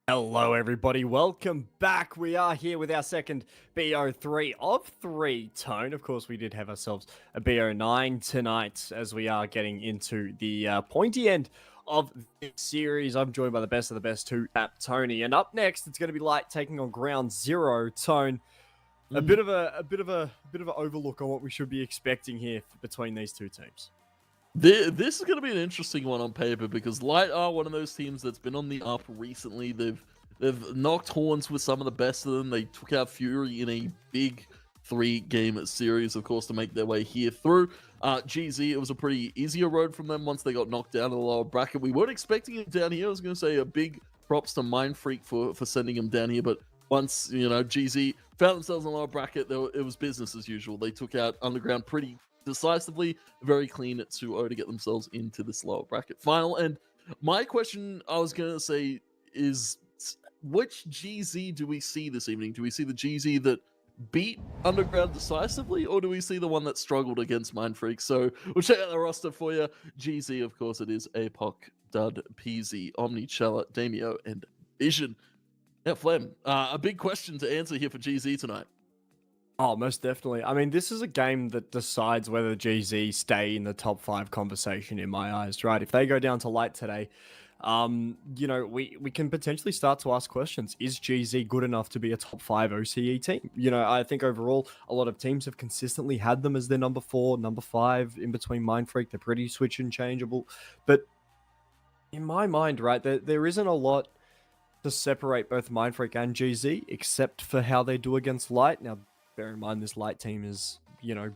Hello, everybody. Welcome back. We are here with our second BO3 of 3 tone. Of course, we did have ourselves a BO9 tonight as we are getting into the pointy end of this series. I'm joined by the best of the best two, Tony. And up next, it's going to be Light taking on Ground Zero, Tone. A bit of an overlook on what we should be expecting here between these two teams. This is going to be an interesting one on paper because Light are one of those teams that's been on the up recently. They've knocked horns with some of the best of them. They took out Fury in a big 3-game series, of course, to make their way here through. GZ, it was a pretty easier road from them once they got knocked down in the lower bracket. We weren't expecting it down here. I was going to say a big props to Mindfreak for sending him down here, but once, GZ found themselves in the lower bracket, it was business as usual. They took out Underground pretty decisively, very clean 2-0 to get themselves into this lower bracket final. And my question I was going to say is, which GZ do we see this evening? Do we see the GZ that beat Underground decisively, or do we see the one that struggled against Mindfreak? So we'll check out the roster for you. GZ, of course, it is APOC, Dud, PZ, Omnichella, Damio, and Vision. Now, Flem, a big question to answer here for GZ tonight. Oh, most definitely. I mean, this is a game that decides whether GZ stay in the top 5 conversation in my eyes, right? If they go down to Light today, we can potentially start to ask questions. Is GZ good enough to be a top 5 OCE team? I think overall, a lot of teams have consistently had them as their number 4, number 5, in between Mindfreak. They're pretty switch and changeable. But in my mind, right, there isn't a lot to separate both Mindfreak and GZ, except for how they do against Light. Now, bear in mind, this Light team is,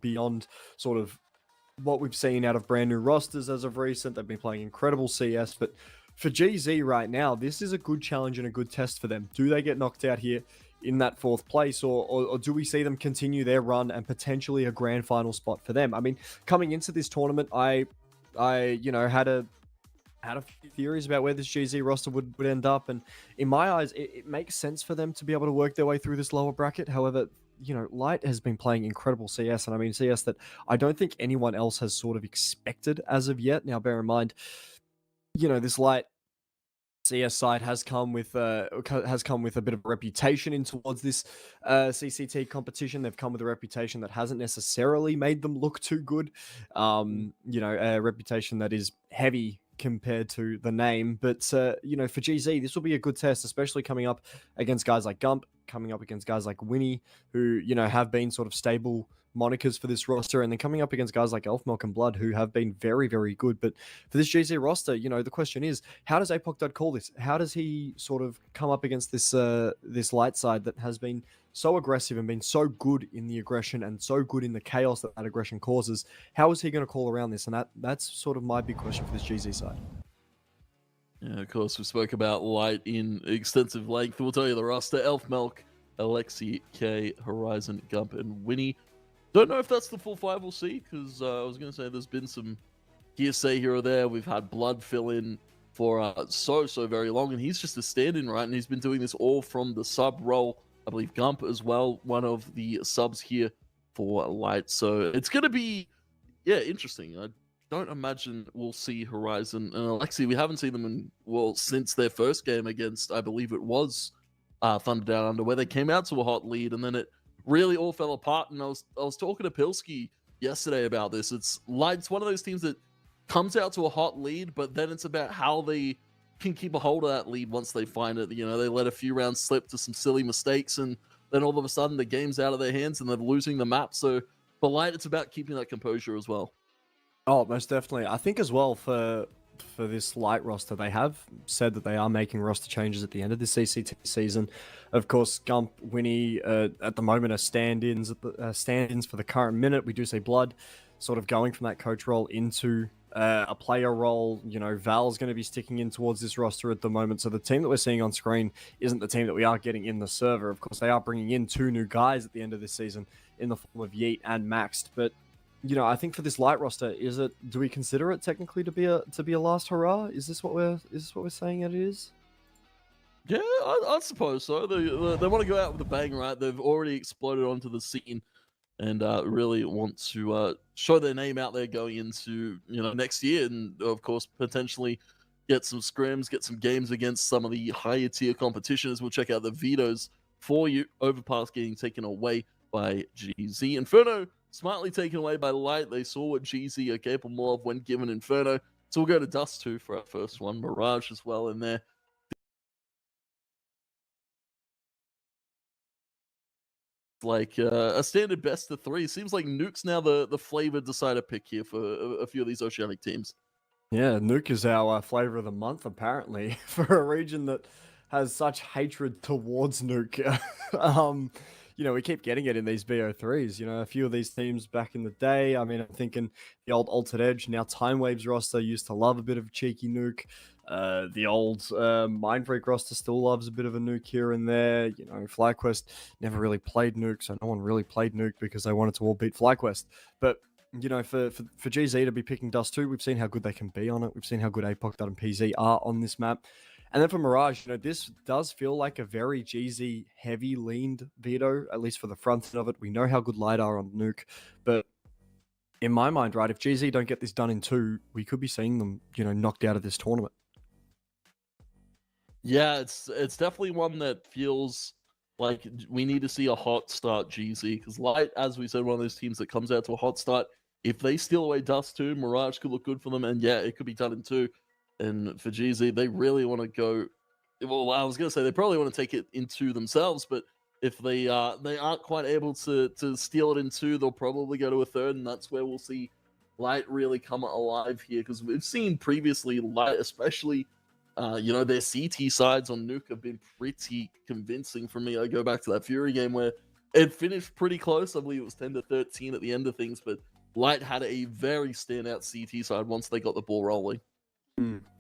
beyond sort of what we've seen out of brand new rosters as of recent. They've been playing incredible CS, but for GZ right now, this is a good challenge and a good test for them. Do they get knocked out here in that 4th place, or do we see them continue their run and potentially a grand final spot for them? I mean, coming into this tournament, I had a few theories about where this GZ roster would end up, and in my eyes, it makes sense for them to be able to work their way through this lower bracket. However, Light has been playing incredible CS, and I mean CS that I don't think anyone else has sort of expected as of yet. Now, bear in mind, this Light CS side has come with a bit of a reputation in towards this CCT competition. They've come with a reputation that hasn't necessarily made them look too good. A reputation that is heavy compared to the name. But, for GZ, this will be a good test, especially coming up against guys like Gump, coming up against guys like Winnie, who, have been sort of stable monikers for this roster, and then coming up against guys like Elf Milk and Blood, who have been very, very good. But for this GZ roster, the question is, how does APOC call this? How does he sort of come up against this Light side that has been so aggressive and been so good in the aggression and so good in the chaos that aggression causes? How is he going to call around this? And that's sort of my big question for this GZ side. Yeah, of course, we spoke about Light in extensive length. We'll tell you the roster: Elf Milk, Alexi, K, Horizon, Gump, and Winnie. Don't know if that's the full 5 we'll see, because I was going to say there's been some hearsay here or there. We've had Blood fill in for so very long, and he's just a stand-in, right? And he's been doing this all from the sub role. I believe Gump as well, one of the subs here for Light. So it's going to be, interesting. I don't imagine we'll see Horizon and Alexi. We haven't seen them since their first game against, I believe it was Thunder Down Under, where they came out to a hot lead, and then it really all fell apart. And I was talking to Pilsky yesterday about this. It's Light's one of those teams that comes out to a hot lead, but then it's about how they can keep a hold of that lead once they find it. They let a few rounds slip to some silly mistakes, and then all of a sudden the game's out of their hands and they're losing the map. So for Light, it's about keeping that composure as well. Oh, most definitely. I think as well for this Light roster, they have said that they are making roster changes at the end of the CCT season. Of course, Gump, Winnie, at the moment are stand-ins for the current minute. We do see Blood sort of going from that coach role into a player role. Val's going to be sticking in towards this roster at the moment. So the team that we're seeing on screen isn't the team that we are getting in the server. Of course, they are bringing in 2 new guys at the end of this season in the form of Yeet and Maxed. But I think for this Light roster, do we consider it technically to be a last hurrah? Is this what we're saying it is? Yeah, I suppose so. They want to go out with a bang, right? They've already exploded onto the scene and really want to show their name out there going into next year, and of course potentially get some scrims, get some games against some of the higher tier competitions. We'll check out the vetoes for you. Overpass getting taken away by GZ. Inferno smartly taken away by Light. They saw what GZ are capable of when given Inferno. So we'll go to Dust 2 for our first one. Mirage as well in there. Like a standard best of 3. Seems like Nuke's now the flavor decider pick here for a few of these Oceanic teams. Yeah, Nuke is our flavor of the month, apparently, for a region that has such hatred towards Nuke. We keep getting it in these BO3s. A few of these teams back in the day. I mean, I'm thinking the old Altered Edge, now Time Waves roster used to love a bit of cheeky Nuke. The old Mind Freak roster still loves a bit of a Nuke here and there. FlyQuest never really played Nuke, so no one really played Nuke because they wanted to all beat FlyQuest. But for GZ to be picking Dust 2, we've seen how good they can be on it. We've seen how good APOC and PZ are on this map. And then for Mirage, this does feel like a very GZ heavy leaned veto, at least for the front end of it. We know how good Light are on Nuke, but in my mind, right, if GZ don't get this done in 2, we could be seeing them, knocked out of this tournament. Yeah, it's definitely one that feels like we need to see a hot start GZ, because Light, as we said, one of those teams that comes out to a hot start. If they steal away Dust 2, Mirage could look good for them, and yeah, it could be done in 2. And for GZ, they really want to go. Well, I was going to say they probably want to take it into themselves, but if they aren't quite able to steal it in 2, they'll probably go to a 3rd, and that's where we'll see Light really come alive here, because we've seen previously Light, especially their CT sides on Nuke have been pretty convincing for me. I go back to that Fury game where it finished pretty close. I believe it was 10-13 at the end of things, but Light had a very standout CT side once they got the ball rolling.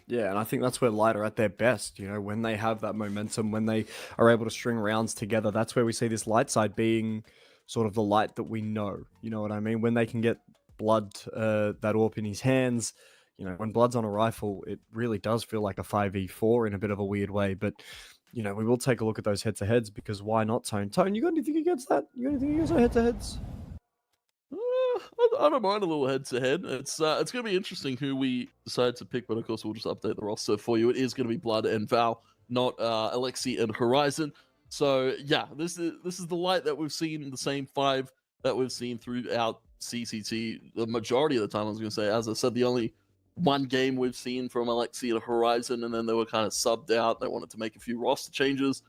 Yeah, and I think that's where Light are at their best, when they have that momentum, when they are able to string rounds together. That's where we see this Light side being sort of the Light that we know. You know what I mean? When they can get Blood, that AWP in his hands, when Blood's on a rifle, it really does feel like a 5v4 in a bit of a weird way. But, we will take a look at those head-to-heads, because why not, Tone? Tone, you got anything against that? You got anything against our head-to-heads? I don't mind a little head-to-head. It's going to be interesting who we decide to pick, but of course we'll just update the roster for you. It is going to be Blood and Val, not Alexi and Horizon. So yeah, this is the Light that we've seen, the same 5 that we've seen throughout CCT the majority of the time. I was going to say, as I said, the only one game we've seen from Alexi and Horizon, and then they were kind of subbed out. They wanted to make a few roster changes.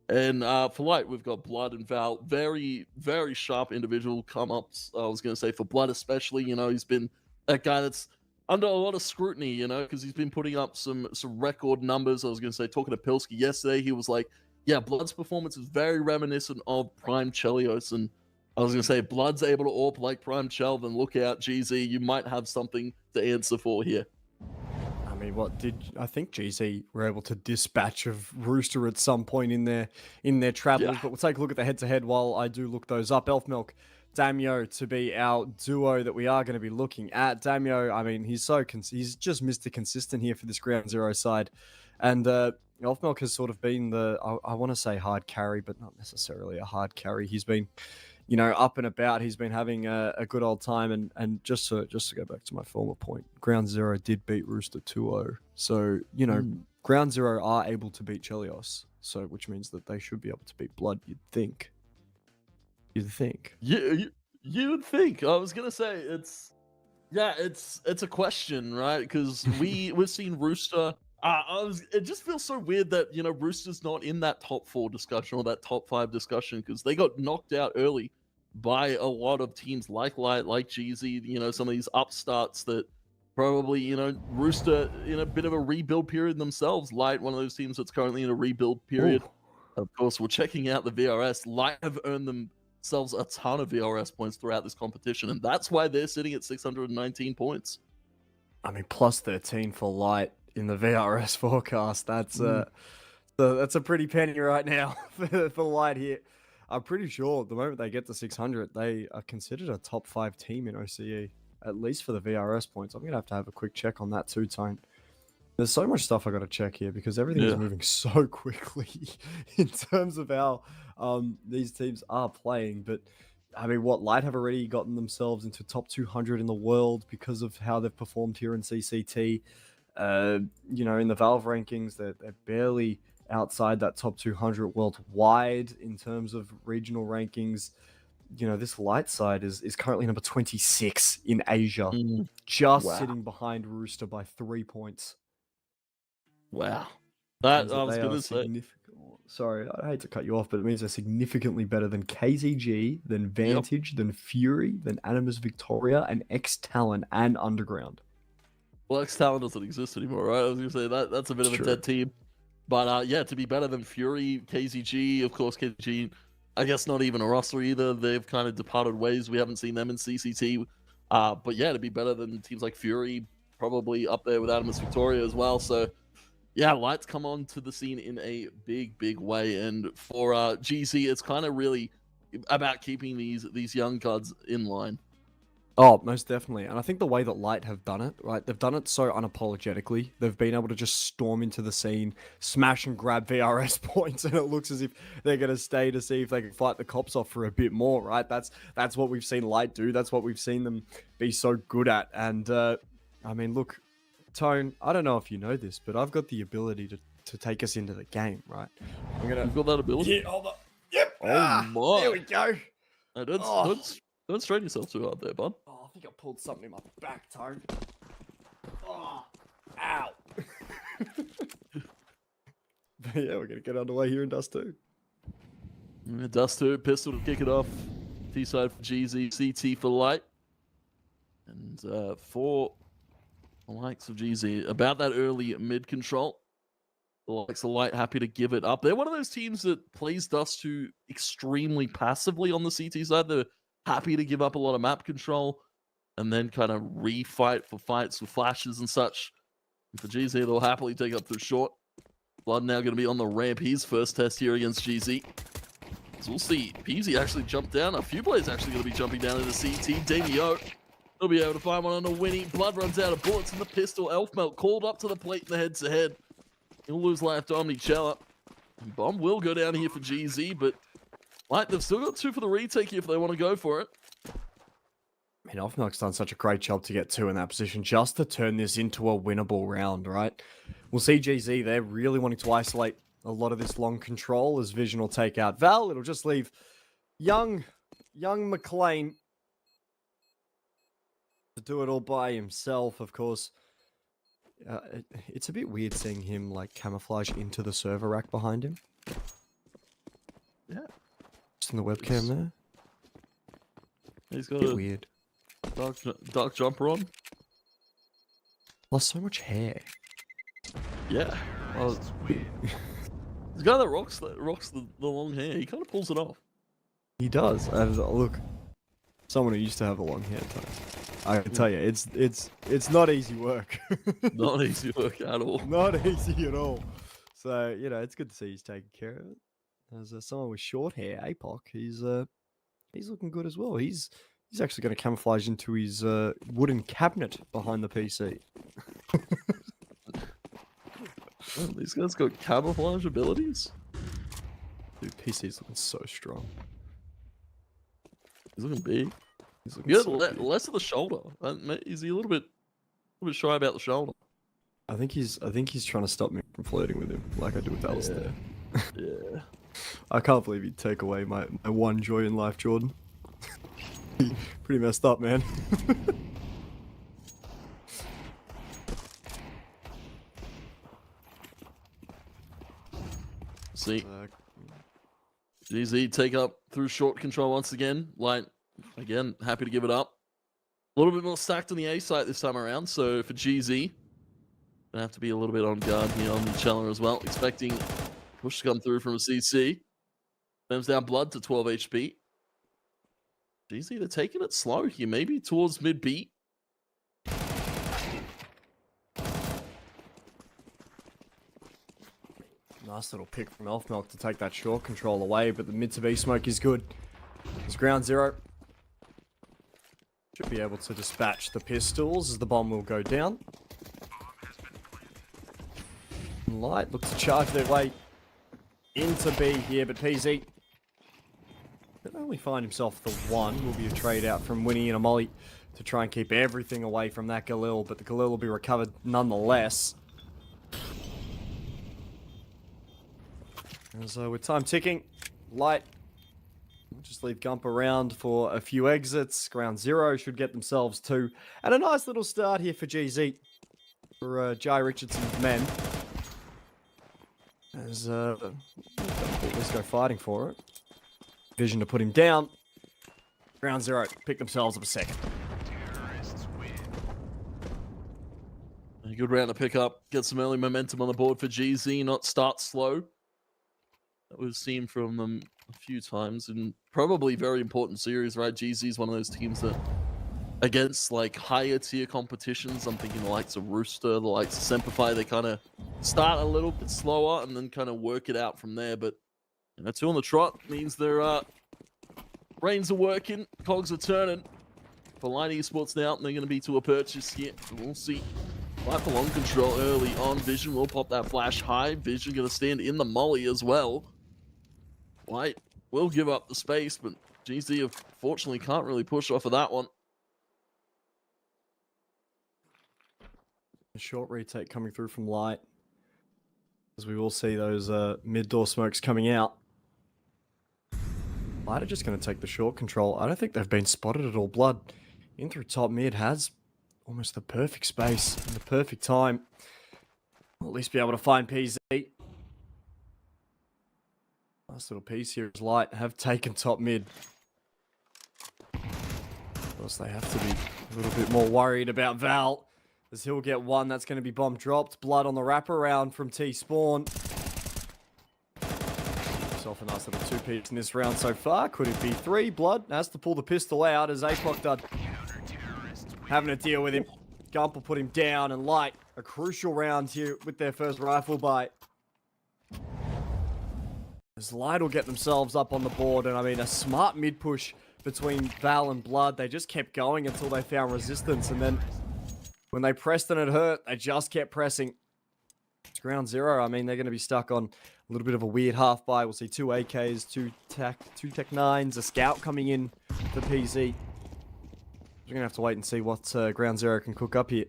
And for Light, we've got Blood and Val. Very, very sharp individual come-ups. I was going to say for Blood especially, he's been that guy that's under a lot of scrutiny, because he's been putting up some record numbers. I was going to say, talking to Pilsky yesterday, he was like, yeah, Blood's performance is very reminiscent of Prime Chelios. And I was going to say, Blood's able to AWP like Prime Chel, then look out, GZ, you might have something to answer for here. I mean, I think GZ were able to dispatch of Rooster at some point in their travels, but we'll take a look at the head-to-head while I do look those up. Elf Milk, Damio to be our duo that we are going to be looking at. Damio, I mean, he's just Mr. Consistent here for this Ground Zero side, and Elf Milk has sort of been I want to say hard carry, but not necessarily a hard carry. He's been up and about. He's been having a good old time. And just to go back to my former point, Ground Zero did beat Rooster 2-0. So, Ground Zero are able to beat Chelios. So, which means that they should be able to beat Blood, you'd think. Yeah, you'd think. I was going to say, it's a question, right? Because we've seen Rooster. It just feels so weird that, Rooster's not in that top 4 discussion or that top 5 discussion, because they got knocked out early by a lot of teams like Light, like GZ, some of these upstarts that probably, Rooster in a bit of a rebuild period themselves. Light, one of those teams that's currently in a rebuild period. Ooh. Of course, we're checking out the VRS. Light have earned themselves a ton of VRS points throughout this competition, and that's why they're sitting at 619 points. I mean, plus 13 for Light in the VRS forecast. That's a pretty penny right now for Light here. I'm pretty sure the moment they get to 600, they are considered a top 5 team in OCE, at least for the VRS points. I'm going to have a quick check on that too, Tone. There's so much stuff I got to check here because everything is moving so quickly in terms of how these teams are playing. But I mean, Light have already gotten themselves into top 200 in the world because of how they've performed here in CCT. You know, in the Valve rankings, they're barely outside that top 200 worldwide in terms of regional rankings. You know, this light side is currently number 26 in Asia, just Wow. sitting behind Rooster by 3 points. Wow. Means That I was they going are to say. Sorry, I hate to cut you off, but it means they're significantly better than KZG, than Vantage, than Fury, than Animus Victoria, and X Talon and Underground. Well, X Talon doesn't exist anymore, right? I was going to say that's a bit of a dead team. But yeah, to be better than Fury, KZG, of course, KZG, I guess not even a roster either. They've kind of departed ways. We haven't seen them in CCT. But yeah, to be better than teams like Fury, probably up there with Animus Victoria as well. So yeah, Light's come on to the scene in a big, big way. And for GZ, it's kind of really about keeping these young cards in line. Oh, most definitely. And I think the way that Light have done it, right? They've done it so unapologetically. They've been able to just storm into the scene, smash and grab VRS points, and it looks as if they're going to stay to see if they can fight the cops off for a bit more, right? That's what we've seen Light do. That's what we've seen them be so good at. And, I mean, look, Tone, I don't know if you know this, but I've got the ability to take us into the game, right? You've got that ability? Yeah, hold on. Yep. Oh, my. There we go. No, don't strain yourself too hard there, bud. Oh, I think I pulled something in my back, Tone. Oh, ow. But yeah, we're going to get underway here in Dust 2. Dust 2, pistol to kick it off. T side for GZ, CT for Light. And for the likes of GZ, about that early mid control. The likes of Light happy to give it up. They're one of those teams that plays Dust 2 extremely passively on the CT side. They're happy to give up a lot of map control and then kind of refight for fights with flashes and such. And for GZ, they'll happily take up through short. Blood now going to be on the ramp. His first test here against GZ. So we'll see. Peasy actually jumped down. A few players actually going to be jumping down into CT. Davio will be able to find one on a Winnie. Blood runs out of bullets in the pistol. Elf Melt called up to the plate in the head-to-head. He'll lose life to Omnichella. Bomb will go down here for GZ, but Light, they've still got 2 for the retake here if they want to go for it. I mean, Offmilk's done such a great job to get 2 in that position just to turn this into a winnable round, right? We'll see GZ, they're really wanting to isolate a lot of this long control as Vision will take out Val. It'll just leave young McLean to do it all by himself, of course. It's a bit weird seeing him like camouflage into the server rack behind him. Yeah. Just in the webcam there. He's got a weird. Dark jumper on. Lost so much hair. Yeah. Well, it's weird. The guy that rocks the long hair, he kind of pulls it off. He does. And look, someone who used to have a long hair, I can tell you, it's not easy work. Not easy work at all. Not easy at all. So, you know, it's good to see he's taking care of it. As someone with short hair, APOC, he's looking good as well. He's actually going to camouflage into his wooden cabinet behind the PC. Oh, these guys got camouflage abilities? Dude, PC's looking so strong. He's looking big. He's looking less of the shoulder. Is he a little bit shy about the shoulder? I think he's trying to stop me from flirting with him, like I do with Alistair. Yeah. I can't believe he'd take away my one joy in life, Jordan. Pretty messed up, man. See. GZ take up through short control once again. Light, again, happy to give it up. A little bit more stacked on the A site this time around, so for GZ, gonna have to be a little bit on guard here on the Cheller as well. Expecting push to come through from a CC. Turns down Blood to 12 HP. GZ, they're taking it slow here, maybe towards mid-beat. Nice little pick from Elfmilk to take that short control away, but the mid-to-B smoke is good. It's ground zero. Should be able to dispatch the pistols as the bomb will go down. Light look to charge their way into B here, but PZ can only find himself the one. Will be a trade out from Winnie and a molly to try and keep everything away from that Galil, but the Galil will be recovered nonetheless. And so with time ticking, Light will just leave Gump around for a few exits. Ground Zero should get themselves 2. And a nice little start here for GZ, for Jai Richardson's men. As let's go fighting for it. Vision to put him down. Ground Zero pick themselves up a second. A good round to pick up. Get some early momentum on the board for GZ, not start slow. That was seen from them a few times, and probably very important series, right? GZ is one of those teams that, against like higher tier competitions, I'm thinking the likes of Rooster, the likes of Semperfi, they kind of start a little bit slower and then kind of work it out from there. But 2 on the trot means their brains are working, cogs are turning. For Light Esports now, they're going to be to a purchase here. We'll see. Light for long control early on. Vision will pop that flash high. Vision going to stand in the molly as well. Light will give up the space, but GZ unfortunately can't really push off of that one. A short retake coming through from Light. As we will see those mid-door smokes coming out. Light are just going to take the short control. I don't think they've been spotted at all. Blood in through top mid has almost the perfect space and the perfect time. We'll at least be able to find PZ. Nice little piece here as Light have taken top mid. Of course, they have to be a little bit more worried about Val, as he'll get 1. That's going to be bomb dropped. Blood on the wraparound from T-Spawn. Himself a nice little 2-piece in this round so far. Could it be 3? Blood has to pull the pistol out as APOC done having to deal with him. Gump will put him down, and Light, a crucial round here with their first rifle bite. As Light will get themselves up on the board, and I mean, a smart mid-push between Val and Blood. They just kept going until they found resistance, and then when they pressed and it hurt, they just kept pressing. It's Ground Zero. I mean, they're going to be stuck on a little bit of a weird half buy. We'll see 2 AKs, 2 Tech 9s, a Scout coming in for PZ. We're going to have to wait and see what Ground Zero can cook up here.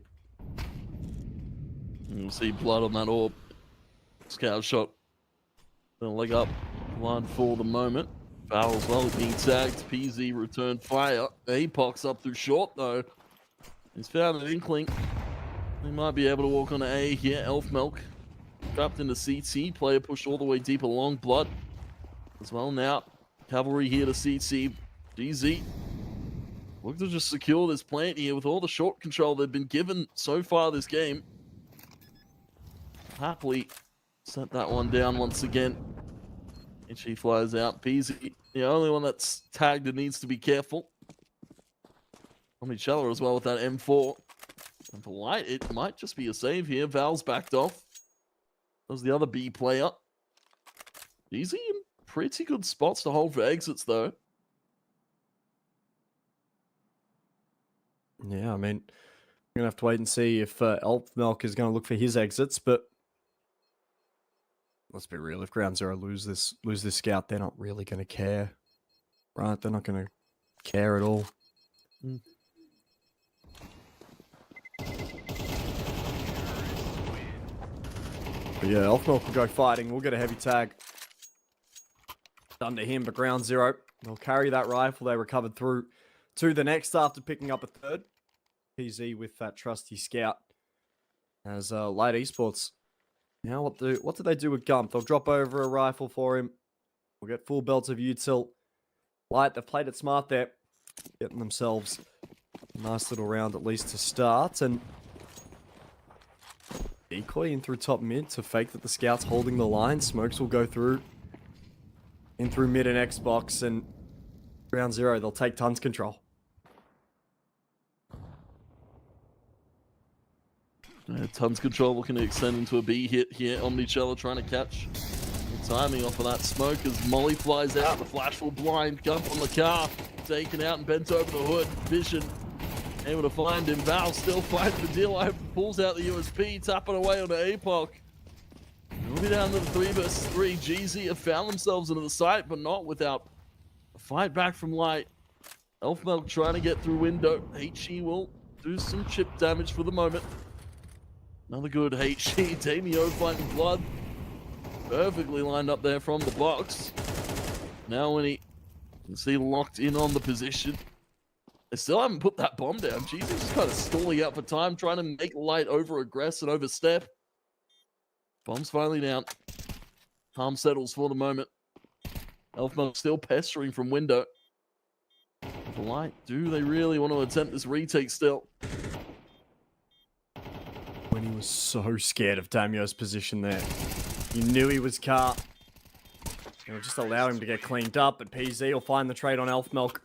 You'll see Blood on that orb. Scout shot. Gonna leg up line for the moment. Val as well being tagged. PZ returned fire. APOC's up through short though. He's found an inkling. He might be able to walk on A here. Elf Milk trapped into CT. Player pushed all the way deep along. Blood as well now. Cavalry here to CT. GZ look to just secure this plant here with all the short control they've been given so far this game. Happily set that one down once again. And she flies out. PZ, the only one that's tagged and needs to be careful. On each other as well with that M4. And for Light, it might just be a save here. Val's backed off. That was the other B player. Easy in pretty good spots to hold for exits though. Yeah, I mean, we're going to have to wait and see if Elf Milk is going to look for his exits, but let's be real, if Ground Zero lose this scout, they're not really going to care, right? They're not going to care at all. But yeah, Elf Milk will go fighting. We'll get a heavy tag done to him, but Ground Zero, they'll carry that rifle they recovered through to the next after picking up a 3rd. PZ with that trusty scout as Light Esports. Now what do they do with Gump? They'll drop over a rifle for him. We'll get full belts of util. Light, they've played it smart there. Getting themselves a nice little round at least to start. And decoy in through top mid to fake that the scout's holding the line. Smokes will go through. In through mid and Xbox, and Ground Zero, they'll take tons control. Tons control looking to extend into a B hit here. Omnichella trying to catch the timing off of that smoke as Molly flies out. The flash will blind. Gump on the car. Taken out and bent over the hood. Vision able to find him. Val still fighting the deal. Pulls out the USP. Tapping away on the APOC. We'll be down to the 3 versus 3. GZ have found themselves into the site, but not without a fight back from Light. Elfmelk trying to get through window. HE will do some chip damage for the moment. Another good HE. Damio finding blood. Perfectly lined up there from the box. Now when he can see locked in on the position. They still haven't put that bomb down. Jesus just kind of stalling out for time, trying to make Light over-aggress and overstep. Bomb's finally down. Calm settles for the moment. Elfmelk still pestering from window. The Light, do they really want to attempt this retake still? When he was so scared of Damio's position there. He knew he was car. It'll just allow him to get cleaned up, but PZ will find the trade on Elfmelk.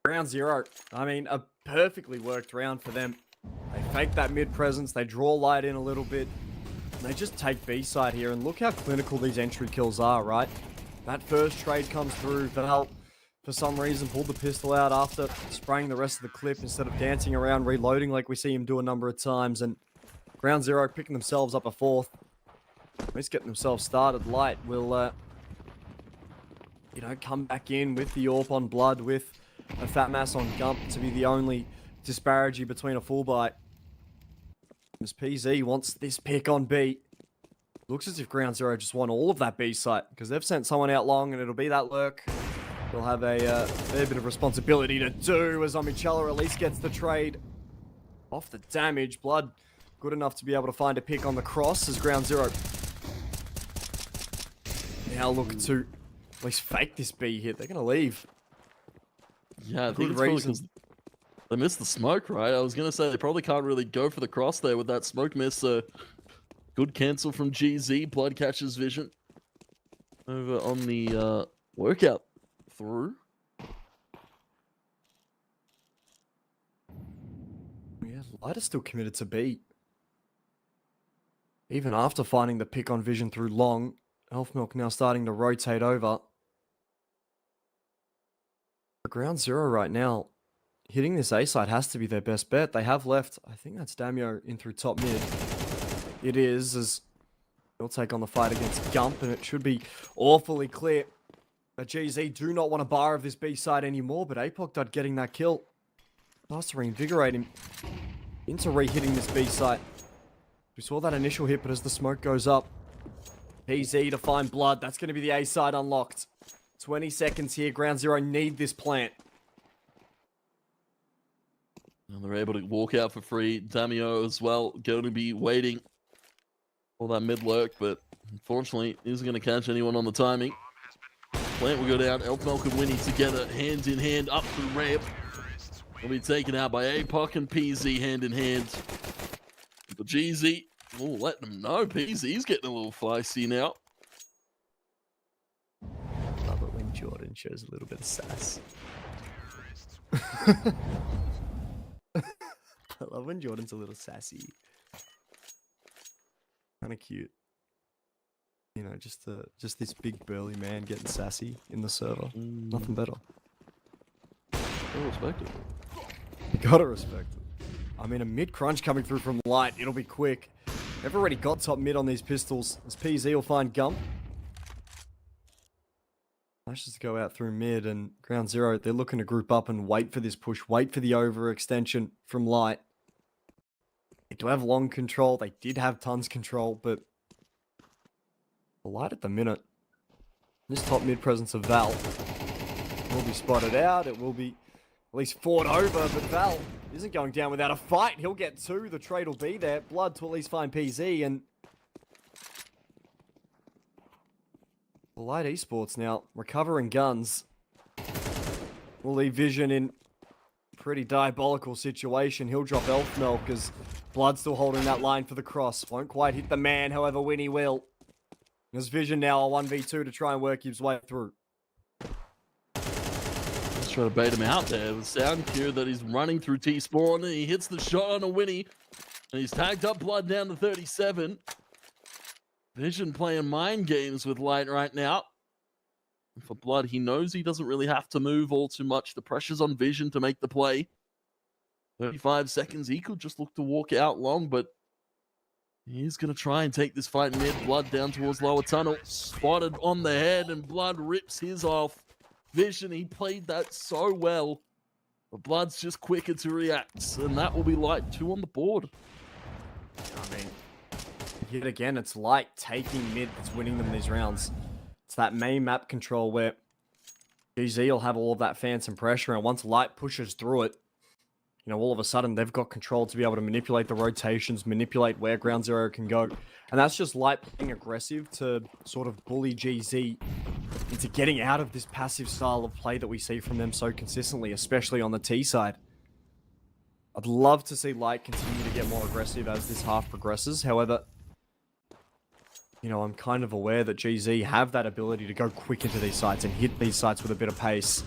Round 0. I mean, a perfectly worked round for them. They fake that mid presence, they draw Light in a little bit. And they just take B side here, and look how clinical these entry kills are, right? That first trade comes through. Val, for some reason, pulled the pistol out after spraying the rest of the clip instead of dancing around, reloading like we see him do a number of times. And Ground 0 picking themselves up a 4th. At least getting themselves started. Light will, you know, come back in with the AWP on Blood, with a Fat Mass on Gump to be the only disparity between a full bite. As PZ wants this pick on B. Looks as if Ground 0 just want all of that B site, because they've sent someone out long and it'll be that lurk. They'll have a fair bit of responsibility to do, as Omicella at least gets the trade off the damage. Blood good enough to be able to find a pick on the cross as Ground 0 now look to at least fake this B hit. They're going to leave. Yeah, I think it's probably because they missed the smoke, right? I was going to say they probably can't really go for the cross there with that smoke miss. So good cancel from GZ. Blood catches vision over on the workout through. Yeah, Light is still committed to B. Even after finding the pick on vision through long, Elfmelk now starting to rotate over. Ground 0 right now, hitting this A side has to be their best bet. They have left, I think that's Damio in through top mid. It is, as they'll take on the fight against Gump, and it should be awfully clear that GZ do not want a bar of this B side anymore, but Apoc did getting that kill. Nice to reinvigorate him into re-hitting this B site. We saw that initial hit, but as the smoke goes up, PZ to find Blood. That's going to be the A side unlocked. 20 seconds here. Ground 0 need this plant. And they're able to walk out for free. Damio as well going to be waiting for that mid lurk, but unfortunately isn't going to catch anyone on the timing. Plant will go down. Elfmelk and Winnie together, hand in hand, up the ramp. Will be taken out by APOC and PZ hand in hand. But GZ, letting them know PZ's getting a little feisty now. Love it when Jordan shows a little bit of sass. I love when Jordan's a little sassy. Kind of cute. You know, just this big burly man getting sassy in the server. Nothing better. I respect it. You gotta respect it. I mean, a mid crunch coming through from Light. It'll be quick. They've already got top mid on these pistols. As PZ will find Gump. Flashes to go out through mid, and Ground 0, they're looking to group up and wait for this push. Wait for the overextension from Light. They do have long control. They did have tons control, but Light at the minute. This top mid presence of Val will be spotted out. It will be at least fought over, but Val isn't going down without a fight. He'll get 2. The trade will be there. Blood to at least find PZ, and Light Esports now recovering guns. Will leave Vision in pretty diabolical situation. He'll drop Elfmelk as Blood still holding that line for the cross. Won't quite hit the man, however, Winnie will. There's Vision now, a 1v2 to try and work his way through. Let's try to bait him out there. The sound cue that he's running through T-spawn, and he hits the shot on a Winnie. And he's tagged up Blood down to 37. Vision playing mind games with Light right now. And for Blood, he knows he doesn't really have to move all too much. The pressure's on Vision to make the play. 35 seconds. He could just look to walk out long, but he's going to try and take this fight mid. Blood down towards lower tunnel. Spotted on the head, and Blood rips his off. Vision, he played that so well. But Blood's just quicker to react, and that will be Light 2 on the board. I mean, yet again, it's Light taking mid that's winning them these rounds. It's that main map control where GZ will have all of that phantom pressure, and once Light pushes through it, you know, all of a sudden they've got control to be able to manipulate the rotations, manipulate where Ground Zero can go. And that's just Light playing aggressive to sort of bully GZ into getting out of this passive style of play that we see from them so consistently, especially on the T side. I'd love to see Light continue to get more aggressive as this half progresses. However, you know, I'm kind of aware that GZ have that ability to go quick into these sites and hit these sites with a bit of pace.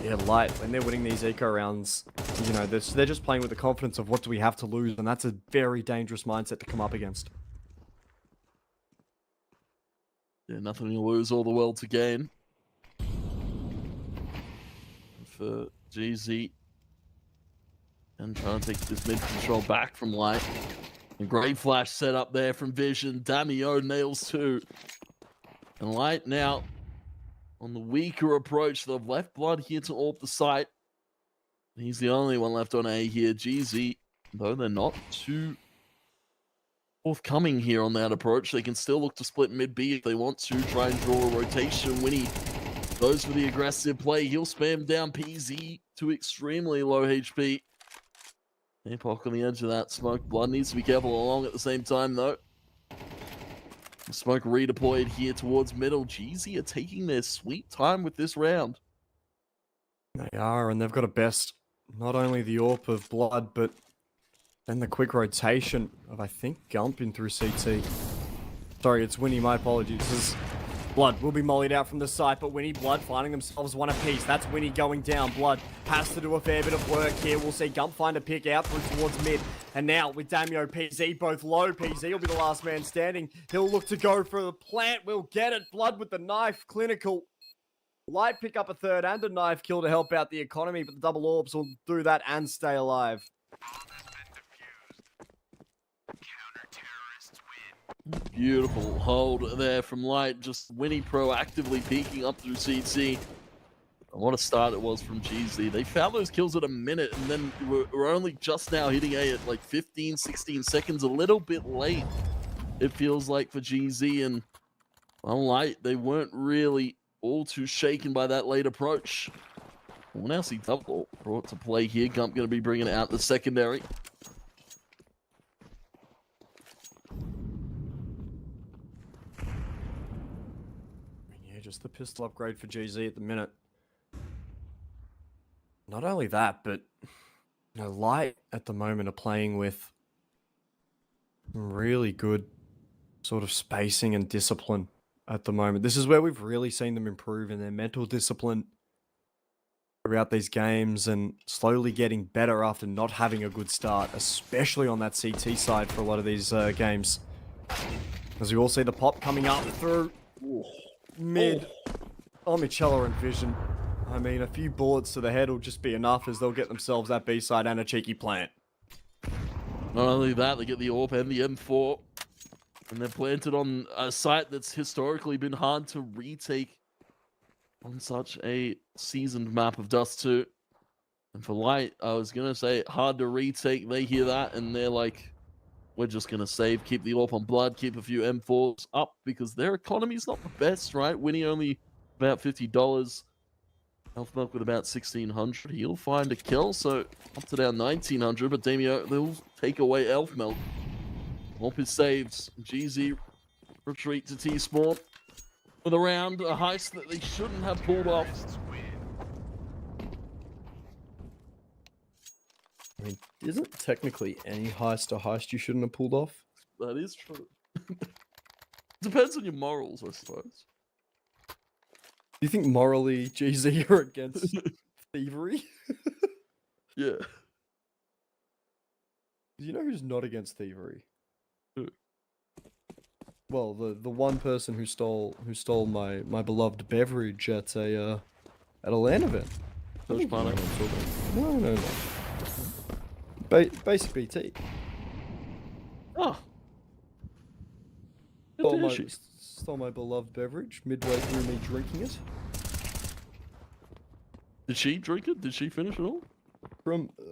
Yeah, Light, when they're winning these eco rounds, you know, they're just playing with the confidence of what do we have to lose, and that's a very dangerous mindset to come up against. Yeah, nothing to lose, all the world to gain. For GZ. And trying to take this mid control back from Light. A great flash set up there from Vision. Damio nails 2. And Light now on the weaker approach. They've left Blood here to AWP the site. He's the only one left on A here. GZ, though they're not too forthcoming here on that approach. They can still look to split mid B if they want to. Try and draw a rotation. Winnie goes for the aggressive play. He'll spam down PZ to extremely low HP. Apoc on the edge of that smoke. Blood needs to be careful along at the same time, though. Smoke redeployed here towards middle. GZ are taking their sweet time with this round. They are, and they've got a best, not only the AWP of Blood, but then the quick rotation of, I think, Gump in through CT. Sorry, it's Winnie, my apologies. This is Blood will be mollied out from the site, but Winnie, Blood finding themselves one apiece. That's Winnie going down. Blood has to do a fair bit of work here. We'll see Gump find a pick out through towards mid. And now with Damio, PZ both low. PZ will be the last man standing. He'll look to go for the plant. We'll get it. Blood with the knife. Clinical. Light pick up a third and a knife kill to help out the economy, but the double orbs will do that and stay alive. Beautiful hold there from Light. Just Winnie proactively peeking up through CT. And what a start it was from GZ. They found those kills at a minute, and then we're only just now hitting A at like 15, 16 seconds. A little bit late, it feels like, for GZ. And well, Light, they weren't really all too shaken by that late approach. We'll now see double brought to play here. Gump going to be bringing out the secondary. Just the pistol upgrade for GZ at the minute. Not only that, but you know, Light at the moment are playing with really good sort of spacing and discipline at the moment. This is where we've really seen them improve in their mental discipline throughout these games and slowly getting better after not having a good start, especially on that CT side for a lot of these games. As we all see the pop coming up through mid. Oh, Michella and Vision. I mean, a few bullets to the head will just be enough as they'll get themselves that B side and a cheeky plant. Not only that, they get the AWP and the M4. And they're planted on a site that's historically been hard to retake on such a seasoned map of Dust 2. And for Light, I was going to say hard to retake. They hear that and they're like, we're just going to save, keep the AWP on Blood, keep a few M4s up because their economy's not the best, right? Winnie only about $50. Elf Milk with about 1,600. He'll find a kill, so up to down 1,900, but Damio, they'll take away Elf Milk. AWP is saved. GZ retreat to T-Spawn with a round, a heist that they shouldn't have pulled off. I mean, isn't technically any heist a heist you shouldn't have pulled off? That is true. Depends on your morals, I suppose. Do you think morally GZ are against thievery? Yeah. You know who's not against thievery? Who? Well, the one person who stole my beloved beverage at a LAN event. Coach Pano. No. Basic BT. Oh. Stole my beloved beverage midway through me drinking it. Did she drink it? Did she finish it all?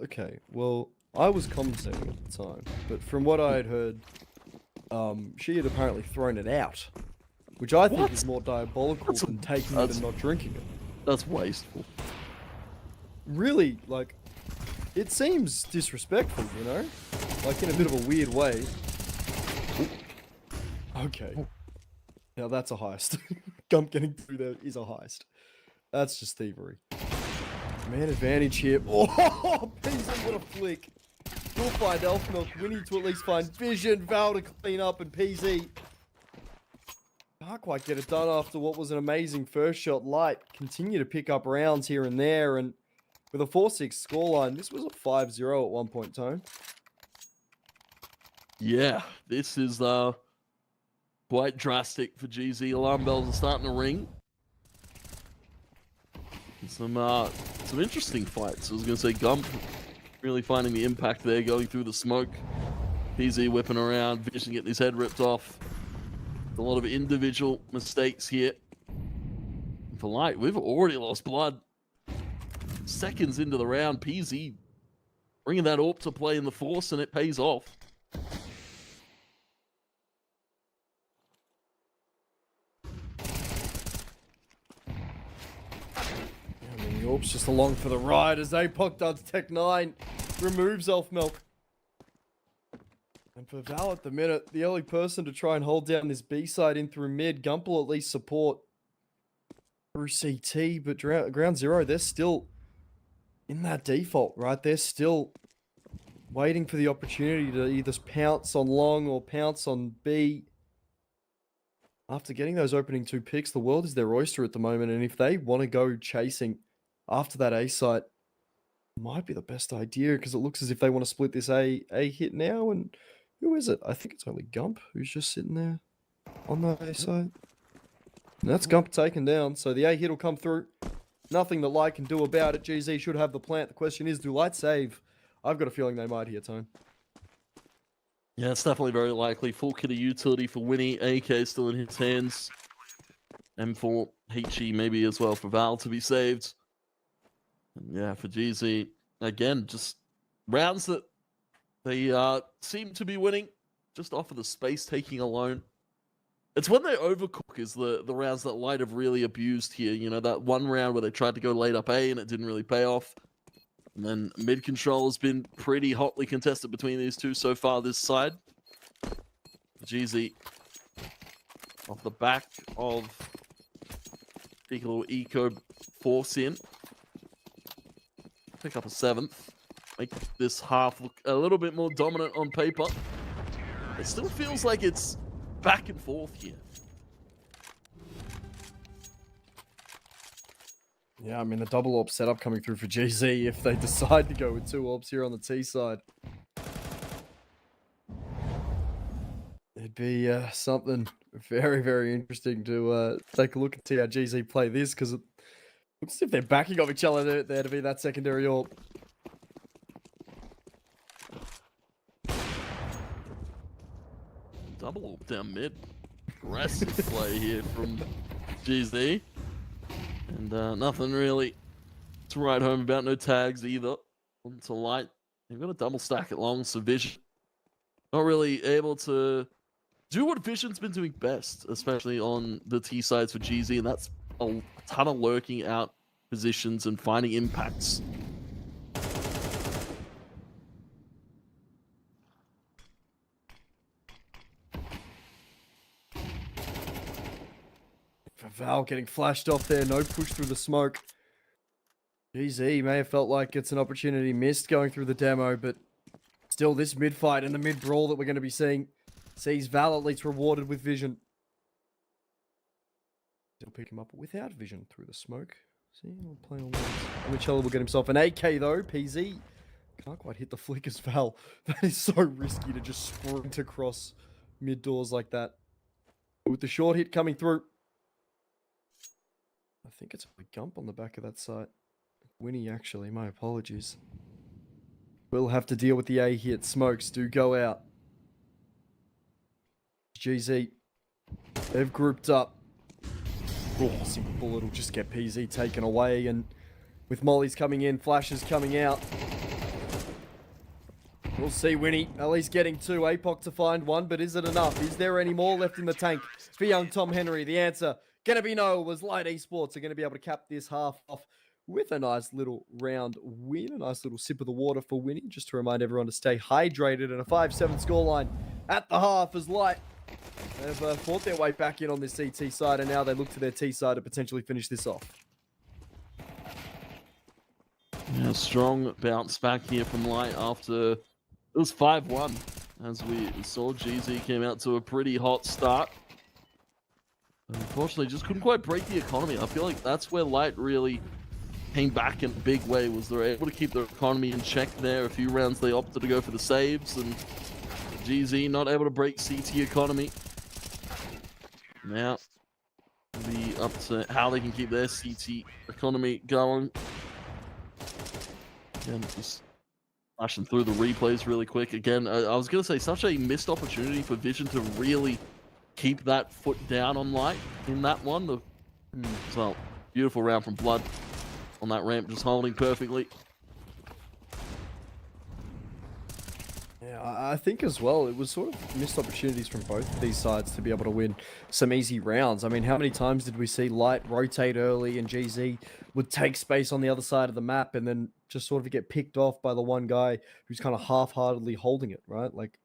Okay, well, I was commentating at the time, but from what I had heard, she had apparently thrown it out, which I think is more diabolical than taking it and not drinking it. That's wasteful. Really, like, it seems disrespectful, you know? Like, in a bit of a weird way. Okay. Now that's a heist. Gump getting through there is a heist. That's just thievery. Man advantage here. Oh, PZ, what a flick. We'll find Elf Milk. We need to at least find Vision, Val to clean up, and PZ. Can't quite get it done after what was an amazing first shot. Light continue to pick up rounds here and there, and with a 4-6 scoreline, this was a 5-0 at one point, Tone. Yeah, this is quite drastic for GZ. Alarm bells are starting to ring. Some interesting fights. I was going to say Gump really finding the impact there, going through the smoke. PZ whipping around, Vision getting his head ripped off. A lot of individual mistakes here. And for Light, we've already lost blood. Seconds into the round, PZ bringing that AWP to play in the Force, and it pays off. The AWP's just along for the ride as APOC does Tech 9. Removes Elf Milk. And for Val at the minute, the only person to try and hold down this B side in through mid, Gump will at least support through CT, but ground zero, they're still in that default, right? They're still waiting for the opportunity to either pounce on long or pounce on B. After getting those opening 2 picks, the world is their oyster at the moment, and if they want to go chasing after that A site, it might be the best idea, because it looks as if they want to split this A hit now, and who is it? I think it's only Gump who's just sitting there on the A site. And that's Gump taken down, so the A hit will come through. Nothing that Light can do about it. GZ should have the plant. The question is, do Light save? I've got a feeling they might here, Tone. Yeah, it's definitely very likely. Full kit of utility for Winnie. AK still in his hands. M4, HE maybe as well for Val to be saved. And yeah, for GZ, again, just rounds that they seem to be winning just off of the space taking alone. It's when they overcook is the rounds that Light have really abused here. You know, that one round where they tried to go late up A and it didn't really pay off. And then mid control has been pretty hotly contested between these two so far this side. GZ off the back of big little eco force in. Pick up a 7th. Make this half look a little bit more dominant on paper. It still feels like it's back and forth here. Yeah, I mean, the double AWP setup coming through for GZ if they decide to go with 2 AWPs here on the T side. It'd be something very, very interesting to take a look and see how GZ play this, because it looks as if they're backing off each other there to be that secondary AWP. Double AWP down mid. Aggressive play here from GZ. And nothing really to write home about. No tags either. Onto Light. They've got a double stack at long, so Vision not really able to do what Vision's been doing best, especially on the T sides for GZ, and that's a ton of lurking out positions and finding impacts. Val getting flashed off there, no push through the smoke. GZ may have felt like it's an opportunity missed going through the demo, but still this mid fight and the mid brawl that we're going to be seeing sees Val at least rewarded with Vision. He'll pick him up without Vision through the smoke. See, we'll play on this. Michelle will get himself an AK though. PZ can't quite hit the flick as Val. That is so risky to just sprint across mid doors like that. With the short hit coming through. I think it's a Gump on the back of that site. Winnie, actually. My apologies. We'll have to deal with the A hit. Smokes do go out. GZ They've grouped up. Oh, single bullet will just get PZ taken away, and with mollies coming in, flashes coming out. We'll see Winnie at least getting 2. APOC to find 1, but is it enough? Is there any more left in the tank for young Tom Henry? The answer gonna be no, was Light Esports are gonna be able to cap this half off with a nice little round win, a nice little sip of the water for Winnie, just to remind everyone to stay hydrated, and a 5-7 scoreline at the half as Light have fought their way back in on this CT side, and now they look to their T side to potentially finish this off. Yeah, strong bounce back here from Light after it was 5-1. As we saw, GZ came out to a pretty hot start. Unfortunately, just couldn't quite break the economy. I feel like that's where Light really came back in a big way, was they're able to keep their economy in check there. A few rounds they opted to go for the saves, and GZ not able to break CT economy. Now, it'll be up to how they can keep their CT economy going. Again, just flashing through the replays really quick. Again, I was going to say, such a missed opportunity for Vision to really keep that foot down on Light in that one. So, beautiful round from Blood on that ramp, just holding perfectly. Yeah, I think as well, it was sort of missed opportunities from both of these sides to be able to win some easy rounds. I mean, how many times did we see Light rotate early and GZ would take space on the other side of the map and then just sort of get picked off by the one guy who's kind of half-heartedly holding it, right? Like,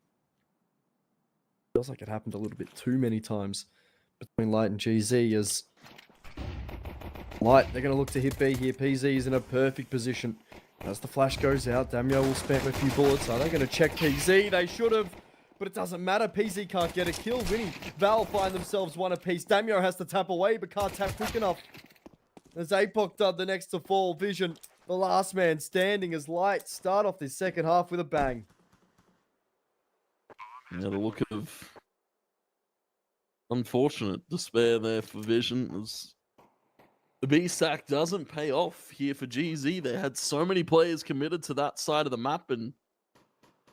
feels like it happened a little bit too many times between Light and GZ, as Light, they're going to look to hit B here. PZ is in a perfect position. As the flash goes out, Damio will spam a few bullets. Are they going to check PZ? They should have, but it doesn't matter. PZ can't get a kill. Winnie, Val find themselves one apiece. Damio has to tap away, but can't tap quick enough. As APOC done the next to fall. Vision, the last man standing, as Light start off this second half with a bang. Yeah, the look of unfortunate despair there for Vision, as the B stack doesn't pay off here for GZ. They had so many players committed to that side of the map, and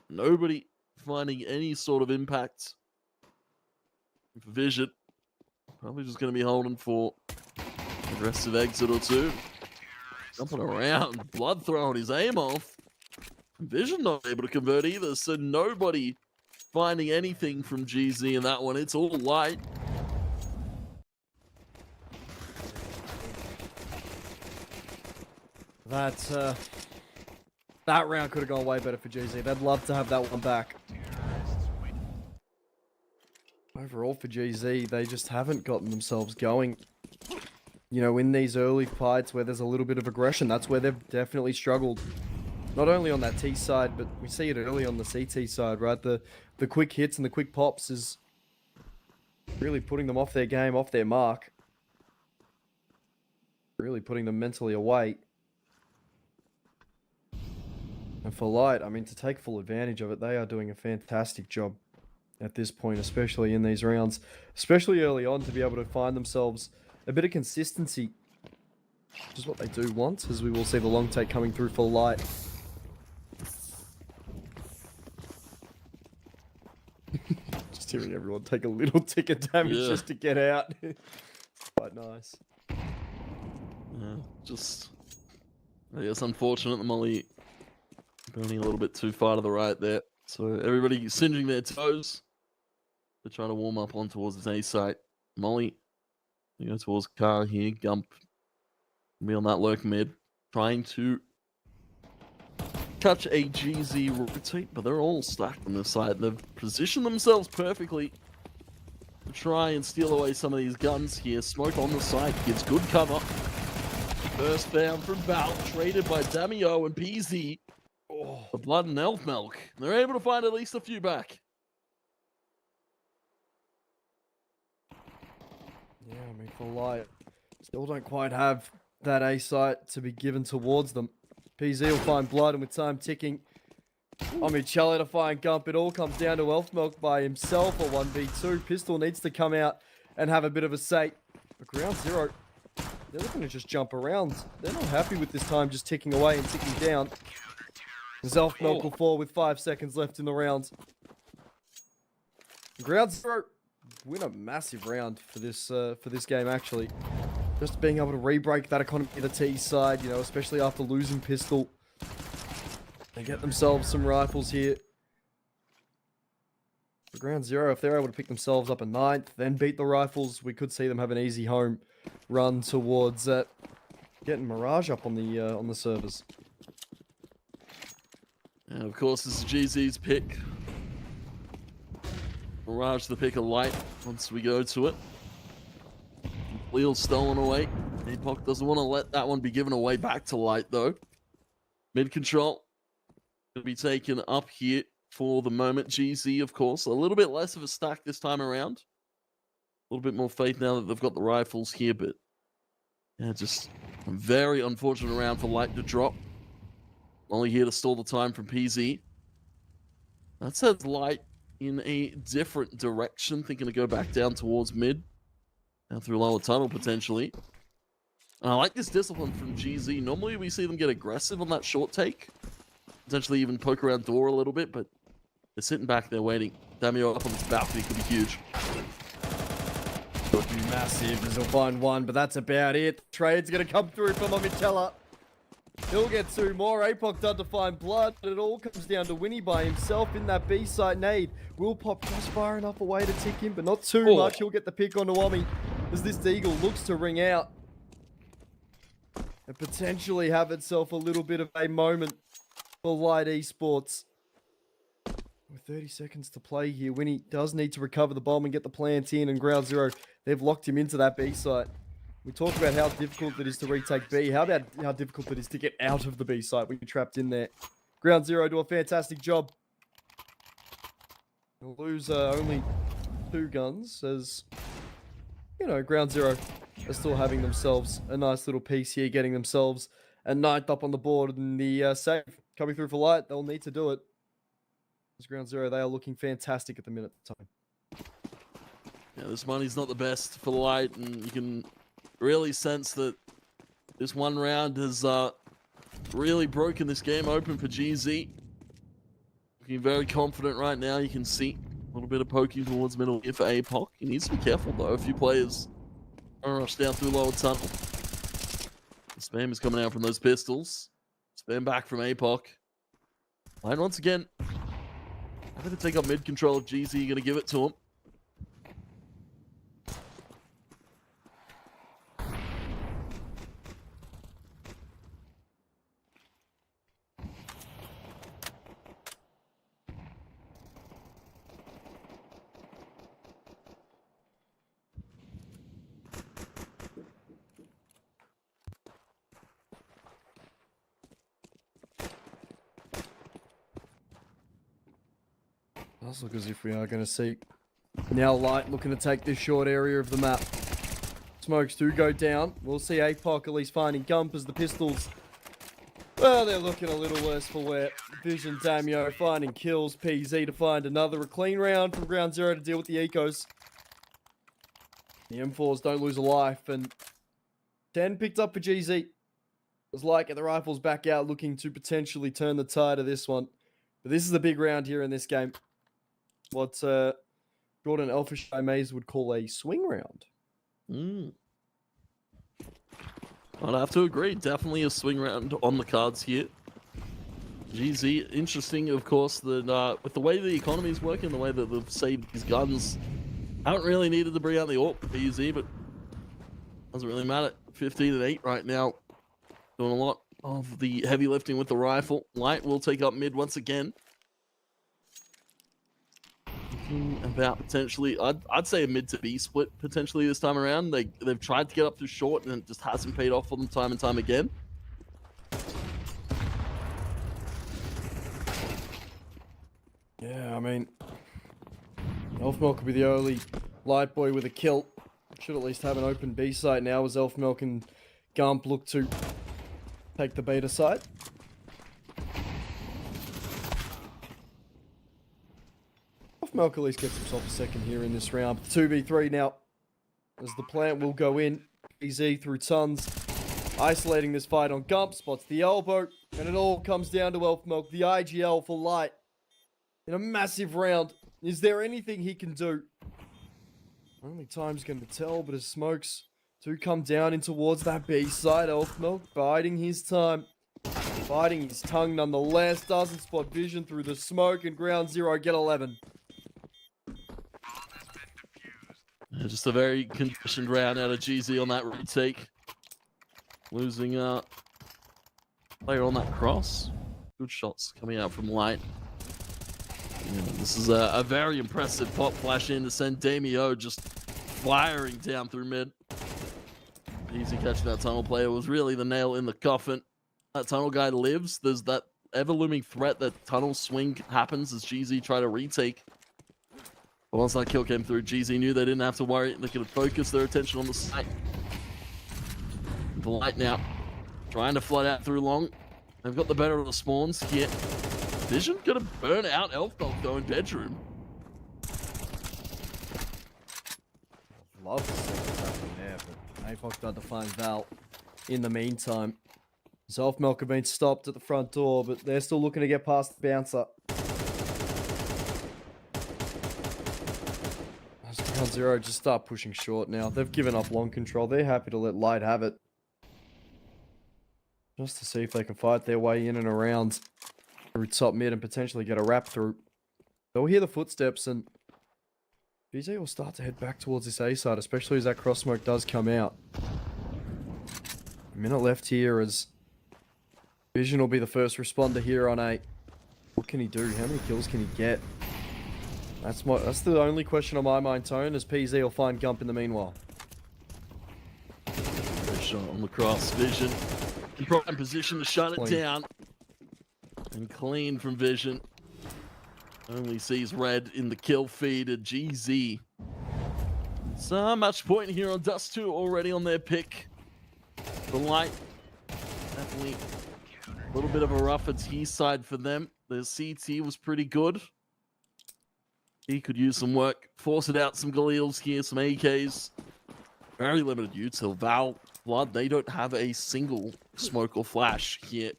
nobody finding any sort of impact for Vision. Probably just going to be holding for aggressive exit or two. Jumping around, Blood throwing his aim off. Vision not able to convert either, so nobody finding anything from GZ in that one. It's all Light. That round could have gone way better for GZ. They'd love to have that one back. Overall for GZ, they just haven't gotten themselves going. You know, in these early fights where there's a little bit of aggression, that's where they've definitely struggled. Not only on that T side, but we see it early on the CT side, right? The quick hits and the quick pops is really putting them off their game, off their mark. Really putting them mentally away. And for Light, I mean, to take full advantage of it, they are doing a fantastic job at this point, especially in these rounds. Especially early on, to be able to find themselves a bit of consistency. Which is what they do want, as we will see the long take coming through for Light. Just hearing everyone take a little tick of damage just to get out. It's quite nice. Yeah, just, I guess, unfortunate the molly burning a little bit too far to the right there. So everybody singeing their toes. They're trying to warm up on towards the A site. Molly, you go towards car here. Gump be on that lurk mid, trying to catch a GZ rotate, but they're all stacked on this side. They've positioned themselves perfectly to try and steal away some of these guns here. Smoke on the side gives good cover. First down from Val, traded by Damio and PZ. The Blood and Elf Milk. They're able to find at least a few back. Yeah, I mean, for Light, still don't quite have that A site to be given towards them. PZ will find Blood, and with time ticking, Omicello to find Gump. It all comes down to Elf Milk by himself, or 1v2. Pistol needs to come out and have a bit of a say. But ground zero, they're looking to just jump around. They're not happy with this time just ticking away and ticking down. Elf Milk will fall with 5 seconds left in the round. Ground zero win a massive round for this game, actually. Just being able to re-break that economy of the T side, you know, especially after losing pistol. They get themselves some rifles here. For ground zero, if they're able to pick themselves up a 9th, then beat the rifles, we could see them have an easy home run towards getting Mirage up on the servers. And of course, this is GZ's pick. Mirage the pick of Light once we go to it. Wheel stolen away. Epoch doesn't want to let that one be given away back to Light, though. Mid control going to be taken up here for the moment. GZ, of course, a little bit less of a stack this time around. A little bit more faith now that they've got the rifles here, but yeah, just a very unfortunate round for Light to drop. Only here to stall the time from PZ. That sends Light in a different direction, thinking to go back down towards mid. Down through lower tunnel, potentially. And I like this discipline from GZ. Normally we see them get aggressive on that short take. Potentially even poke around door a little bit, but they're sitting back there waiting. Damio up on this balcony could be huge. Could be massive as he'll find one, but that's about it. Trade's going to come through from Amitella. He'll get 2 more. Apoc done to find blood, but it all comes down to Winnie by himself in that B site nade. Will pop just far enough away to tick him, but not too much. He'll get the pick on Naomi as this Deagle looks to ring out and potentially have itself a little bit of a moment for Light Esports. With 30 seconds to play here, Winnie does need to recover the bomb and get the plant in, and ground zero, they've locked him into that B site. We talked about how difficult it is to retake B. How about how difficult it is to get out of the B site when you're trapped in there? Ground zero do a fantastic job. They'll lose only 2 guns as, you know, ground zero are still having themselves a nice little piece here, getting themselves a 9th up on the board, and the save coming through for Light. They'll need to do it. As ground zero, they are looking fantastic at the minute time. Yeah, this money's not the best for Light, and you can really sense that this one round has really broken this game open for GZ. Looking very confident right now. You can see a little bit of poking towards middle here for Apoc. He needs to be careful though. A few players are rushed down through lower tunnel. The spam is coming out from those pistols. Spam back from Apoc. Light once again. I'm going to take up mid control of GZ. Going to give it to him. Does look as if we are going to see now Light looking to take this short area of the map. Smokes do go down. We'll see Apoc at least finding Gump as the pistols, well, they're looking a little worse for wear. Vision Damio finding kills. PZ to find another. A clean round from ground zero to deal with the ecos. The M4s don't lose a life, and 10 picked up for GZ. As Light get the rifles back out, looking to potentially turn the tide of this one. But this is the big round here in this game. What Jordan Elfishai Mays would call a swing round. I'd have to agree. Definitely a swing round on the cards here. GZ, interesting, of course, that with the way the economy is working, the way that they've saved these guns, haven't really needed to bring out the AWP for GZ, but doesn't really matter. 15-8 right now. Doing a lot of the heavy lifting with the rifle. Light will take up mid once again. Thinking about potentially, I'd say a mid to B split potentially this time around. They've tried to get up to short and it just hasn't paid off for them time and time again. Yeah, I mean, Elfmilk could be the only Light boy with a kill. Should at least have an open B site now as Elfmilk and Gump look to take the beta site. Elfmilk at least gets himself a second here in this round. 2v3 now as the plant will go in. PZ through tons. Isolating this fight on Gump. Spots the elbow. And it all comes down to Elfmilk. The IGL for Light. In a massive round. Is there anything he can do Only time's going to tell, but as smokes do come down in towards that B side, Elfmilk biding his time. Biting his tongue nonetheless. Doesn't spot vision through the smoke, and ground zero get 11. Yeah, just a very conditioned round out of GZ on that retake. Losing player on that cross. Good shots coming out from Light. Yeah, this is a very impressive pop flash in to send Damio just firing down through mid. Easy catching that tunnel player was really the nail in the coffin. That tunnel guy lives. There's that ever-looming threat that tunnel swing happens as GZ try to retake. But once that kill came through, GZ knew they didn't have to worry. They could focus their attention on the site. The Light now trying to flood out through long. They've got the better of the spawns here. Vision gonna burn out Elfmilk though in bedroom. Love to see what's happening there, but APOC tried to find Val in the meantime. Elfmilk have been stopped at the front door, but they're still looking to get past the bouncer. Ground zero just start pushing short now. They've given up long control. They're happy to let Light have it. Just to see if they can fight their way in and around through top mid and potentially get a wrap through. They'll hear the footsteps and BZ will start to head back towards this A side, especially as that cross smoke does come out. A minute left here as Vision will be the first responder here on A. What can he do? How many kills can he get? That's the only question on my mind, Tone, as PZ will find Gump in the meanwhile. Great shot on the cross. Vision in prime position to shut it down. And clean from Vision. Only sees red in the kill feed at GZ. So much point here on Dust 2 already on their pick. The Light, definitely a little bit of a rougher T side for them. The CT was pretty good. He could use some work. Force it out some Galils here, some AKs. Very limited util. Val, Blood, they don't have a single smoke or flash here.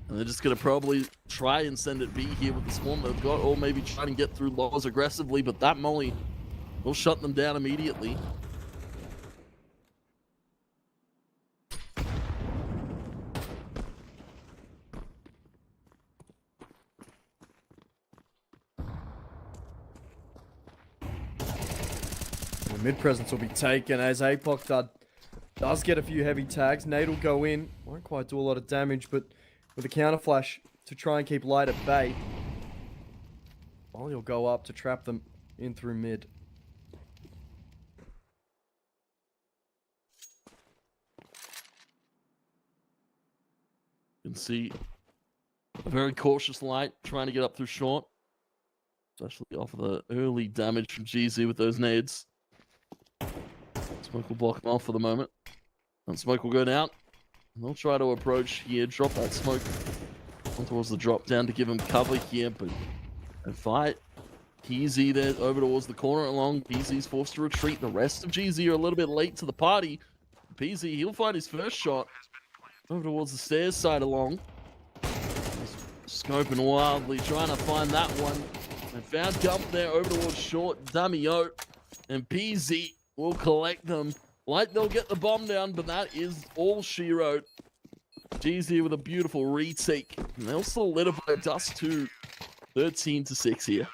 And they're just going to probably try and send it B here with the swarm they've got, or maybe try and get through lows aggressively, but that molly will shut them down immediately. The mid presence will be taken as APOC does get a few heavy tags. Nade will go in. Won't quite do a lot of damage, but with a counter flash to try and keep Light at bay. While he'll go up to trap them in through mid. You can see a very cautious Light trying to get up through short. Especially off of the early damage from GZ with those nades. Smoke will block them off for the moment. And smoke will go down. And they'll try to approach here, drop that smoke on towards the drop down to give him cover here, but a fight. PZ there over towards the corner along. PZ's forced to retreat. The rest of GZ are a little bit late to the party. PZ, he'll find his first shot over towards the stairs side along. Scoping wildly, trying to find that one. And found Gump there over towards short. Damio and PZ will collect them. Light, they'll get the bomb down, but that is all she wrote. GZ with a beautiful retake. And they'll solidify Dust 2 13-6 here.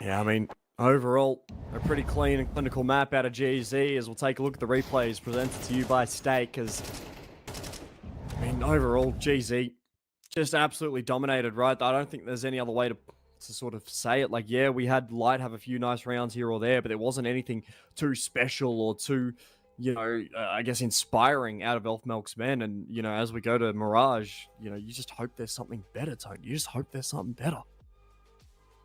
Yeah, I mean, overall, a pretty clean and clinical map out of GZ as we'll take a look at the replays presented to you by Stake. As I mean, overall, GZ just absolutely dominated, right? I don't think there's any other way to sort of say it. Like, yeah, we had Light have a few nice rounds here or there, but there wasn't anything too special or too, you know, I guess inspiring out of Elfmilk's men. And, you know, as we go to Mirage, you know, you just hope there's something better, Tony. You just hope there's something better.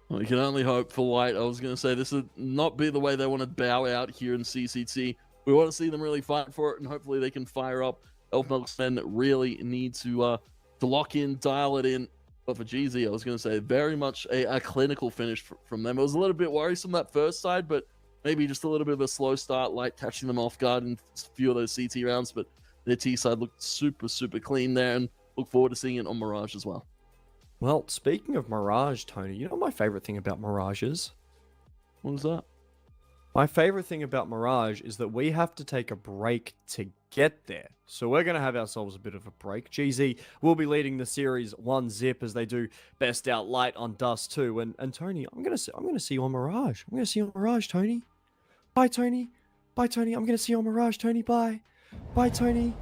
Well, you can only hope for Light. I was going to say this would not be the way they want to bow out here in CCT. We want to see them really fight for it, and hopefully they can fire up. Elfmilk's men really need to lock in, dial it in. But for GZ, I was going to say very much a clinical finish from them. It was a little bit worrisome that first side, but maybe just a little bit of a slow start, Light catching them off guard in a few of those CT rounds. But their T side looked super, super clean there, and look forward to seeing it on Mirage as well. Well, speaking of Mirage, Tony, you know what my favorite thing about Mirage is? What is that? My favorite thing about Mirage is that we have to take a break to get there. So we're going to have ourselves a bit of a break. GZ will be leading the series 1-0 as they do best out light on Dust 2. And Tony, I'm going to see you on Mirage. I'm going to see you on Mirage, Tony. Bye, Tony. Bye, Tony. I'm going to see you on Mirage, Tony. Bye. Bye, Tony.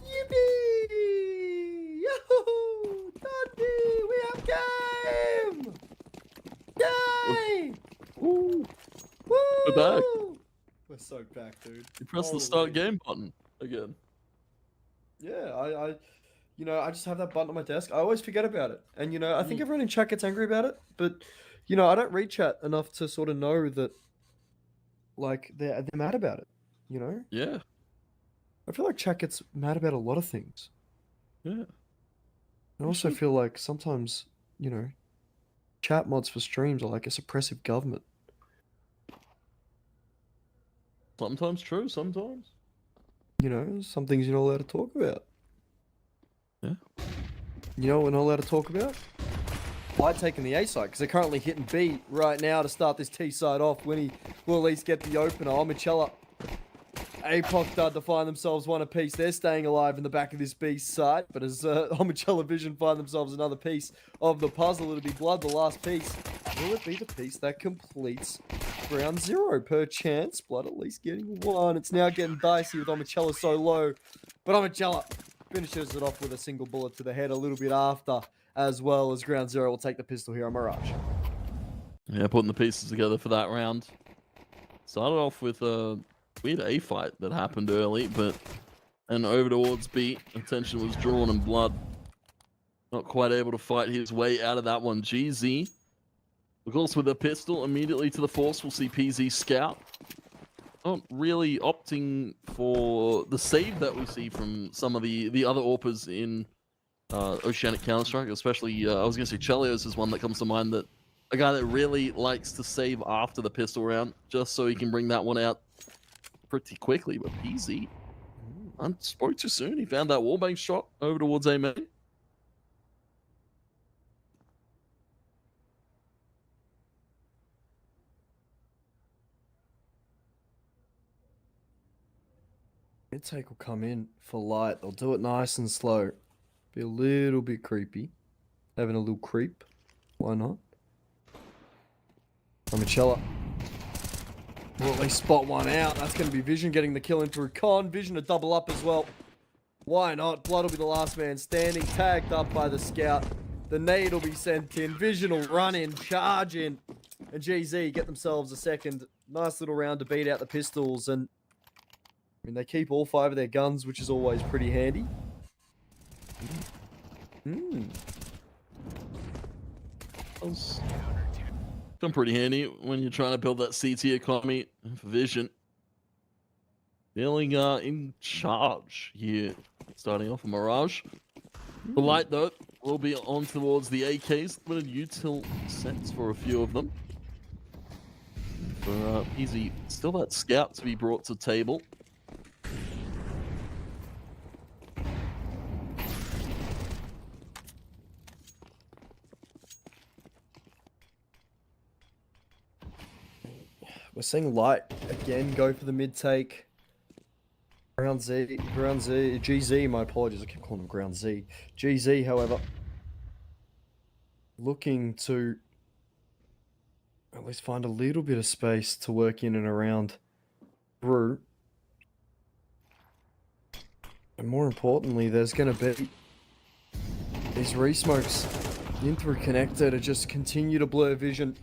Yippee! Yahoo! Dundee! We have game! Yay! Ooh, Woo! we're back. We're so back, dude. You press the Holy. start game button again. Yeah, I just have that button on my desk. I always forget about it. And, I think everyone in chat gets angry about it. But, I don't read chat enough to sort of know that, like, they're mad about it, Yeah, I feel like chat gets mad about a lot of things. yeah. I also feel like sometimes, chat mods for streams are like a suppressive government. Sometimes true, sometimes. Some things you're not allowed to talk about. Yeah. You know what we're not allowed to talk about? Light taking the A side, because they're currently hitting B right now to start this T side off. Winnie will at least get the opener. Omicella, APOC start to find themselves one apiece. They're staying alive in the back of this B side, but as Omicella Vision find themselves another piece of the puzzle, it'll be Blood, the last piece. Will it be the piece that completes round 0 per chance? Blood at least getting one. It's now getting dicey with Omicella so low, but Omicella finishes it off with a single bullet to the head a little bit after, as well as ground 0 will take the pistol here on Mirage. Yeah, putting the pieces together for that round. Started off with a weird A fight that happened early, and over towards B, attention was drawn and Blood not quite able to fight his way out of that one. GZ, of course, with a pistol immediately to the force. We'll see PZ scout. Not really opting for the save that we see from some of the other AWPers in Oceanic Counter-Strike, especially, I was going to say Chelios is one that comes to mind, that a guy that really likes to save after the pistol round, just so he can bring that one out pretty quickly. But PZ, I spoke too soon. He found that wallbang shot over towards A main. Mid-take will come in for Light. They'll do it nice and slow. Be a little bit creepy. Having a little creep. Why not? Omicella will at least spot one out. That's going to be Vision getting the kill in through Con. Vision to double up as well. Why not? Blood will be the last man standing. Tagged up by the scout. The nade will be sent in. Vision will run in, charge in. And GZ get themselves a second nice little round to beat out the pistols. And I mean, they keep all 5 of their guns, which is always pretty handy. It's been pretty handy when you're trying to build that CT economy for Vision. Feeling in charge here. Starting off a Mirage. The Light, though, will be on towards the AKs. Limited util sets for a few of them. For Easy, still that scout to be brought to table. We're seeing Light again go for the mid take. Ground Z, GZ, my apologies, I keep calling him Ground Z. GZ, however, looking to at least find a little bit of space to work in and around Brew. And more importantly, there's going to be these resmokes in through connector to just continue to blur vision.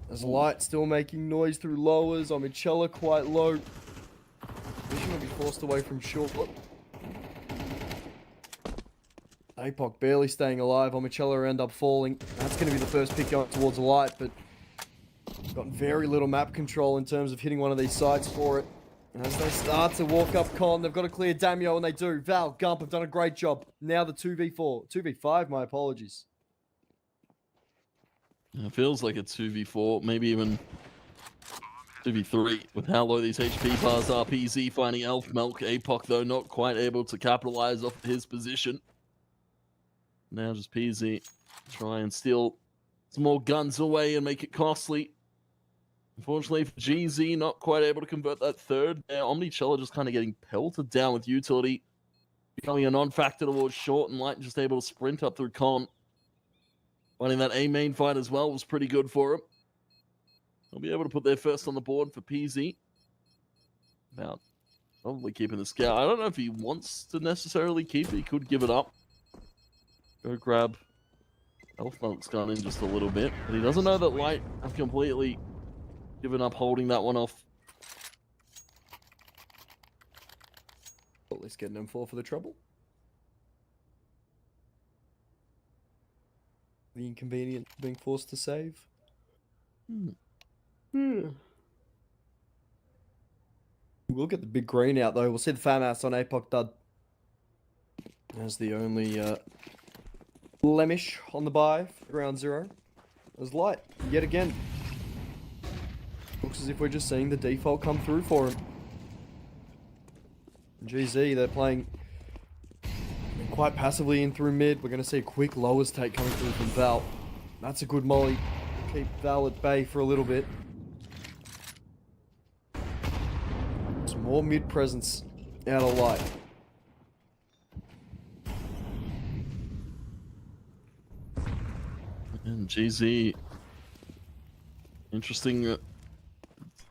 There's Light still making noise through lowers. Omicella quite low. Vision will be forced away from short. APOC barely staying alive. Omicella end up falling. That's going to be the first pick going towards Light, but got very little map control in terms of hitting one of these sites for it. And as they start to walk up Con, they've got to clear Damio, and they do. Val, Gump have done a great job. Now the 2v4. 2v5, my apologies. It feels like a 2v4, maybe even 2v3 with how low these HP bars are. PZ finding Elf Milk. APOC, though, not quite able to capitalize off his position. Now just PZ try and steal some more guns away and make it costly. Unfortunately for GZ, not quite able to convert that third. Omnichella just kind of getting pelted down with utility, becoming a non-factor towards short, and Light just able to sprint up through con. Finding that A main fight as well was pretty good for him. They'll be able to put their first on the board for PZ. About probably keeping the scout. I don't know if he wants to necessarily keep it. He could give it up. Go grab Elf Milk's gun in just a little bit. But he doesn't know that Light have completely given up holding that one off. At least getting him for the trouble. The inconvenience of being forced to save. We'll get the big green out though. We'll see the FAMAS on APOC Dud as the only blemish on the buy for ground zero. As Light yet again. Looks as if we're just seeing the default come through for him. GZ, they're playing quite passively in through mid. We're going to see a quick lowers take coming through from Val. That's a good molly. Keep Val at bay for a little bit. Some more mid presence out of Light. And GZ, interesting.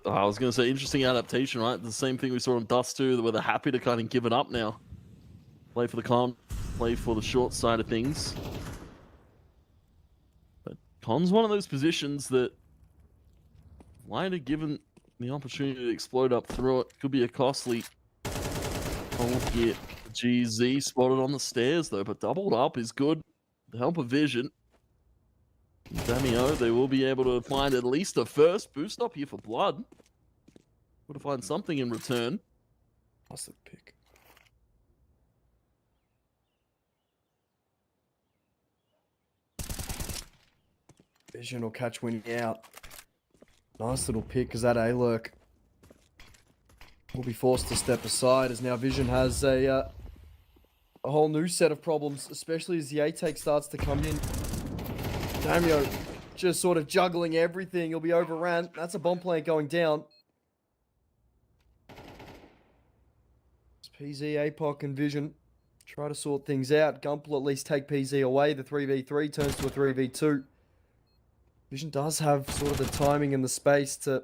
I was going to say interesting adaptation, right? The same thing we saw on Dust 2, where they're happy to kind of give it up now. Play for the con, play for the short side of things. But con's one of those positions that Light are given the opportunity to explode up through it. Could be a costly hold here. GZ spotted on the stairs though, but doubled up is good. The help of vision. Damio, they will be able to find at least a first boost up here for Blood. Able to find something in return. That's the pick. Vision will catch Winnie out. Nice little pick as that A-lurk will be forced to step aside as now Vision has a whole new set of problems, especially as the A-take starts to come in. Damio just sort of juggling everything. He'll be overran. That's a bomb plant going down. It's PZ, APOC, and Vision try to sort things out. Gump will at least take PZ away. The 3v3 turns to a 3v2. Vision does have sort of the timing and the space to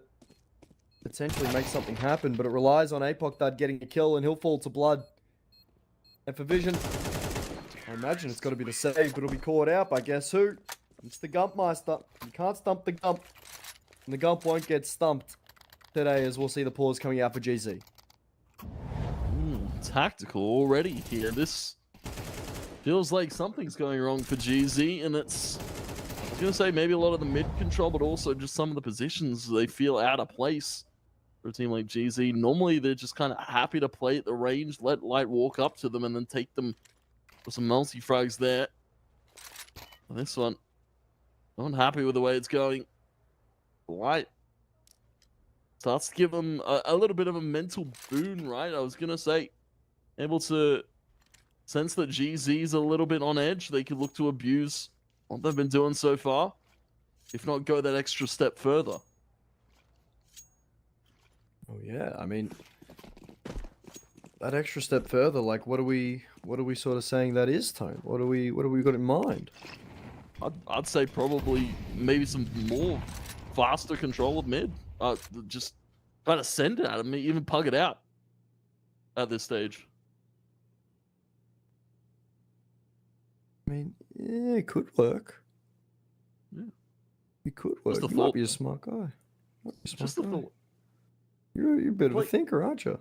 potentially make something happen, but it relies on APOC Dud getting a kill, and he'll fall to Blood. And for Vision, I imagine it's got to be the save, but it'll be caught out by guess who? It's the Gump Meister. You can't stump the Gump. And the Gump won't get stumped today, as we'll see the pause coming out for GZ. Tactical already here. This feels like something's going wrong for GZ, and it's, I was going to say, maybe a lot of the mid control, but also just some of the positions they feel out of place for a team like GZ. Normally, they're just kind of happy to play at the range, let Light walk up to them, and then take them for some multi-frags there. And this one, not happy with the way it's going. Light starts to give them a little bit of a mental boon, right? I was going to say, able to sense that GZ's a little bit on edge. They could look to abuse what they've been doing so far, if not go that extra step further. Oh yeah, I mean, that extra step further, like what are we sort of saying that is, Tone? What do we got in mind? I'd say probably maybe some more faster control of mid. Just try to send it at him, even pug it out at this stage. I mean, yeah, it could work. Yeah, it could work. You might be a smart guy. Just the thought. You're a bit of a thinker, aren't you?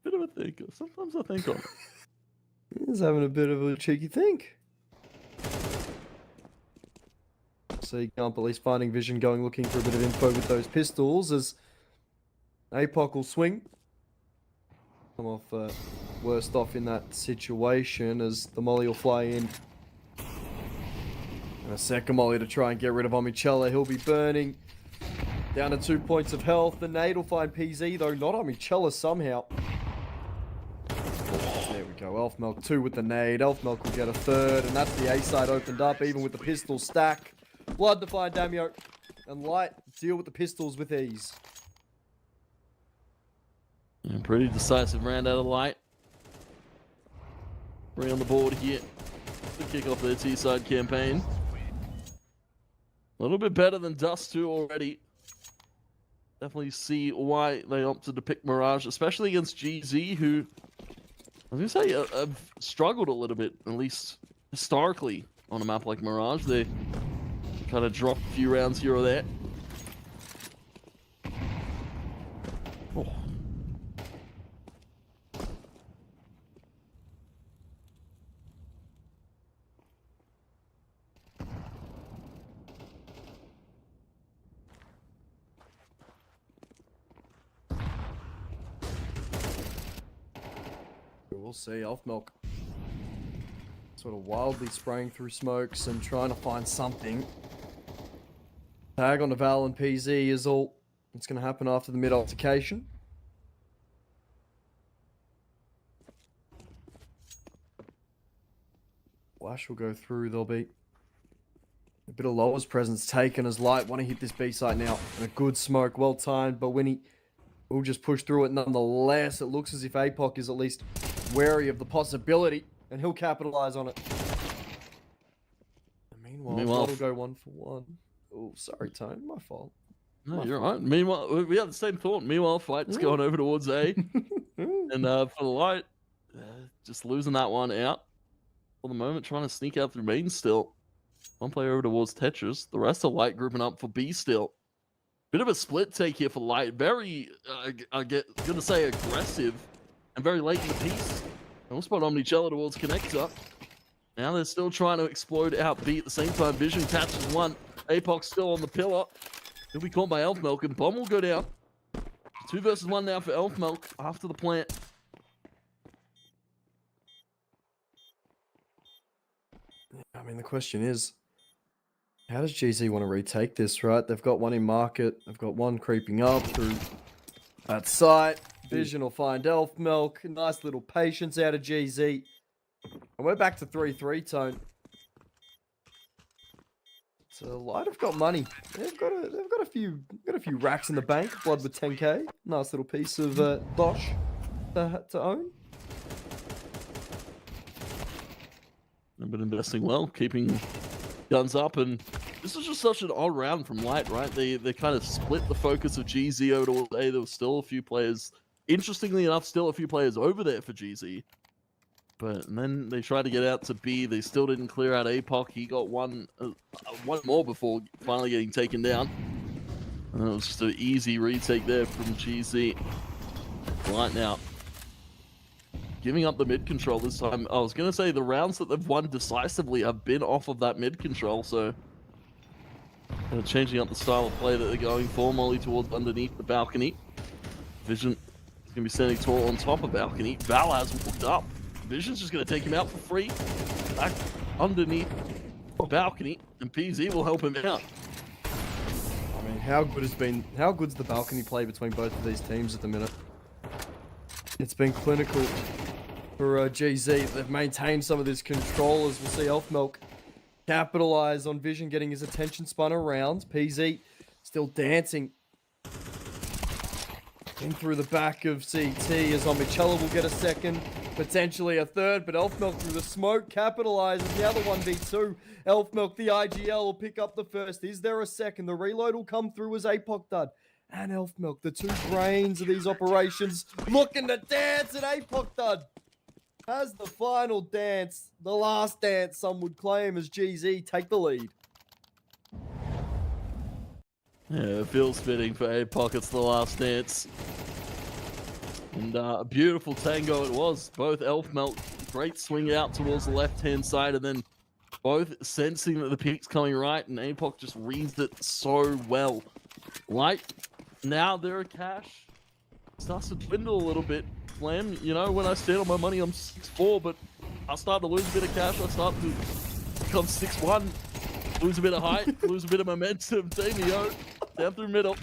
Bit of a thinker. Sometimes I think on it. He's having a bit of a cheeky think. See Gump at least finding Vision going looking for a bit of info with those pistols as APOC will swing. Come off worst off in that situation as the molly will fly in. And a second molly to try and get rid of Omnichella. He'll be burning. Down to 2 points of health. The nade will find PZ, though not on Michela somehow. There we go. Elfmelk 2 with the nade. Elfmelk will get a third, and that's the A side opened up, even with the pistol stack. Blood to find Damio. And Light deal with the pistols with ease. And pretty decisive round out of Light. 3 on the board here to kick off their T-side campaign. A little bit better than Dust 2 already. Definitely see why they opted to pick Mirage, especially against GZ, who I was going to say have struggled a little bit, at least historically, on a map like Mirage. They kind of drop a few rounds here or there. Oh. We'll see. Elfmelk sort of wildly spraying through smokes and trying to find something. Tag on the Val and PZ is all that's going to happen after the mid altercation. Flash will go through. There'll be a bit of Lower's presence taken as Light want to hit this B site now. And a good smoke, well timed, but Winnie will just push through it nonetheless. It looks as if APOC is at least wary of the possibility, and he'll capitalize on it. And meanwhile, will go 1 for 1. Oh, sorry, Tone, my fault. No, you're right. Meanwhile, we have the same thought. Meanwhile, Fight's going over towards A, and for the Light, just losing that one out for the moment, trying to sneak out through main still. One player over towards Tetris. The rest of Light grouping up for B still. Bit of a split take here for Light. Very, gonna say aggressive. And very late in the piece. Almost spot Omnichella towards Connector. Now they're still trying to explode out B at the same time. Vision catches one. APOC still on the pillar. He'll be caught by Elfmelk, and Bomb will go down. 2 versus 1 now for Elfmelk after the plant. I mean, the question is, how does GZ want to retake this, right? They've got one in market. They've got one creeping up through that site. Vision will find Elfmelk. Nice little patience out of GZ. And we're back to 3-3, Tone. So Light have got money. They've got a few racks in the bank. Blood with 10k. Nice little piece of dosh to own. They've been investing well, keeping guns up, and this was just such an odd round from Light, right? They kind of split the focus of GZ over to A. There was still a few players. Interestingly enough, still a few players over there for GZ. But and then they tried to get out to B. They still didn't clear out APOC. He got one more before finally getting taken down. And it was just an easy retake there from GZ. Right now, giving up the mid control this time. I was going to say the rounds that they've won decisively have been off of that mid control. So changing up the style of play that they're going for. Molly towards underneath the balcony. Vision going to be standing tall on top of balcony. Val has walked up. Vision's just going to take him out for free. Back underneath the balcony, and PZ will help him out. I mean, how good's the balcony play between both of these teams at the minute? It's been clinical for GZ. They've maintained some of this control, as we'll see Elfmelk capitalize on Vision getting his attention spun around. PZ still dancing in through the back of CT as Omnichella will get a second, potentially a third, but Elfmelk through the smoke capitalizes the other 1v2. Elfmelk, the IGL, will pick up the first. Is there a second? The reload will come through as APOC dud. And Elfmelk, the 2 brains of these operations, looking to dance, and APOC dud has the final dance, the last dance, some would claim, as GZ take the lead. Yeah, it feels fitting for APOC. It's the last dance. And a beautiful tango it was. Both Elfmelk, great swing out towards the left-hand side, and then both sensing that the pick's coming right, and APOC just reads it so well. Light, now they're a cash. Starts to dwindle a little bit. Flam, you know, when I stand on my money, I'm 6-4, but I start to lose a bit of cash. I start to become 6-1. Lose a bit of height, lose a bit of momentum. Damio down through middle.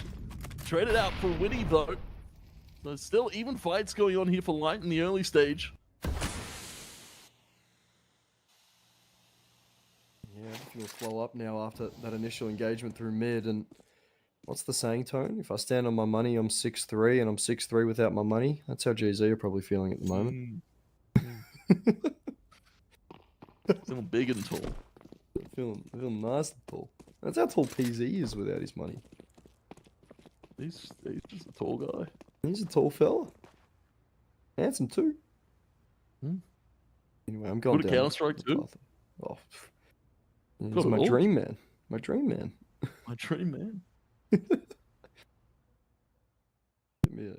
Traded out for Winnie, though. There's still even fights going on here for Light in the early stage. Yeah, everything will flow up now after that initial engagement through mid. And what's the saying, Tone? If I stand on my money, I'm 6'3", and I'm 6'3" without my money. That's how GZ are probably feeling at the moment. Feeling big and tall. Feeling nice and tall. That's how tall PZ is without his money. He's just a tall guy. He's a tall fella. Handsome too. Hmm. Anyway, I'm going Good down. Counter-Strike too. Oh, he's my dream man. My dream man. My dream man.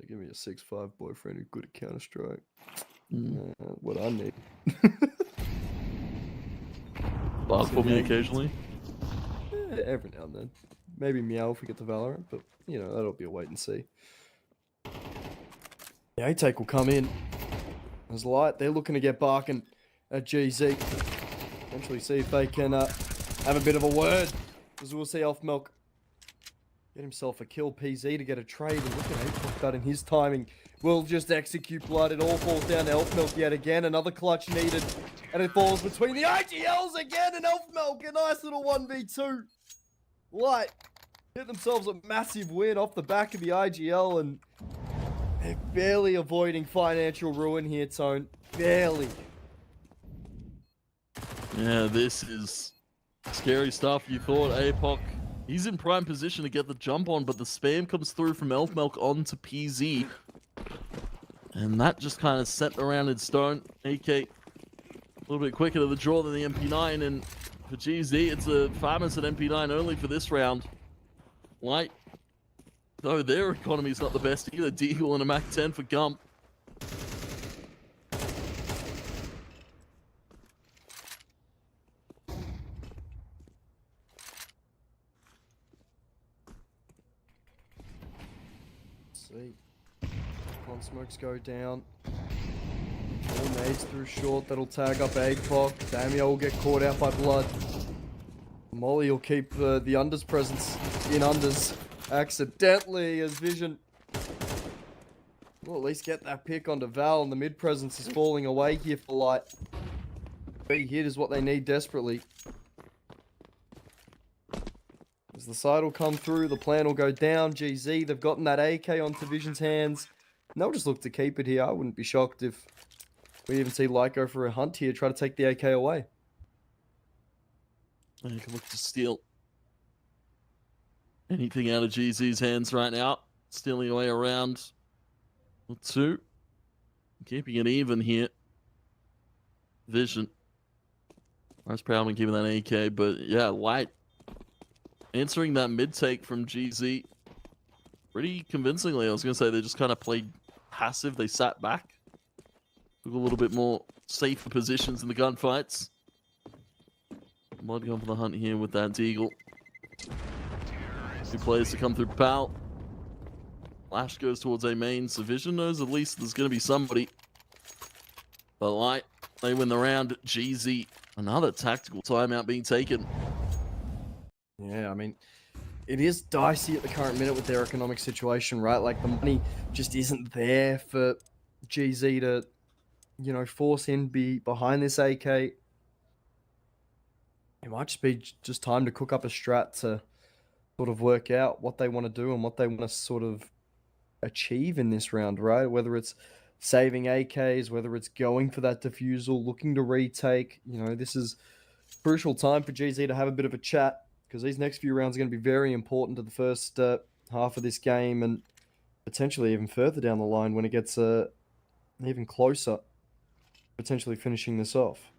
Give me a 6'5" boyfriend who's good at Counter-Strike. What I need. Bark for me occasionally. Yeah, every now and then. Maybe meow if we get to Valorant, but you know, that'll be a wait and see. The A-Take will come in. There's Light. They're looking to get barking at GZ. Eventually see if they can have a bit of a word. As we'll see Milk get himself a kill. PZ to get a trade. And look at Apex that in his timing. Will just execute Blood. It all falls down to Milk yet again. Another clutch needed. And it falls between the IGLs again. And Milk, a nice little 1v2. Light hit themselves a massive win off the back of the IGL. And they're barely avoiding financial ruin here, Tone. Barely. Yeah, this is scary stuff. You thought APOC, he's in prime position to get the jump on, but the spam comes through from Elfmelk onto PZ. And that just kind of set around in stone. AK a little bit quicker to the draw than the MP9, and for GZ, it's a Farmers at MP9 only for this round. Light, though their economy's not the best either. Deagle and a Mac 10 for Gump. See. Con smokes go down. All nades through short. That'll tag up APOC. Damio will get caught out by Blood. Molly will keep the unders presence in unders. Accidentally, as Vision will at least get that pick onto Val, and the mid presence is falling away here for Light. Big hit is what they need desperately. As the side will come through, the plan will go down. GZ, they've gotten that AK onto Vision's hands. And they'll just look to keep it here. I wouldn't be shocked if we even see Light go for a hunt here, try to take the AK away. And you can look to steal anything out of GZ's hands right now. Stealing away around two. Keeping it even here. Vision. Most proud in keeping that AK, but yeah, Light answering that mid take from GZ pretty convincingly. I was going to say they just kind of played passive. They sat back. Took a little bit more safer positions in the gunfights. Mod going for the hunt here with that Deagle. Two players to come through Pal. Flash goes towards A main, so Vision knows at least there's going to be somebody. But Light, they win the round. GZ, another tactical timeout being taken. Yeah, I mean, it is dicey at the current minute with their economic situation, right? Like, the money just isn't there for GZ to, you know, force him be behind this AK. It might just be just time to cook up a strat to sort of work out what they want to do and what they want to sort of achieve in this round, right? Whether it's saving AKs, whether it's going for that defusal, looking to retake. You know, this is crucial time for GZ to have a bit of a chat, because these next few rounds are going to be very important to the first half of this game, and potentially even further down the line when it gets even closer, potentially finishing this off.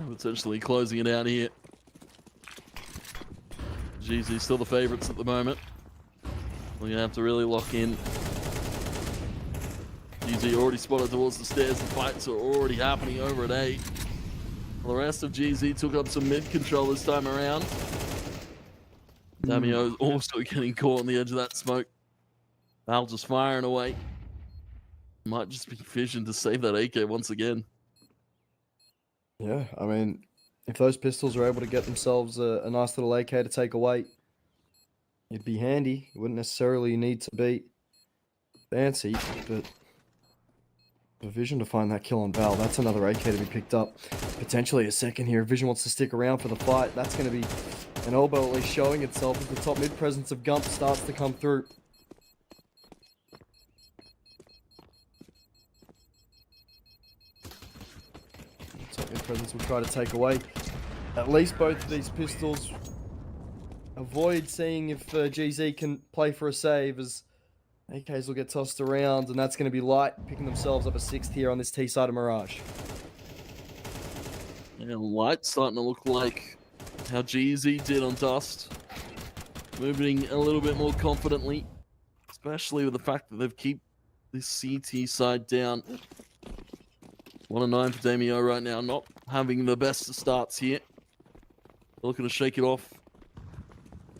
Potentially closing it out here. GZ still the favorites at the moment. We're going to have to really lock in. GZ already spotted towards the stairs. The fights are already happening over at A. The rest of GZ took up some mid control this time around. Damio is also getting caught on the edge of that smoke. Val just firing away. Might just be Vision to save that AK once again. Yeah, I mean, if those pistols are able to get themselves a nice little AK to take away, It'd be handy. It wouldn't necessarily need to be fancy, but the Vision to find that kill on Val. That's another AK to be picked up. Potentially a second here. If Vision wants to stick around for the fight, that's going to be an elbow at least showing itself as the top mid presence of Gump starts to come through. Top mid presence will try to take away at least both of these pistols. Avoid seeing if GZ can play for a save, as AKs will get tossed around, and that's going to be Light picking themselves up a 6th here on this T side of Mirage. Yeah, Light starting to look like how GZ did on Dust. Moving a little bit more confidently, especially with the fact that they've kept this CT side down. 1-9 for Damio right now, not having the best of starts here. Looking to shake it off.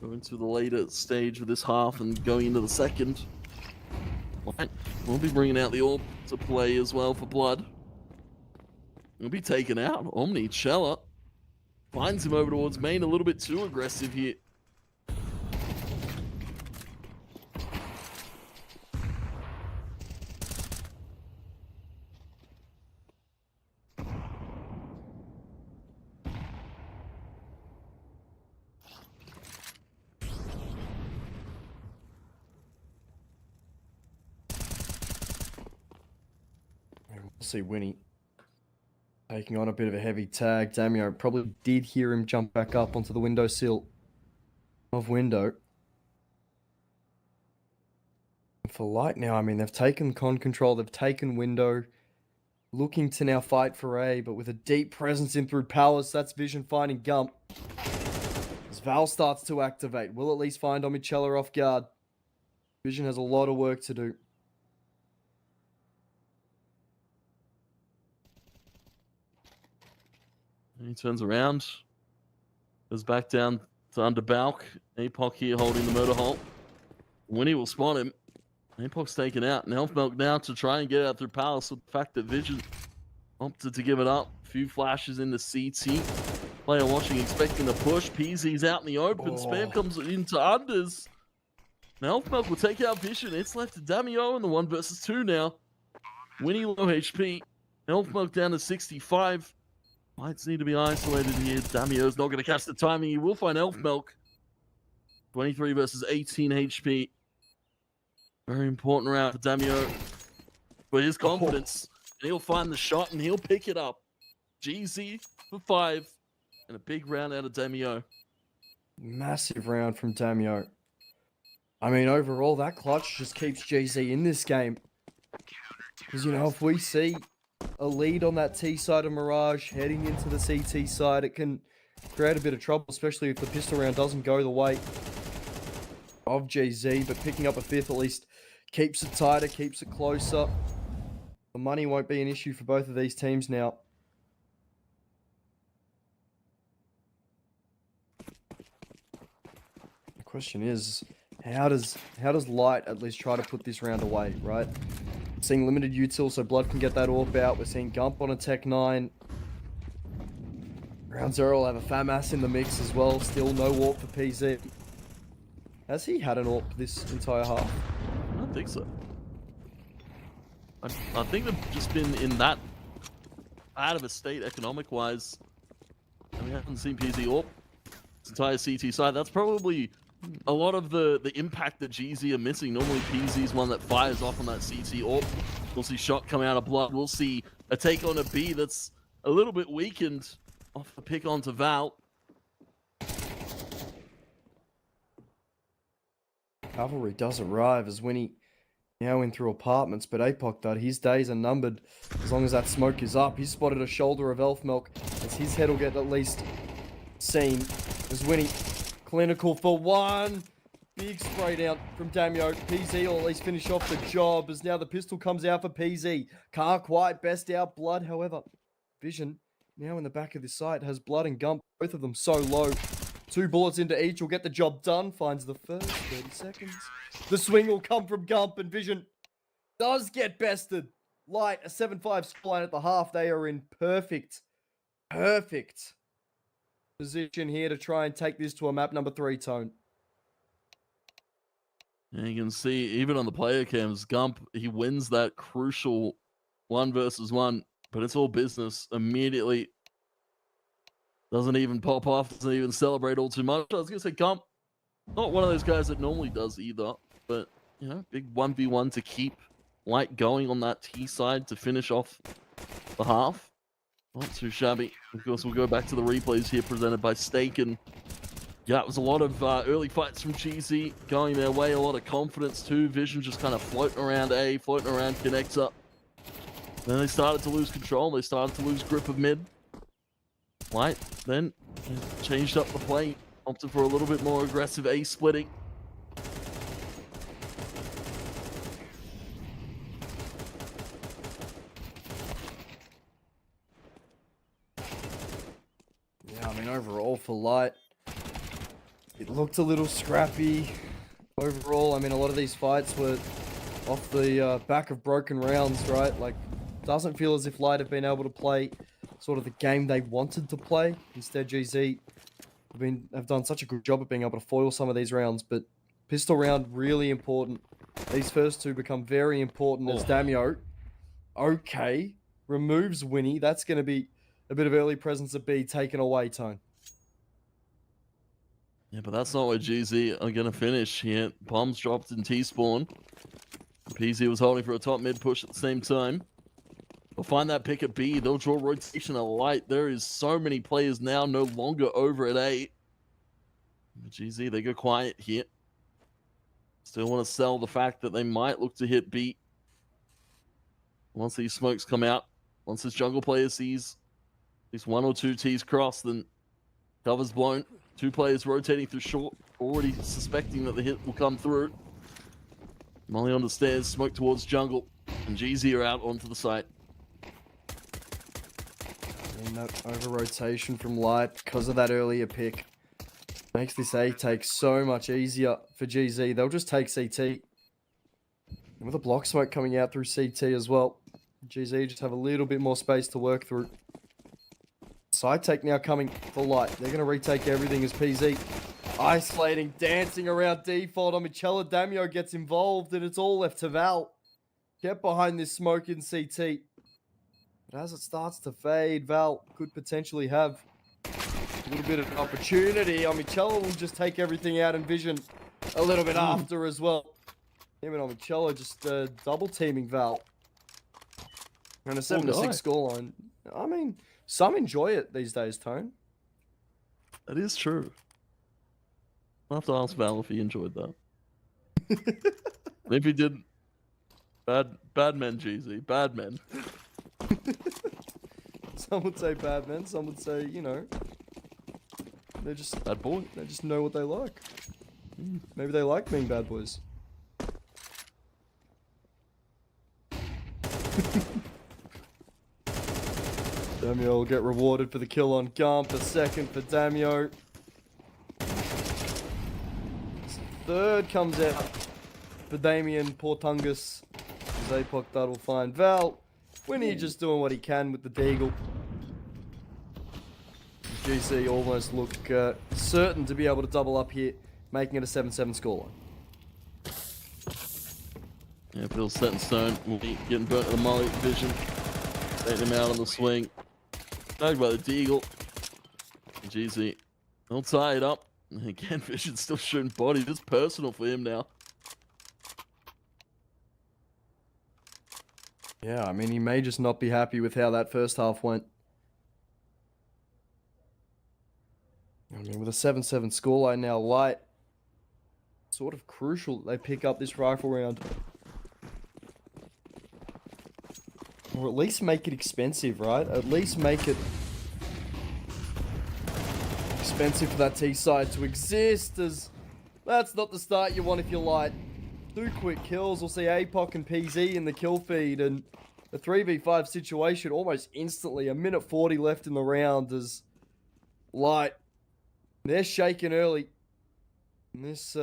Going to the later stage of this half and going into the second. Light will be bringing out the AWP to play as well for Blood. He'll be taken out. Omni Chella finds him over towards main, a little bit too aggressive here. We'll see Winnie taking on a bit of a heavy tag. Damio probably did hear him jump back up onto the windowsill of window. And for Light now, I mean, they've taken con control, they've taken window, looking to now fight for A, but with a deep presence in through Palace, that's Vision finding Gump. As Val starts to activate, will at least find Omicella off guard. Vision has a lot of work to do. He turns around, goes back down to under Balk. Apoc here holding the motor hole. Winnie will spot him. Apoc's taken out. And Elfmilk now to try and get out through Palace, with the fact that Vision opted to give it up. A few flashes in the CT. Player watching, expecting the push. PZ's out in the open. Spam comes into unders. Now Elfmilk will take out Vision. It's left to Damio in the 1 versus 2 now. Winnie low HP. Elfmilk down to 65. Lights need to be isolated here. Damio's not going to catch the timing. He will find Elfmilk. 23 versus 18 HP. Very important round for Damio. For his confidence. And he'll find the shot and he'll pick it up. GZ for 5. And a big round out of Damio. Massive round from Damio. I mean, overall, that clutch just keeps GZ in this game. Because, you know, if we see a lead on that T side of Mirage heading into the CT side, it can create a bit of trouble, especially if the pistol round doesn't go the way of GZ. But picking up a 5th at least keeps it tighter, keeps it closer. The money won't be an issue for both of these teams now. The question is, how does Light at least try to put this round away, right? Seeing limited util so Blood can get that AWP out. We're seeing Gump on a Tech 9. Round 0 will have a FAMAS in the mix as well. Still no AWP for PZ. Has he had an AWP this entire half? I don't think so. I think they've just been in that out of a state economic-wise. And we haven't seen PZ AWP this entire CT side. That's probably a lot of the impact that GZ are missing. Normally PZ's one that fires off on that CT AWP. We'll see shot come out of Blood. We'll see a take on a B that's a little bit weakened off the pick onto Val. Cavalry does arrive as Winnie now in through apartments, but Apoc, that his days are numbered as long as that smoke is up. He's spotted a shoulder of Elfmilk as his head will get at least seen as Winnie clinical for 1. Big spray down from Damio. PZ will at least finish off the job as now the pistol comes out for PZ. Can't quite best out Blood, however. Vision now in the back of the site has Blood and Gump, both of them so low. 2 bullets into each will get the job done. Finds the first 30 seconds. The swing will come from Gump and Vision does get bested. Light, a 7-5 scoreline at the half. They are in perfect position here to try and take this to a map number 3 tone. And you can see, even on the player cams, Gump, he wins that crucial 1v1, but it's all business immediately. Doesn't even pop off, doesn't even celebrate all too much. I was going to say, Gump, not one of those guys that normally does either, but, you know, big 1v1 to keep Light going on that T side to finish off the half. Not too shabby. Of course, we'll go back to the replays here presented by Stake. And yeah, it was a lot of early fights from GZ going their way. A lot of confidence too. Vision just kind of floating around A, floating around connector. Then they started to lose control. They started to lose grip of mid. Light then changed up the play. Opted for a little bit more aggressive A splitting. Overall for Light, it looked a little scrappy. Overall, I mean, a lot of these fights were off the back of broken rounds, right? Like, doesn't feel as if Light have been able to play sort of the game they wanted to play. Instead, GZ have done such a good job of being able to foil some of these rounds, but pistol round, really important. These first two become very important as Damio, okay, removes Winnie. That's going to be a bit of early presence of B taken away, Tone. Yeah, but that's not where GZ are going to finish here. Bombs dropped in T-spawn. PZ was holding for a top mid push at the same time. They'll find that pick at B. They'll draw rotation at Light. There is so many players now no longer over at A. GZ, they go quiet here. Still want to sell the fact that they might look to hit B. Once these smokes come out, once this jungle player sees at least one or two T's cross, then cover's blown. Two players rotating through short, already suspecting that the hit will come through. Molly on the stairs, smoke towards jungle, and GZ are out onto the site. And that over rotation from Light because of that earlier pick makes this A take so much easier for GZ. They'll just take CT. And with a block smoke coming out through CT as well, GZ just have a little bit more space to work through. Side take now coming for Light. They're going to retake everything as PZ. Isolating, dancing around default. Michela Damio gets involved and it's all left to Val. Get behind this smoke in CT. But as it starts to fade, Val could potentially have a little bit of an opportunity. Michela will just take everything out in Vision a little bit after as well. Him and Michela just double teaming Val. And a 7-6 scoreline. I mean, some enjoy it these days, Tone. That is true. I'll have to ask Val if he enjoyed that. Maybe he did. Bad men, GZ. Bad men. Some would say bad men. Some would say, you know, they're just bad boy. They just know what they like. Maybe they like being bad boys. Damio will get rewarded for the kill on Gump. A second for Damio. Third comes out for Damien Portungus. As Apoc Dud will find Val. Winnie just doing what he can with the Deagle. GC almost look certain to be able to double up here, making it a 7-7 scoreline. Yeah, Bill's set in stone. Will be getting burnt with the Molly Vision. Taking him out on the swing. Tagged by the Deagle. GZ. He'll tie it up. And again, Vision's still shooting body. This is personal for him now. Yeah, I mean, he may just not be happy with how that first half went. I mean, with a 7-7 scoreline now, Light, sort of crucial that they pick up this rifle round. Or at least make it expensive, right? At least make it expensive for that T side to exist, as that's not the start you want if you're Light. 2 quick kills. We'll see Apoc and PZ in the kill feed, and a 3v5 situation almost instantly. 1:40 left in the round as Light, they're shaking early. And this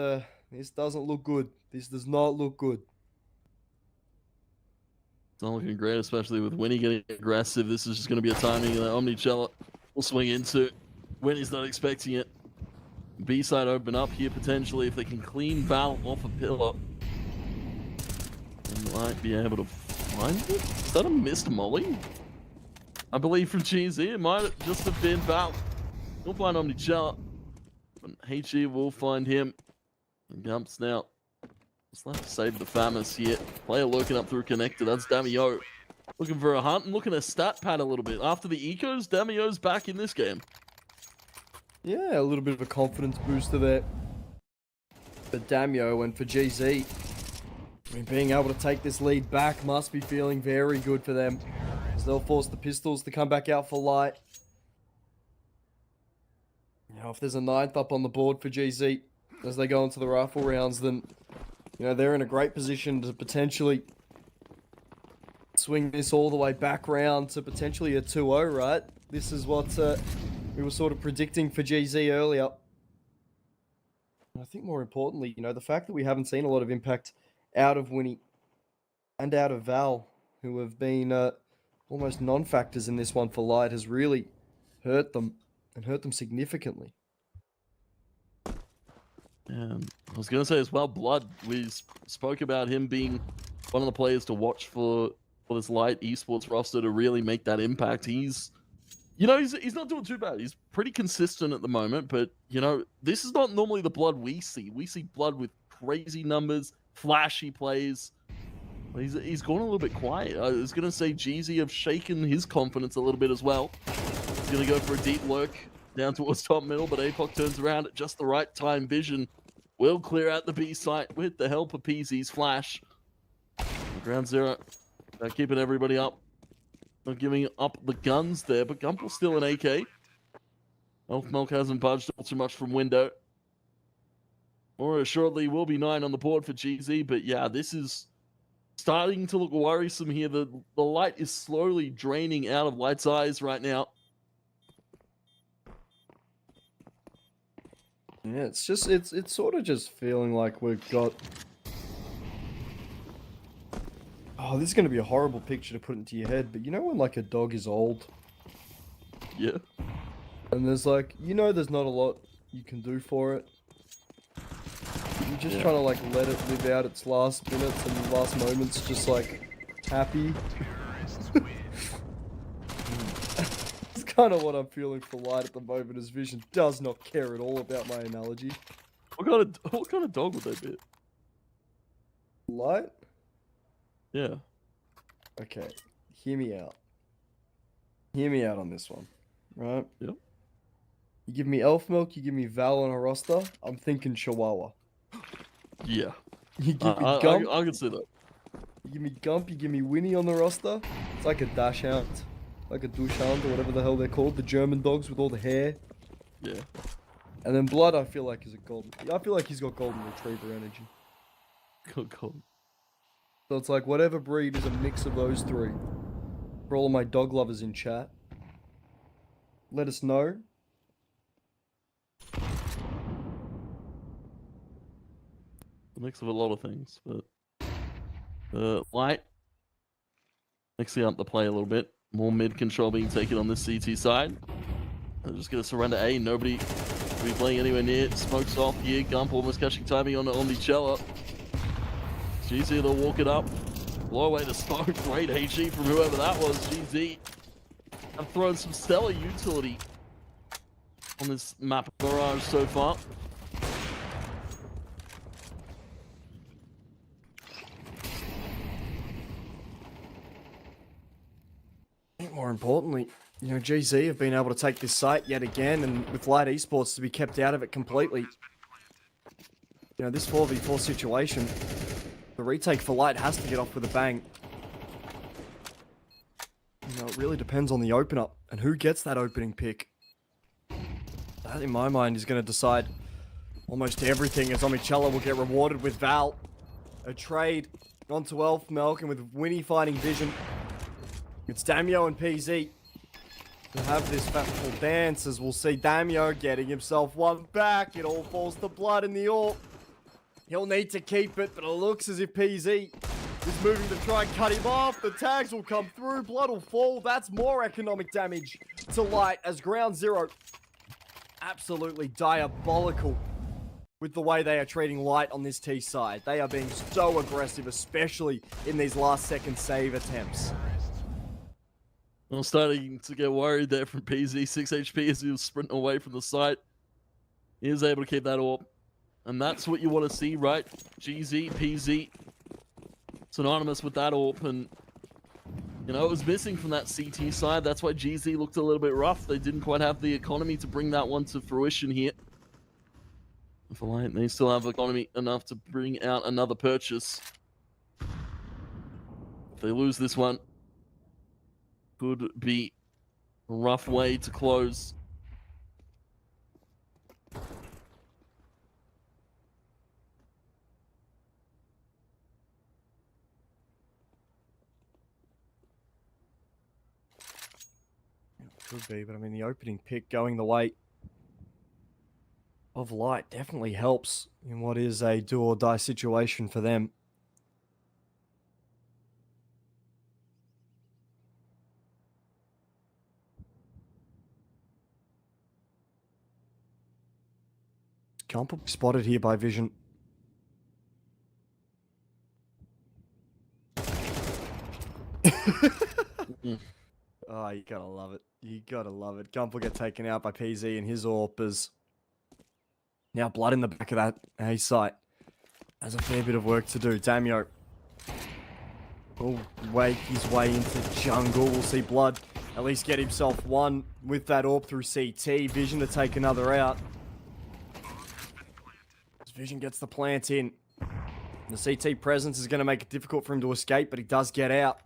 doesn't look good. This does not look good. It's not looking great, especially with Winnie getting aggressive. This is just going to be a timing that Omnichella will swing into. Winnie's not expecting it. B side open up here potentially if they can clean Val off a pillar. They might be able to find it. Is that a missed molly? I believe from GZ, it might just have been Val. He'll find Omnichella. But HE will find him. And Gumps now. Just left to save the Famas here. Player looking up through connector. That's Damio. Looking for a hunt and looking at stat pad a little bit. After the ecos, Damio's back in this game. Yeah, a little bit of a confidence booster there for Damio and for GZ. I mean, being able to take this lead back must be feeling very good for them. As they'll force the pistols to come back out for light. You know, if there's a 9th up on the board for GZ as they go into the rifle rounds, then, you know, they're in a great position to potentially swing this all the way back round to potentially a 2-0, right? This is what we were sort of predicting for GZ earlier. And I think more importantly, you know, the fact that we haven't seen a lot of impact out of Winnie and out of Val, who have been almost non-factors in this one for Light, has really hurt them, and hurt them significantly. I was going to say as well, Blood, we spoke about him being one of the players to watch for this Light esports roster to really make that impact. He's not doing too bad. He's pretty consistent at the moment, but, you know, this is not normally the Blood we see. We see Blood with crazy numbers, flashy plays. He's gone a little bit quiet. I was going to say GZ have shaken his confidence a little bit as well. He's going to go for a deep lurk down towards top middle, but APOC turns around at just the right time. Vision will clear out the B site with the help of PZ's flash. Ground zero. They're keeping everybody up. Not giving up the guns there, but Gumple's still an AK. Elf Milk hasn't budged all too much from window. More assuredly will be 9 on the board for GZ, but yeah, this is starting to look worrisome here. The light is slowly draining out of Light's eyes right now. Yeah, it's sort of just feeling like we've got... Oh, this is going to be a horrible picture to put into your head, but you know when, like, a dog is old? Yeah. And there's, like, you know there's not a lot you can do for it. You're just trying to, like, let it live out its last minutes and last moments, just, like, happy. It's kind of what I'm feeling for Light at the moment, as Vision does not care at all about my analogy. What kind of dog would they be? Light? Yeah. Okay, hear me out. Hear me out on this one, right? Yep. You give me Elf Milk, you give me Val on a roster, I'm thinking Chihuahua. Yeah. You give me Gump. I can see that. You give me Gump, you give me Winnie on the roster. It's like a dash hound. Like a douche hound or whatever the hell they're called. The German dogs with all the hair. Yeah. And then Blood, I feel like, is a golden... I feel like he's got golden retriever energy. Cool. So it's like whatever breed is a mix of those three. For all of my dog lovers in chat, let us know. A mix of a lot of things, but Light mixing up the play a little bit. More mid control being taken on this CT side. They're just gonna surrender A. Nobody will be playing anywhere near. Smokes off here. Gump almost catching timing on Omnichella. GZ, they'll walk it up. Blow away the smoke. Great HE from whoever that was. GZ have thrown some stellar utility on this map of Mirage so far. I think more importantly, you know, GZ have been able to take this site yet again, and with Light Esports to be kept out of it completely. You know, this 4v4 situation, the retake for Light has to get off with a bang. You know, it really depends on the opener and who gets that opening pick. That, in my mind, is going to decide almost everything, as Omnichella will get rewarded with Val. A trade onto Elf Milk, and with Winnie finding Vision, it's Damio and PZ to have this fatful dance, as we'll see Damio getting himself one back. It all falls to Blood in the AWP. He'll need to keep it, but it looks as if PZ is moving to try and cut him off. The tags will come through. Blood will fall. That's more economic damage to Light, as ground zero absolutely diabolical with the way they are treating Light on this T side. They are being so aggressive, especially in these last second save attempts. I'm starting to get worried there from PZ. 6 HP as he was sprinting away from the site. He is able to keep that AWP. And that's what you want to see, right? GZ, PZ, synonymous with that AWP. And, you know, it was missing from that CT side. That's why GZ looked a little bit rough. They didn't quite have the economy to bring that one to fruition here. And for Light, they still have economy enough to bring out another purchase. If they lose this one, could be a rough way to close. Could be, but I mean, the opening pick going the way of Light definitely helps in what is a do or die situation for them. Gump spotted here by Vision. Oh, you gotta love it. You gotta love it. Gump will get taken out by PZ and his AWPers. Now Blood in the back of that A site. Has a fair bit of work to do. Damio will wake his way into jungle. We'll see Blood at least get himself one with that AWP through CT. Vision to take another out. Vision gets the plant in. The CT presence is going to make it difficult for him to escape, but he does get out.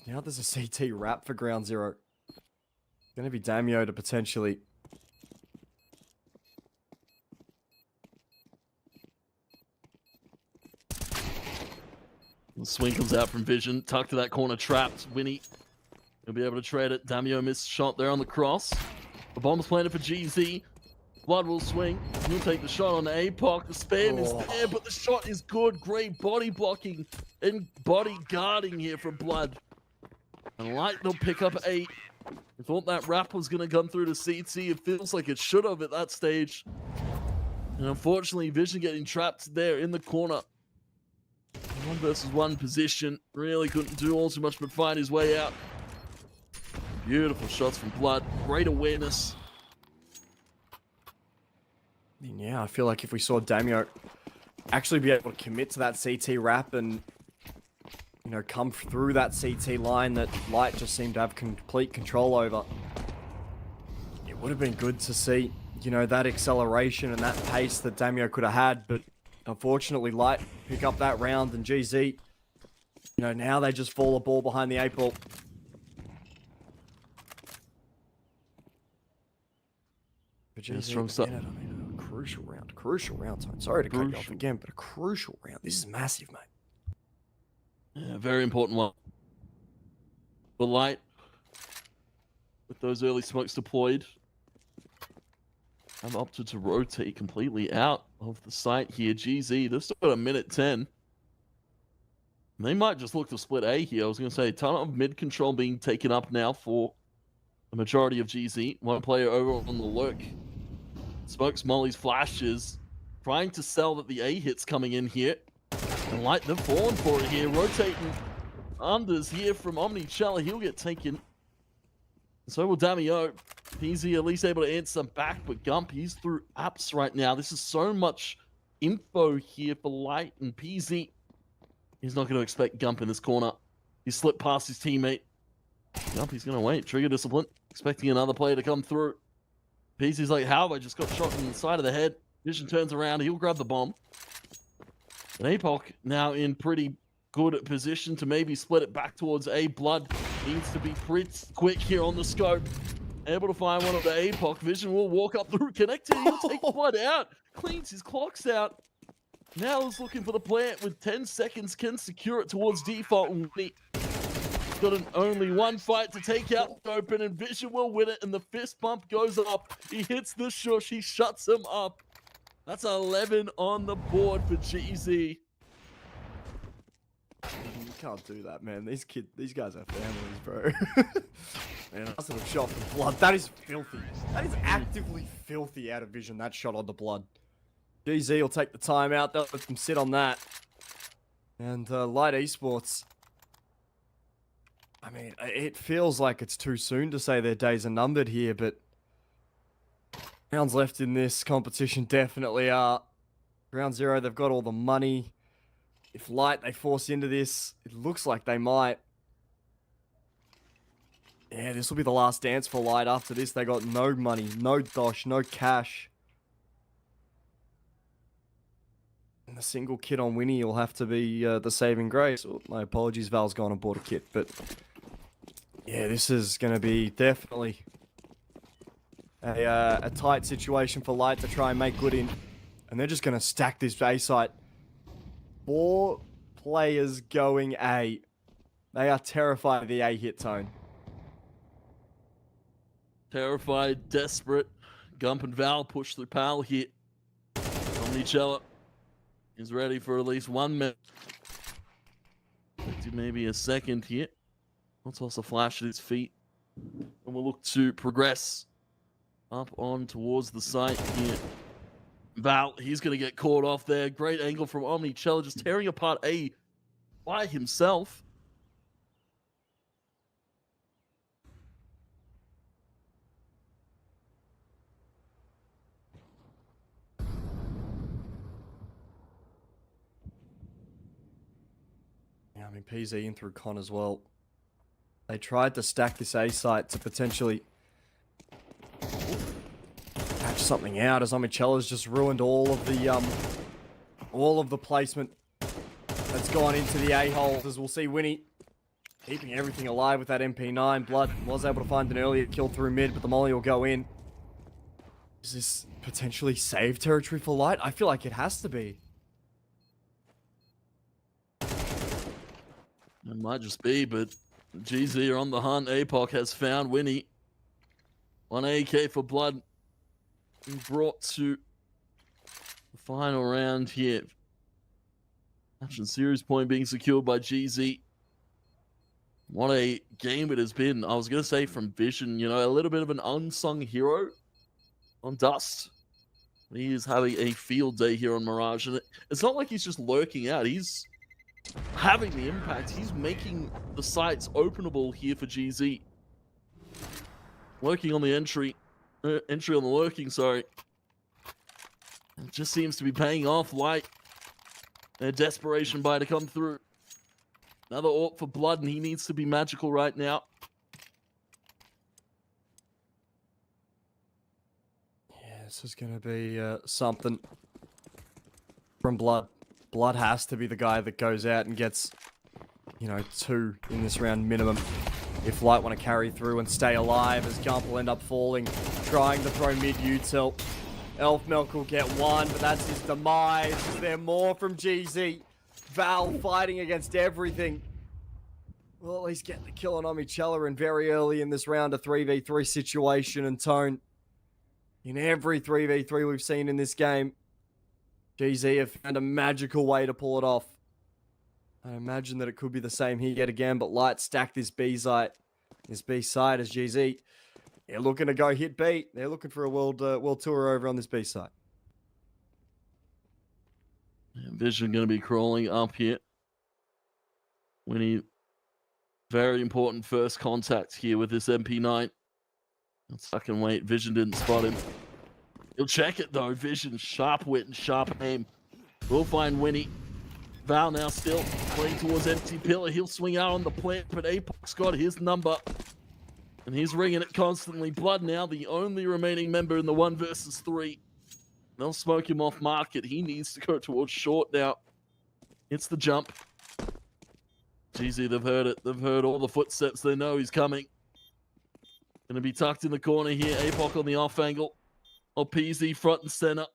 Now there's a CT wrap for Ground Zero. Going to be Damio to potentially... The swing comes out from Vision. Tucked to that corner, trapped. Winnie will be able to trade it. Damio missed shot there on the cross. The bomb's planted for GZ. Blood will swing. He'll take the shot on APOC. The spam is there, but the shot is good. Great body blocking and body guarding here for Blood. And Light, they'll pick up 8. I thought that wrap was going to come through to CT. It feels like it should have at that stage. And unfortunately, Vision getting trapped there in the corner. 1 versus 1 position. Really couldn't do all too much but find his way out. Beautiful shots from Blood. Great awareness. Yeah, I feel like if we saw Damio actually be able to commit to that CT wrap and, you know, come through that CT line that Light just seemed to have complete control over, it would have been good to see, you know, that acceleration and that pace that Damio could have had. But unfortunately, Light pick up that round, and GZ, you know, now they just fall a ball behind the 8 ball. Yeah, strong stuff. I mean, a crucial round time. Sorry to cut you off again, but a crucial round. This is massive, mate. Yeah, very important one. The Light, with those early smokes deployed, have opted to rotate completely out of the site here. GZ, they've still got a minute 10. They might just look to split A here. I was going to say, a ton of mid control being taken up now for the majority of GZ. One player over on the lurk. Smokes, mollies, flashes, trying to sell that the A hit's coming in here. And Light, they've fallen for it here. Rotating unders here from Omnichella. He'll get taken. So will Damio. PZ at least able to answer back, but Gump, he's through apps right now. This is so much info here for Light, and PZ, he's not going to expect Gump in this corner. He slipped past his teammate. Gump, he's going to wait. Trigger discipline. Expecting another player to come through. PZ's like, how have I just got shot in the side of the head? Vision turns around. He'll grab the bomb. And APOC now in pretty good position to maybe split it back towards A. Blood needs to be pretty quick here on the scope. Able to find one of the APOC. Vision will walk up through, connected. He'll take Blood out. Cleans his clocks out. Now is looking for the plant with 10 seconds. Can secure it towards default. Got an only one fight to take out the open, and Vision will win it, and the fist bump goes up. He hits the shush. He shuts him up. That's 11 on the board for GZ. can't do that, man. These guys have families, bro. Man, that's a shot from Blood. That is filthy. That is actively filthy out of vision, that shot on the Blood. GZ will take the time out. They'll let them sit on that. And Light Esports, I mean, it feels like it's too soon to say their days are numbered here, but rounds left in this competition definitely are. Round 0, they've got all the money. If Light, they force into this, it looks like they might. Yeah, this will be the last dance for Light. After this, they got no money, no dosh, no cash. And the single kit on Winnie will have to be the saving grace. Oh, my apologies, Val's gone and bought a kit. But yeah, this is going to be definitely a tight situation for Light to try and make good in. And they're just going to stack this A site. 4 players going A. They are terrified of the A hit tone. Terrified, desperate. Gump and Val push through Pal hit. Omnichella is ready for at least 1 minute. Maybe a second here. Let's also flash at his feet. And we'll look to progress up on towards the site here. Val, he's going to get caught off there. Great angle from Omnichella, just tearing apart A by himself. Yeah, I mean, PZ in through Con as well. They tried to stack this A site to potentially patch something out, as Omnichella's just ruined all of the placement that's gone into the A hole. As we'll see Winnie keeping everything alive with that MP9. Blood was able to find an earlier kill through mid, but the molly will go in. Is this potentially save territory for Light? I feel like it has to be. It might just be, but GZ are on the hunt. APOC has found Winnie. 1 AK for Blood. Brought to the final round here. Match and series point being secured by GZ. What a game it has been. I was going to say from Vision, you know, a little bit of an unsung hero on Dust. He is having a field day here on Mirage. And it's not like he's just lurking out. He's having the impact. He's making the sites openable here for GZ. Working on the entry on the lurking, sorry. It just seems to be paying off. Light, their desperation buy to come through. Another AWP for Blood, and he needs to be magical right now. Yeah, this is going to be something from Blood. Blood has to be the guy that goes out and gets, you know, 2 in this round minimum. If Light want to carry through and stay alive, as Gump will end up falling, trying to throw mid-util. Elfmelk will get 1, but that's his demise. Is there more from GZ? Val fighting against everything. Well, at least getting the kill on Omnichella, and very early in this round, a 3v3 situation and tone. In every 3v3 we've seen in this game, GZ have found a magical way to pull it off. I imagine that it could be the same here yet again, but Light stacked this B side as GZ. They're looking to go hit B. They're looking for a world tour over on this B side. Vision going to be crawling up here. Winnie, very important first contact here with this MP9. Stuck and wait. Vision didn't spot him. He'll check it though. Vision, sharp wit and sharp aim. We'll find Winnie. Val now still playing towards empty pillar. He'll swing out on the plant, but APOC's got his number. And he's ringing it constantly. Blood now the only remaining member in the 1 versus 3. They'll smoke him off market. He needs to go towards short now. It's the jump. GZ, they've heard it. They've heard all the footsteps. They know he's coming. Gonna be tucked in the corner here. APOC on the off angle. Or PZ front and center.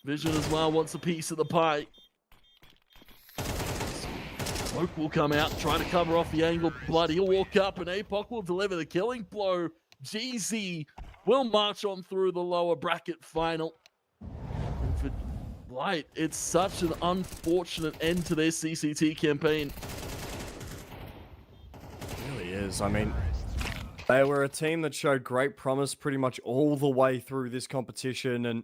Vision as well wants a piece of the pie. Smoke will come out, try to cover off the angle. Blood, he'll walk up and APOC will deliver the killing blow. GZ will march on through the lower bracket final. And for Light, it's such an unfortunate end to their CCT campaign. It really is. I mean, they were a team that showed great promise pretty much all the way through this competition, and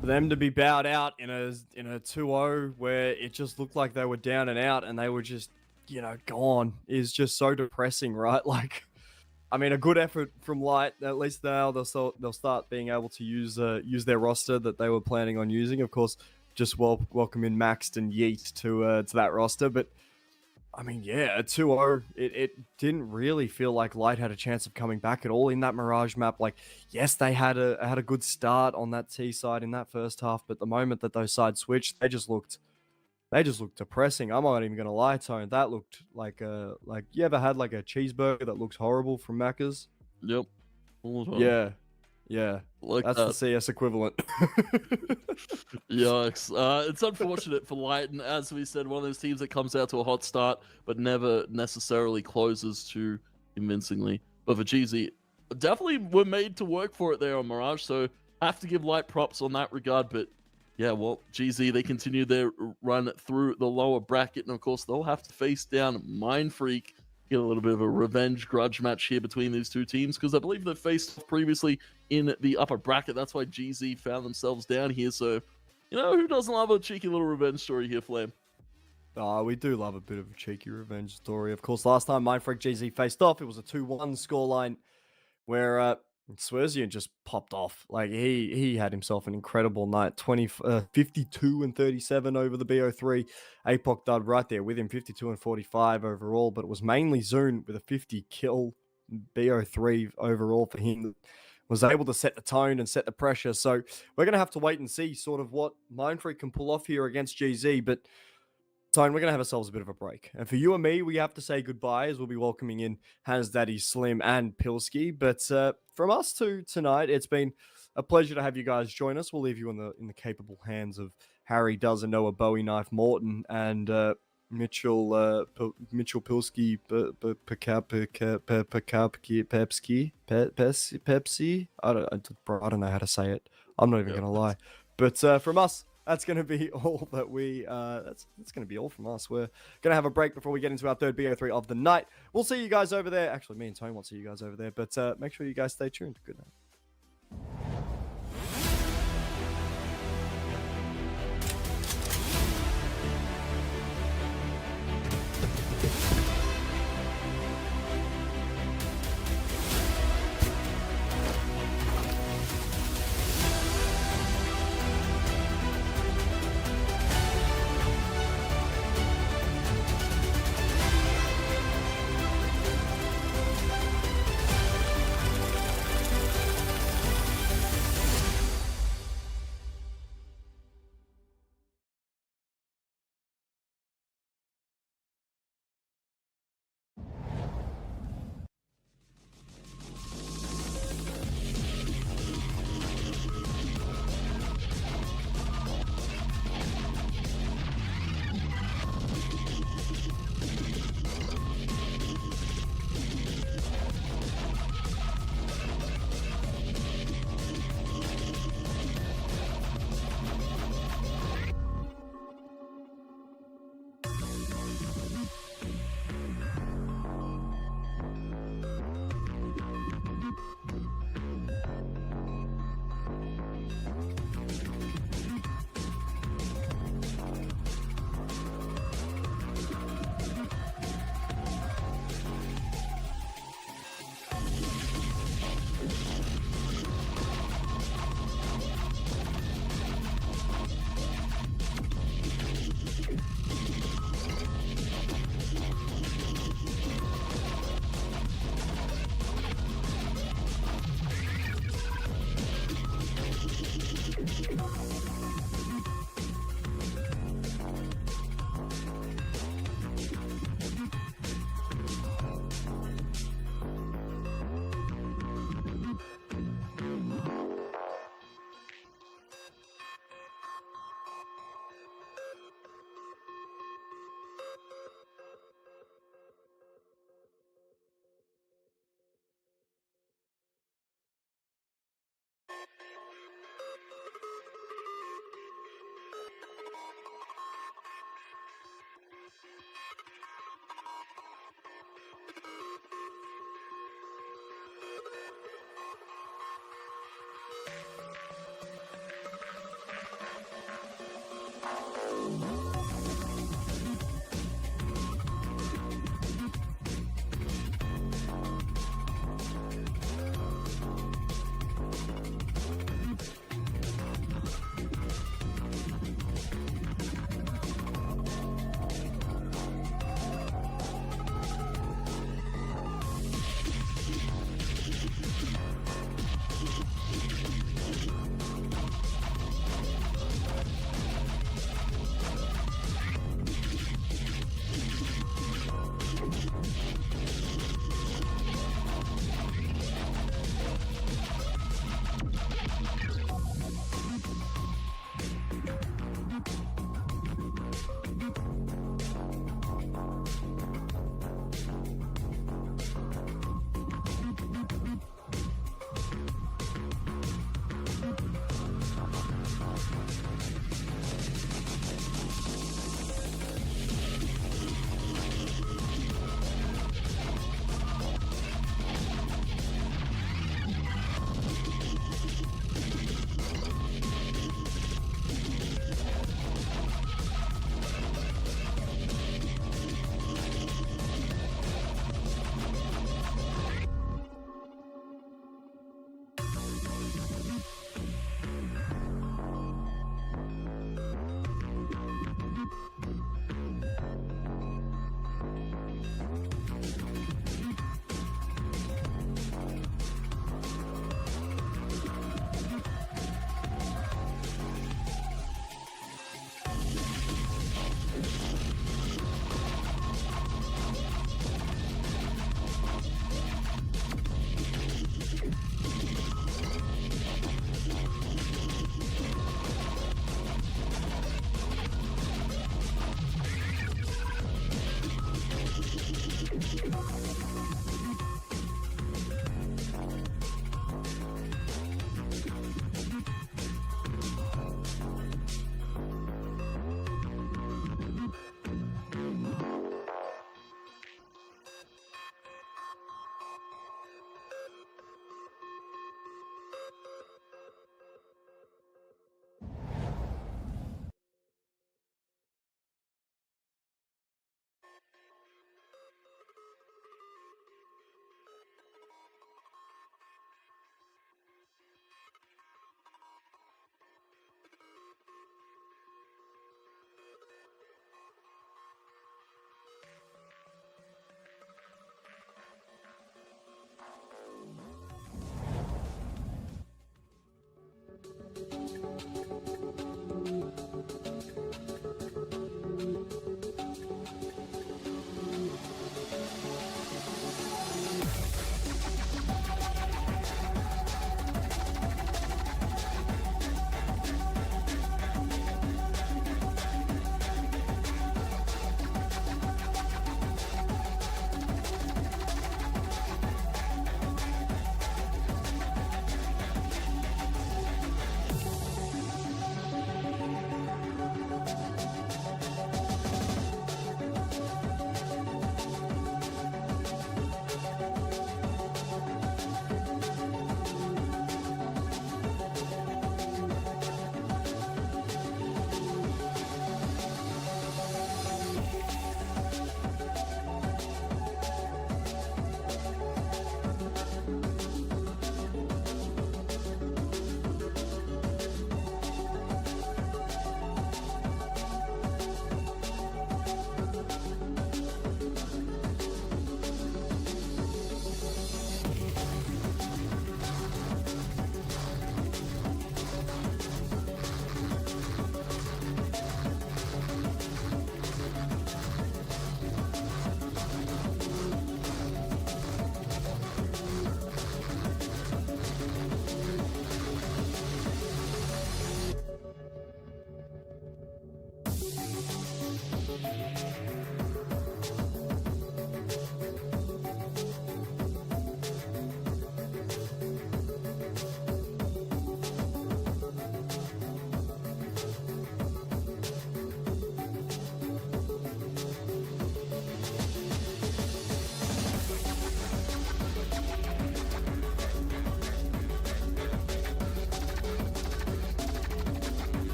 for them to be bowed out in a 2-0 where it just looked like they were down and out and they were just, gone is just so depressing, right? Like, I mean, a good effort from Light. At least now they'll start being able to use their roster that they were planning on using. Of course, just welcome in Maxed and Yeet to that roster. But I mean, yeah, a 2-0, it didn't really feel like Light had a chance of coming back at all in that Mirage map. Like, yes, they had a good start on that T side in that first half, but the moment that those sides switched, they just looked depressing. I'm not even gonna lie, Tone. That looked like you ever had like a cheeseburger that looks horrible from Macca's? Yep. All the time. Yeah. Like That's that. the CS equivalent. Yikes. It's unfortunate for Light, and as we said, one of those teams that comes out to a hot start, but never necessarily closes too convincingly. But for GZ, definitely were made to work for it there on Mirage, so have to give Light props on that regard. But yeah, well, GZ, they continue their run through the lower bracket, and of course, they'll have to face down Mind Freak. Get a little bit of a revenge grudge match here between these two teams, because I believe they've faced off previously in the upper bracket. That's why GZ found themselves down here. So, who doesn't love a cheeky little revenge story here, Flame? We do love a bit of a cheeky revenge story. Of course, last time Mind Freak GZ faced off, it was a 2-1 scoreline where Swerzian just popped off. Like, he had himself an incredible night. 52 and 37 over the BO3. APOC dud right there with him, 52 and 45 overall, but it was mainly Zune with a 50 kill BO3 overall for him. Was able to set the tone and set the pressure. So we're going to have to wait and see sort of what Mind Freak can pull off here against GZ, but Tone, we're going to have ourselves a bit of a break. And for you and me, we have to say goodbye as we'll be welcoming in Hans Daddy, Slim, and Pilski. But from us two tonight, it's been a pleasure to have you guys join us. We'll leave you in the capable hands of Harry Doesn't Know a Bowie Knife Morton and Mitchell Pilski, Pepsi. I don't know how to say it. I'm not even going to lie. But from us, that's going to be all that that's going to be all from us. We're going to have a break before we get into our third BO3 of the night. We'll see you guys over there. Actually, me and Tony won't see you guys over there, but make sure you guys stay tuned. Good night.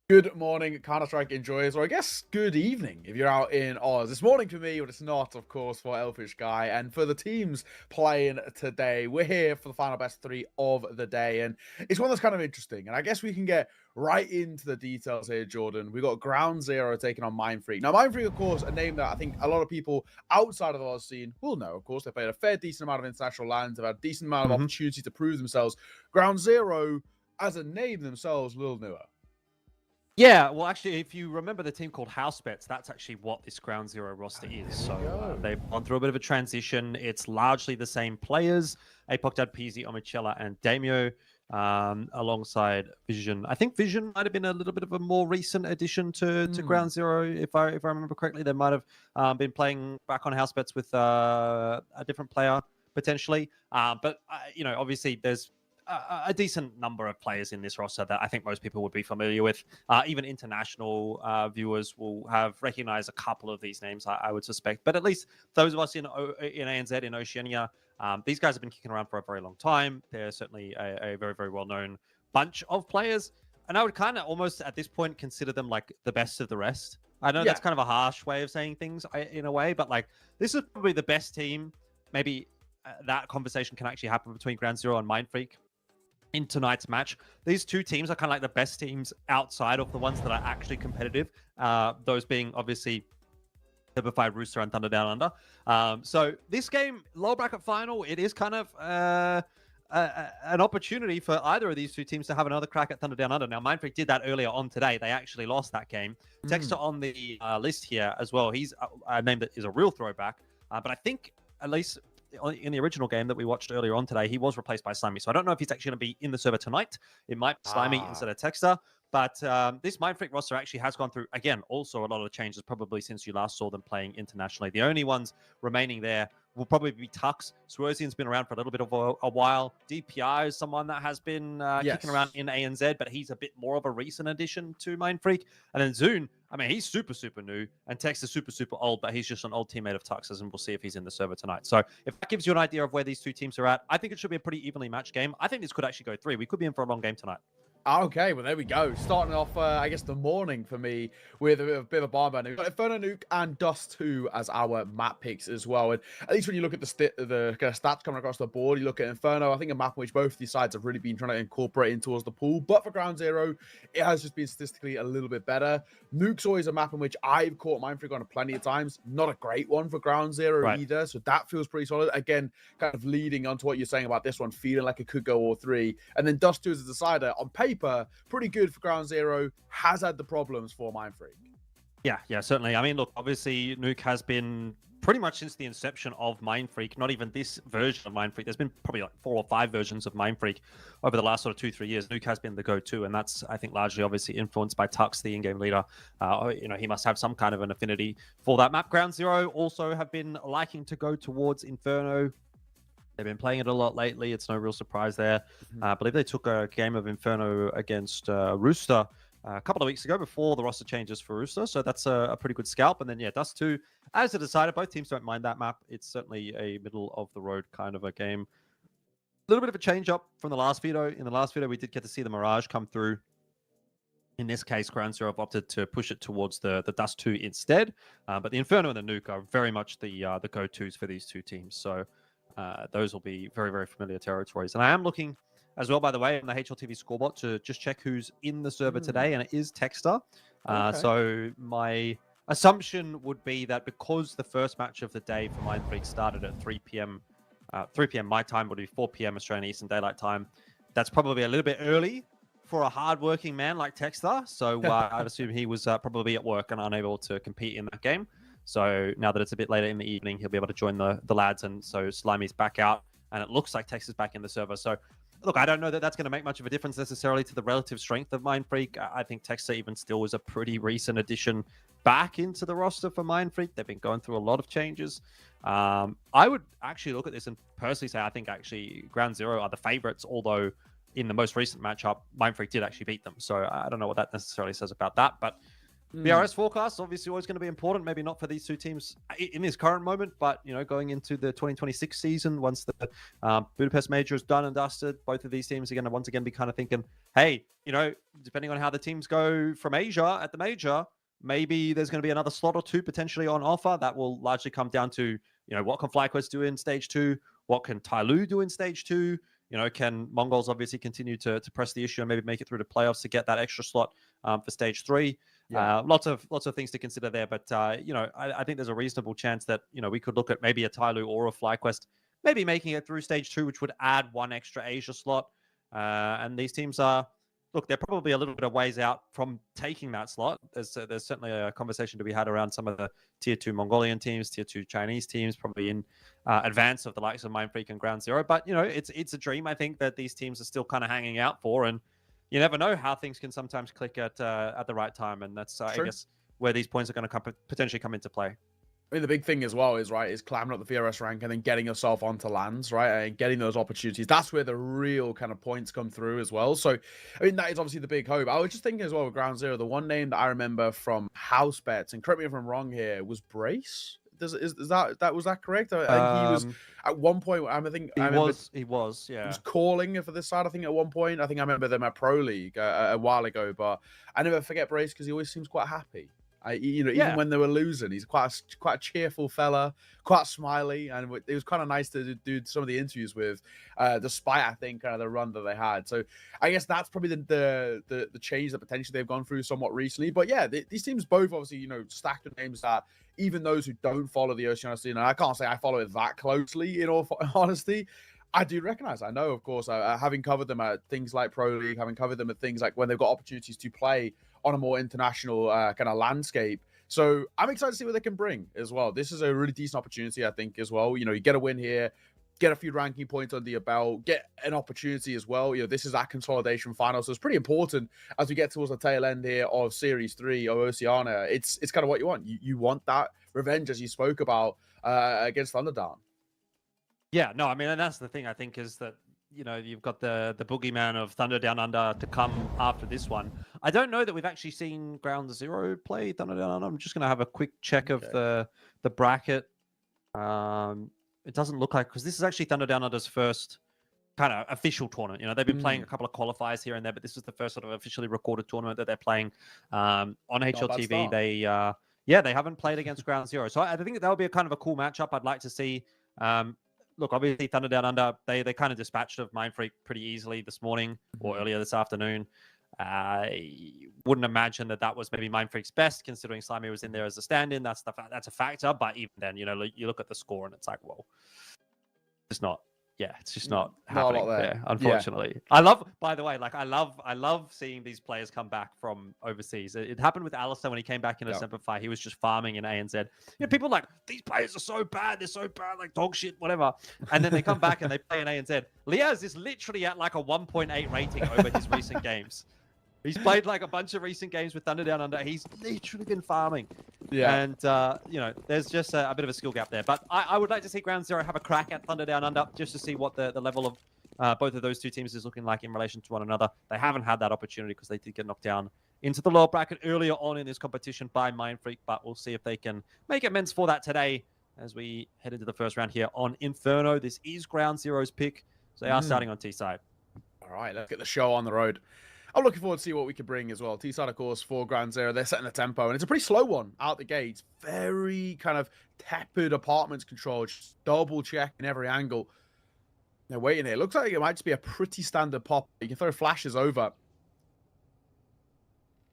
Good morning, Counter-Strike enjoyers, or I guess good evening if you're out in Oz. It's morning for me, but it's not, of course, for Elfish Guy. And for the teams playing today, we're here for the final best three of the day. And it's one that's kind of interesting. And I guess we can get right into the details here, Jordan. We got Ground Zero taking on Mindfreak. Now, Mindfreak, of course, a name that I think a lot of people outside of the Oz scene will know. Of course, they played a fair decent amount of international lands. They've had a decent amount of opportunity to prove themselves. Ground Zero, as a name themselves, a little newer. Yeah, well, actually, if you remember the team called House Bets, that's actually what this Ground Zero roster is. So they've gone through a bit of a transition. It's largely the same players: Apoc, Dad, Peasy, Omichella, and Damio, alongside Vision. I think Vision might have been a little bit of a more recent addition to Ground Zero, if I remember correctly. They might have been playing back on House Bets with a different player potentially. But obviously, there's a decent number of players in this roster that I think most people would be familiar with. Even international viewers will have recognized a couple of these names, I would suspect. But at least those of us in ANZ, in Oceania, these guys have been kicking around for a very long time. They're certainly a very, very well-known bunch of players. And I would kind of almost at this point consider them like the best of the rest. I know that's kind of a harsh way of saying things in a way, but like this is probably the best team. Maybe that conversation can actually happen between Ground Zero and Mindfreak in tonight's match. These two teams are kind of like the best teams outside of the ones that are actually competitive. Those being obviously Typified, Rooster, and Thunder Down Under. So this game, lower bracket final, it is kind of an opportunity for either of these two teams to have another crack at Thunder Down Under. Now, Mindfreak did that earlier on today. They actually lost that game. Texter on the list here as well. He's a name that is a real throwback. But I think at least in the original game that we watched earlier on today, he was replaced by Slimy. So I don't know if he's actually going to be in the server tonight. It might be Slimy instead of Texter. But this Mindfreak roster actually has gone through, again, also a lot of changes probably since you last saw them playing internationally. The only ones remaining there will probably be Tux. Swerzian's been around for a little bit of a while. DPI is someone that has been kicking around in ANZ, but he's a bit more of a recent addition to Mindfreak. And then Zune, I mean, he's super, super new. And Tex is super, super old, but he's just an old teammate of Tux's, and we'll see if he's in the server tonight. So if that gives you an idea of where these two teams are at, I think it should be a pretty evenly matched game. I think this could actually go 3. We could be in for a long game tonight. Okay, well, there we go. Starting off, I guess, the morning for me with a bit of a barn burner. We've got Inferno Nuke and Dust 2 as our map picks as well. And at least when you look at the kind of stats coming across the board, you look at Inferno, I think a map in which both of these sides have really been trying to incorporate in towards the pool. But for Ground Zero, it has just been statistically a little bit better. Nuke's always a map in which I've caught Mindfreak on plenty of times. Not a great one for Ground Zero either. So that feels pretty solid. Again, kind of leading onto what you're saying about this one, feeling like it could go all 3. And then Dust 2 as a decider. On paper, pretty good for Ground Zero, has had the problems for Mindfreak. Yeah, certainly. I mean, look, obviously, Nuke has been pretty much since the inception of Mindfreak, not even this version of Mindfreak. There's been probably like 4 or 5 versions of Mindfreak over the last sort of 2-3 years. Nuke has been the go-to, and that's, I think, largely obviously influenced by Tux, the in-game leader. He must have some kind of an affinity for that map. Ground Zero also have been liking to go towards Inferno. They've been playing it a lot lately. It's no real surprise there. I believe they took a game of Inferno against Rooster a couple of weeks ago before the roster changes for Rooster. So that's a pretty good scalp. And then, yeah, Dust 2, as a decider, both teams don't mind that map. It's certainly a middle-of-the-road kind of a game. A little bit of a change-up from the last video. In the last video, we did get to see the Mirage come through. In this case, Ground Zero have opted to push it towards the Dust 2 instead. But the Inferno and the Nuke are very much the go-tos for these two teams. So those will be very, very familiar territories. And I am looking as well, by the way, on the HLTV scoreboard to just check who's in the server today, and it is Texter. So my assumption would be that because the first match of the day for Mindfreak started at 3 p.m. 3 p.m. my time would be 4 p.m. Australian Eastern Daylight Time. That's probably a little bit early for a hard-working man like Texter. So I'd assume he was probably at work and unable to compete in that game. So now that it's a bit later in the evening, he'll be able to join the lads. And so Slimy's back out, and it looks like Tex is back in the server. So, look, I don't know that that's going to make much of a difference necessarily to the relative strength of Mindfreak. I think Texter even still was a pretty recent addition back into the roster for Mindfreak. They've been going through a lot of changes. I would actually look at this and personally say I think actually Ground Zero are the favorites, although in the most recent matchup, Mindfreak did actually beat them. So I don't know what that necessarily says about that, but BRS forecast obviously always going to be important. Maybe not for these two teams in this current moment, but going into the 2026 season, once the Budapest Major is done and dusted, both of these teams are going to once again be kind of thinking, hey, depending on how the teams go from Asia at the major, maybe there's going to be another slot or two potentially on offer. That will largely come down to what can FlyQuest do in stage 2, what can Tyloo do in stage 2. Can Mongols obviously continue to press the issue and maybe make it through the playoffs to get that extra slot for stage 3? Yeah. Lots of things to consider there, but I think there's a reasonable chance that we could look at maybe a Tyloo or a FlyQuest maybe making it through stage 2, which would add one extra Asia slot. And these teams they're probably a little bit of ways out from taking that slot. There's certainly a conversation to be had around some of the tier 2 Mongolian teams, tier 2 Chinese teams, probably in advance of the likes of Mindfreak and Ground Zero. But it's a dream I think that these teams are still kind of hanging out for, and you never know how things can sometimes click at the right time, and that's I guess where these points are going to potentially come into play. I mean, the big thing as well is climbing up the VRS rank and then getting yourself onto lands, right, and getting those opportunities. That's where the real kind of points come through as well. So, I mean, that is obviously the big hope. I was just thinking as well with Ground Zero, the one name that I remember from house bets, and correct me if I'm wrong here, was Brace. Was that correct? I think he was at one point. He was calling for this side. I think at one point. I think I remember them at Pro League a while ago, but I never forget Brace because he always seems quite happy. Even when they were losing, he's quite a cheerful fella, quite smiley, and it was kind of nice to do some of the interviews with, despite I think kind of the run that they had. So I guess that's probably the change that potentially they've gone through somewhat recently. But yeah, these teams both obviously stacked with names that even those who don't follow the Oceania scene, and I can't say I follow it that closely in all honesty, I do recognize. I know, of course, having covered them at things like Pro League, having covered them at things like when they've got opportunities to play on a more international kind of landscape. So I'm excited to see what they can bring as well. This is a really decent opportunity, I think, as well. You get a win here, get a few ranking points under your belt, get an opportunity as well. This is that consolidation final, so it's pretty important as we get towards the tail end here of Series 3 of Oceania. It's kind of what you want. You want that revenge, as you spoke about, against Thunderdown. Yeah, no, I mean, and that's the thing I think is that you've got the boogeyman of Thunder Down Under to come after this one. I don't know that we've actually seen Ground Zero play Thunder Down Under. I'm just going to have a quick check of the bracket. It doesn't look like, because this is actually Thunder Down Under's first kind of official tournament. They've been playing a couple of qualifiers here and there, but this is the first sort of officially recorded tournament that they're playing on HLTV. They haven't played against Ground Zero, so I think that will be a kind of a cool matchup. I'd like to see. Look, obviously, Thunder Down Under, they kind of dispatched of Mindfreak pretty easily this morning or earlier this afternoon. I wouldn't imagine that was maybe Mindfreak's best, considering Slimy was in there as a stand-in. That's a factor. But even then, you look at the score and it's like, well, it's not. Yeah, it's just not happening there, unfortunately. Yeah. By the way, I love seeing these players come back from overseas. It happened with Alistair when he came back in a Semper Fi. He was just farming in ANZ. People like, these players are so bad. They're so bad, like dog shit, whatever. And then they come back and they play in ANZ. Liaz is literally at like a 1.8 rating over his recent games. He's played like a bunch of recent games with Thunder Down Under. He's literally been farming. Yeah. And, there's just a bit of a skill gap there. But I would like to see Ground Zero have a crack at Thunder Down Under just to see what the level of both of those two teams is looking like in relation to one another. They haven't had that opportunity because they did get knocked down into the lower bracket earlier on in this competition by Mindfreak. But we'll see if they can make amends for that today as we head into the first round here on Inferno. This is Ground Zero's pick. So they are starting on T-side. All right, let's get the show on the road. I'm looking forward to see what we can bring as well. T-side, of course, for Ground Zero. They're setting the tempo, and it's a pretty slow one out the gates. Very kind of tepid apartments control, just double check in every angle. They're waiting here. Looks like it might just be a pretty standard pop. You can throw flashes over.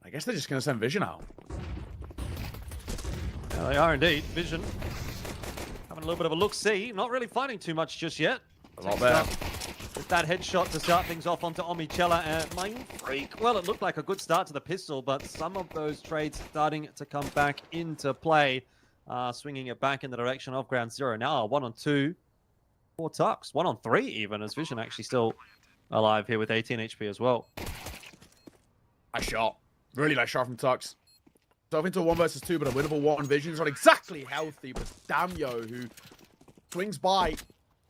I guess they're just going to send Vision out. Yeah, they are indeed. Vision having a little bit of a look-see. Not really finding too much just yet. A lot there. With that headshot to start things off onto Omichella and Mindfreak. Well, it looked like a good start to the pistol, but some of those trades starting to come back into play. Swinging it back in the direction of Ground Zero. Now 1 on 2 for Tux. 1 on 3 even, as Vision actually still alive here with 18 HP as well. Nice shot. Really nice shot from Tux. So into a 1 versus 2, but a winnable 1. Vision's not exactly healthy, but Damyo, who swings by,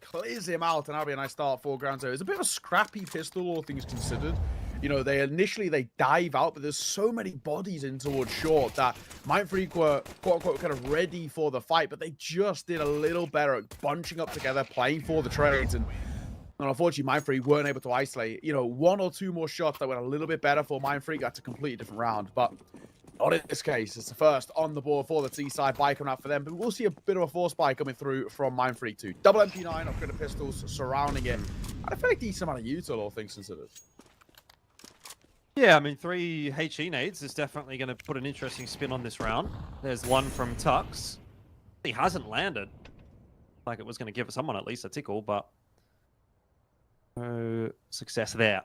clears him out, and that'll be a nice start for Ground Zero. It's a bit of a scrappy pistol, all things considered. You know, they dive out, but there's so many bodies in towards short that Mindfreak were quote-unquote kind of ready for the fight, but they just did a little better at bunching up together, playing for the trades, and unfortunately, Mindfreak weren't able to isolate. You know, one or two more shots that went a little bit better for Mindfreak. That's a completely different round, but not in this case. It's the first on the board for the T-side. Buy coming out for them, but we'll see a bit of a force buy coming through from Mindfreak too. Double MP9, upgraded pistols surrounding it. I feel like decent amount of util, all things considered. Yeah, I mean, 3 HE nades is definitely going to put an interesting spin on this round. There's one from Tux. He hasn't landed. Like it was going to give someone at least a tickle, but no success there.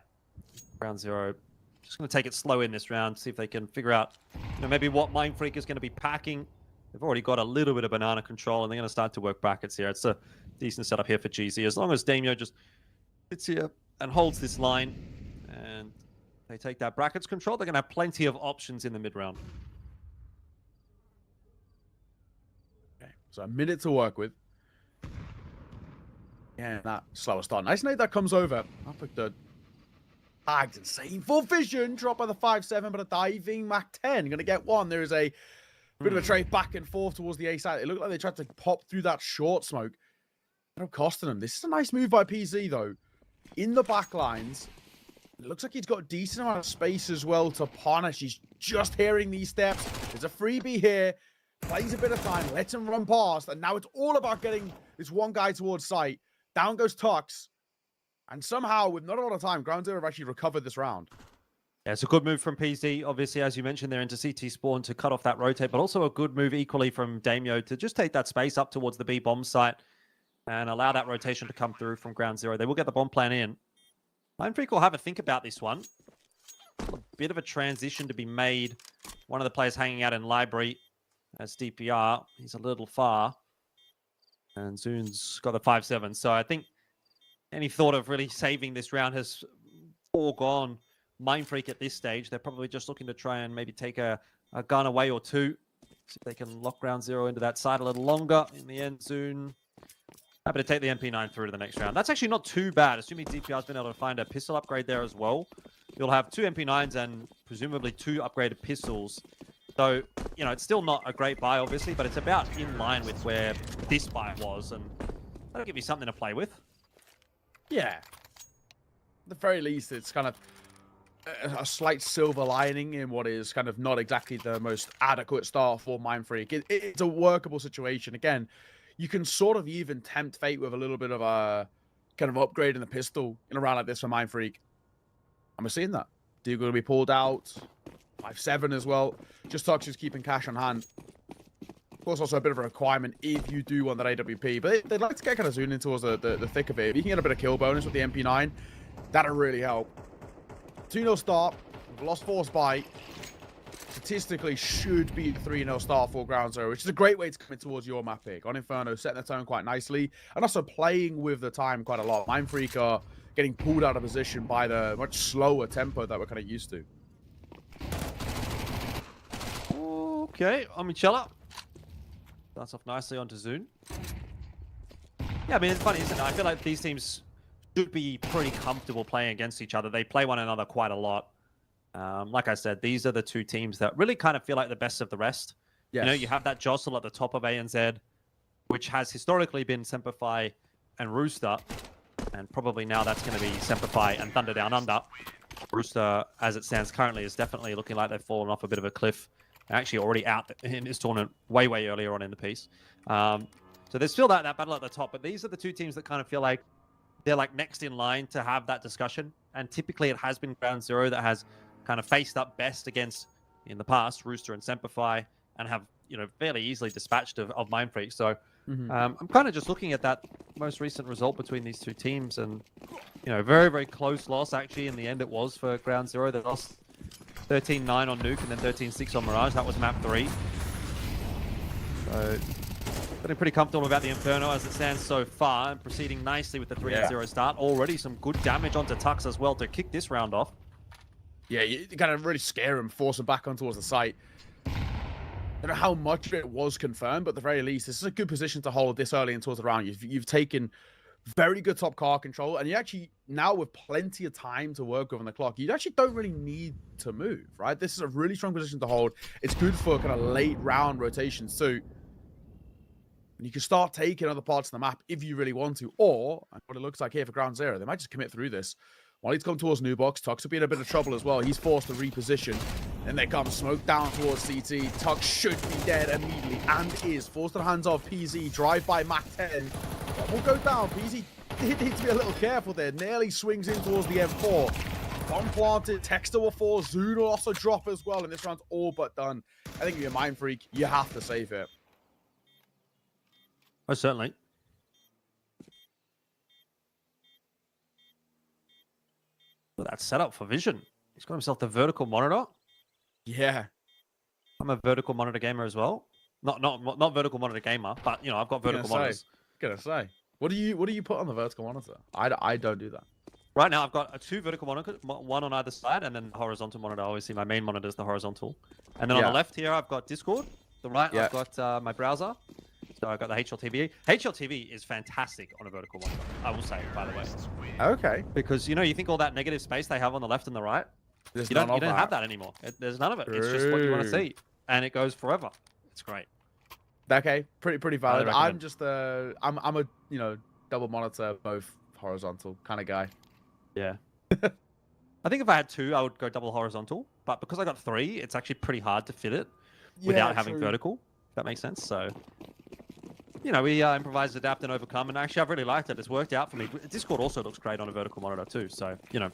Round 0. Just going to take it slow in this round, see if they can figure out, you know, maybe what Mindfreak is going to be packing. They've already got a little bit of banana control, and they're going to start to work brackets here. It's a decent setup here for GZ. As long as Damio just sits here and holds this line, and they take that brackets control, they're going to have plenty of options in the mid-round. Okay, so a minute to work with. Yeah, that slower start. Nice nade that comes over. Up at the tags, insane full vision. Drop by the 5-7, but a diving Mac 10. Going to get one. There is a bit of a trade back and forth towards the A side. It looked like they tried to pop through that short smoke. Ended up costing them. This is a nice move by PZ, though. In the back lines. It looks like he's got a decent amount of space as well to punish. He's just hearing these steps. There's a freebie here. Plays a bit of time. Lets him run past. And now it's all about getting this one guy towards sight. Down goes Tux. And somehow, with not a lot of time, Ground Zero have actually recovered this round. Yeah, it's a good move from PZ. Obviously, as you mentioned there, into CT Spawn to cut off that rotate, but also a good move equally from Damio to just take that space up towards the B bomb site and allow that rotation to come through from Ground Zero. They will get the bomb plan in. Mindfreak will have a think about this one. A bit of a transition to be made. One of the players hanging out in library as DPR. He's a little far. And Zoon's got the 5-7. So I think any thought of really saving this round has foregone Mindfreak at this stage. They're probably just looking to try and maybe take a gun away or two. See if they can lock Ground Zero into that side a little longer. In the end, Zoon happy to take the MP9 through to the next round. That's actually not too bad, assuming DPR's been able to find a pistol upgrade there as well. You'll have 2 MP9s and presumably 2 upgraded pistols. So, you know, it's still not a great buy, obviously, but it's about in line with where this buy was, and that'll give you something to play with. Yeah. At the very least, it's kind of a slight silver lining in what is kind of not exactly the most adequate start for Mindfreak. It's a workable situation. Again, you can sort of even tempt fate with a little bit of a kind of upgrade in the pistol in a round like this for Mindfreak. And we're seeing that. Deagle going to be pulled out. 5-7 as well. Just Tux is keeping cash on hand. Of course, also a bit of a requirement if you do want that AWP. But they'd like to get kind of zoomed in towards the thick of it. If you can get a bit of kill bonus with the MP9, that'll really help. 2-0 start. We've lost force by. Statistically should be a 3-0 start for Ground Zero, which is a great way to come in towards your map pick. On Inferno, setting the tone quite nicely, and also playing with the time quite a lot. Mindfreak are getting pulled out of position by the much slower tempo that we're kind of used to. Okay, Omichella. Starts off nicely onto Zoon. Yeah, I mean, it's funny, isn't it? I feel like these teams should be pretty comfortable playing against each other. They play one another quite a lot. Like I said, these are the 2 teams that really kind of feel like the best of the rest. Yes. You know, you have that jostle at the top of ANZ, which has historically been Semperfi and Rooster. And probably now that's going to be Semperfi and Thunder Down Under. Rooster, as it stands currently, is definitely looking like they've fallen off a bit of a cliff. They're actually already out in this tournament way earlier on in the piece. So there's still that battle at the top. But these are the 2 teams that kind of feel like they're like next in line to have that discussion. And typically it has been Ground Zero that has kind of faced up best against, in the past, Rooster and Semperfi, and have, you know, fairly easily dispatched of Mindfreak. So I'm kind of just looking at that most recent result between these 2 teams, and, you know, very close loss actually in the end it was for Ground Zero. They lost 13-9 on Nuke and then 13-6 on Mirage. That was map 3. So feeling pretty comfortable about the Inferno as it stands so far, and proceeding nicely with the 3-0 start. Already some good damage onto Tux as well to kick this round off. Yeah, you kind of really scare him, force him back on towards the site. I don't know how much it was confirmed, but at the very least, this is a good position to hold this early in towards the round. You've taken very good top car control, and you actually, now with plenty of time to work with on the clock, you actually don't really need to move, right? This is a really strong position to hold. It's good for kind of late round rotations too. And you can start taking other parts of the map if you really want to, or what it looks like here for Ground Zero, they might just commit through this. While he's come towards New Box, Tux will be in a bit of trouble as well. He's forced to reposition. Then they come smoke down towards CT. Tux should be dead immediately, and is forced to the hands of PZ. Drive by Mac 10. But will go down. PZ did need to be a little careful there. Nearly swings in towards the M4. Bomb planted. Texter will fall. Zoon will also drop as well, and this round's all but done. I think if you're a Mind Freak, you have to save it. Oh, certainly. Well, that's set up for Vision. He's got himself the vertical monitor. Yeah. I'm a vertical monitor gamer as well. Not vertical monitor gamer, but you know, I've got vertical monitors. Gonna say. What do you put on the vertical monitor? I don't do that. Right now, I've got two vertical monitors, one on either side, and then the horizontal monitor. Obviously, my main monitor is the horizontal. And then on the left here, I've got Discord. The right, I've got my browser. So I've got the HLTV. HLTV is fantastic on a vertical monitor, I will say, by the way. Okay. Because, you know, you think all that negative space they have on the left and the right, you don't have that anymore. There's none of it. It's just what you want to see. And it goes forever. It's great. Okay, pretty valid. I'm just I'm a, you know, double monitor, both horizontal kind of guy. Yeah. I think if I had two, I would go double horizontal. But because I got three, it's actually pretty hard to fit it without having vertical. If that makes sense. So, you know, we improvise, adapt, and overcome. And actually, I've really liked it. It's worked out for me. Discord also looks great on a vertical monitor too. So, you know,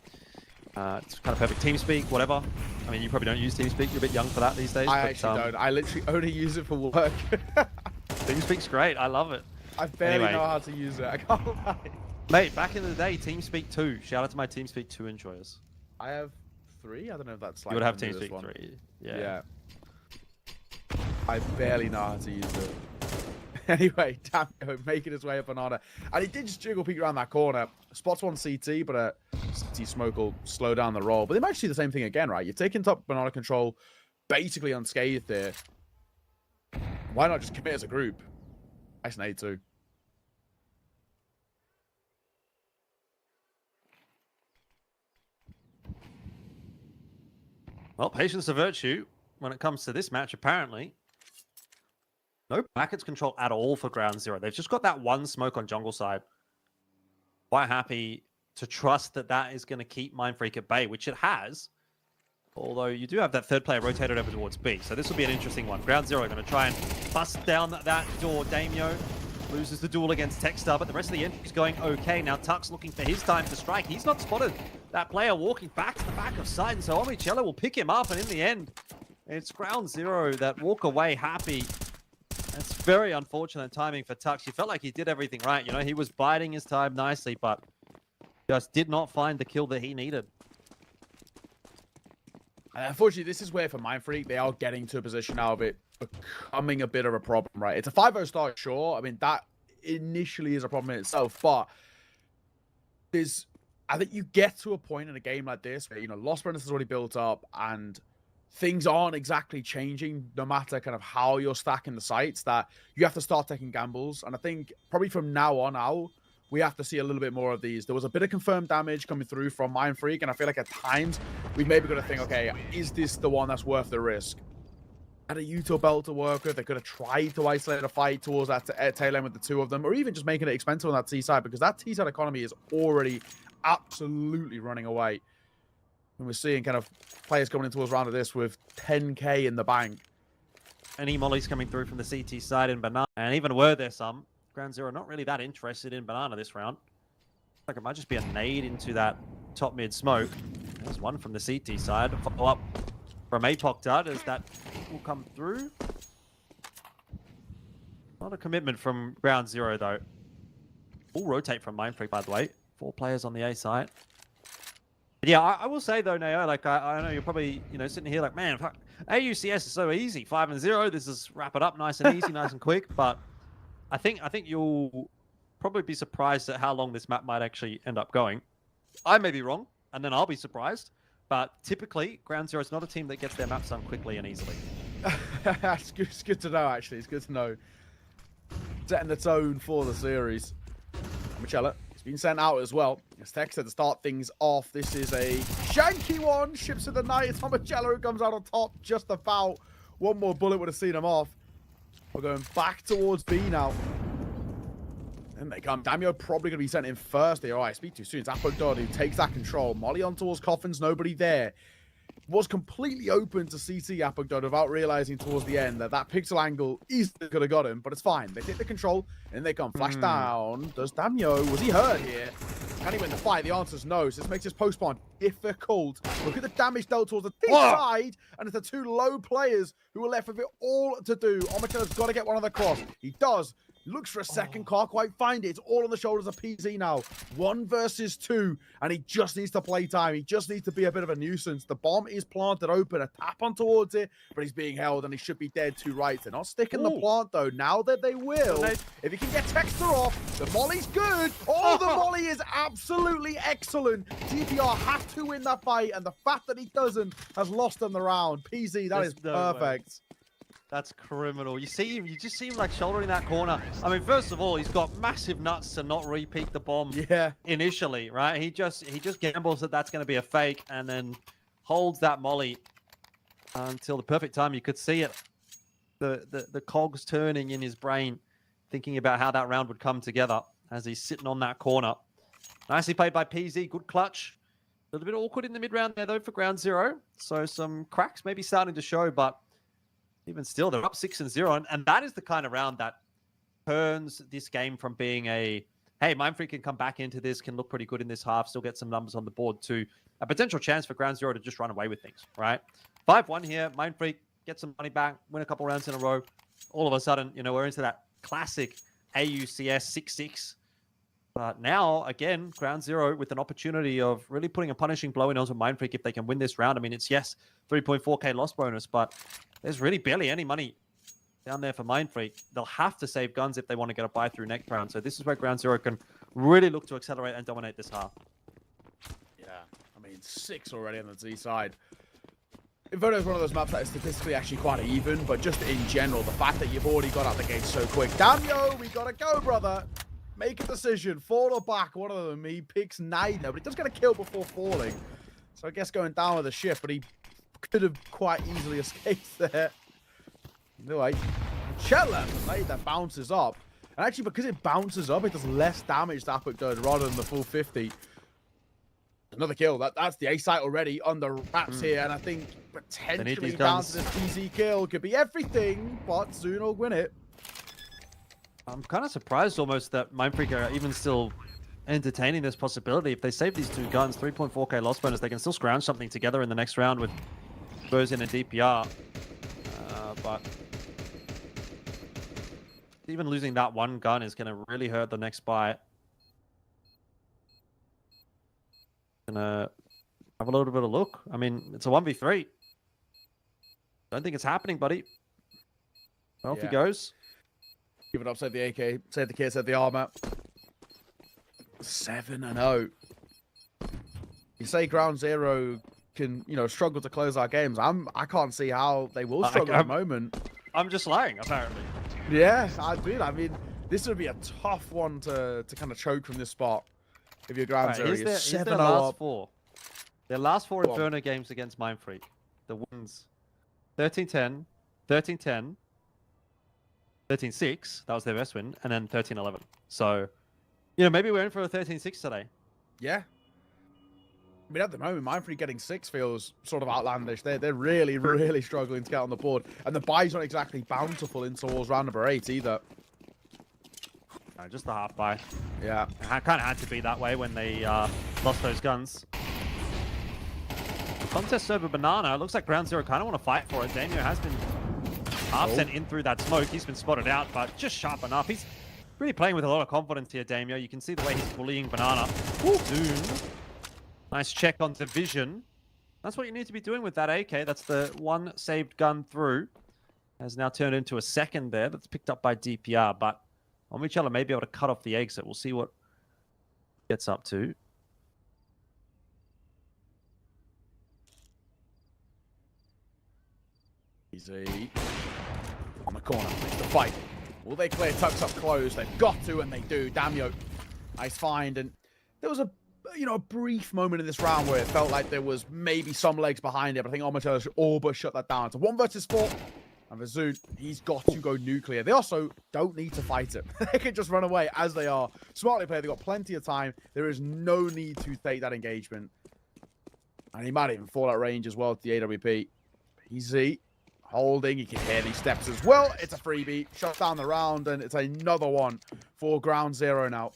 it's kind of perfect. TeamSpeak, whatever. I mean, you probably don't use TeamSpeak. You're a bit young for that these days. I actually don't. I literally only use it for work. TeamSpeak's great. I love it. I barely know how to use it. I can't lie. Mate, back in the day, TeamSpeak 2. Shout out to my TeamSpeak 2 enjoyers. I have 3. I don't know if that's like. You would have TeamSpeak 3. Yeah. I barely know how to use it. Anyway, damn, making his way up Banana. And he did just jiggle peek around that corner. Spots one CT, but CT smoke will slow down the roll. But they might see the same thing again, right? You've taken top Banana control basically unscathed there. Why not just commit as a group? Nice nade too. Well, patience is a virtue when it comes to this match, apparently. No brackets control at all for Ground Zero. They've just got that one smoke on jungle side. Quite happy to trust that that is going to keep Mind Freak at bay, which it has. Although you do have that third player rotated over towards B. So this will be an interesting one. Ground Zero are going to try and bust down that door. Damio loses the duel against Techstar, but the rest of the entry is going okay. Now Tux looking for his time to strike. He's not spotted that player walking back to the back of sight, and so Omicello will pick him up, and in the end, it's Ground Zero that walk away happy. It's very unfortunate timing for Tux. He felt like he did everything right. You know, he was biding his time nicely, but just did not find the kill that he needed. Unfortunately, this is where for Mind Freak, they are getting to a position now of it becoming a bit of a problem, right? It's a 5-0 start, sure. I mean, that initially is a problem in itself, but I think you get to a point in a game like this where, you know, Lost Apprentice has already built up and things aren't exactly changing no matter kind of how you're stacking the sites, that you have to start taking gambles. And I think probably from now on out, we have to see a little bit more of these. There was a bit of confirmed damage coming through from Mind Freak, and I feel like at times we've maybe got to think, okay, is this the one that's worth the risk? Had a util belt to work with. They could have tried to isolate a fight towards that tail end with the two of them, or even just making it expensive on that T side, because that T side economy is already absolutely running away. And we're seeing kind of players coming in towards round of this with 10k in the bank. Any mollies coming through from the CT side in Banana, and even were there some, Ground Zero not really that interested in Banana this round. Like it might just be a nade into that top mid smoke. There's one from the CT side. A follow up from Apoc Dud as that will come through. Not a commitment from Ground Zero though. We'll rotate from Mind Freak, by the way. 4 players on the A side. But yeah, I will say though, Nao, like I know you're probably, you know, sitting here like, man, fuck, AUCS is so easy, 5-0. This is wrap it up nice and easy, nice and quick. But I think you'll probably be surprised at how long this map might actually end up going. I may be wrong, and then I'll be surprised. But typically, Ground Zero is not a team that gets their maps done quickly and easily. It's good to know, actually. It's good to know. Setting the tone for the series. Michela, he's been sent out as well. It's Texter to start things off. This is a shanky one. Ships of the night. It's Michela who comes out on top just about. One more bullet would have seen him off. We're going back towards B now. And they come. Damio probably going to be sent in first here. All right, speak too soon. It's Apodod who takes that control. Molly on towards Coffins. Nobody there. Was completely open to CT Apogdod without realizing towards the end that pixel angle easily could have got him, but it's fine. They take the control, and they come. Flash down. Does Damio, was he hurt here? Can he win the fight? The answer is no, so this makes his post-spawn difficult. Look at the damage dealt towards the deep side, and it's the two low players who are left with it all to do. Omichel's got to get one on the cross. He does. Looks for a second, can't quite find it. It's all on the shoulders of PZ now. 1 versus 2, and he just needs to play time. He just needs to be a bit of a nuisance. The bomb is planted open, a tap on towards it, but he's being held, and he should be dead to right. They're not sticking the plant, though. Now that they will, if he can get Texter off, the molly's good. Oh, the molly is absolutely excellent. DPR has to win that fight, and the fact that he doesn't has lost them the round. PZ, that is perfect. That's criminal. You just see him like shouldering that corner. I mean, first of all, he's got massive nuts to not repeat the bomb initially, right? He just gambles that that's going to be a fake and then holds that molly until the perfect time. You could see it, the cogs turning in his brain, thinking about how that round would come together as he's sitting on that corner. Nicely played by PZ. Good clutch. A little bit awkward in the mid-round there, though, for ground zero. So some cracks maybe starting to show, but even still, they're up 6-0, and that is the kind of round that turns this game from being a, hey, Mindfreak can come back into this, can look pretty good in this half, still get some numbers on the board, to a potential chance for ground zero to just run away with things, right? 5-1 here, Mindfreak get some money back, win a couple rounds in a row. All of a sudden, we're into that classic AUCS 6-6. But now, again, ground zero with an opportunity of really putting a punishing blow in onto Mindfreak if they can win this round. I mean, it's, yes, 3.4k loss bonus, but there's really barely any money down there for Mindfreak. They'll have to save guns if they want to get a buy through next round. So this is where ground zero can really look to accelerate and dominate this half. Yeah, I mean, 6 already on the Z side. Inferno is one of those maps that is statistically actually quite even, but just in general, the fact that you've already got out the gate so quick. Damn yo, we gotta go, brother. Make a decision, forward or back, one of them. He picks neither, but he does get a kill before falling. So I guess going down with a shift, but he could have quite easily escaped there. Anyway, Chetler, mate, that bounces up. And actually, because it bounces up, it does less damage to Apogdod rather than the full 50. Another kill. That's the A site already on the wraps here, and I think potentially down to this easy kill could be everything, but Zoon will win it. I'm kind of surprised almost that Mindfreak are even still entertaining this possibility. If they save these two guns, 3.4k loss bonus, they can still scrounge something together in the next round with Bozen and DPR. But even losing that one gun is going to really hurt the next buy. Gonna have a little bit of a look. I mean, it's a 1v3. Don't think it's happening, buddy. Off he goes. Give it up, save the AK, save the kit, save the armor. 7-0. You say ground zero can, struggle to close our games. I can't see how they will struggle at the moment. I'm just lying, apparently. Yeah, I mean, this would be a tough one to kind of choke from this spot. If you're ground zero, you're 7-0 their last up. 4. Their last 4 Inferno games against Mindfreak. The wins 13-10, 13-10, 13-6, that was their best win, and then 13-11. So, maybe we're in for a 13-6 today. Yeah. I mean, at the moment, Mindfreak getting 6 feels sort of outlandish. They're really, really struggling to get on the board. And the buys aren't exactly bountiful in towards round number 8 either. No, just the half buy. Yeah. It kind of had to be that way when they lost those guns. Contest over Banana. Looks like ground zero kind of want to fight for it. Daniel has been half sent in through that smoke. He's been spotted out, but just sharp enough. He's really playing with a lot of confidence here, Damio. You can see the way he's bullying Banana. Soon. Nice check on division. That's what you need to be doing with that AK. That's the one saved gun through. Has now turned into a second there. That's picked up by DPR, but Omichello may be able to cut off the exit. We'll see what gets up to. Easy. On the corner, makes the fight. Will they clear tucks up close? They've got to, and they do. Damio Nice find, and there was a brief moment in this round where it felt like there was maybe some legs behind it, but I think Omochella all but shut that down. It's a 1 versus 4, and Vazun, he's got to go nuclear. They also don't need to fight it. They can just run away as they are. Smartly played, they've got plenty of time. There is no need to take that engagement. And he might even fall out range as well to the AWP. Easy. Holding, you can hear these steps as well. It's a freebie, shut down the round, and it's another one for Ground Zero now.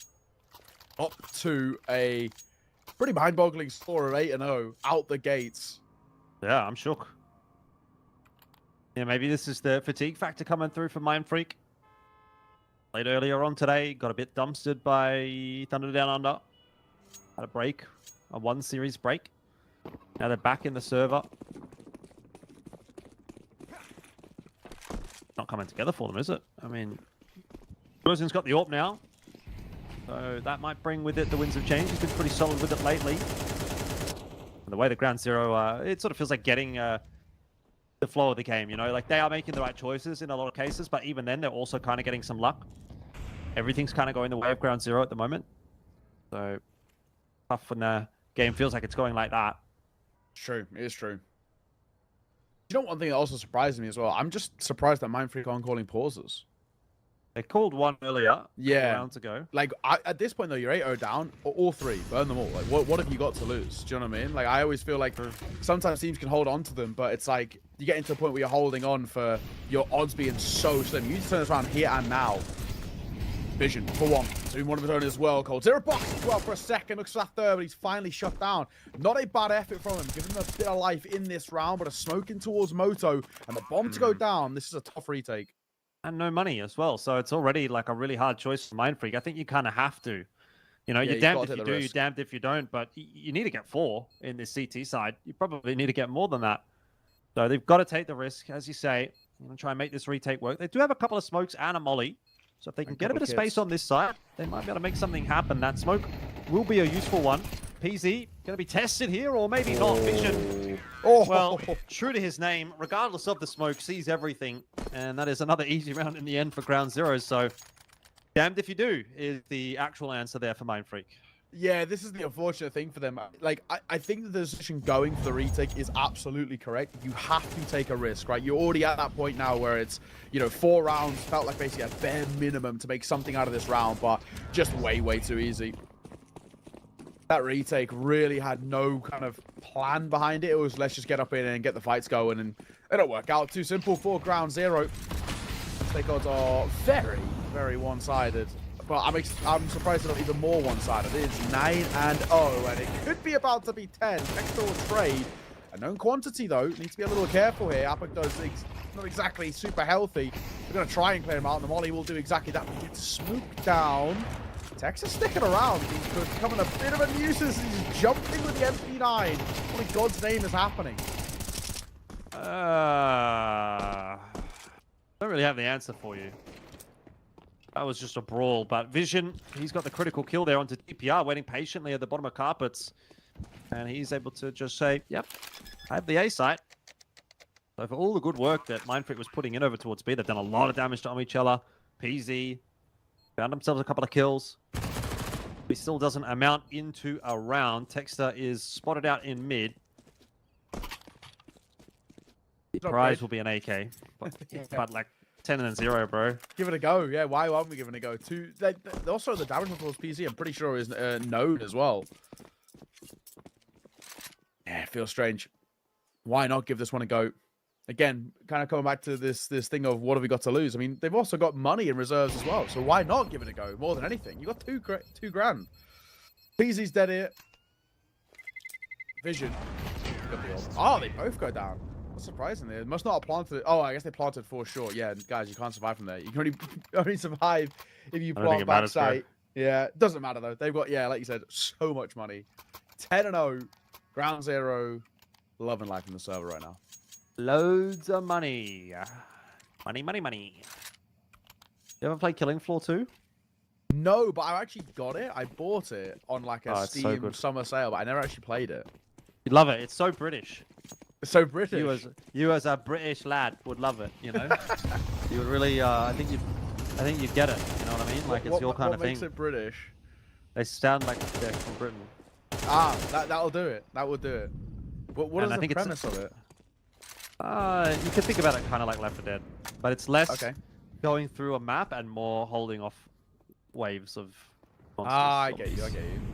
Up to a pretty mind-boggling score of 8-0 out the gates. Yeah, I'm shook. Yeah, maybe this is the fatigue factor coming through for Mindfreak. Played earlier on today, got a bit dumpstered by Thunder Down Under. Had a break, a 1 series break. Now they're back in the server. Not coming together for them, is it? I mean, Rosen's got the AWP now. So that might bring with it the winds of change. He's been pretty solid with it lately. And the way the Ground Zero, it sort of feels like getting the flow of the game, you know? Like, they are making the right choices in a lot of cases, but even then, they're also kind of getting some luck. Everything's kind of going the way of Ground Zero at the moment. So, tough when the game feels like it's going like that. It's true. It is true. You know, one thing that also surprised me as well? I'm just surprised that Mindfreak aren't calling pauses. They called one earlier, yeah, rounds ago. Like, at this point, though, you're 8-0 down, or all 3. Burn them all. Like, what have you got to lose? Do you know what I mean? Like, I always feel like sometimes teams can hold on to them, but it's like, you get into a point where you're holding on for your odds being so slim. You need to turn this around here and now. Vision for 1. Doing one of his own as well. Cold Zero box as well for a second. Looks for that third, but he's finally shut down. Not a bad effort from him. Giving him a bit of life in this round, but a smoking towards Moto. And the bomb to go down. This is a tough retake. And no money as well. So it's already like a really hard choice for Mindfreak. I think you kind of have to. You know, you're damned if you do, you're damned if you don't. But you need to get 4 in this CT side. You probably need to get more than that. So they've got to take the risk, as you say. I'm going to try and make this retake work. They do have a couple of smokes and a molly. So if they can get a bit of space on this side, they might be able to make something happen. That smoke will be a useful one. PZ going to be tested here, or maybe not. Vision, well, true to his name, regardless of the smoke, sees everything. And that is another easy round in the end for Ground Zero. So damned if you do is the actual answer there for Mindfreak. Yeah, this is the unfortunate thing for them. Like, I think the decision going for the retake is absolutely correct. You have to take a risk, right? You're already at that point now where it's, 4 rounds felt like basically a bare minimum to make something out of this round, but just way, way too easy. That retake really had no kind of plan behind it. It was, let's just get up in and get the fights going, and it don't work out. Too simple for Ground Zero. Stake odds are very, very one-sided. But I'm surprised they're not even more one-sided. It is 9-0, and it could be about to be 10. Extra trade. A known quantity, though. Needs to be a little careful here. Apokdo's not exactly super healthy. We're going to try and clear him out, and the molly will do exactly that. We get Smook down. Texas sticking around. He's becoming a bit of a nuisance. He's jumping with the MP9. What in God's name is happening? Don't really have the answer for you. That was just a brawl, but Vision, he's got the critical kill there onto DPR, waiting patiently at the bottom of carpets. And he's able to just say, yep, I have the A site. So for all the good work that Mindfreak was putting in over towards B, they've done a lot of damage to Omichella. PZ found themselves a couple of kills. He still doesn't amount into a round. Texter is spotted out in mid. The prize will be an AK, but like 10-0, bro. Give it a go. Yeah, why aren't we giving it a go? Also, the damage towards PC, I'm pretty sure, is known as well. Yeah, it feels strange. Why not give this one a go? Again, kind of coming back to this thing of what have we got to lose? I mean, they've also got money in reserves as well, so why not give it a go? More than anything, you got two grand. PZ's dead here. Vision. Oh, they both go down. That's surprising. They must not have planted. Oh, I guess they planted 4 short. Yeah, guys, you can't survive from there. You can only survive if you plant back site. Yeah, it doesn't matter though. They've got, like you said, so much money. 10-0, Ground Zero, loving life in the server right now. Loads of money. Money. You ever play Killing Floor 2? No, but I actually got it. I bought it on like a Steam summer sale, but I never actually played it. You'd love it. It's so British. It's so British. You as a British lad would love it, you know? You would really, I think you'd get it, you know what I mean? Like, it's your kind of thing. What makes it British? They sound like they're from Britain. Ah, that'll do it. That would do it. What is the premise of it? You can think about it kind of like Left 4 Dead, but it's less Okay. going through a map and more holding off waves of monsters. Ah, I get you.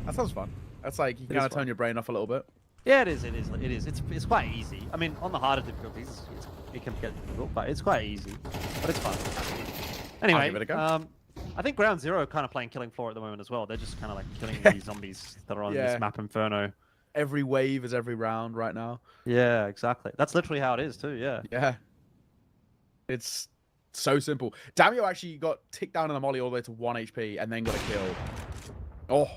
That sounds fun. That's like you kind of turn your brain off a little bit. Yeah, it is. It's quite easy. I mean, on the harder difficulties, it can get difficult, but it's quite easy. But it's fun. Anyway, give it a go. I think Ground Zero are kind of playing killing floor at the moment as well. They're just kind of like killing these zombies that are on this map Inferno. Every wave is every round right now. Yeah, exactly. That's literally how it is too. Yeah. Yeah. It's so simple. Damio actually got ticked down in the molly all the way to 1 HP and then got a kill. Oh.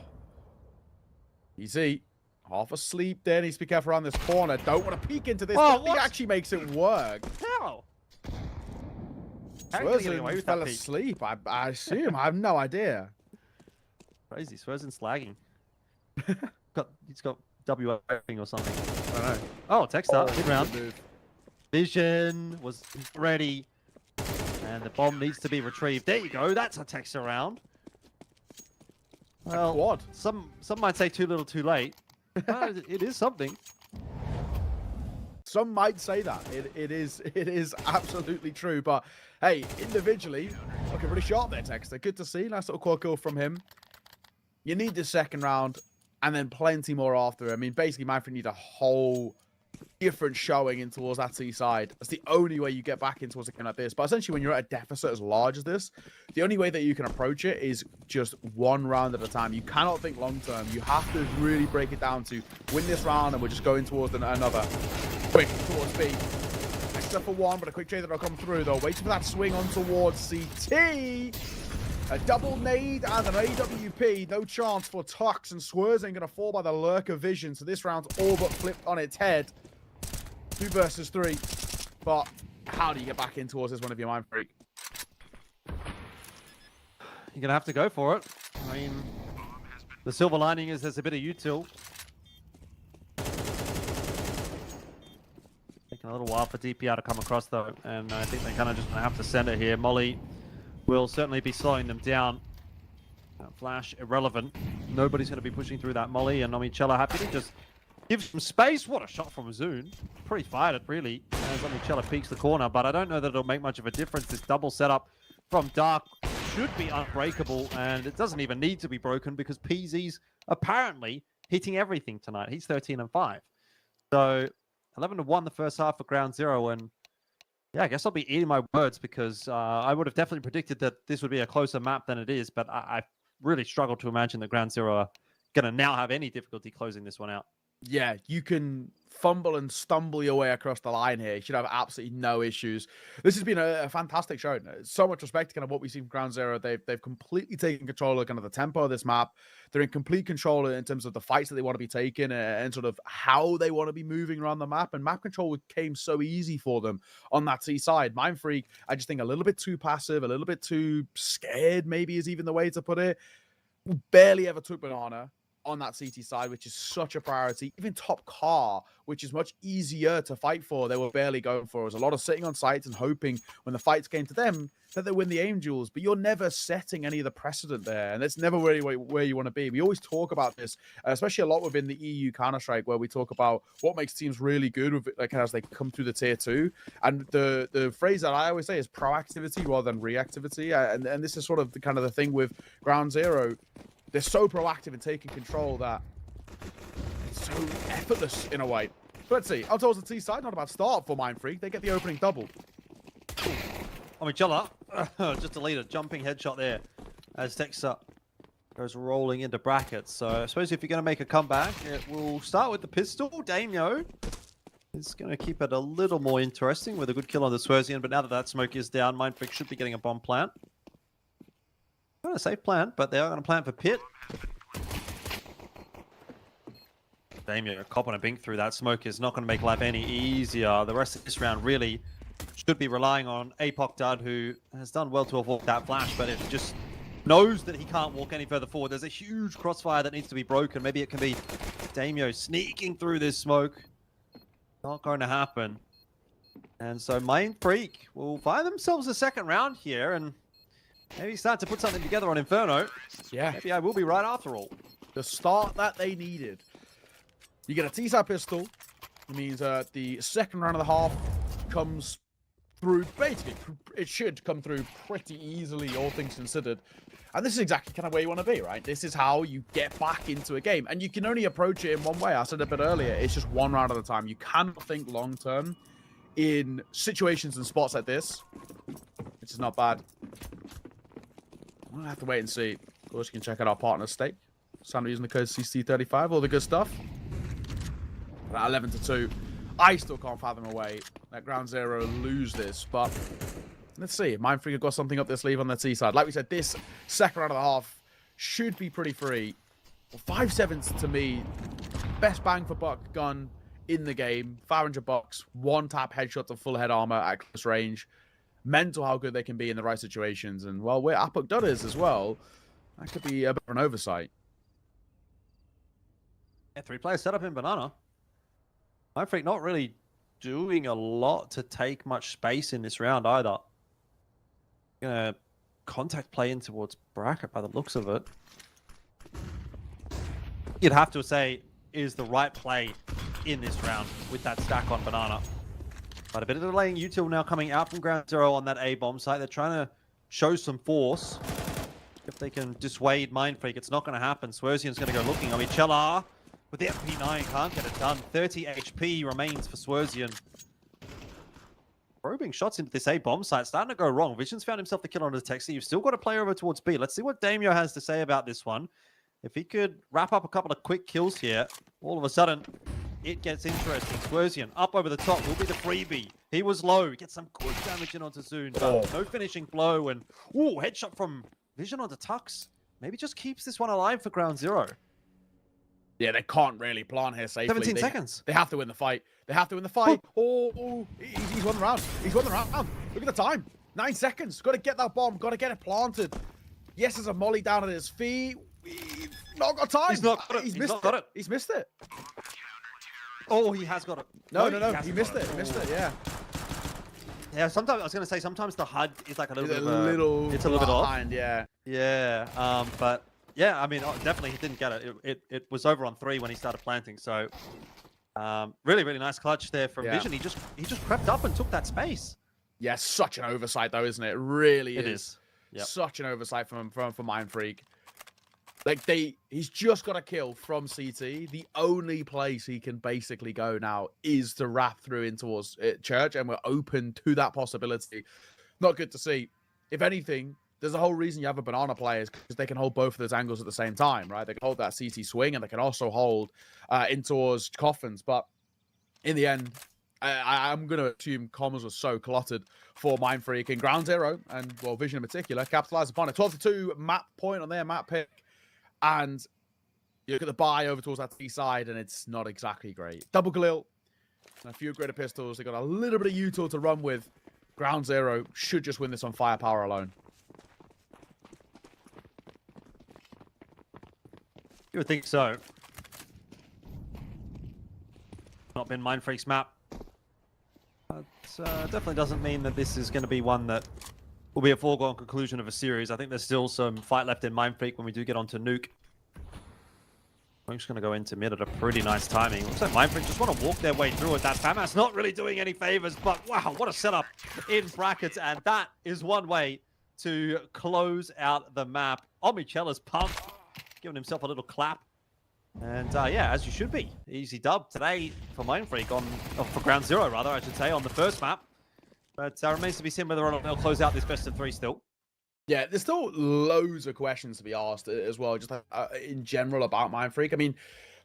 Easy. Half asleep there. Needs to be careful around this corner. Don't want to peek into this. Oh, but he actually makes it work. How? Swerzen fell asleep. I assume. I have no idea. Crazy. Swerzen's lagging. He's got WA or something. I don't know. Oh, text up. Good good round. move. Vision was ready. And the bomb needs to be retrieved. There you go. That's a Texter round. Well, Quad. some might say too little too late. But it is something. Some might say that. It is absolutely true. But hey, individually, looking really sharp there, Texter. Good to see. Nice little quad kill from him. You need the second round and then plenty more after. I mean, basically, Manfred needs a whole different showing in towards that C side. That's the only way you get back in towards a game like this. But essentially, when you're at a deficit as large as this, the only way that you can approach it is just one round at a time. You cannot think long term. You have to really break it down to win this round, and we're just going towards another. Quick towards B. Except for one, but a quick trade that'll come through though. Waiting for that swing on towards CT. A double nade and an AWP. No chance for Tux, and Swerzen going to fall by the lurker vision. So this round's all but flipped on its head. 2 versus 3. But how do you get back in towards this one if you're Mind Freak? You're going to have to go for it. I mean, the silver lining is there's a bit of util. Taking a little while for DPR to come across though. And I think they're kind of just going to have to send it here. Molly will certainly be slowing them down. Flash, irrelevant. Nobody's going to be pushing through that Molly, and Omichella happy to just give some space. What a shot from Zune. Pretty fired it, really, as Omichella peeks the corner, but I don't know that it'll make much of a difference. This double setup from Dark should be unbreakable, and it doesn't even need to be broken because PZ's apparently hitting everything tonight. He's 13-5. So 11-1 the first half for Ground Zero, and yeah, I guess I'll be eating my words because I would have definitely predicted that this would be a closer map than it is, but I really struggle to imagine that Ground Zero are going to now have any difficulty closing this one out. Yeah, you can fumble and stumble your way across the line here. You should have absolutely no issues. This has been a fantastic show. So much respect to kind of what we've seen from Ground Zero. They've completely taken control of kind of the tempo of this map. They're in complete control in terms of the fights that they want to be taking and sort of how they want to be moving around the map. And map control came so easy for them on that C side. Mind Freak, I just think a little bit too passive, a little bit too scared, maybe is even the way to put it. Barely ever took Banana on that CT side, which is such a priority. Even top car, which is much easier to fight for, they were barely going for. It was a lot of sitting on sites and hoping when the fights came to them that they win the aim duels, but you're never setting any of the precedent there, and that's never really where you want to be. We always talk about this, especially a lot within the EU Counter-Strike, where we talk about what makes teams really good with it, like as they come through the tier 2, and the phrase that I always say is proactivity rather than reactivity, and this is sort of the kind of the thing with Ground Zero. They're so proactive in taking control that it's so effortless in a way. But let's see. Out towards the T side, not a bad start for Mind Freak. They get the opening double. Omichella, just to lead a jumping headshot there as Texter goes rolling into brackets. So I suppose if you're going to make a comeback, it will start with the pistol. Damio is going to keep it a little more interesting with a good kill on the Swerzian. But now that that smoke is down, Mind Freak should be getting a bomb plant. Not a safe plant, but they are going to plant for Pit. Damien copping a bink through that smoke is not going to make life any easier. The rest of this round really should be relying on Apoc Dud, who has done well to avoid that flash, but it just knows that he can't walk any further forward. There's a huge crossfire that needs to be broken. Maybe it can be Damio sneaking through this smoke. Not going to happen. And so Mind Freak will find themselves a second round here, and Maybe start to put something together on Inferno. Yeah. Maybe I will be right after all. The start that they needed. You get a T-side pistol. It means the second round of the half comes through. Basically, it should come through pretty easily, all things considered. And this is exactly kind of where you want to be, right? This is how you get back into a game. And you can only approach it in one way. I said a bit earlier, it's just one round at a time. You cannot think long-term in situations and spots like this, which is not bad. I'm going to have to wait and see. Of course, you can check out our partner stake. Sandra using the code CC35, all the good stuff. At 11-2. I still can't fathom a way that Ground Zero lose this, but let's see. Mindfreak have got something up their sleeve on the T side. Like we said, this second round of the half should be pretty free. Well, 5.7's to me, best bang for buck gun in the game. $500, one-tap headshot to full head armor at close range. Mental how good they can be in the right situations. And, well, we're Apuk Dudders as well. That could be a bit of an oversight. Yeah, 3-player setup in Banana. Mindfreak not really doing a lot to take much space in this round either. Gonna contact play in towards bracket by the looks of it. You'd have to say is the right play in this round with that stack on Banana. But a bit of delaying util now coming out from Ground Zero on that A bomb site. They're trying to show some force. If they can dissuade Mindfreak, it's not going to happen. Swerzian's going to go looking. I mean, Chelar with the FP9 can't get it done. 30 HP remains for Swerzian. Probing shots into this A bomb site, starting to go wrong. Vision's found himself the kill on the Texi. You've still got a player over towards B. Let's see what Damio has to say about this one. If he could wrap up a couple of quick kills here, all of a sudden, it gets interesting. Swerzian up over the top will be the freebie. He was low. Gets some good damage in onto Zoon. But no finishing blow. And, ooh, headshot from Vision onto Tux. Maybe just keeps this one alive for Ground Zero. Yeah, they can't really plan here safely. 17 seconds. They have to win the fight. They have to win the fight. He's won the round. He's won the round. Look at the time. 9 seconds. Got to get that bomb. Got to get it planted. Yes, there's a molly down at his feet. He's not got time. He's not got it. He's He's missed not got it. He's missed it. Oh, he has got it. No. He He missed it. He missed it. Yeah. Yeah, sometimes I was going to say sometimes the HUD is like a little It's bit a little bit off. behind, yeah. Yeah, but yeah, I mean, definitely he didn't get it. It was over on 3 when he started planting. So really, really nice clutch there from Vision. He just crept up and took that space. Yeah, such an oversight though, isn't it? It really It is. is. Yep. Such Such an oversight from Mindfreak. Like he's just got a kill from CT. The only place he can basically go now is to wrap through in towards Church, and we're open to that possibility. Not good to see. If anything, there's a whole reason you have a Banana players because they can hold both of those angles at the same time, right? They can hold that CT swing and they can also hold in towards Coffins. But in the end, I'm going to assume comms was so cluttered for Mindfreak and Ground Zero, and well, Vision in particular, capitalized upon it. 12-2 map point on their map pick. And you look at the buy over towards that T side, and it's not exactly great. Double Galil and a few greater pistols. They got a little bit of util to run with. Ground Zero should just win this on firepower alone. You would think so. Not been Mindfreak's map. But definitely doesn't mean that this is going to be one that will be a foregone conclusion of a series. I think there's still some fight left in Mindfreak when we do get onto Nuke. I'm just going to go into mid at a pretty nice timing. Looks like Mindfreak just want to walk their way through it. That FAMAS not really doing any favors, but wow, what a setup in brackets. And that is one way to close out the map. Omichella's pumped, giving himself a little clap. And yeah, as you should be. Easy dub today for Mindfreak for Ground Zero, rather, I should say, on the first map. But remains to be seen whether or not they'll close out this best of 3 still. Yeah, there's still loads of questions to be asked as well, just in general about Mindfreak. I mean,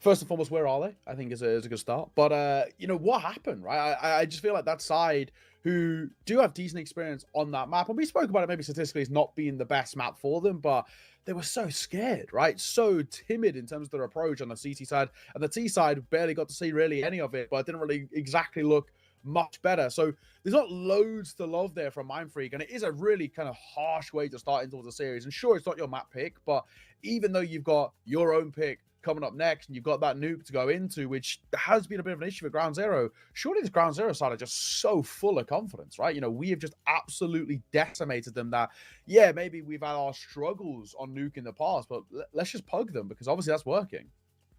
first and foremost, where are they? I think is a good start. But, you know, what happened, right? I just feel like that side who do have decent experience on that map, and we spoke about it maybe statistically as not being the best map for them, but they were so scared, right? So timid in terms of their approach on the CT side. And the T side barely got to see really any of it, but it didn't really exactly look much better. So there's not loads to love there from Mindfreak, and it is a really kind of harsh way to start into the series. And sure, it's not your map pick, but even though you've got your own pick coming up next, and you've got that nuke to go into, which has been a bit of an issue for Ground Zero. Surely this Ground Zero side are just so full of confidence, right? We have just absolutely decimated them that, yeah, maybe we've had our struggles on nuke in the past, but let's just pug them because obviously that's working.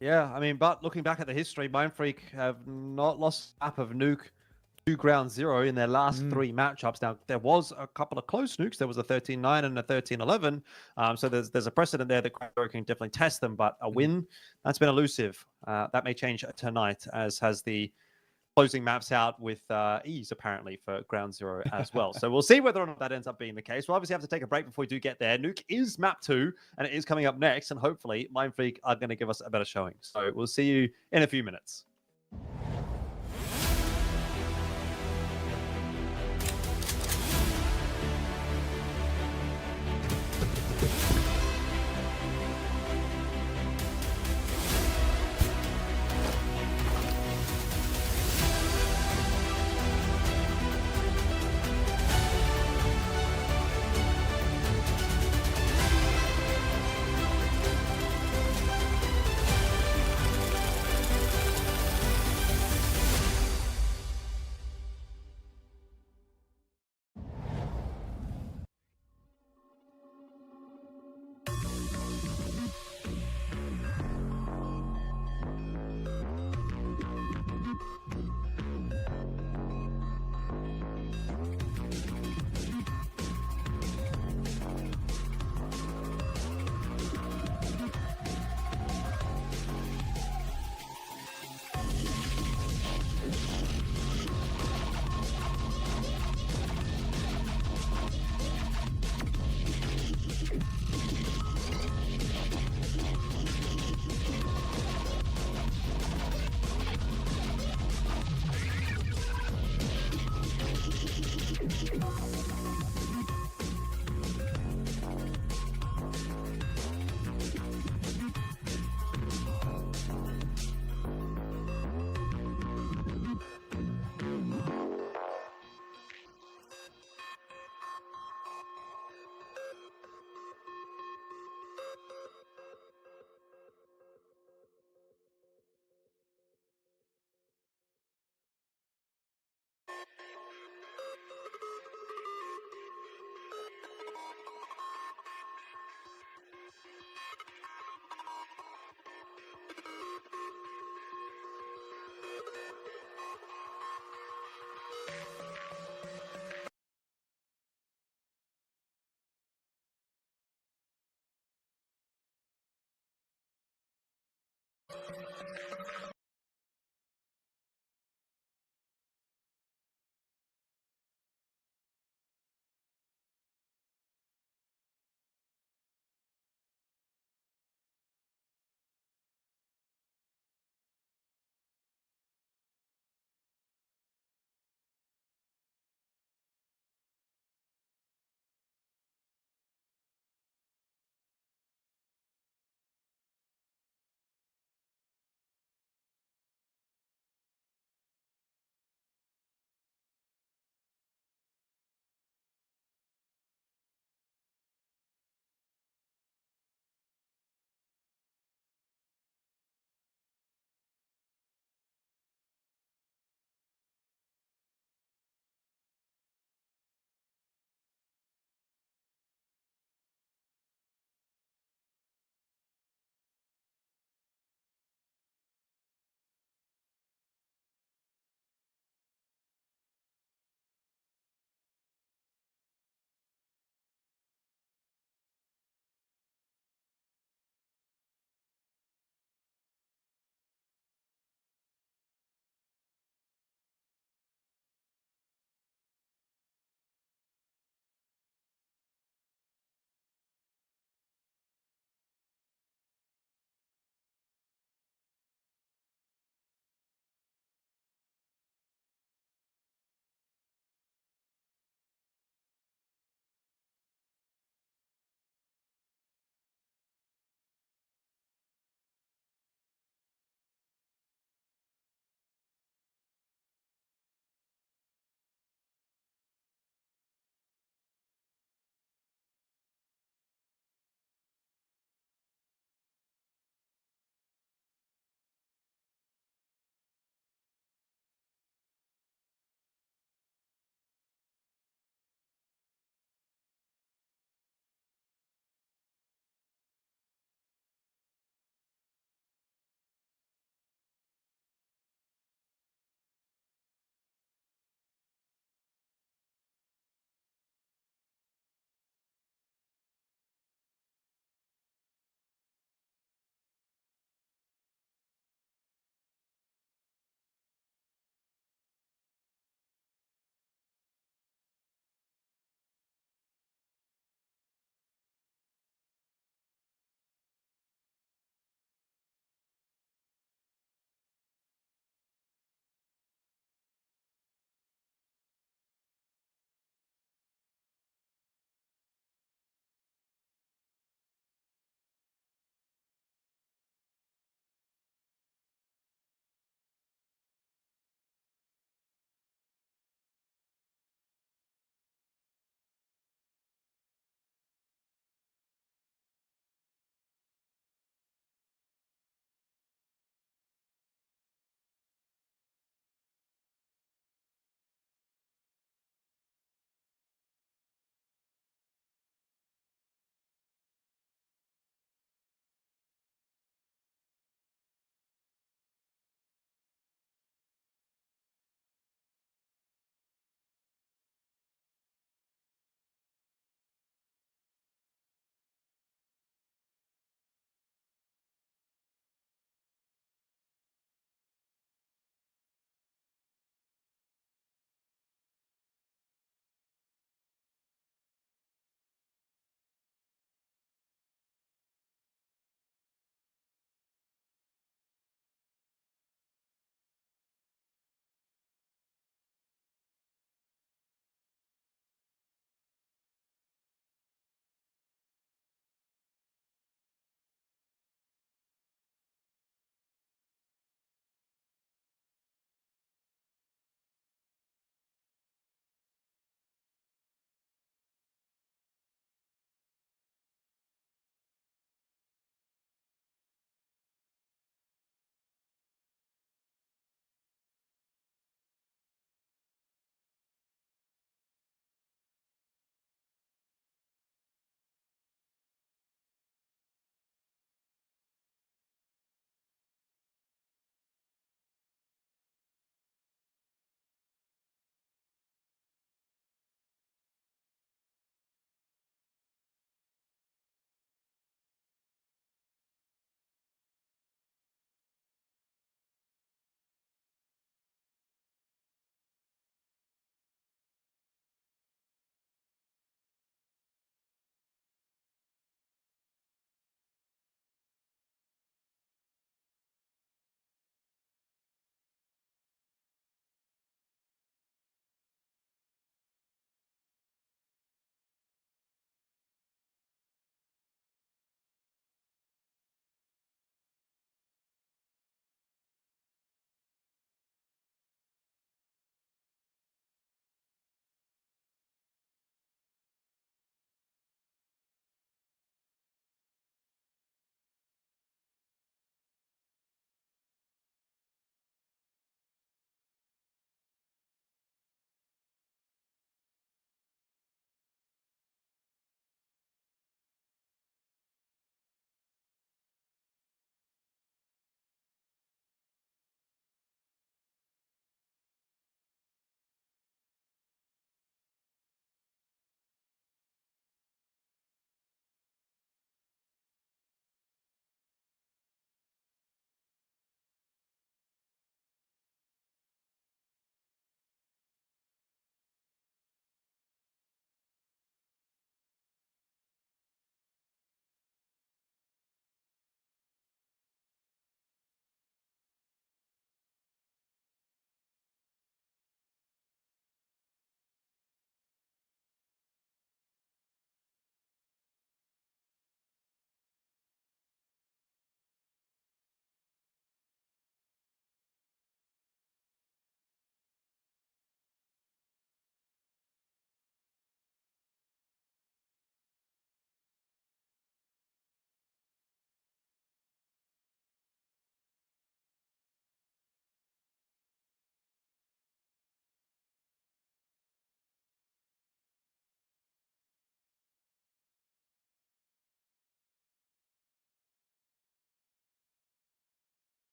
Yeah, I mean, but looking back at the history, Mindfreak have not lost a map of nuke to Ground Zero in their last 3 matchups. Now, there was a couple of close nukes. There was a 13-9 and a 13-11. So there's a precedent there that Ground Zero can definitely test them, but a win, that's been elusive. That may change tonight, as has the closing maps out with ease, apparently, for Ground Zero as well. So we'll see whether or not that ends up being the case. We'll obviously have to take a break before we do get there. Nuke is map 2, and it is coming up next, and hopefully Mindfreak are going to give us a better showing. So we'll see you in a few minutes.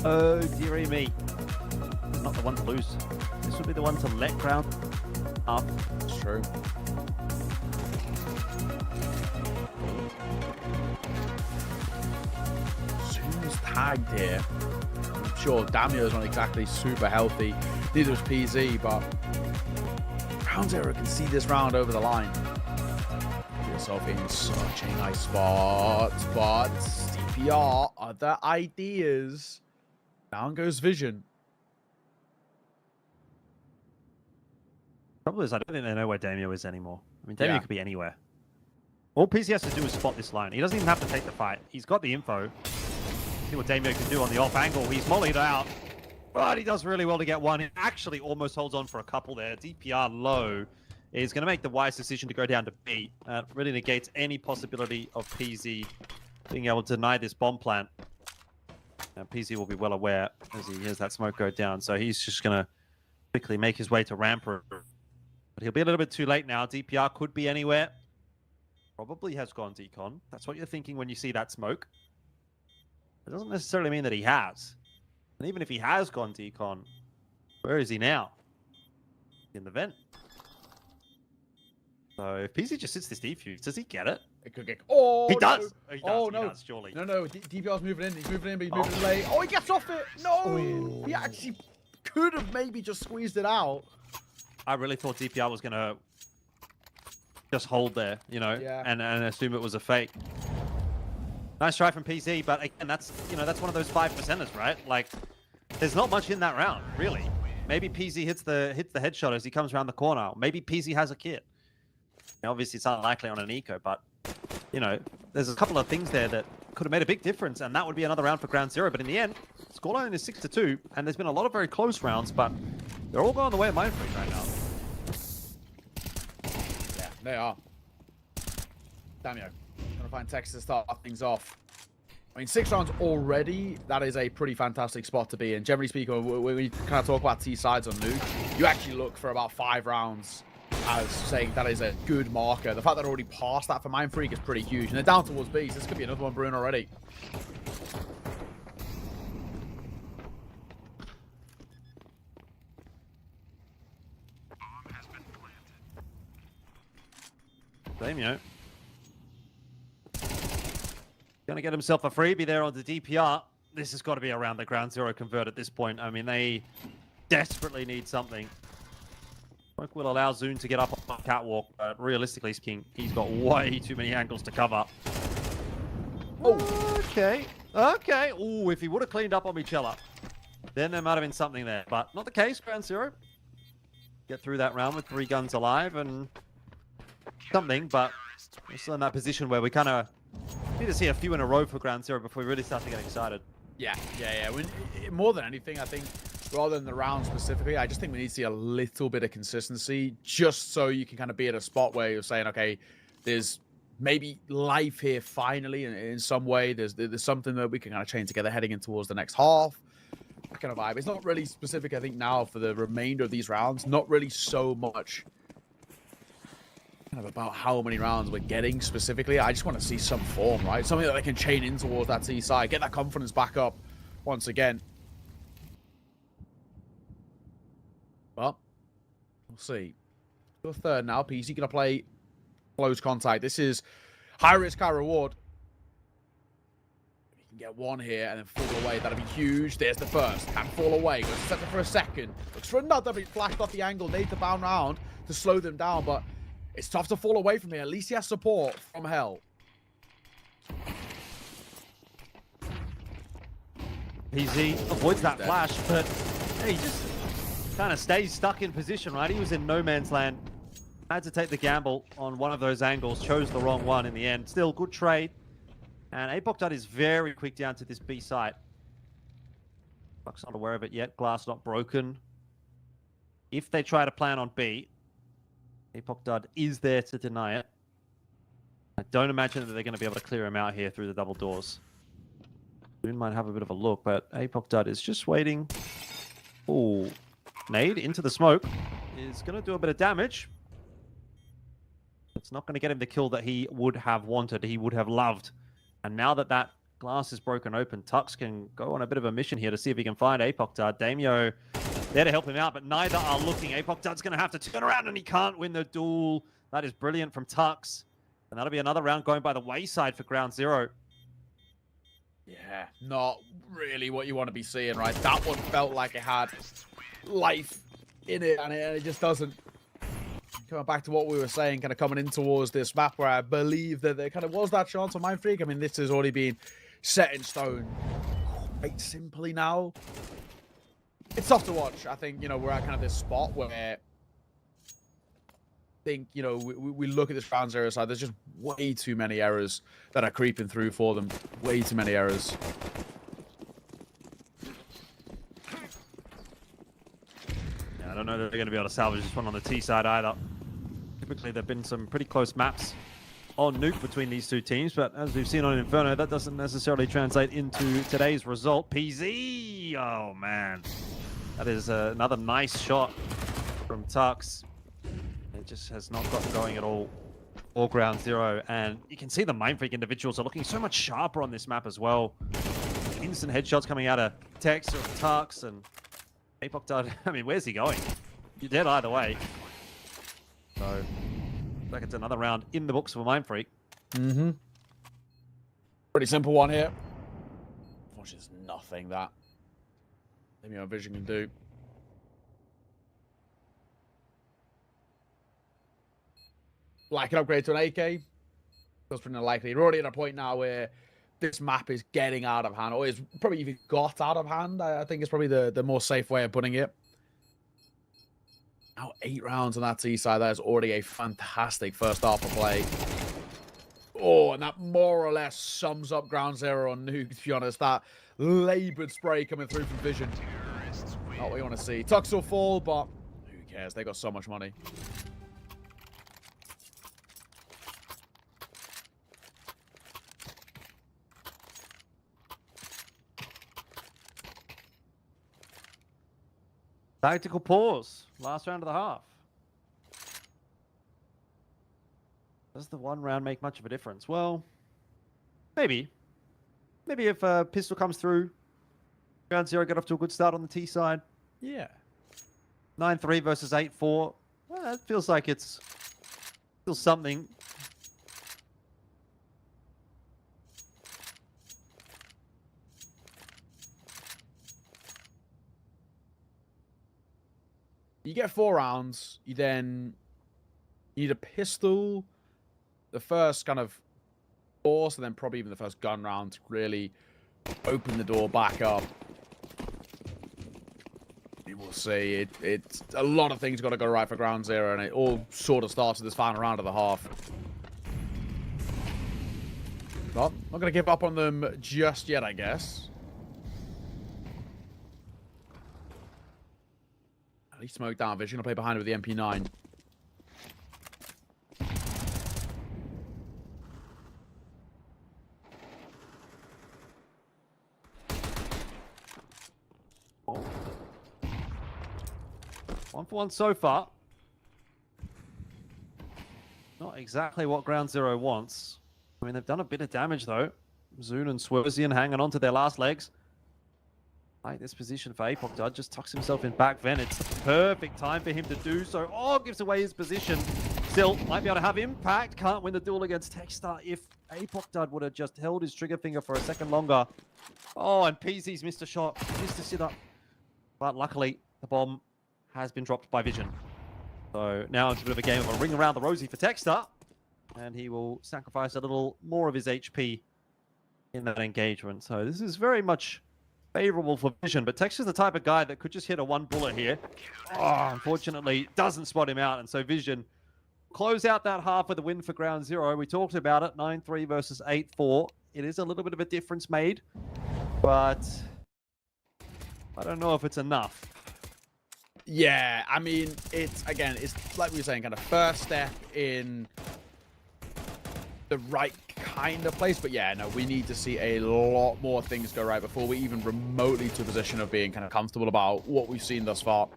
Oh, dearie me. Not the one to lose. This would be the one to let ground up. It's true. Zoom's tagged here. I'm sure Damio's not exactly super healthy. Neither is PZ, but Ground Zero can see this round over the line. Put yourself in such a nice spot, but DPR, other ideas. Down goes Vision. Trouble is, I don't think they know where Damio is anymore. I mean, Damio Yeah. could be anywhere. All PC has to do is spot this line. He doesn't even have to take the fight. He's got the info. See what Damio can do on the off angle. He's mollied out, but he does really well to get one. He actually almost holds on for a couple there. DPR low is going to make the wise decision to go down to B. Really negates any possibility of PZ being able to deny this bomb plant. Now, PZ will be well aware as he hears that smoke go down, so he's just going to quickly make his way to Ramper. But he'll be a little bit too late now. DPR could be anywhere. Probably has gone decon. That's what you're thinking when you see that smoke. It doesn't necessarily mean that he has. And even if he has gone decon, where is he now? In the vent. So if PZ just sits this defuse, does he get it? It could get. Oh, He no. does! He does, Oh, he no. does, surely. No. DPR's moving in. He's moving in, but he's moving late. Oh, he gets off it. No. He actually could have maybe just squeezed it out. I really thought DPR was going to just hold there, you know, Yeah. and assume it was a fake. Nice try from PZ, but again, that's one of those 5%ers, right? Like, there's not much in that round, really. Maybe PZ hits the headshot as he comes around the corner. Maybe PZ has a kit. Now, obviously, it's unlikely on an eco, but you know, there's a couple of things there that could have made a big difference, and that would be another round for Ground Zero. But in the end, scoreline is 6-2, and there's been a lot of very close rounds, but they're all going the way of Mindfreak right now. Yeah, they are. Damio, gonna find Texas to start things off. I mean, 6 rounds already, that is a pretty fantastic spot to be in. Generally speaking, when we kind of talk about T-sides on Nuke, you actually look for about 5 rounds as saying that is a good marker. The fact that they're already passed that for Mindfreak is pretty huge. And they're down towards B, so this could be another one brewing already. Damio. Gonna get himself a freebie there on the DPR. This has got to be around the Ground Zero convert at this point. I mean, they desperately need something. Smoke will allow Zune to get up on the catwalk, but realistically speaking, he's got way too many angles to cover. Oh, okay. Okay. Ooh, if he would have cleaned up on Michela, then there might have been something there. But not the case, Ground Zero. Get through that round with 3 guns alive and something, but we're still in that position where we kind of need to see a few in a row for Ground Zero before we really start to get excited. Yeah. More than anything, I think, rather than the round specifically, I just think we need to see a little bit of consistency just so you can kind of be at a spot where you're saying, okay, there's maybe life here finally in some way. There's something that we can kind of chain together heading in towards the next half. That kind of vibe. It's not really specific, I think, now for the remainder of these rounds. Not really so much kind of about how many rounds we're getting specifically. I just want to see some form, right? Something that they can chain in towards that T side, get that confidence back up once again. Well, we'll see. To a third now. PC going to play close contact. This is high risk, high reward. If you can get one here and then fall away, that'll be huge. There's the first. Can fall away. Goes to set it for a second. Looks for another, but he flashed off the angle. Need to bound round to slow them down, but it's tough to fall away from here. At least he has support from Hell. PZ avoids that flash, but he just kind of stays stuck in position, right? He was in no man's land. Had to take the gamble on one of those angles. Chose the wrong one in the end. Still, good trade. And Apokdud is very quick down to this B site. Buck's not aware of it yet. Glass not broken. If they try to plan on B, Apokdud is there to deny it. I don't imagine that they're going to be able to clear him out here through the double doors. Boone might have a bit of a look, but Apokdud is just waiting. Ooh. Nade into the smoke is going to do a bit of damage. It's not going to get him the kill that he would have wanted, he would have loved. And now that that glass is broken open. Tux can go on a bit of a mission here to see if he can find Apocdad. Damio there to help him out, but neither are looking. Apocdad's going to have to turn around, and he can't win the duel. That is brilliant from Tux. And that'll be another round going by the wayside for Ground Zero. Yeah, not really what you want to be seeing, right? That one felt like it had life in it, and it just doesn't. Coming back to what we were saying, kind of coming in towards this map where I believe that there kind of was that chance on Mindfreak. I mean, this has already been set in stone quite simply now. It's tough to watch. I think, you know, we're at kind of this spot where I think, you know, we look at this Ground Zero side, there's just way too many errors that are creeping through for them. Way too many errors. Yeah, I don't know that they're going to be able to salvage this one on the T side either. Typically, there have been some pretty close maps on Nuke between these two teams, but as we've seen on Inferno, that doesn't necessarily translate into today's result. PZ! Oh, man. That is another nice shot from Tux. It just has not gotten going at all. All Ground Zero, and you can see the Mindfreak individuals are looking so much sharper on this map as well. Instant headshots coming out of Tex or Tux, and Apocdad, I mean, where's he going? You're dead either way. So, like it's another round in the books for Mindfreak. Mm-hmm. Pretty simple one here. Which is nothing that maybe our vision can do. Like an upgrade to an AK. That's pretty unlikely. We're already at a point now where this map is getting out of hand, or it's probably even got out of hand. I think it's probably the more safe way of putting it. Now 8 rounds on that T side. That is already a fantastic first half of play. Oh, and that more or less sums up Ground Zero on Nuke, to be honest. That laboured spray coming through from Vision. Not what you want to see. Tux will fall, but who cares? They got so much money. Tactical pause. Last round of the half. Does the one round make much of a difference? Well, maybe. Maybe if Pistol comes through, Ground Zero got off to a good start on the T side. Yeah. 9-3 versus 8-4. Well, it feels like it's still something. You get 4 rounds. You then need a pistol. The first kind of force, and then probably even the first gun round to really open the door back up. You will see. It's a lot of things got to go right for Ground Zero, and it all sort of starts with this final round of the half. But not going to give up on them just yet, I guess. At least smoke down. Vision. I'll play behind it with the MP9. Oh. 1 for 1 so far. Not exactly what Ground Zero wants. I mean, they've done a bit of damage, though. Zune and Swerzian hanging on to their last legs. Like this position for Apocdad, just tucks himself in back then. It's the perfect time for him to do so. Oh, gives away his position. Still, might be able to have impact. Can't win the duel against Techstar if Apocdad would have just held his trigger finger for a second longer. Oh, and PZ's missed a shot. Missed a sit-up. But luckily, the bomb has been dropped by Vision. So now it's a bit of a game of a ring around the rosy for Techstar. And he will sacrifice a little more of his HP in that engagement. So this is very much favorable for Vision, but Tex is the type of guy that could just hit a 1 bullet here. Oh, unfortunately, doesn't spot him out, and so Vision close out that half with a win for Ground Zero. We talked about it, 9-3 versus 8-4. It is a little bit of a difference made, but I don't know if it's enough. Yeah, I mean, it's like we were saying, kind of first step in the right kind of place, but yeah, no, we need to see a lot more things go right before we even remotely to a position of being kind of comfortable about what we've seen thus far.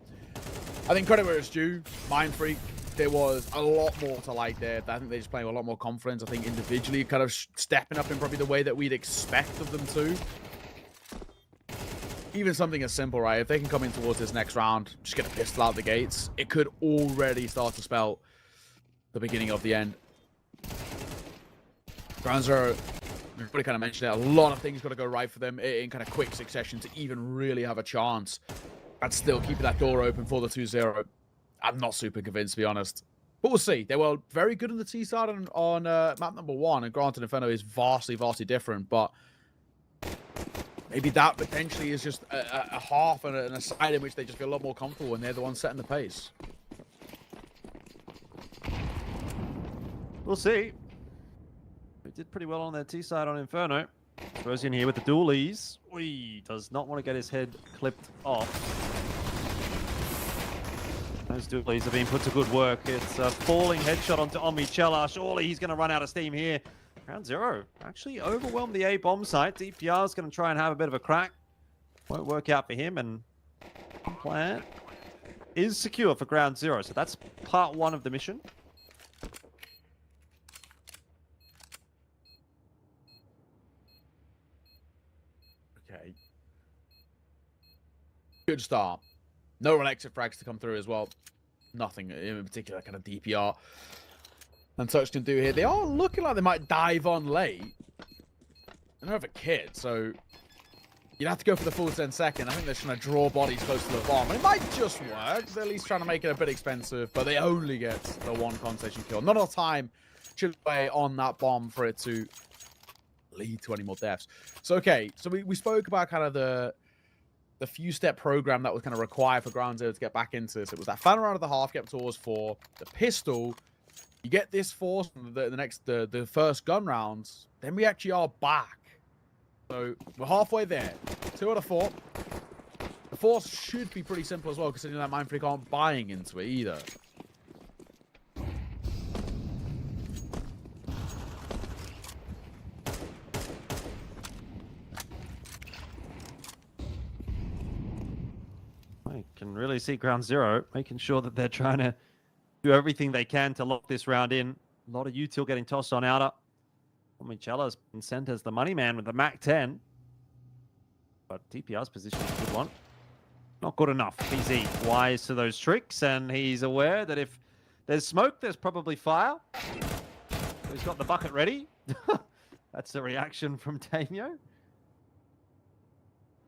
I think credit where it's due. Mindfreak there was a lot more to like there. I think they're just playing with a lot more confidence. I think individually kind of stepping up in probably the way that we'd expect of them to. Even something as simple, right? If they can come in towards this next round, just get a pistol out the gates, it could already start to spell the beginning of the end. Ground Zero, we've already kind of mentioned it, a lot of things got to go right for them in kind of quick succession to even really have a chance. And still keeping that door open for the 2-0. I'm not super convinced, to be honest. But we'll see. They were very good on the T side on map number 1. And granted, Inferno is vastly, vastly different. But maybe that potentially is just a half and a side in which they just feel a lot more comfortable when they're the ones setting the pace. We'll see. We did pretty well on their T side on Inferno. Throws in here with the dualies. He does not want to get his head clipped off. Those dualies are being put to good work. It's a falling headshot onto Omichela. Surely he's going to run out of steam here. Ground Zero actually overwhelmed the A bomb site. DPR is going to try and have a bit of a crack. Won't work out for him, and plan is secure for Ground Zero. So that's part 1 of the mission. Okay. Good start. No reflective frags to come through as well. Nothing in particular kind of DPR and Touch can do here. They are looking like they might dive on late. They don't have a kit, so you'd have to go for the full 10 second. I think they're trying to draw bodies close to the bomb. And it might just work. They're at least trying to make it a bit expensive, but they only get the 1 concentration kill. Not enough time chill away on that bomb for it to lead to any more deaths. So, okay. So we spoke about kind of the few-step program that was kind of required for Ground Zero to get back into this. It was that final round of the half, get towards 4, the pistol. You get this force from the first gun rounds, then we actually are back. So we're halfway there. 2 out of 4. The force should be pretty simple as well, considering that Mindfreak aren't buying into it either. I can really see Ground Zero making sure that they're trying to do everything they can to lock this round in. A lot of util getting tossed on outer. Michela's been sent as the money man with the Mac 10. But DPR's position is a good one. Not good enough. PZ wise to those tricks, and he's aware that if there's smoke, there's probably fire. So he's got the bucket ready. That's the reaction from Damio.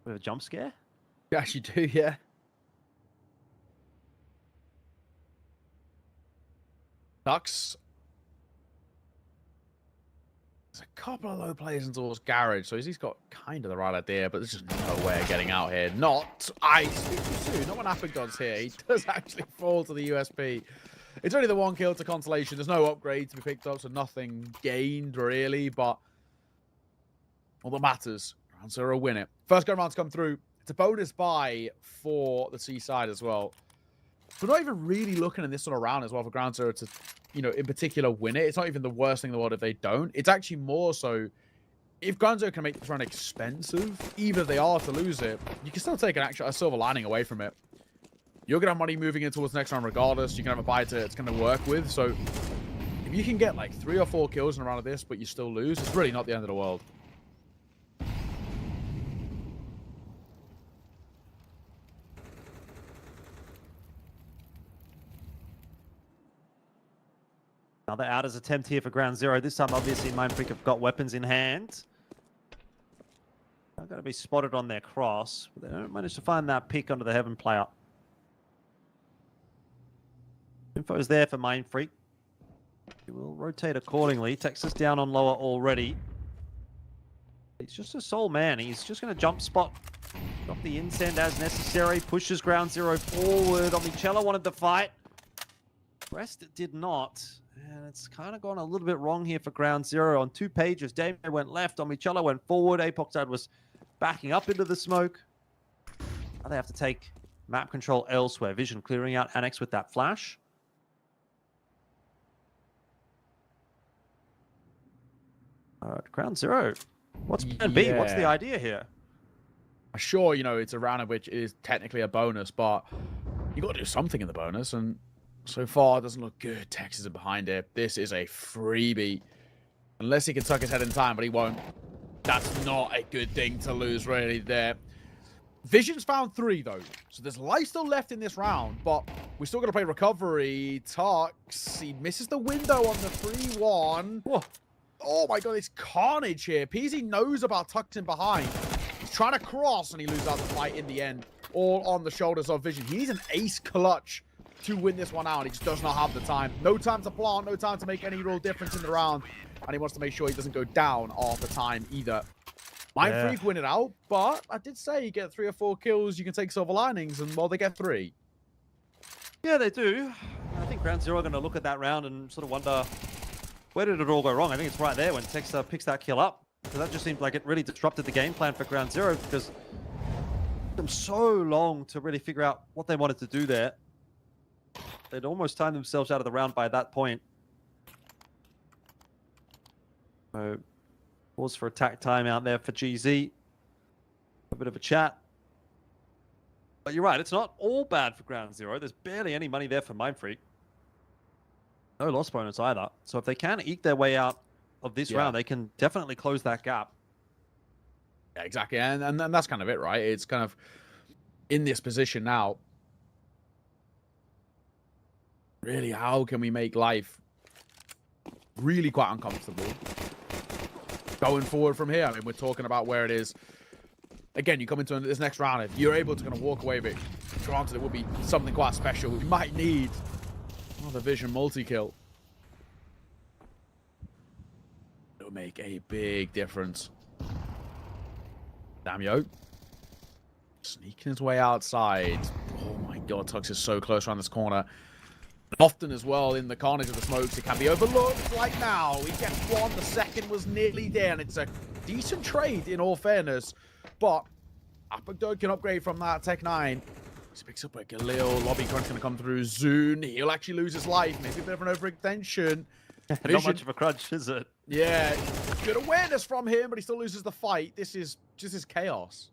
Bit of a jump scare. You actually do, yeah. Ducks. There's a couple of low players in towards Garage, so he's got kind of the right idea, but there's just no way of getting out here. Not soon. Not when Apicdon's here. He does actually fall to the USP. It's only the 1 kill to Consolation. There's no upgrade to be picked up, so nothing gained really, but all that matters, Ground Zero win it. First gun round's come through. It's a bonus buy for the C-side as well. We're not even really looking in this sort of round as well for Ground Zero to, you know, in particular win it. It's not even the worst thing in the world if they don't. It's actually more so if Ground Zero can make this run expensive, even if they are to lose it, you can still take a silver lining away from it. You're going to have money moving in towards the next round regardless. You can have a buy it's going to work with. So if you can get like 3 or 4 kills in a round of this, but you still lose, it's really not the end of the world. Another outers attempt here for Ground Zero. This time, obviously, Mindfreak have got weapons in hand. They're going to be spotted on their cross, but they don't manage to find that pick onto the Heaven player. Info is there for Mindfreak. He will rotate accordingly. Texas down on lower already. He's just a sole man. He's just going to jump spot. Drop the insend as necessary. Pushes Ground Zero forward. Omichela wanted the fight. Rest did not. And it's kind of gone a little bit wrong here for Ground Zero. On 2 pages, Damien went left. Omichela went forward. Apoxad was backing up into the smoke. Now they have to take map control elsewhere. Vision clearing out Annex with that flash. All right, Ground Zero. What's plan B? What's the idea here? Sure, you know, it's a round of which is technically a bonus, but you got to do something in the bonus, and So far, it doesn't look good. Texas are behind it. This is a freebie. Unless he can tuck his head in time, but he won't. That's not a good thing to lose, really, there. Vision's found 3, though. So there's life still left in this round, but we're still going to play recovery. Tux, he misses the window on the 3-1. Oh, my God, it's carnage here. PZ knows about tucking behind. He's trying to cross, and he loses out the fight in the end. All on the shoulders of Vision. He needs an ace clutch to win this one out. He just does not have the time. No time to plant, no time to make any real difference in the round. And he wants to make sure he doesn't go down all the time either. Mindfreak win it out, but I did say you get 3 or 4 kills, you can take silver linings, and well, they get 3. Yeah, they do. I think Ground Zero are going to look at that round and sort of wonder, where did it all go wrong? I think it's right there when Texas picks that kill up. So that just seemed like it really disrupted the game plan for Ground Zero, because it took them so long to really figure out what they wanted to do there. They'd almost timed themselves out of the round by that point. So, pause for attack time out there for GZ. A bit of a chat. But you're right, it's not all bad for Ground Zero. There's barely any money there for Mindfreak. No loss bonus either. So if they can eke their way out of this round, they can definitely close that gap. Yeah, exactly. And that's kind of it, right? It's kind of in this position now. Really, how can we make life really quite uncomfortable going forward from here? I mean, we're talking about where it is. Again, you come into this next round, if you're able to kind of walk away with it, granted it would be something quite special. We might need another Vision multi-kill. It'll make a big difference. Damn, yo. Sneaking his way outside. Oh my God, Tux is so close around this corner. Often as well in the carnage of the smokes, it can be overlooked. Like now, he gets 1, the second was nearly there, and it's a decent trade in all fairness. But Apogdo can upgrade from that Tech 9. He picks up a Galil, Lobby Crunch going to come through. Zune, he'll actually lose his life. Maybe a bit of an overextension. Not much of a crunch, is it? Yeah, good awareness from him, but he still loses the fight. This is chaos.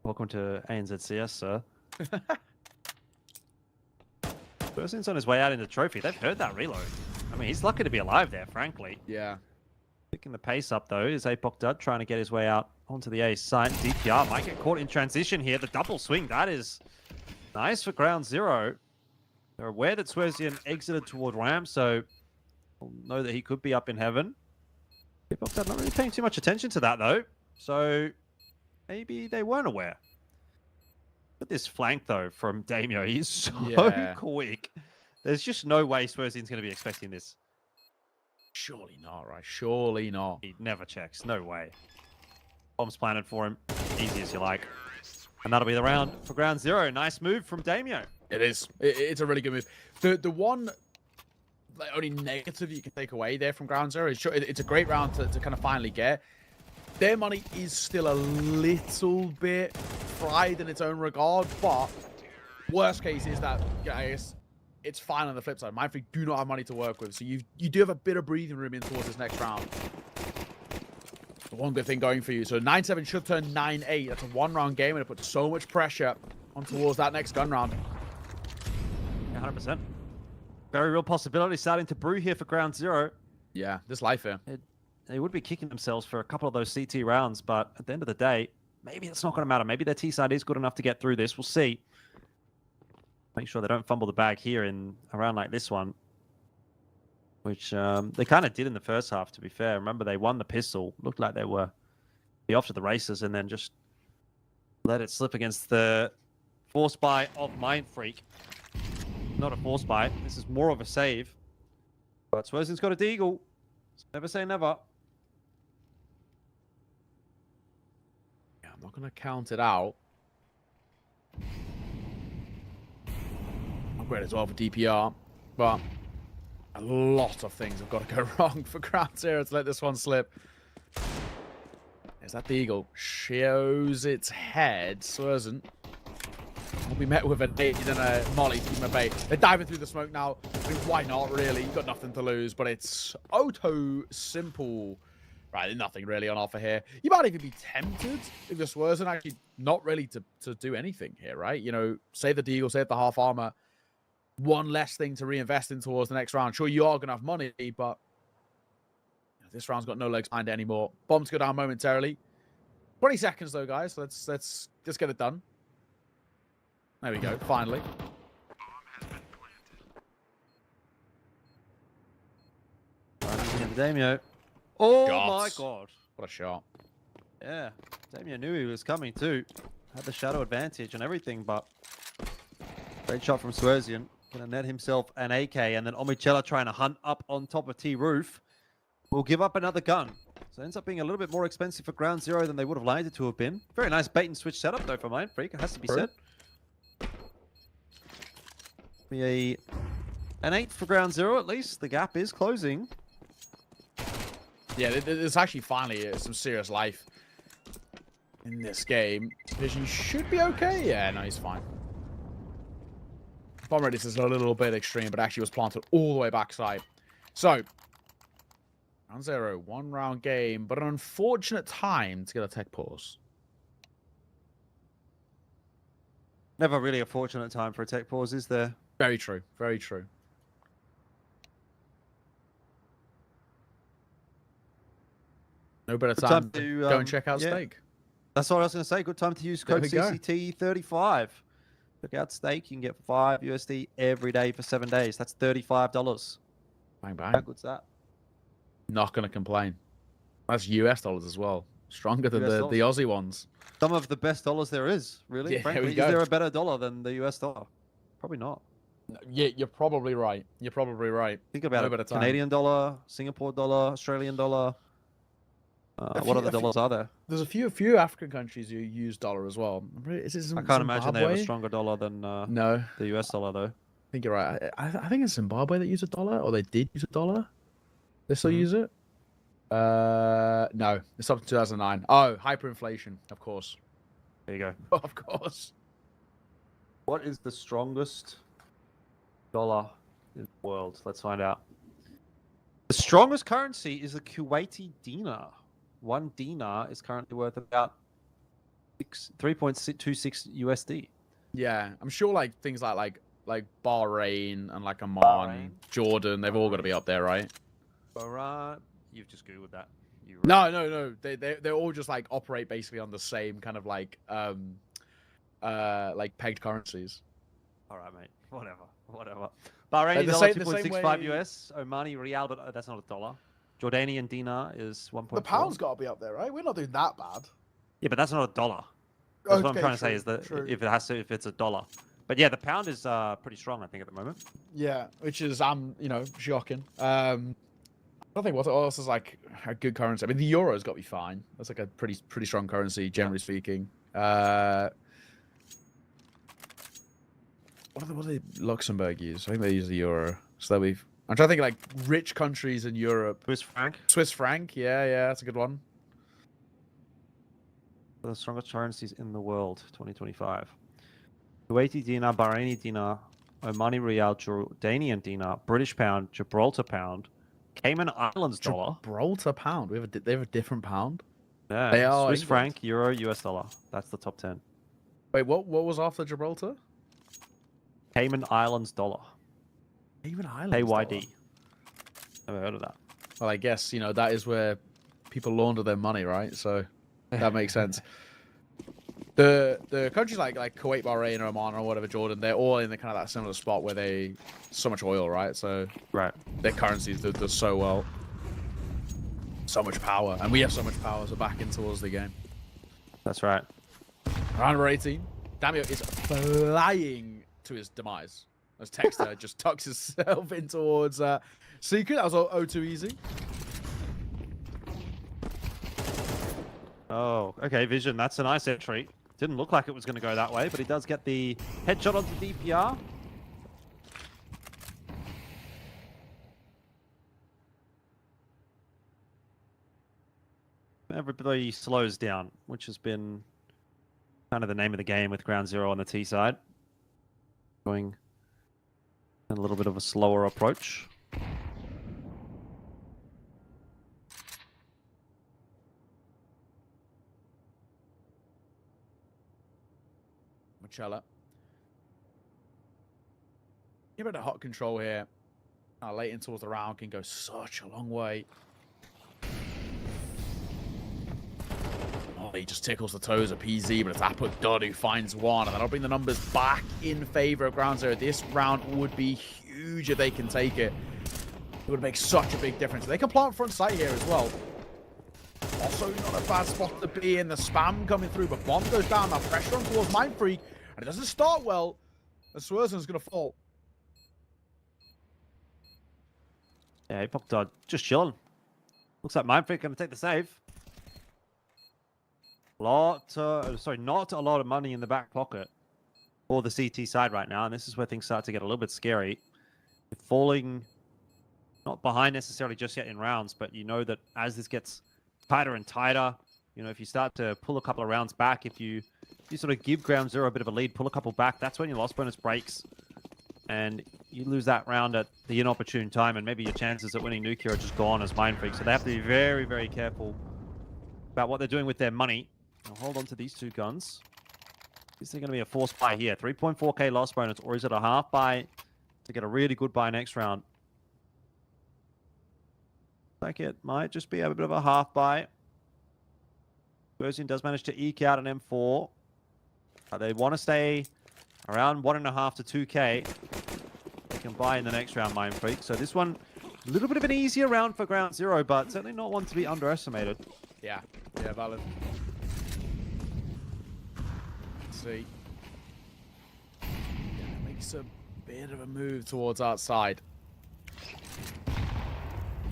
Welcome to ANZCS, sir. Person's on his way out in the trophy. They've heard that reload. I mean, he's lucky to be alive there, frankly. Yeah. Picking the pace up, though, is Apogdud trying to get his way out onto the A site. DPR might get caught in transition here. The double swing, that is nice for Ground Zero. They're aware that Swerzian exited toward ramp, so we'll know that he could be up in heaven. Apogdud not really paying too much attention to that, though. So maybe they weren't aware. But this flank, though, from Damio, he's so quick. There's just no way Swerzian's going to be expecting this. Surely not, right? Surely not. He never checks. No way. Bombs planted for him. Easy as you like. And that'll be the round for Ground Zero. Nice move from Damio. It is. It's a really good move. The one only negative you can take away there from Ground Zero is it's a great round to kind of finally get. Their money is still a little bit fried in its own regard, but worst case is that, I guess, it's fine on the flip side. Mindfreak do not have money to work with, so you do have a bit of breathing room in towards this next round. The one good thing going for you. So 9-7 should turn 9-8. That's a one-round game, and it puts so much pressure on towards that next gun round. 100%. Very real possibility starting to brew here for Ground Zero. Yeah, this life here. They would be kicking themselves for a couple of those CT rounds, but at the end of the day, maybe it's not going to matter. Maybe their T side is good enough to get through this. We'll see. Make sure they don't fumble the bag here in a round like this one, which they kind of did in the first half, to be fair. Remember, they won the pistol. Looked like they were off to the races and then just let it slip against the force buy of Mindfreak. Not a force buy. This is more of a save. But Swerzian's got a deagle. So never say never. Yeah, I'm not going to count it out. Upgrade as well for DPR, but a lot of things have got to go wrong for Ground Zero to let this one slip. There's that the Eagle. Shows its head. Swerzian will be met with a nade and a molly to keep him at bay. They're diving through the smoke now. I mean, why not, really? You've got nothing to lose, but it's simple. Right, nothing really on offer here. You might even be tempted if the Swerzian actually not really to do anything here, right? You know, save the Deagle, save the half armor. one less thing to reinvest in towards the next round. Sure, you are going to have money, but this round's got no legs behind it anymore. Bombs go down momentarily. 20 seconds though, guys. Let's just get it done. There we go. Finally. Damio. Oh Shots. my god. What a shot. Yeah. Damio knew he was coming too. Had the shadow advantage and everything, but great shot from Swerzian. Gonna net himself an AK, and then Omicella trying to hunt up on top of T roof. Will give up another gun. So it ends up being a little bit more expensive for ground zero than they would have liked it to have been. Very nice bait and switch setup though for Mind Freak, it has to be said. Be an 8 for ground zero at least. The gap is closing. Yeah, there's actually finally some serious life in this game. Vision should be okay. Yeah, no, he's fine. Bomb radius is a little bit extreme, but actually was planted all the way backside. So, round zero, 1 round game, but an unfortunate time to get a tech pause. Never really a fortunate time for a tech pause, is there? Very true. Very true. No better time to go and check out Stake. That's what I was going to say. Good time to use code CCT35. Check out Stake. You can get 5 USD every day for 7 days. That's $35. Bang, bang. How good's that? Not going to complain. That's US dollars as well. Stronger than the Aussie ones. Some of the best dollars there is, really. Yeah, Frankly, is there a better dollar than the US dollar? Probably not. Yeah, you're probably right. You're probably right. Think about it. Canadian dollar, Singapore dollar, Australian dollar. What other dollars are there? There's a few African countries who use dollar as well. I can't imagine they have a stronger dollar than no the US dollar, though. I think you're right. I think it's Zimbabwe that use a dollar, or they did use a dollar. They still use it? No, it's up to 2009. Oh, hyperinflation, of course. There you go. Of course. What is the strongest dollar in the world? Let's find out. The strongest currency is the Kuwaiti dinar. 1 dinar is currently worth about 3.26 USD. Yeah, I'm sure like things like Bahrain and like Oman, Jordan, they've all got to be up there, right? Bahrain. You've just googled that. No. They all just like operate basically on the same kind of like pegged currencies. All right, mate. Whatever. Bahrain is $2.65 US. Omani Riyal, but that's not a dollar. Jordanian dinar is 1.4. The pound's got to be up there, right? We're not doing that bad. Yeah, but that's not a dollar. That's what I'm trying to say is that if it's a dollar. But yeah, the pound is pretty strong, I think, at the moment. Yeah, which is shocking. I don't think what else is like a good currency. I mean, the euro's got to be fine. That's like a pretty strong currency, generally speaking. What do they Luxembourg use? I think they use the euro. So I'm trying to think of like rich countries in Europe. Swiss franc. Yeah, that's a good one. The strongest currencies in the world, 2025. Kuwaiti dinar, Bahraini dinar, Omani Riyal, Jordanian dinar, British pound, Gibraltar pound, Cayman Islands dollar. Gibraltar pound. They have a different pound. Yeah. They are Swiss franc, euro, US dollar. That's the top 10. Wait, what was after Gibraltar? Cayman Islands dollar. Cayman Islands. KYD. Never heard of that. Well, I guess that is where people launder their money, right? So that makes sense. The countries like Kuwait, Bahrain, or Oman, or whatever, Jordan, they're all in the kind of that similar spot where they so much oil, right? So their currencies do so well, so much power, and we have so much power. So back in towards the game. That's right. Round number 18. Damio is flying to his demise as Texter just tucks himself in towards Secret. That was all too easy. Oh, okay, Vision. That's a nice entry. Didn't look like it was going to go that way, but he does get the headshot onto DPR. Everybody slows down, which has been kind of the name of the game with ground zero on the T side. Going a little bit of a slower approach. Machella. Give it a hot control here. Late in towards the round can go such a long way. Oh, he just tickles the toes of PZ, but it's Apud who finds one, and that'll bring the numbers back in favor of Ground Zero. This round would be huge if they can take it. It would make such a big difference. They can plant front sight here as well. Also, not a bad spot to be in. The spam coming through, but bomb goes down. Now pressure on towards Mindfreak, and it doesn't start well. And Swerzen's going to fall. Yeah, Apud just chilling. Looks like Mindfreak going to take the save. Not a lot of money in the back pocket for the CT side right now, and this is where things start to get a little bit scary. You're falling not behind necessarily just yet in rounds, but you know that as this gets tighter and tighter, you know, if you start to pull a couple of rounds back, if you sort of give Ground Zero a bit of a lead, pull a couple back, that's when your loss bonus breaks, and you lose that round at the inopportune time, and maybe your chances at winning Nuke are just gone as Mindfreak. So they have to be very, very careful about what they're doing with their money. I'll hold on to these two guns. Is there going to be a forced buy here? 3.4k loss bonus, or is it a half buy to get a really good buy next round? Like it might just be a bit of a half buy. Bersian does manage to eke out an M4. They want to stay around 1.5 to 2k. They can buy in the next round, Mindfreak. So this one, a little bit of an easier round for Ground Zero, but certainly not one to be underestimated. Yeah, valid. See. Yeah, makes a bit of a move towards outside.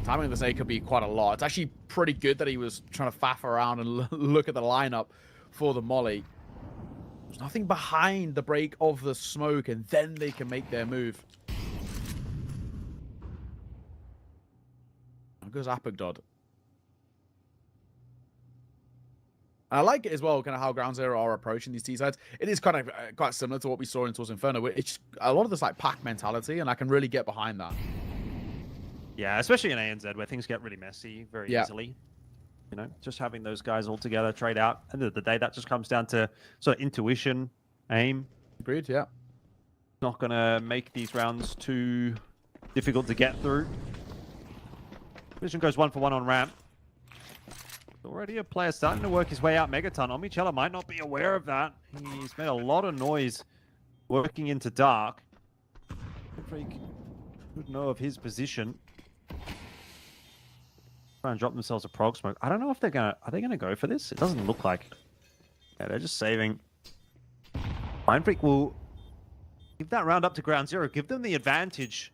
Timing of this A could be quite a lot. It's actually pretty good that he was trying to faff around and look at the lineup for the molly. There's nothing behind the break of the smoke, and then they can make their move. There goes Apud. I like it as well, kind of how Ground Zero are approaching these T-sides. It is kind of quite similar to what we saw in towards Inferno. It's a lot of this like pack mentality, and I can really get behind that. Yeah, especially in ANZ where things get really messy very easily. You know, just having those guys all together trade out. End of the day, that just comes down to sort of intuition, aim. Agreed, yeah. Not going to make these rounds too difficult to get through. Vision goes 1 for 1 on ramp. Already a player starting to work his way out Megaton. Omichella might not be aware of that. He's made a lot of noise working into dark. Freak would know of his position. Try and drop themselves a prog smoke. I don't know if they're gonna. Are they gonna go for this? It doesn't look like. Yeah, they're just saving. Mindfreak will give that round up to Ground Zero. Give them the advantage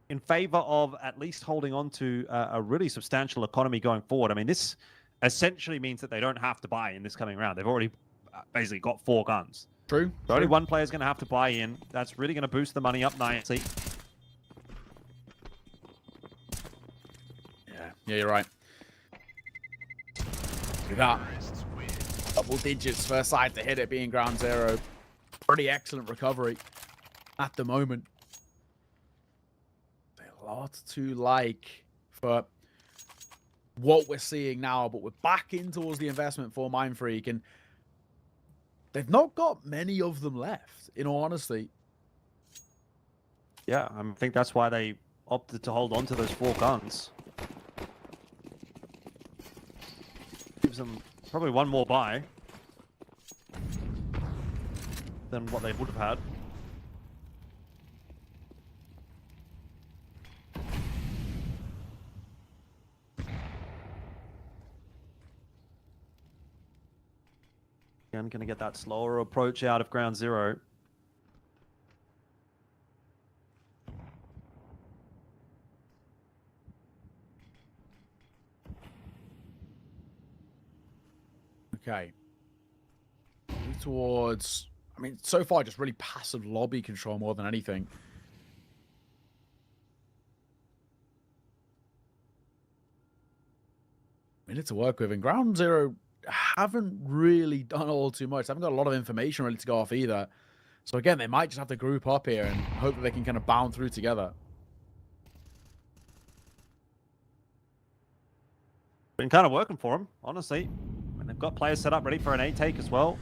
in favor of at least holding on to a really substantial economy going forward. I mean, this essentially means that they don't have to buy in this coming round. They've already basically got 4 guns. True. So only one player's going to have to buy in. That's really going to boost the money up nicely. Yeah, you're right. Look at that. Double digits first side to hit it being Ground Zero. Pretty excellent recovery at the moment. A lot to like for what we're seeing now, but we're back in towards the investment for Mindfreak, and they've not got many of them left, in all honesty. Yeah, I think that's why they opted to hold on to those 4 guns. Gives them probably one more buy than what they would have had. Again, going to get that slower approach out of Ground Zero. Okay. Move towards, I mean, so far just really passive lobby control more than anything. Minute to work with, and Ground Zero haven't really done all too much. They haven't got a lot of information really to go off either. So again, they might just have to group up here and hope that they can kind of bound through together. Been kind of working for them, honestly. And they've got players set up ready for an A take as well.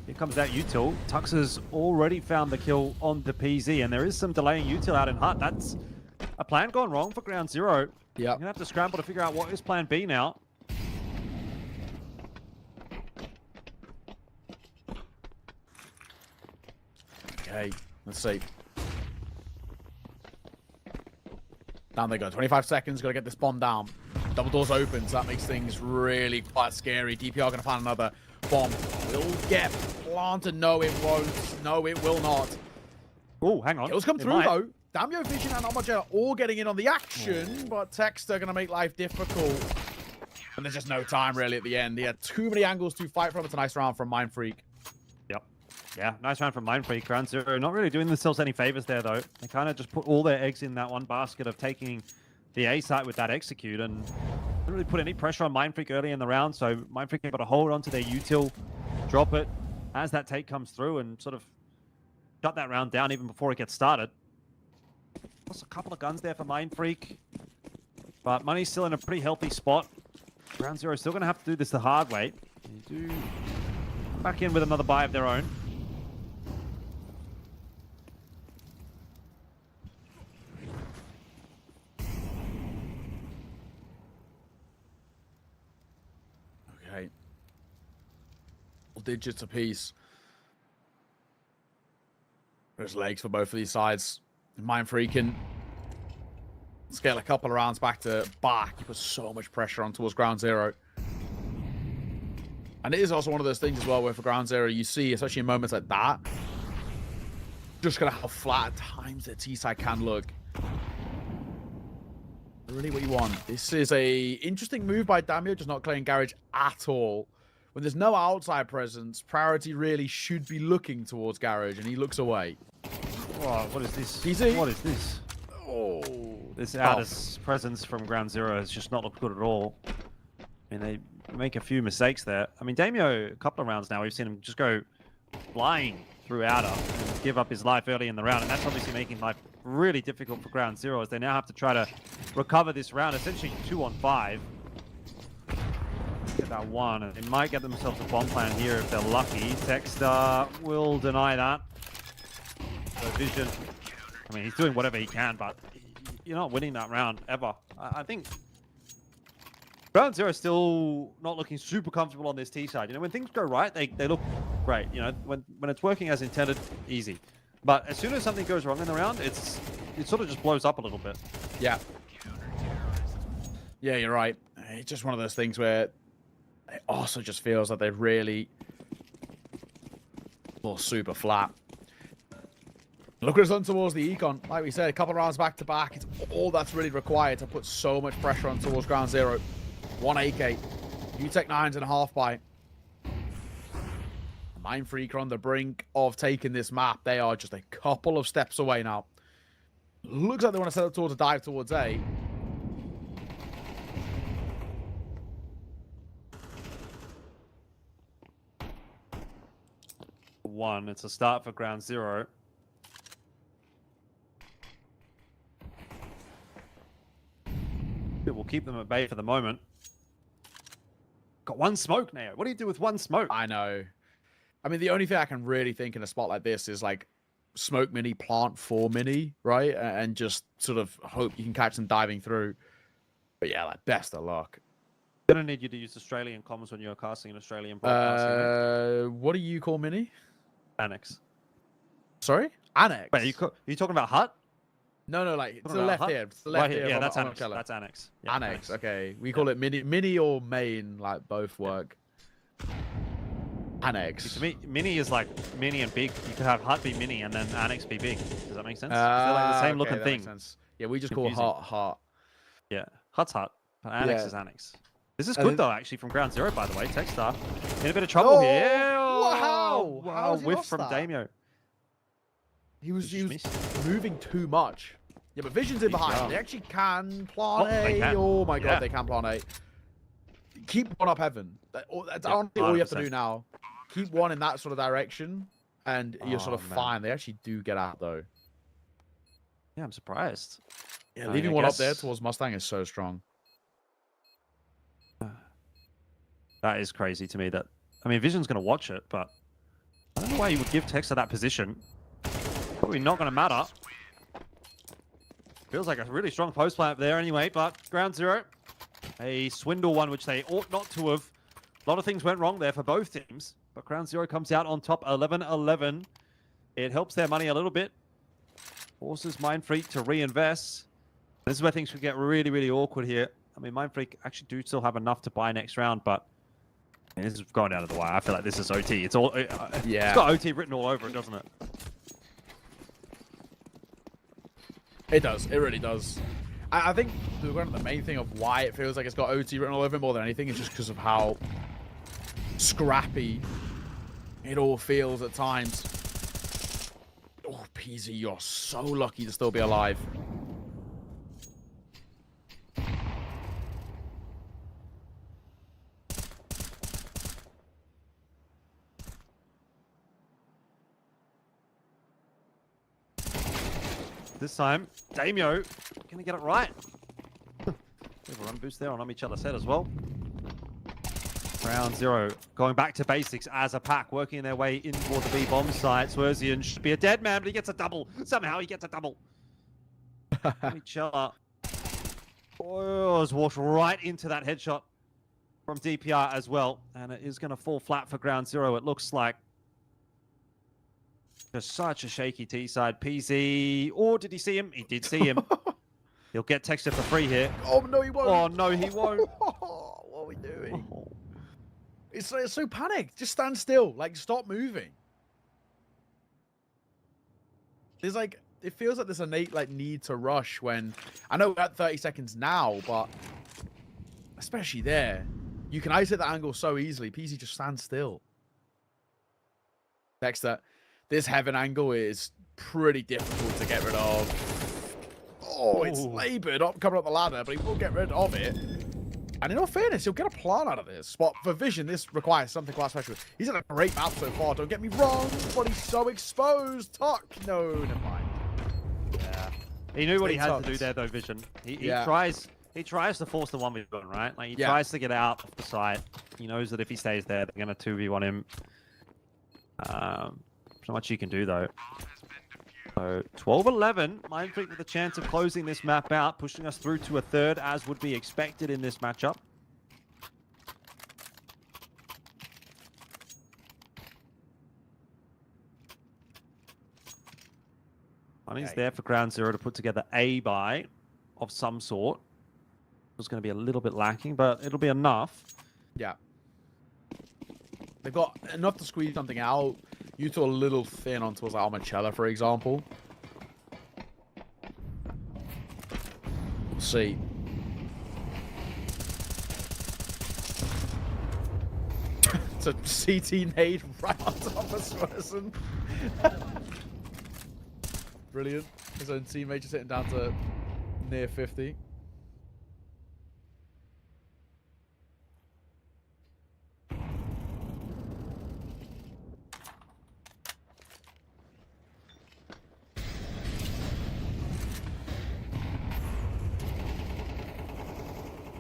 Here comes that util. Tux has already found the kill on the PZ, and there is some delaying util out in Hut. That's a plan gone wrong for Ground Zero. Yeah. You're gonna have to scramble to figure out what is plan B now. Okay, let's see. Down they go. 25 seconds. Got to get this bomb down. Double doors open, so that makes things really quite scary. DPR going to find another bomb. Will get planted. No, it won't. No, it will not. Oh, hang on. Kills come It through, might. though. Damio, Vision, and Omaja are all getting in on the action, but Texter going to make life difficult. And there's just no time, really, at the end. He had too many angles to fight from. It's a nice round from Mind Freak. Yep. Yeah, nice round from Mind Freak. Ground Zero not really doing themselves any favors there, though. They kind of just put all their eggs in that one basket of taking the A site with that execute, and didn't really put any pressure on Mind Freak early in the round, so Mind Freak able to hold onto their util, drop it as that take comes through, and sort of shut that round down even before it gets started. Lost a couple of guns there for Mind Freak, but Money's still in a pretty healthy spot. Ground Zero still going to have to do this the hard way. They do back in with another buy of their own. Okay. All digits apiece. There's legs for both of these sides. Mind Freaking scale a couple of rounds back to back. He puts so much pressure on towards Ground Zero. And it is also one of those things as well where for Ground Zero you see, especially in moments like that, just kind of how flat at times the T-side can look. Really what you want. This is a interesting move by Damio, just not clearing Garage at all. When there's no outside presence, priority really should be looking towards Garage, and he looks away. Oh, what is this? PZ. What is this? Oh, This outer presence from Ground Zero has just not looked good at all. I mean, they make a few mistakes there. I mean, Damio, a couple of rounds now, we've seen him just go flying through outer and give up his life early in the round, and that's obviously making life really difficult for Ground Zero as they now have to try to recover this round, essentially 2-on-5. Get that one, and they might get themselves a bomb plan here if they're lucky. Texter will deny that. So Vision, I mean, he's doing whatever he can, but you're not winning that round ever. I think Ground Zero is still not looking super comfortable on this T side. You know, when things go right, they look great. You know, when it's working as intended, easy. But as soon as something goes wrong in the round, it sort of just blows up a little bit. yeah. Yeah, you're right. It's just one of those things where it also just feels that they're really all super flat. Look what it's done towards the Econ. Like we said, a couple of rounds back to back. It's all that's really required to put so much pressure on towards Ground Zero. 1 AK. United21 and a half buy. Mind Freak are on the brink of taking this map. They are just a couple of steps away now. Looks like they want to set up towards a dive towards A. One, it's a start for Ground Zero. It will keep them at bay for the moment. Got one smoke now. What do you do with one smoke? I know. I mean, the only thing I can really think in a spot like this is like smoke mini, plant 4 mini, right? And just sort of hope you can catch them diving through. But yeah, like best of luck. Gonna need you to use Australian comms when you're casting an Australian broadcast. What do you call mini? Annex. Sorry? Annex. Wait, are you talking about Hut? No, like to Talking the about left Hut? here. To the left Right here. Yeah, on that's the- on the Annex. color. That's Annex. Yeah, Annex. Okay, we call it mini or main. Like both work. Annex. To me, mini is like mini and big. You could have Hut be mini and then Annex be big. Does that make sense? They're like the same Okay, looking that thing. makes sense. Yeah, we just Confusing. call Hut. Yeah, Hut's Hut. But Annex Yeah. is Annex. This is And good then- though, actually, from Ground Zero, by the way. Techstar in a bit of trouble here. Wow! Wow! How has he Whiff lost from that? Damio. He was Just missed. moving too much. Yeah, but Vision's in behind. Yeah. They actually can plant Oh, they A. can. Oh my god, Yeah. they can plant A. Keep one up heaven. That's honestly all you have to 100%. do now. Keep one in that sort of direction, and you're sort Oh, of man. fine. They actually do get out though. Yeah, I'm surprised. Yeah, I mean, leaving I one up there guess- towards Mustang is so strong. That is crazy to me. That I mean, Vision's going to watch it, but I don't know why you would give Texter that position. Probably not going to matter. Feels like a really strong post play up there anyway, but ground zero. A swindle one, which they ought not to have. A lot of things went wrong there for both teams, but ground zero comes out on top 11-11. It helps their money a little bit. Forces Mindfreak to reinvest. This is where things could get really, really awkward here. I mean, Mindfreak actually do still have enough to buy next round, but this is going down to the wire. I feel like this is OT. It's all yeah. It's got OT written all over it, doesn't it? It does. It really does. I think the main thing of why it feels like it's got OT written all over it more than anything is just because of how scrappy it all feels at times. Oh, PZ, you're so lucky to still be alive. This time, Damio gonna get it right. Bit of a run boost there on each other's head as well. Round zero, going back to basics as a pack, working their way in toward the B bomb site. Swerzian should be a dead man, but he gets a double. Somehow he gets a double. Michela has walked right into that headshot from DPR as well, and it is going to fall flat for ground zero. It looks like just such a shaky T side. PZ, or did he see him? He did see him. He'll get Texture for free here. Oh no, he won't. Oh no, he won't. What are we doing? It's so panicked. Just stand still. Like, stop moving. There's like, it feels like there's innate like need to rush when I know we're at 30 seconds now, but especially there, you can isolate the angle so easily. PZ just stands still. Dexter, this heaven angle is pretty difficult to get rid of. Oh, it's labored up coming up the ladder, but he will get rid of it. And in all fairness, he'll get a plan out of this. But for Vision, this requires something quite special. He's in a great map so far, don't get me wrong, but he's so exposed. Tuck, no, never mind. Yeah. He knew what he had to do there, though, Vision. He tries to force the 1v1, right? Like, he tries to get out of the site. He knows that if he stays there, they're going to 2v1 him. Not much you can do, though. So 12-11, Mindfreak with a chance of closing this map out, pushing us through to a third, as would be expected in this matchup. Money's there for ground zero to put together a buy of some sort. It was going to be a little bit lacking, but it'll be enough. Yeah. They've got enough to squeeze something out. You two a little thin on towards Almachella, for example. We'll see. It's a CT nade right on top of Swerson. Brilliant. His own teammate just hitting down to near 50.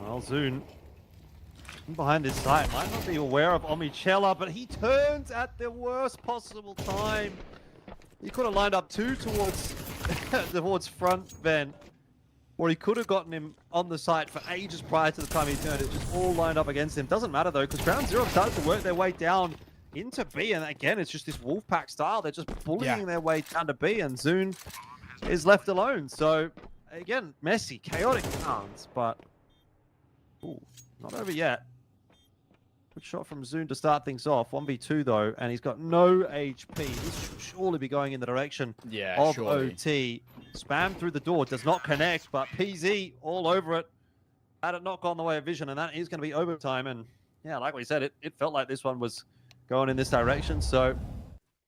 Well, Zune, behind his site, might not be aware of Omichella, but he turns at the worst possible time. He could have lined up two towards front vent, or he could have gotten him on the site for ages prior to the time he turned. It just all lined up against him. Doesn't matter though, because ground zero started to work their way down into B, and again, it's just this Wolfpack style. They're just bullying their way down to B, and Zune is left alone. So again, messy, chaotic rounds, but not over yet. Good shot from Zune to start things off. 1v2 though, and he's got no HP. This should surely be going in the direction of OT. Spam through the door, does not connect, but PZ all over it. Had it not gone the way of Vision, and that is going to be overtime. And yeah, like we said, it felt like this one was going in this direction, so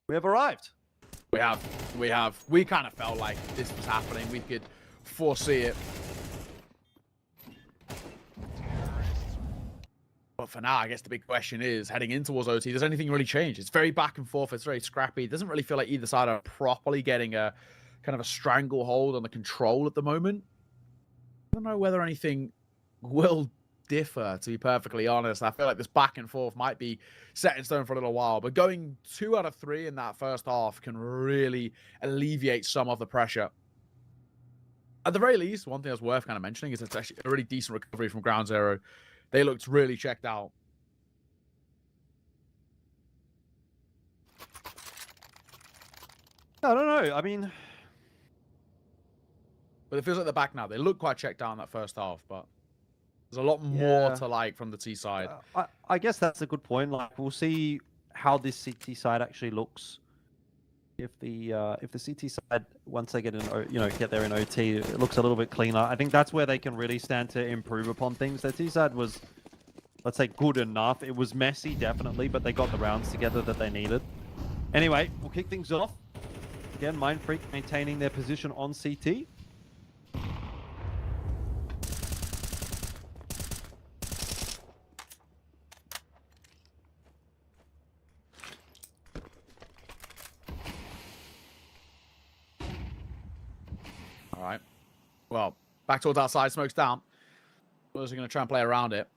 we have arrived. We have. We kind of felt like this was happening. We could foresee it. But for now, I guess the big question is, heading in towards OT, does anything really change? It's very back and forth. It's very scrappy. It doesn't really feel like either side are properly getting a kind of a stranglehold on the control at the moment. I don't know whether anything will differ, to be perfectly honest. I feel like this back and forth might be set in stone for a little while, but going 2 out of 3 in that first half can really alleviate some of the pressure. At the very least, one thing that's worth kind of mentioning is it's actually a really decent recovery from Ground Zero. They looked really checked out. I don't know. I mean, but it feels like they're back now. They look quite checked out in that first half, but there's a lot more Yeah. to like from the T side. I guess that's a good point. Like, we'll see how this CT side actually looks. If the CT side, once they get get there in OT, it looks a little bit cleaner. I think that's where they can really stand to improve upon things. Their T side was, let's say, good enough. It was messy, definitely, but they got the rounds together that they needed. Anyway, we'll kick things off. Again, Mindfreak maintaining their position on CT. All right. Well, back towards outside, smoke's down. We're going to try and play around it.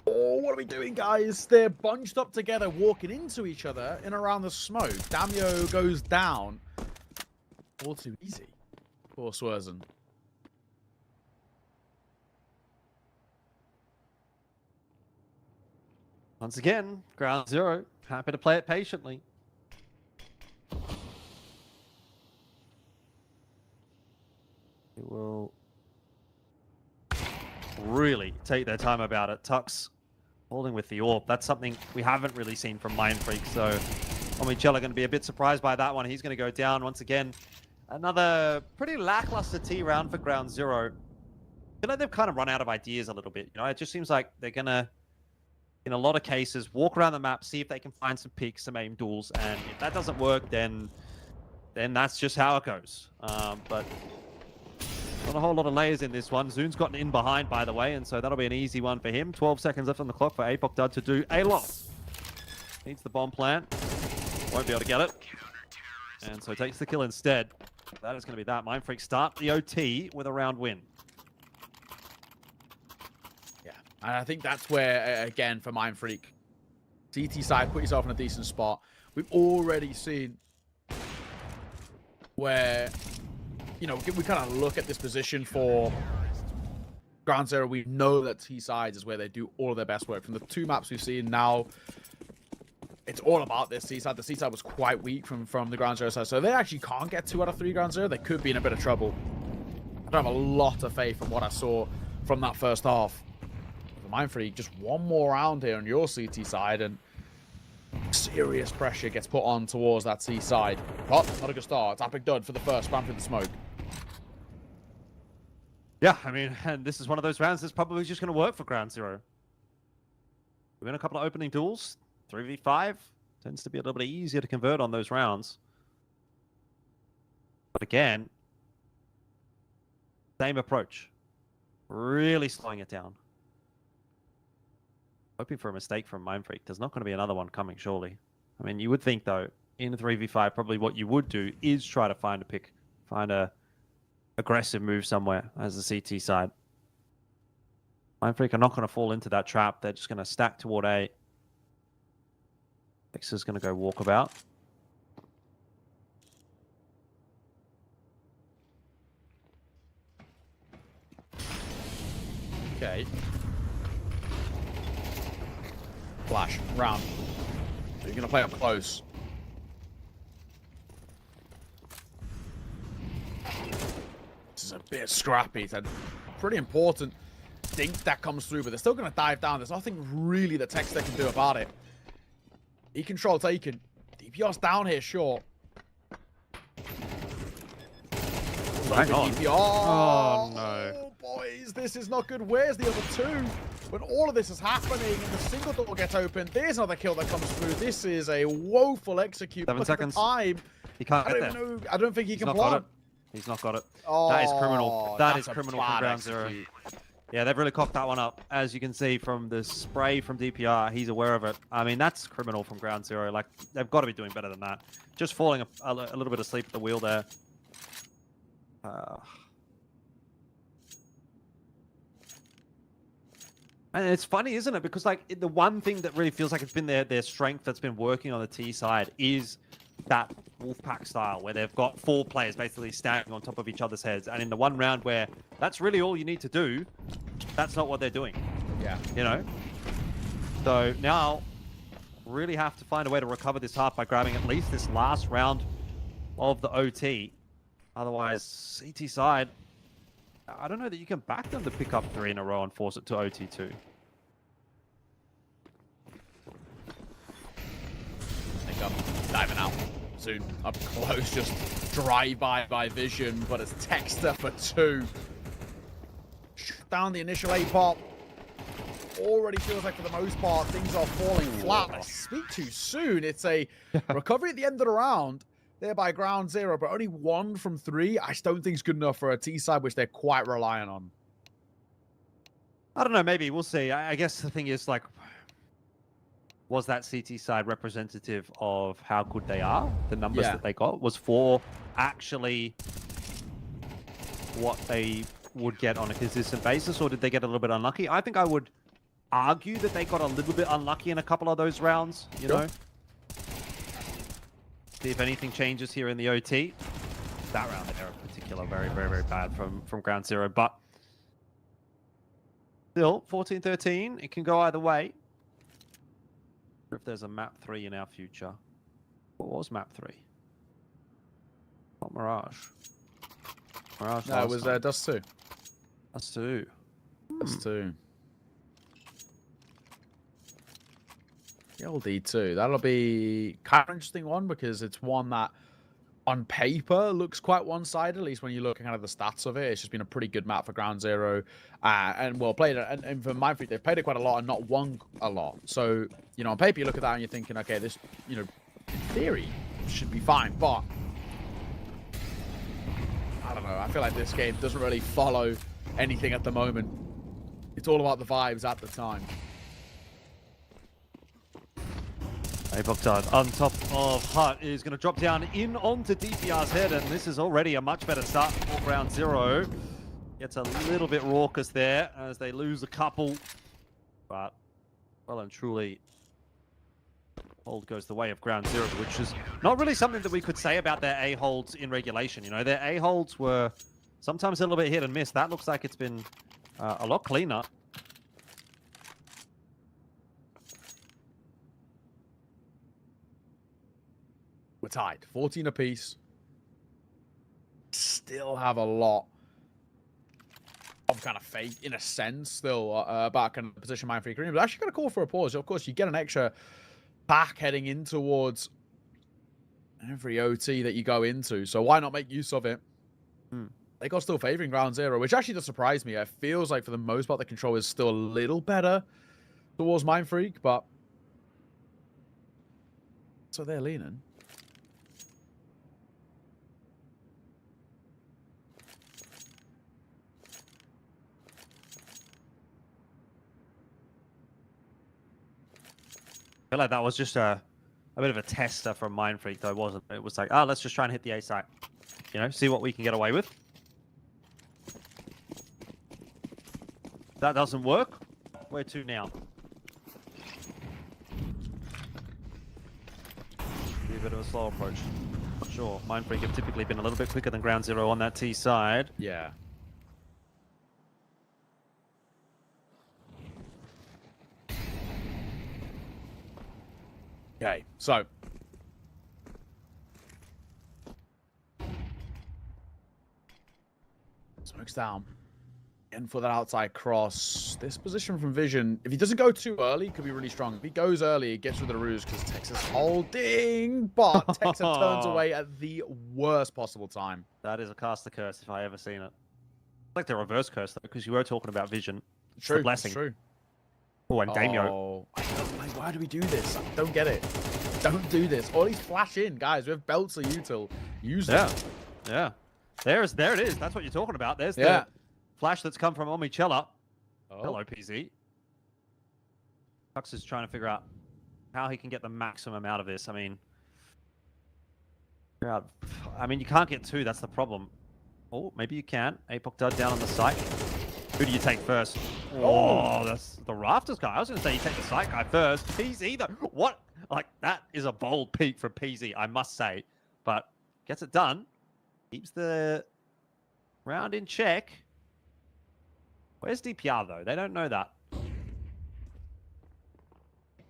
Oh, what are we doing, guys? They're bunched up together, walking into each other in around the smoke. Damio goes down. All too easy. Poor Swerzen. Once again, Ground Zero, happy to play it patiently. It will really take their time about it. Tux holding with the AWP. That's something we haven't really seen from Mindfreak, so Omichella going to be a bit surprised by that one. He's going to go down once again. Another pretty lackluster T round for Ground Zero. I feel like they've kind of run out of ideas a little bit. You know, it just seems like they're going to, in a lot of cases, walk around the map, see if they can find some picks, some aim duels, and if that doesn't work, then that's just how it goes. But not a whole lot of layers in this one. Zoon's gotten in behind, by the way, and so that'll be an easy one for him. 12 seconds left on the clock for Apoc Dud to do a lot. Needs the bomb plant. Won't be able to get it. And so takes the kill instead. That is going to be that. Mindfreak start the OT with a round win. Yeah, and I think that's where, again, for Mindfreak, CT side, put yourself in a decent spot. We've already seen where, you know, we kind of look at this position for Ground Zero. We know that T sides is where they do all of their best work. From the 2 maps we've seen now, it's all about this C side. The C side was quite weak from the Ground Zero side, so they actually can't get 2 out of 3 Ground Zero. They could be in a bit of trouble. I don't have a lot of faith from what I saw from that first half. For Mindfreak, just one more round here on your CT side, and serious pressure gets put on towards that C side. But not a good start. It's Apoc Dud for the first, ran through the smoke. Yeah, I mean, and this is one of those rounds that's probably just going to work for Ground Zero. We win a couple of opening duels. 3v5 tends to be a little bit easier to convert on those rounds. But again, same approach. Really slowing it down. Hoping for a mistake from Mindfreak. There's not going to be another one coming, surely. I mean, you would think, though, in 3v5, probably what you would do is try to find a pick. Find a aggressive move somewhere as the CT side. Mindfreak are not going to fall into that trap. They're just going to stack toward A. X's going to go walkabout. Okay. Flash, round. So you're going to play up close. This is a bit scrappy. It's a pretty important dink that comes through, but they're still going to dive down. There's nothing really that Texter can do about it. E-control taken. DPR's down here, sure. Hang on. DPR. Oh, no. Oh, boys, this is not good. Where's the other 2? When all of this is happening and the single door gets opened, there's another kill that comes through. This is a woeful execute. 7 seconds. Time. He can't I get don't there. even know. I don't think he He's can not got plant. it. He's not got it. Oh, that is criminal. That is that's a criminal bad from Ground Zero. execute. Yeah, they've really cocked that one up. As you can see from the spray from DPR, he's aware of it. I mean, that's criminal from Ground Zero. Like, they've got to be doing better than that. Just falling a little bit asleep at the wheel there. And it's funny, isn't it? Because, like, the one thing that really feels like it's been their strength that's been working on the T side is that Wolfpack style, where they've got 4 players basically standing on top of each other's heads. And in the one round where that's really all you need to do, that's not what they're doing. Yeah. You know? So now, really have to find a way to recover this half by grabbing at least this last round of the OT. Otherwise, CT side, I don't know that you can back them to pick up 3 in a row and force it to OT2. Think up, diving out soon, up close, just drive by vision, but it's Texter for 2. Shut down the initial A pop. Already feels like for the most part things are falling flat. I speak too soon. It's a recovery at the end of the round. There by Ground Zero, but only 1 from 3. I just don't think it's good enough for a T side, which they're quite reliant on. I don't know, maybe. We'll see. I guess the thing is, like, was that CT side representative of how good they are? The numbers that they got? Was 4 actually what they would get on a consistent basis, or did they get a little bit unlucky? I think I would argue that they got a little bit unlucky in a couple of those rounds, you know? See if anything changes here in the OT. That round there in particular, very, very, very bad from Ground Zero. But still, 14-13, it can go either way. If there's a map 3 in our future. What was map 3? Not Mirage. Mirage. No, it was Dust 2. Dust 2. Dust 2. The old D2. That'll be kind of an interesting one because it's one that on paper looks quite one-sided, at least when you look at kind of the stats of it. It's just been a pretty good map for Ground Zero and well played it. And for Mindfreak, they've played it quite a lot and not won a lot. So, you know, on paper you look at that and you're thinking, okay, this, you know, in theory should be fine, but I don't know. I feel like this game doesn't really follow anything at the moment. It's all about the vibes at the time. Bogdan on top of Hut is going to drop down in onto DPR's head, and this is already a much better start for Ground Zero. Gets a little bit raucous there as they lose a couple, but well and truly, hold goes the way of Ground Zero, which is not really something that we could say about their A-holds in regulation. You know, their A-holds were sometimes a little bit hit and miss. That looks like it's been a lot cleaner. We're tied, 14 apiece. Still have a lot of kind of faith, in a sense, still about kind of the position Mindfreak are in. But actually got to call for a pause. Of course, you get an extra pack heading in towards every OT that you go into. So why not make use of it? They got still favoring Ground Zero, which actually does surprise me. It feels like for the most part, the control is still a little better towards Mindfreak, but so they're leaning. I feel like that was just a bit of a tester from Mindfreak, though, wasn't it? It was like, oh, let's just try and hit the A site. You know, see what we can get away with. That doesn't work. Where to now? Be a bit of a slow approach. Not sure. Mindfreak have typically been a little bit quicker than Ground Zero on that T side. Yeah. Okay, so smokes down. And for that outside cross, this position from Vision, if he doesn't go too early, could be really strong. If he goes early, he gets rid of the ruse because Texas holding, but Texas turns away at the worst possible time. That is a caster curse if I ever seen it. It's like the reverse curse, though, because you were talking about Vision. It's True, the blessing. true. Oh, and Damio. Oh, like, why do we do this? I don't get it. Don't do this. Or at least flash in, guys. We have belts of util. Use them. Yeah. There it is. That's what you're talking about. There's the flash that's come from Omichella. Oh. Hello, PZ. Tux is trying to figure out how he can get the maximum out of this. I mean, yeah, you can't get two. That's the problem. Oh, maybe you can. Apoc Dud down on the site. Who do you take first? Oh, that's the Rafters guy. I was going to say you take the site guy first. PZ, though. What? Like, that is a bold peak from PZ, I must say. But gets it done. Keeps the round in check. Where's DPR, though? They don't know that.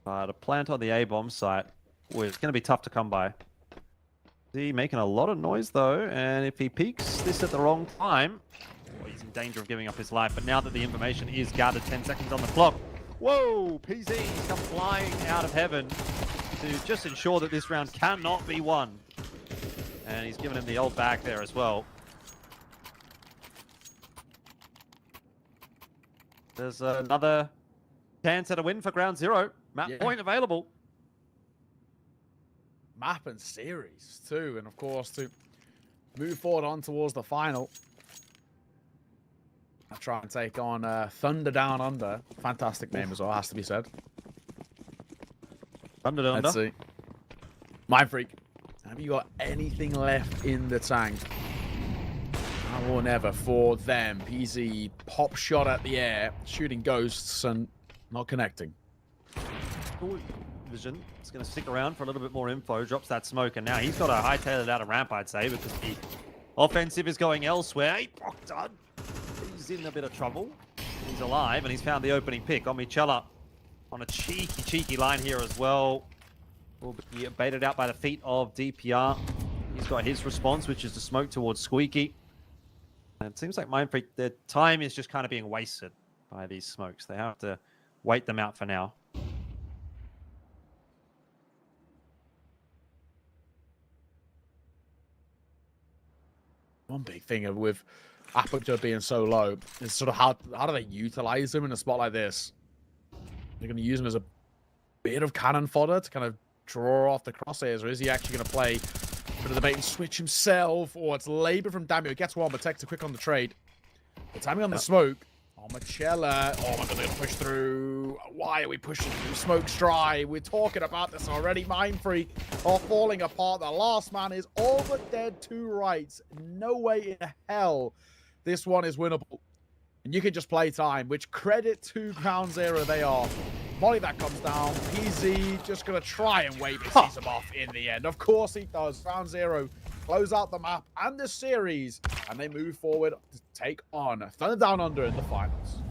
A plant on the A-bomb site. Well, it's going to be tough to come by. He making a lot of noise, though. And if he peeks this at the wrong time, well, he's in danger of giving up his life. But now that the information is gathered, 10 seconds on the clock. Whoa! PZ, he's come flying out of heaven to just ensure that this round cannot be won. And he's given him the old bag there as well. There's another chance at a win for Ground Zero. Map point available. Map and series too, and of course to move forward on towards the final. I try and take on Thunder Down Under. Fantastic name as well, has to be said. Thunder Down Under. Let's see. Mind Freak, have you got anything left in the tank? Now or never for them. PZ pop shot at the air, shooting ghosts and not connecting. Ooh, Vision is going to stick around for a little bit more info. Drops that smoke, and now he's got to hightail it out of ramp, I'd say, because the offensive is going elsewhere. He's in a bit of trouble. He's alive, and he's found the opening pick. Omichella on a cheeky line here as well. Will be baited out by the feet of DPR. He's got his response, which is to smoke towards Squeaky. And it seems like Mindfreak, their time is just kind of being wasted by these smokes. They have to wait them out for now. One big thing with Aperture being so low is sort of how do they utilize him in a spot like this? They're going to use him as a bit of cannon fodder to kind of draw off the crosshairs, or is he actually going to play a bit of the bait and switch himself? Or it's labor from Damio. Gets one, but Texter quick on the trade. The timing on the smoke. Oh, Machella. Oh my god, they're going to push through. Why are we pushing through? Smoke's dry. We're talking about this already. Mind Freak are falling apart. The last man is all but dead to rights. No way in hell this one is winnable. And you can just play time, which credit to Ground Zero they are. Molly that comes down. PZ just going to try and wave it. Sees him off in the end. Of course he does. Ground Zero close out the map and the series, and they move forward to take on Thunder Down Under in the finals.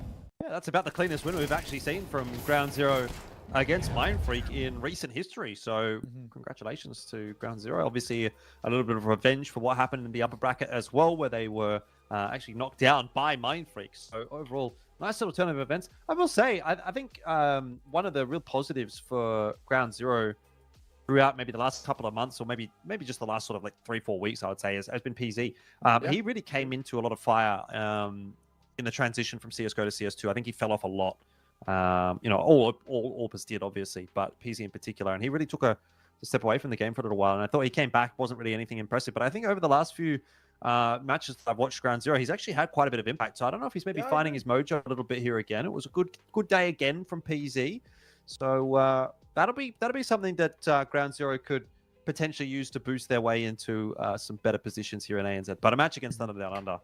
Yeah, that's about the cleanest win we've actually seen from Ground Zero against Mind Freak in recent history. So congratulations to Ground Zero. Obviously, a little bit of revenge for what happened in the upper bracket as well, where they were actually knocked down by Mind Freak. So overall, nice little turn of events. I will say, I think one of the real positives for Ground Zero throughout maybe the last couple of months, or maybe just the last sort of like 3-4 weeks, I would say, has been PZ. He really came into a lot of fire in the transition from CSGO to CS2. I think he fell off a lot. All Orpus did, obviously, but PZ in particular. And he really took a step away from the game for a little while. And I thought he came back, wasn't really anything impressive. But I think over the last few matches that I've watched Ground Zero, he's actually had quite a bit of impact. So I don't know if he's maybe finding his mojo a little bit here again. It was a good day again from PZ. So that'll be something that Ground Zero could potentially use to boost their way into some better positions here in ANZ. But a match against Thunder Down Under,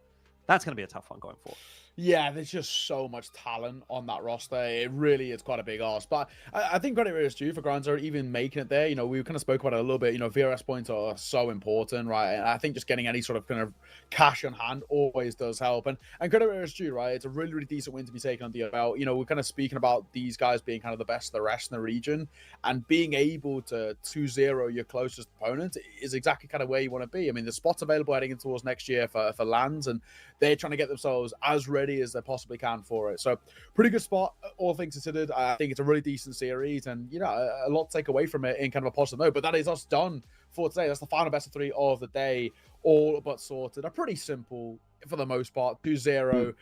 that's going to be a tough one going forward. Yeah, there's just so much talent on that roster. It really is quite a big ask. But I think credit where it's due for Ground Zero even making it there. We kind of spoke about it a little bit. VRS points are so important, right? And I think just getting any sort of kind of cash on hand always does help. And credit where it's due, right? It's a really, really decent win to be taken on the belt. We're kind of speaking about these guys being kind of the best of the rest in the region. And being able to 2-0 your closest opponent is exactly kind of where you want to be. I mean, the spot's available heading in towards next year for LANs, and they're trying to get themselves as ready as they possibly can for it. So pretty good spot, all things considered. I think it's a really decent series, and a lot to take away from it in kind of a positive note. But that is us done for today. That's the final best of 3 of the day, all but sorted. A pretty simple, for the most part, 2-0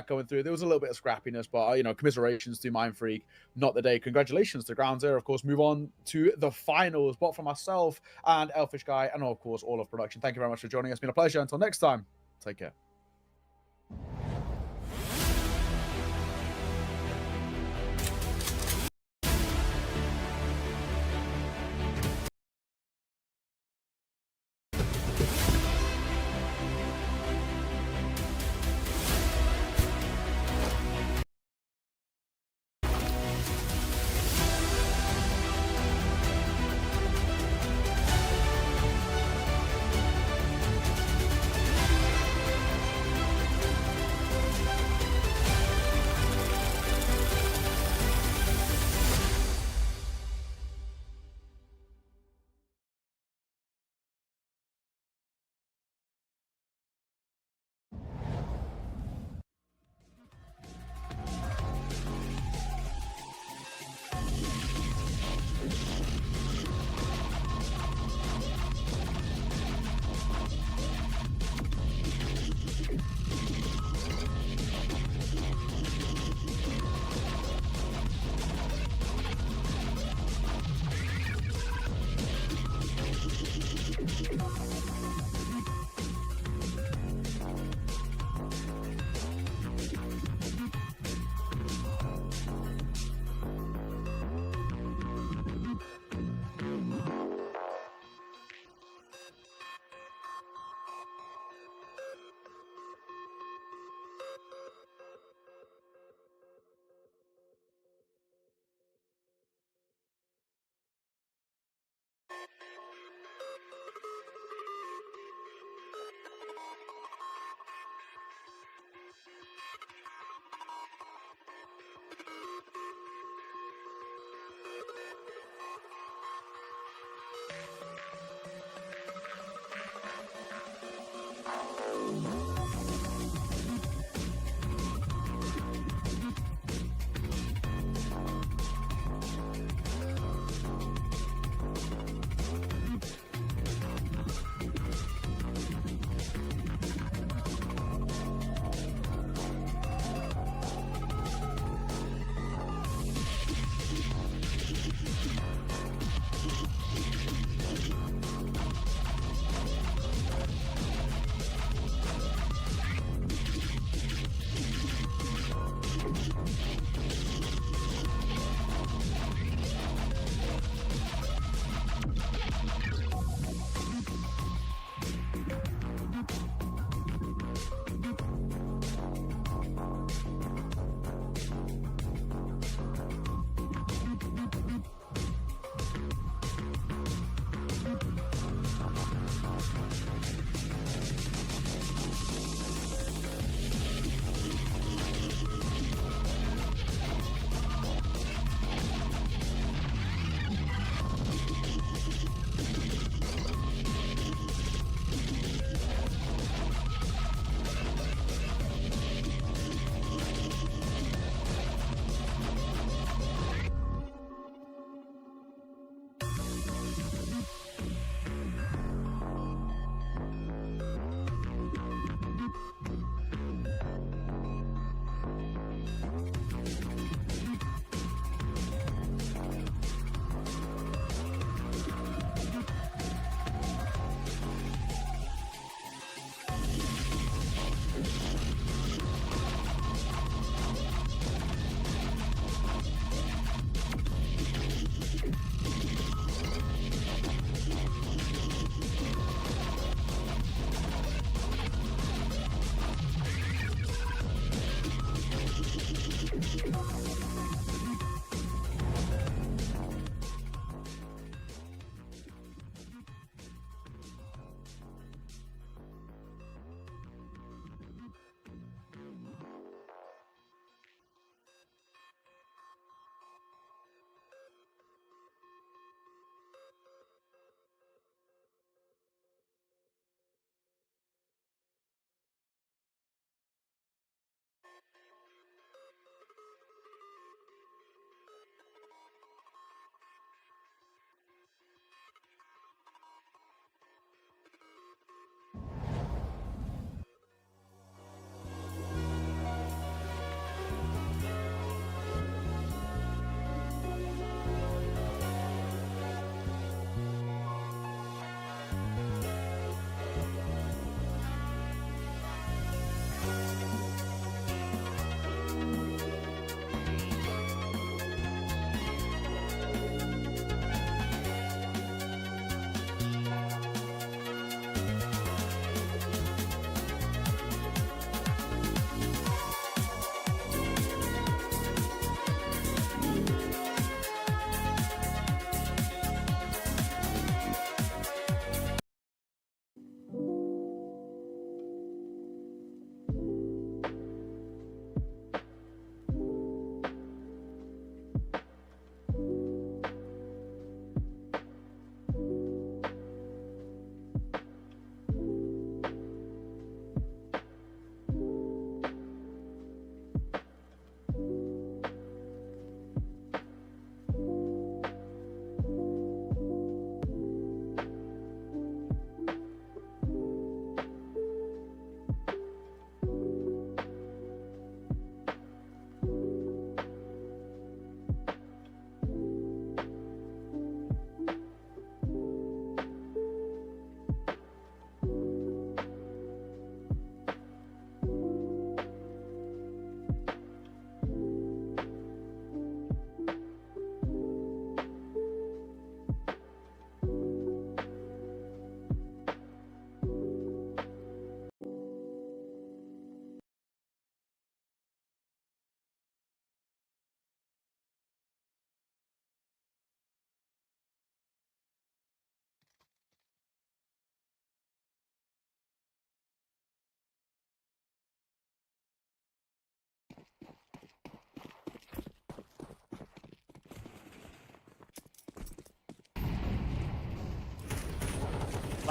going through. There was a little bit of scrappiness, but commiserations to Mind Freak, not the day. Congratulations to Ground Zero. Of course, move on to the finals. But for myself and Elfish Guy, and of course all of production, thank you very much for joining us. It's been a pleasure. Until next time, take care.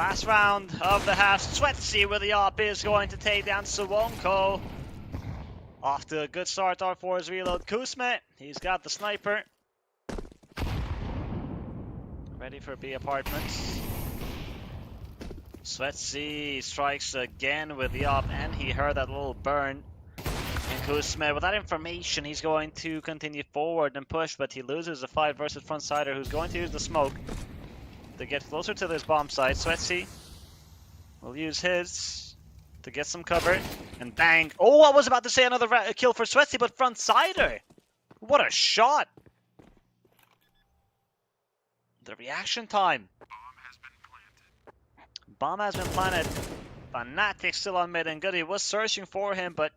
Last round of the half. Sweatsy with the AWP is going to take down Suwonko. Off to a good start for his reload. Kuzme, he's got the sniper. Ready for B apartments. Sweatsy strikes again with the AWP, and he heard that little burn. And Kuzme, with that information, he's going to continue forward and push, but he loses a fight versus Frontsider, who's going to use the smoke to get closer to this bomb site. Sweatsy will use his to get some cover, and bang. Oh, I was about to say another kill for Sweatsy, but Frontsider. What a shot. The reaction time. Bomb has been planted. Fnatic still on mid, and Goody was searching for him, but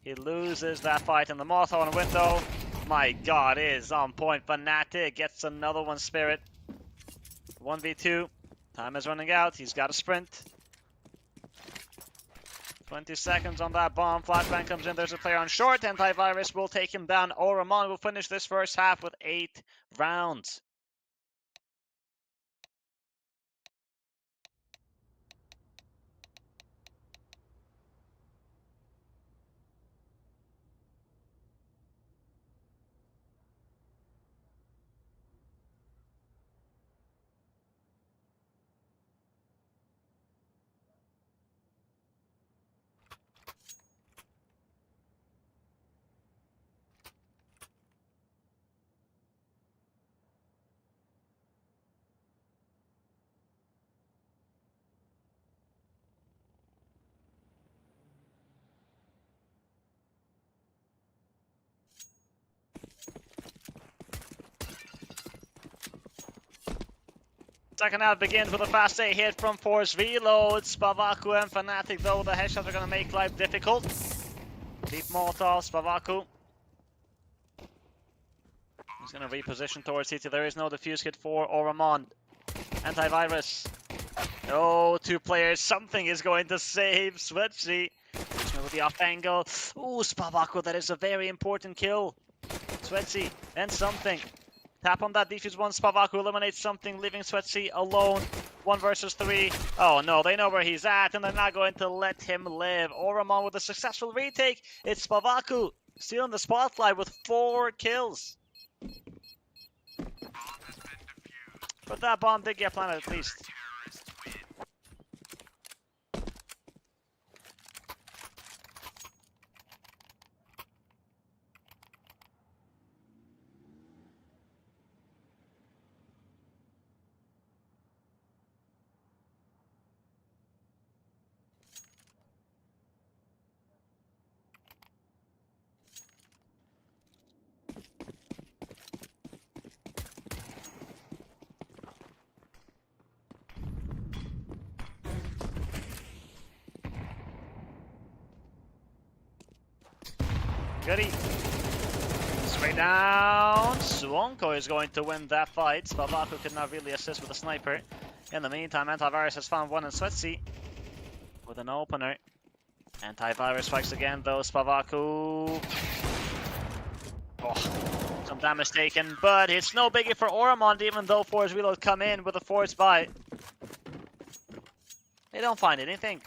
he loses that fight in the Mothhorn window. My god, is on point. Fnatic gets another one, Spirit. 1v2. Time is running out. He's got a sprint. 20 seconds on that bomb. Flashbang comes in. There's a player on short. Antivirus will take him down. Oramon will finish this first half with 8 rounds. Second half begins with a fast A hit from Force Reload. Spavaku and Fnatic, though, the headshots are going to make life difficult. Deep Molotov, Spavaku. He's going to reposition towards CT. There is no defuse kit for Oramon. Antivirus. No, 2 players. Something is going to save Sweatsy. With the off angle. Ooh, Spavaku, that is a very important kill. Sweatsy, and something. Tap on that defuse one. Spavaku eliminates something, leaving Sweatsy alone. 1 versus 3. Oh no, they know where he's at, and they're not going to let him live. Oramon with a successful retake. It's Spavaku stealing the spotlight with 4 kills. But that bomb did get planted at least. Goody. Straight down. Suwonko is going to win that fight. Spavaku could not really assist with a sniper. In the meantime, Antivirus has found one in Sweatsy with an opener. Antivirus strikes again, though. Spavaku. Oh, some damage taken, but it's no biggie for Oramon, even though Force Reload come in with a force buy. They don't find anything.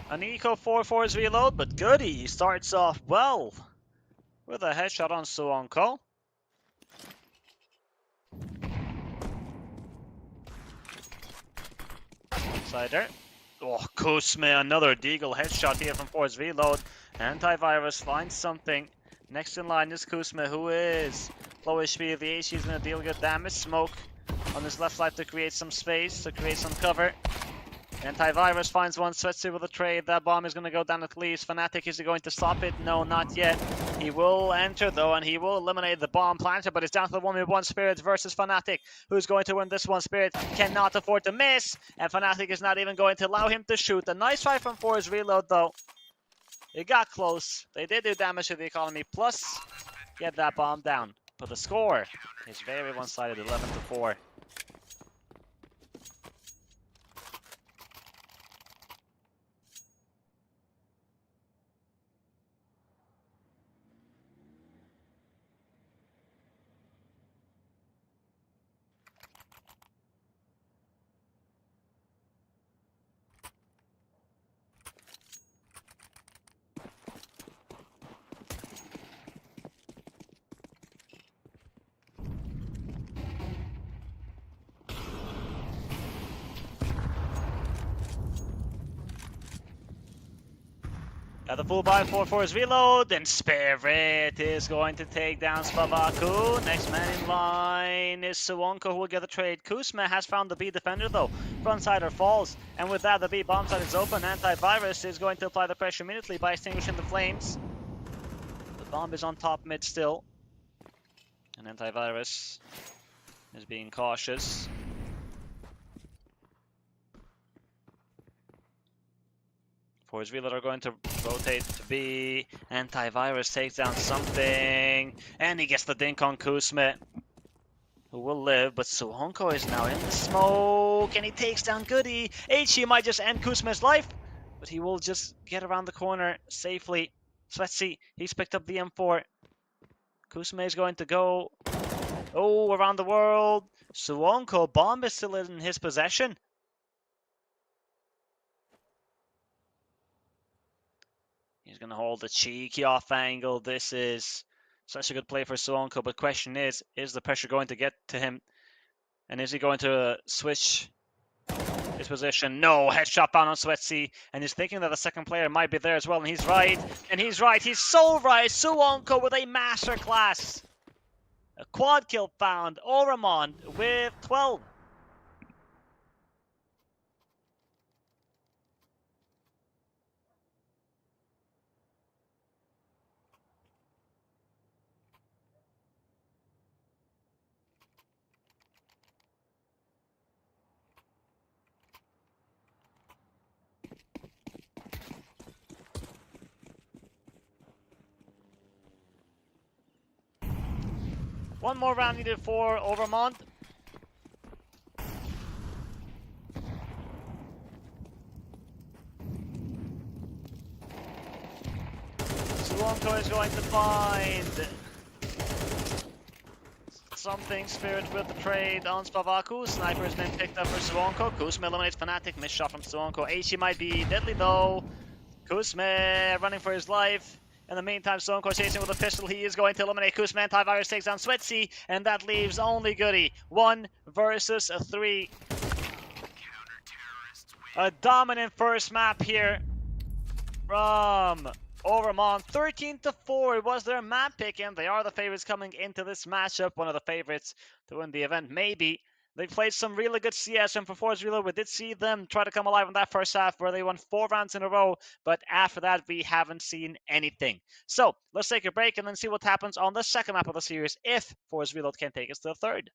An eco 4 is reload, but Goody starts off well with a headshot on Suwonko. Insider. Oh, Kuzme, another Deagle headshot here from Force Reload. Antivirus finds something. Next in line is Kuzme, who is low HP. The AC is going to deal good damage. Smoke on his left side to create some space, to create some cover. Antivirus finds one, Svetsi with a trade. That bomb is going to go down at least. Fnatic, is he going to stop it? No, not yet. He will enter though, and he will eliminate the bomb planter, but it's down to the 1v1 Spirit versus Fnatic. Who's going to win this one? Spirit cannot afford to miss, and Fnatic is not even going to allow him to shoot. A nice try from For's reload though. It got close. They did do damage to the economy, plus get that bomb down. But the score is very one-sided, 11-4. Got the full buy for his reload, and Spirit is going to take down Spavaku. Next man in line is Suwonko, who will get the trade. Kuzma has found the B defender though. Frontsider falls, and with that the B bomb side is open. Antivirus is going to apply the pressure immediately by extinguishing the flames. The bomb is on top mid still, and Antivirus is being cautious. For his reload are going to rotate to B. Antivirus takes down something. And he gets the dink on Kuzma, who will live. But Suwonko is now in the smoke. And he takes down Goody. HE might just end Kuzma's life, but he will just get around the corner safely. So let's see. He's picked up the M4. Kuzma is going to go. Oh, around the world. Suwonko, bomb is still in his possession. He's going to hold the cheeky off angle. This is such a good play for Suwonko, but question is the pressure going to get to him? And is he going to switch his position? No, headshot bound on Svetsi, and he's thinking that the second player might be there as well, and he's right. And he's right. He's so right. Suwonko with a masterclass. A quad kill found. Oromon with 12. One more round needed for Overmont. Suwonko is going to find something. Spirit with the trade on Spavaku. Sniper has been picked up for Suwonko. Kuzma eliminates Fnatic. Missed shot from Suwonko. HE might be deadly though. Kuzma running for his life. In the meantime, Suwonko chasing with a pistol. He is going to eliminate Kuzma. Antivirus takes down Svetsi, and that leaves only Goody. 1 versus 3. A dominant first map here from Oromon. 13-4. It was their map pick, and they are the favorites coming into this matchup. One of the favorites to win the event, maybe. They played some really good CS, and for Force Reload, we did see them try to come alive in that first half where they won 4 rounds in a row, but after that, we haven't seen anything. So, let's take a break and then see what happens on the second map of the series if Force Reload can take us to the third.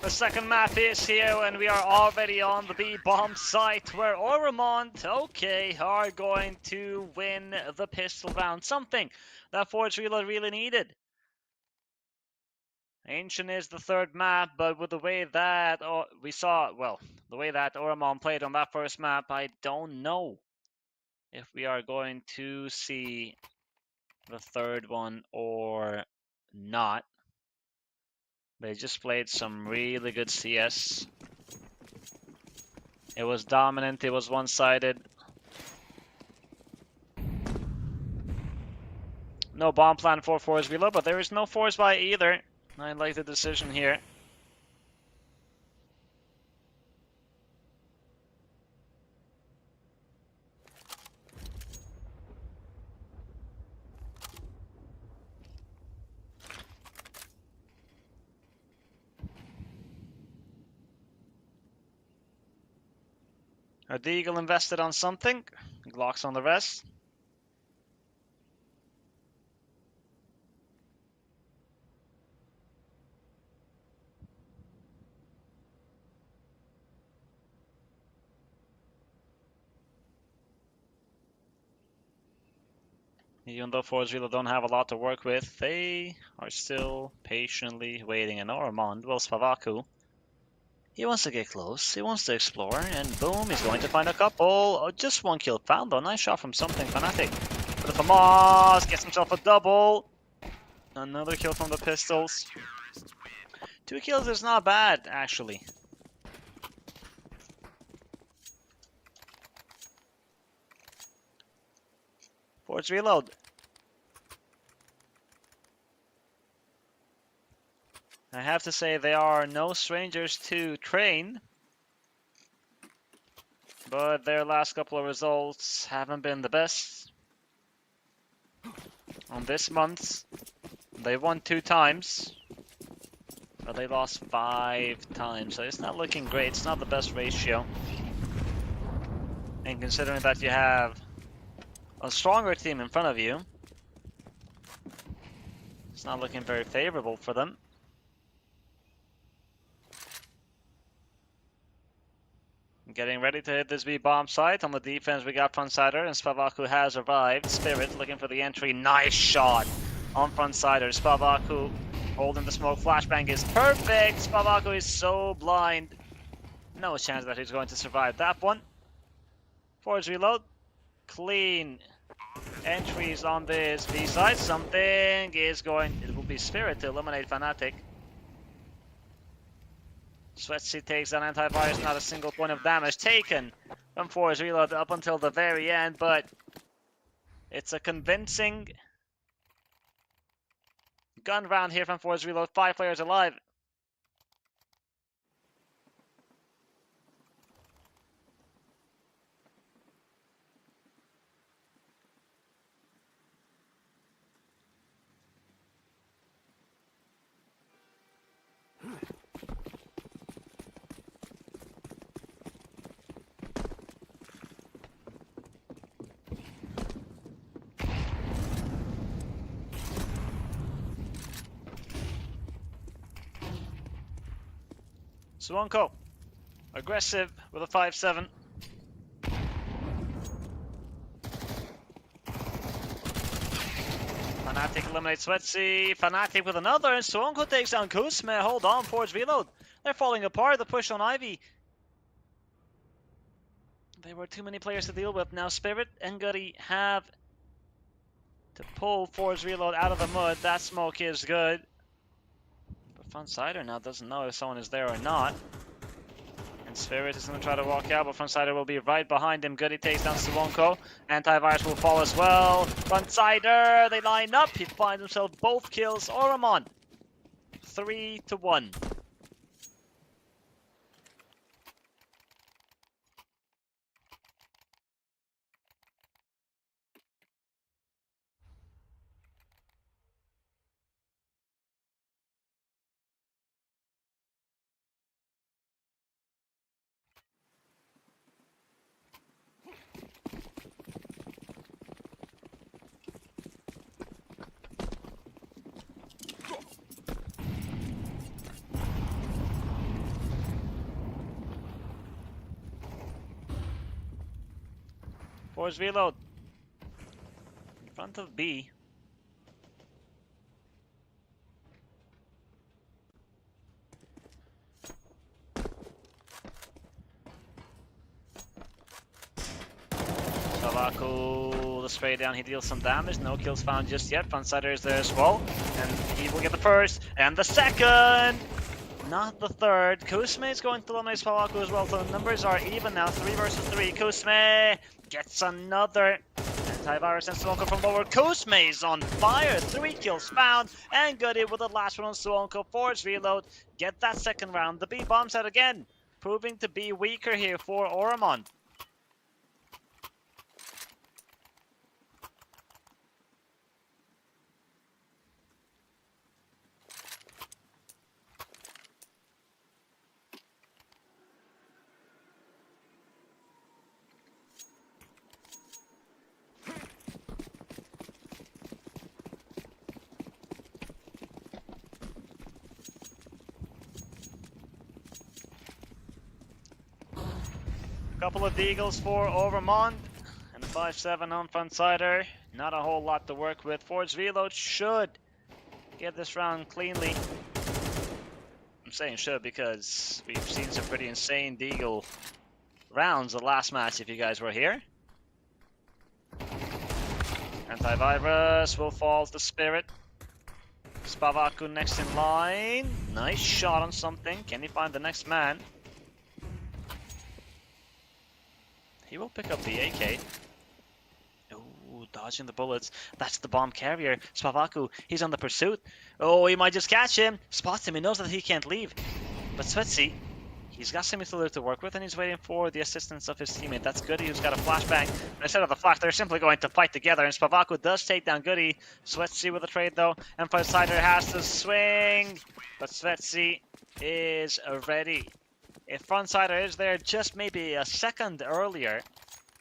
The second map is here, and we are already on the B-bomb site where Oromont, okay, are going to win the pistol round. Something that Forge Reload really needed. Ancient is the third map, but with the way that we saw, well, the way that Oromont played on that first map, I don't know if we are going to see the third one or not. They just played some really good CS. It was dominant, it was one-sided. No bomb plan for Force Reload, but there is no force buy either. I like the decision here. Are Deagle invested on something? Glocks on the rest. Even though Force Reload don't have a lot to work with, they are still patiently waiting. And Oromont, well, Spavaku, he wants to get close, he wants to explore, and boom, he's going to find a couple. Oh, just one kill found though, nice shot from something Fnatic. But the FAMAS gets himself a double. Another kill from the pistols. 2 kills is not bad, actually. Force Reload. I have to say they are no strangers to train, but their last couple of results haven't been the best. On this month, they won 2 times, but they lost 5 times, so it's not looking great. It's not the best ratio. And considering that you have a stronger team in front of you, it's not looking very favorable for them. Getting ready to hit this B-bomb site. On the defense, we got Frontsider, and Spavaku has arrived. Spirit looking for the entry. Nice shot on Frontsider. Spavaku holding the smoke. Flashbang is perfect. Spavaku is so blind. No chance that he's going to survive that one. Forge Reload. Clean entries on this B side. Something is going. It will be Spirit to eliminate Fnatic. Sweatsy takes down Antivirus, not a single point of damage taken from Force Reload up until the very end, but it's a convincing gun round here from Force Reload. 5 players alive. Swonko, aggressive with a 5-7. Fnatic eliminates Sweatsy. Fnatic with another, and Swonko takes down Kuzma. Hold on, Forge Reload. They're falling apart. The push on Ivy. There were too many players to deal with. Now Spirit and Gutty have to pull Forge Reload out of the mud. That smoke is good. Frontsider now doesn't know if someone is there or not. And Spirit is going to try to walk out, but Frontsider will be right behind him. Goody takes down Swonko. Antivirus will fall as well. Frontsider, they line up. He finds himself both kills. Oromont, 3-1. Force reload. In front of B. Savaku, the spray down, he deals some damage. No kills found just yet. Frontsider is there as well. And he will get the first and the second. Not the third. Kusme is going to eliminate Savaku as well. So the numbers are even now. 3 versus 3. Kusme gets another. Antivirus and Suonko from lower. Kusme is on fire. 3 kills found. And Goody with the last one on Suonko. Force reload. Get that second round. The B bombs out again. Proving to be weaker here for Oromon. Couple of Deagles for Oromon and a 5-7 on Frontsider. Not a whole lot to work with. Forge Reload should get this round cleanly. I'm saying should because we've seen some pretty insane Deagle rounds the last match if you guys were here. Antivirus will fall to Spirit. Spavaku next in line. Nice shot on something. Can he find the next man? He will pick up the AK. Ooh, dodging the bullets. That's the bomb carrier. Spavaku, he's on the pursuit. Oh, he might just catch him. Spots him, he knows that he can't leave. But Svetsi, he's got Simulator to work with and he's waiting for the assistance of his teammate. That's Goody who's got a flashbang. Instead of the flash, they're simply going to fight together. And Spavaku does take down Goody. Svetsi with a trade though. And Frontsider has to swing. But Svetsi is ready. If Frontsider is there just maybe a second earlier,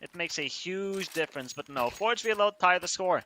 it makes a huge difference. But no, Forge Reload tie the score.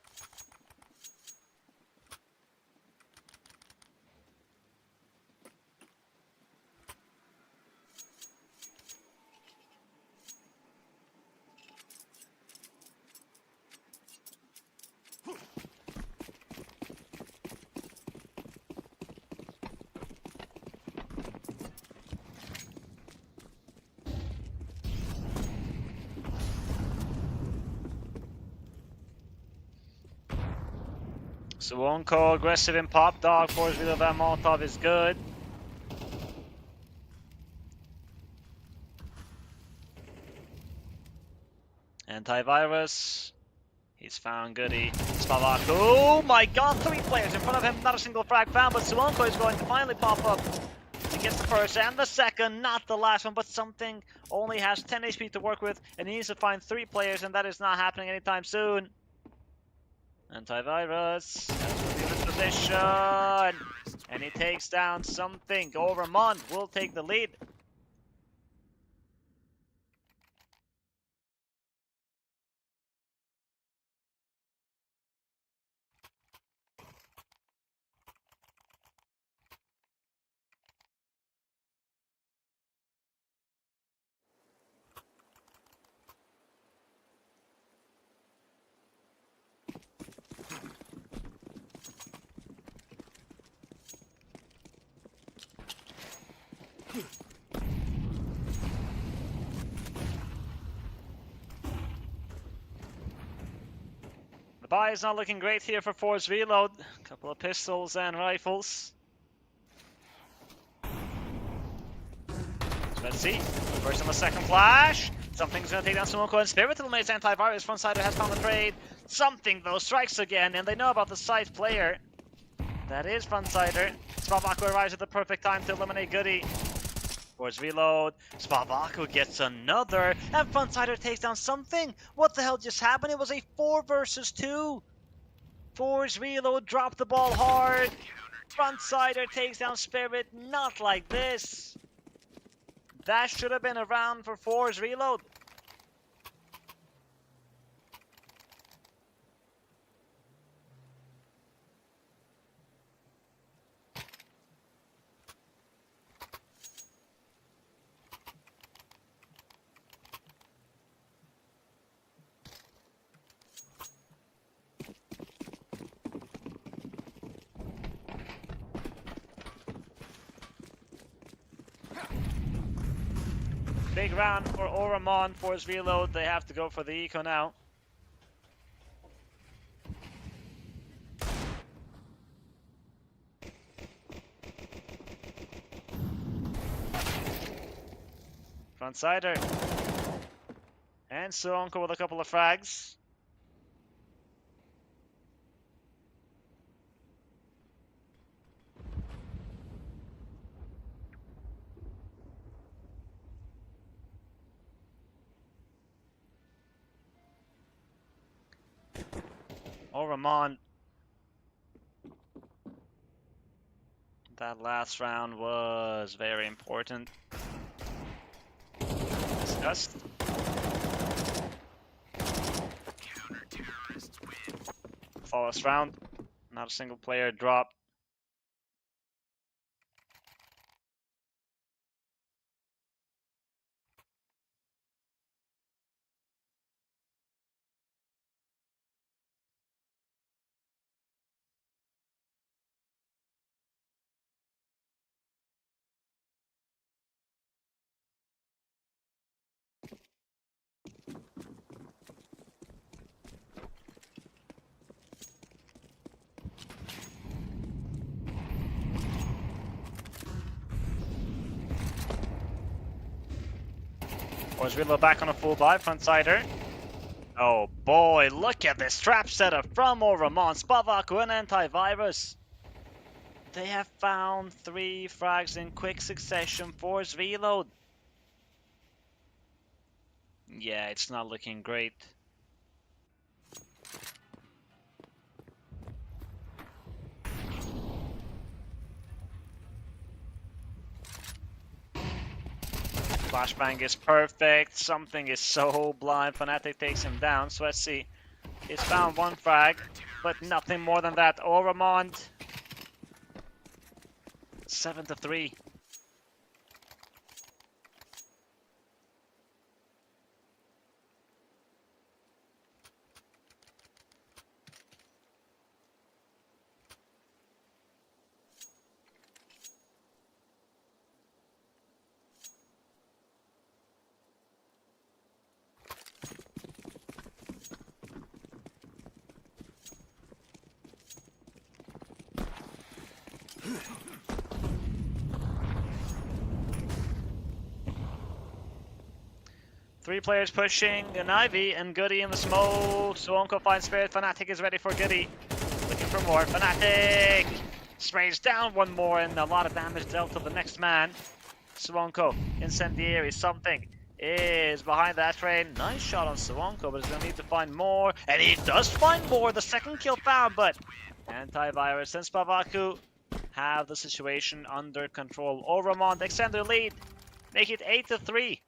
Suonko aggressive in Pop Dog. Force Reload Van Molotov is good. Antivirus. He's found Goody. Spavaku. Oh my god, 3 players in front of him. Not a single frag found, but Suonko is going to finally pop up. He gets the first and the second, not the last one, but something only has 10 HP to work with, and he needs to find 3 players, and that is not happening anytime soon. Antivirus has the position, and he takes down something. Oromon will take the lead. The buy is not looking great here for Force Reload. A couple of pistols and rifles. So let's see. First on the second flash. Something's going to take down Suonko and Spirit eliminates Antivirus. Frontsider has found the trade. Something though strikes again, and they know about the side player. That is Frontsider. Spavaku arrives at the perfect time to eliminate Goody. Force Reload. Spavaku gets another, and Frontsider takes down something. What the hell just happened? It was a 4 versus 2. Force Reload dropped the ball hard. Frontsider takes down Spirit. Not like this. That should have been a round for Force Reload. Big round for Oramon. Force reload. They have to go for the eco now. Frontsider. And Suonko with a couple of frags. Oramon. That last round was very important. Discussed. Flawless round. Not a single player dropped. Was Rilo back on a full buy, Frontsider. Oh boy, look at this trap setup from Oramon, Spavaku and Antivirus. They have found 3 frags in quick succession. Force reload. Yeah, it's not looking great. Flashbang is perfect. Something is so blind. Fnatic takes him down. So let's see. He's found 1 frag, but nothing more than that. Oramon 7-3. Three players pushing an Ivy and Goody in the smoke. Suonko finds Spirit. Fnatic is ready for Goody. Looking for more. Fnatic sprays down 1 more and a lot of damage dealt to the next man. Suonko, Incendiary, something is behind that train. Nice shot on Suonko, but he's going to need to find more. And he does find more. The second kill found, but Antivirus and Spavaku have the situation under control. Oramon extend their lead. Make it 8-3.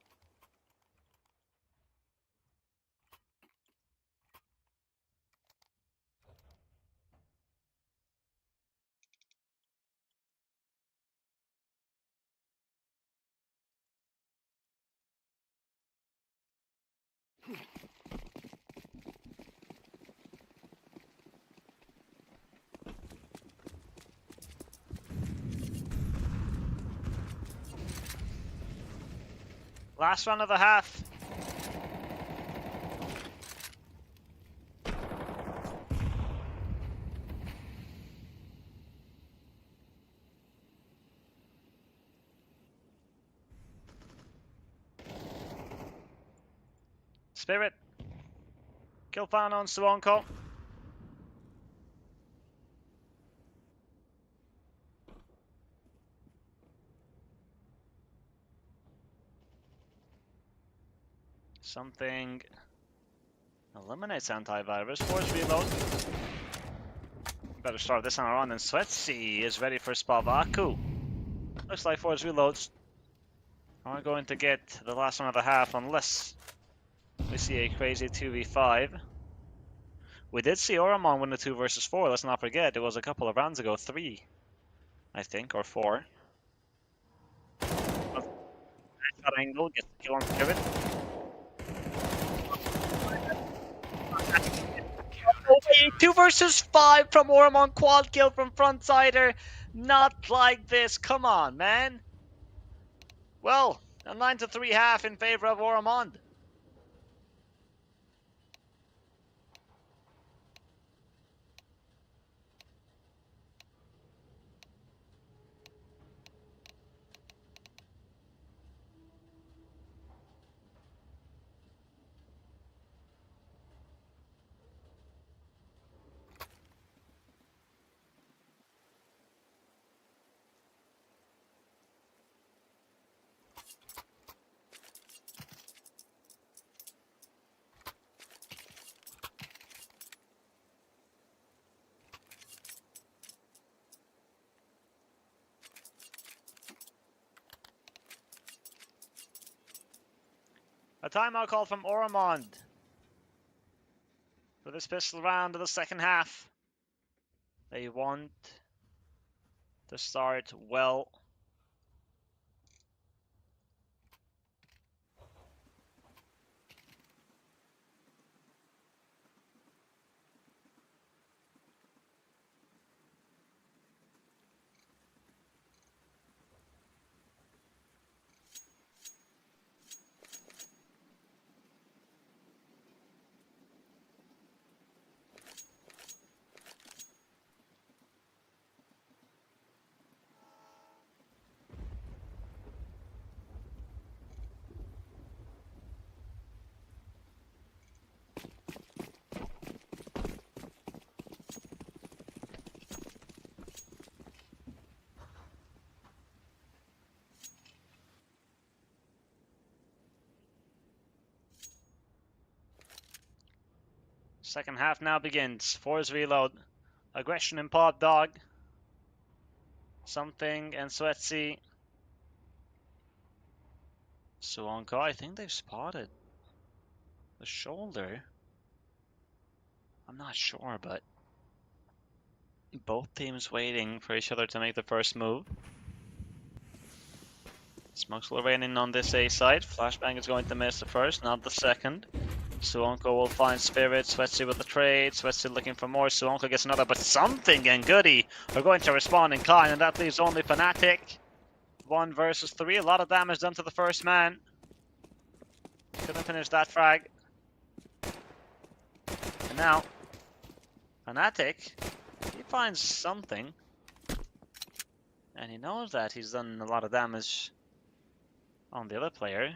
Last round of the half. Spirit. Kill found on Suonko. Something eliminates Antivirus. Force reload. Better start this on our own. And Sweatsy is ready for Spavaku. Looks like Force reloads are going to get the last one of the half unless we see a crazy 2v5. We did see Oramon win the 2 versus 4. Let's not forget, it was a couple of rounds ago. 3, I think, or 4. Shot angle, gets the kill on Spirit. 2 versus 5 from Oramon, quad kill from Frontsider. Not like this, come on, man. Well, A 9-3 half in favor of Ormond. A timeout call from Ormond for this pistol round of the second half. They want to start well. Second half now begins. Force reload. Aggression in Pod Dog. Something and Sweatsy. Suonko, I think they've spotted the shoulder. I'm not sure, but both teams waiting for each other to make the first move. Smoke's still raining on this A side. Flashbang is going to miss the first, not the second. Suonko will find Spirit. Sweatsy with the trade. Sweatsy looking for more. Suonko gets another, but Something and Goody are going to respond in kind, and that leaves only Fnatic. 1 versus 3. A lot of damage done to the first man. Couldn't finish that frag. And now, Fnatic, he finds something. And he knows that he's done a lot of damage on the other player.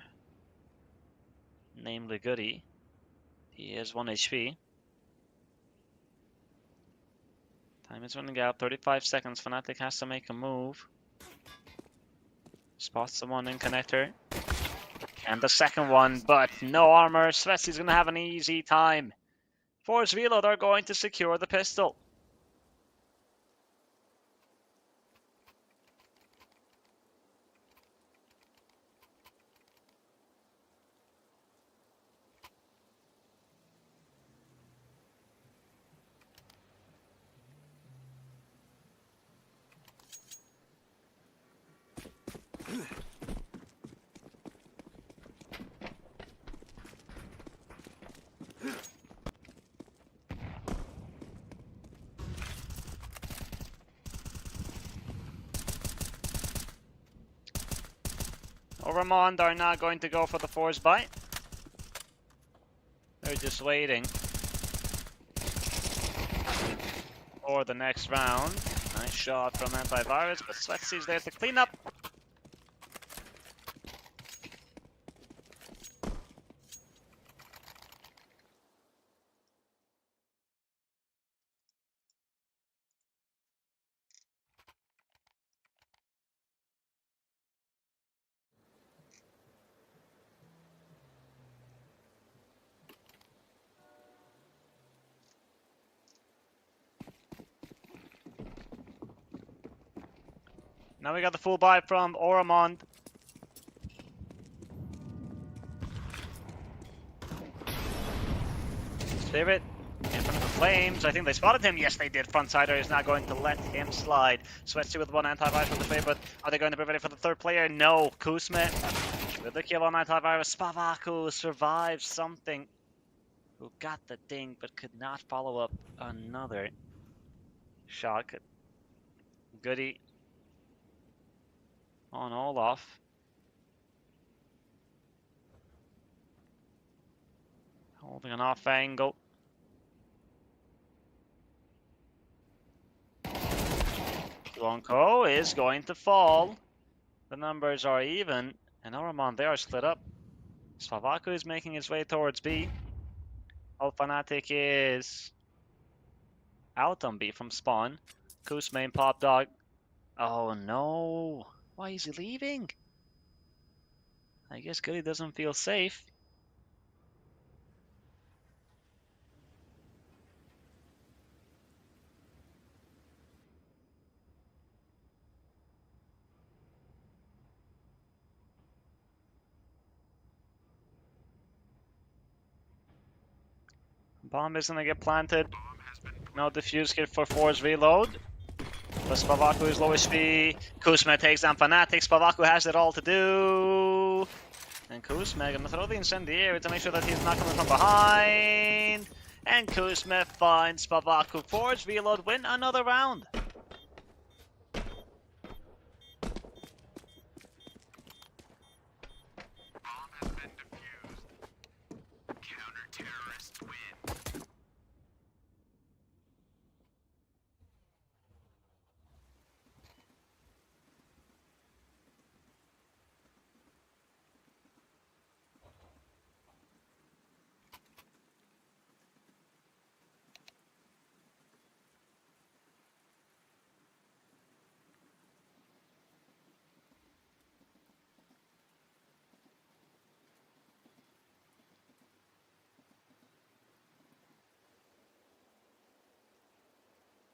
Namely Goody. He is 1 HP. Time is running out. 35 seconds. Fnatic has to make a move. Spots the one in connector. And the second one, but no armor. Svetsy's going to have an easy time. Force Reload are going to secure the pistol. Ormond are not going to go for the force bite. They're just waiting for the next round. Nice shot from Antivirus, but Svetsy's there to clean up. Now we got the full buy from Ormond. Spirit in front of the flames. I think they spotted him. Yes, they did. Frontsider is not going to let him slide. Sweatsy with 1 antivirus for the trade, but are they going to be ready for the third player? No. Kuzma with the kill on antivirus. Spavaku survives Something, who got the ding but could not follow up another shot. Goody on Olaf. Holding an off angle. Blanco is going to fall. The numbers are even, and Oromon, they are split up. Spavaku is making his way towards B. Fnatic is out on B from spawn. Koos main pop dog. Oh no! Why is he leaving? I guess Goody doesn't feel safe. Bomb is gonna get planted. No defuse kit for Force reload. But Spavaku is low HP. Kuzma takes down Fnatic. Spavaku has it all to do. And Kuzma gonna throw the incendiary to make sure that he's not coming from behind. And Kuzma finds Spavaku. Force reload, win another round.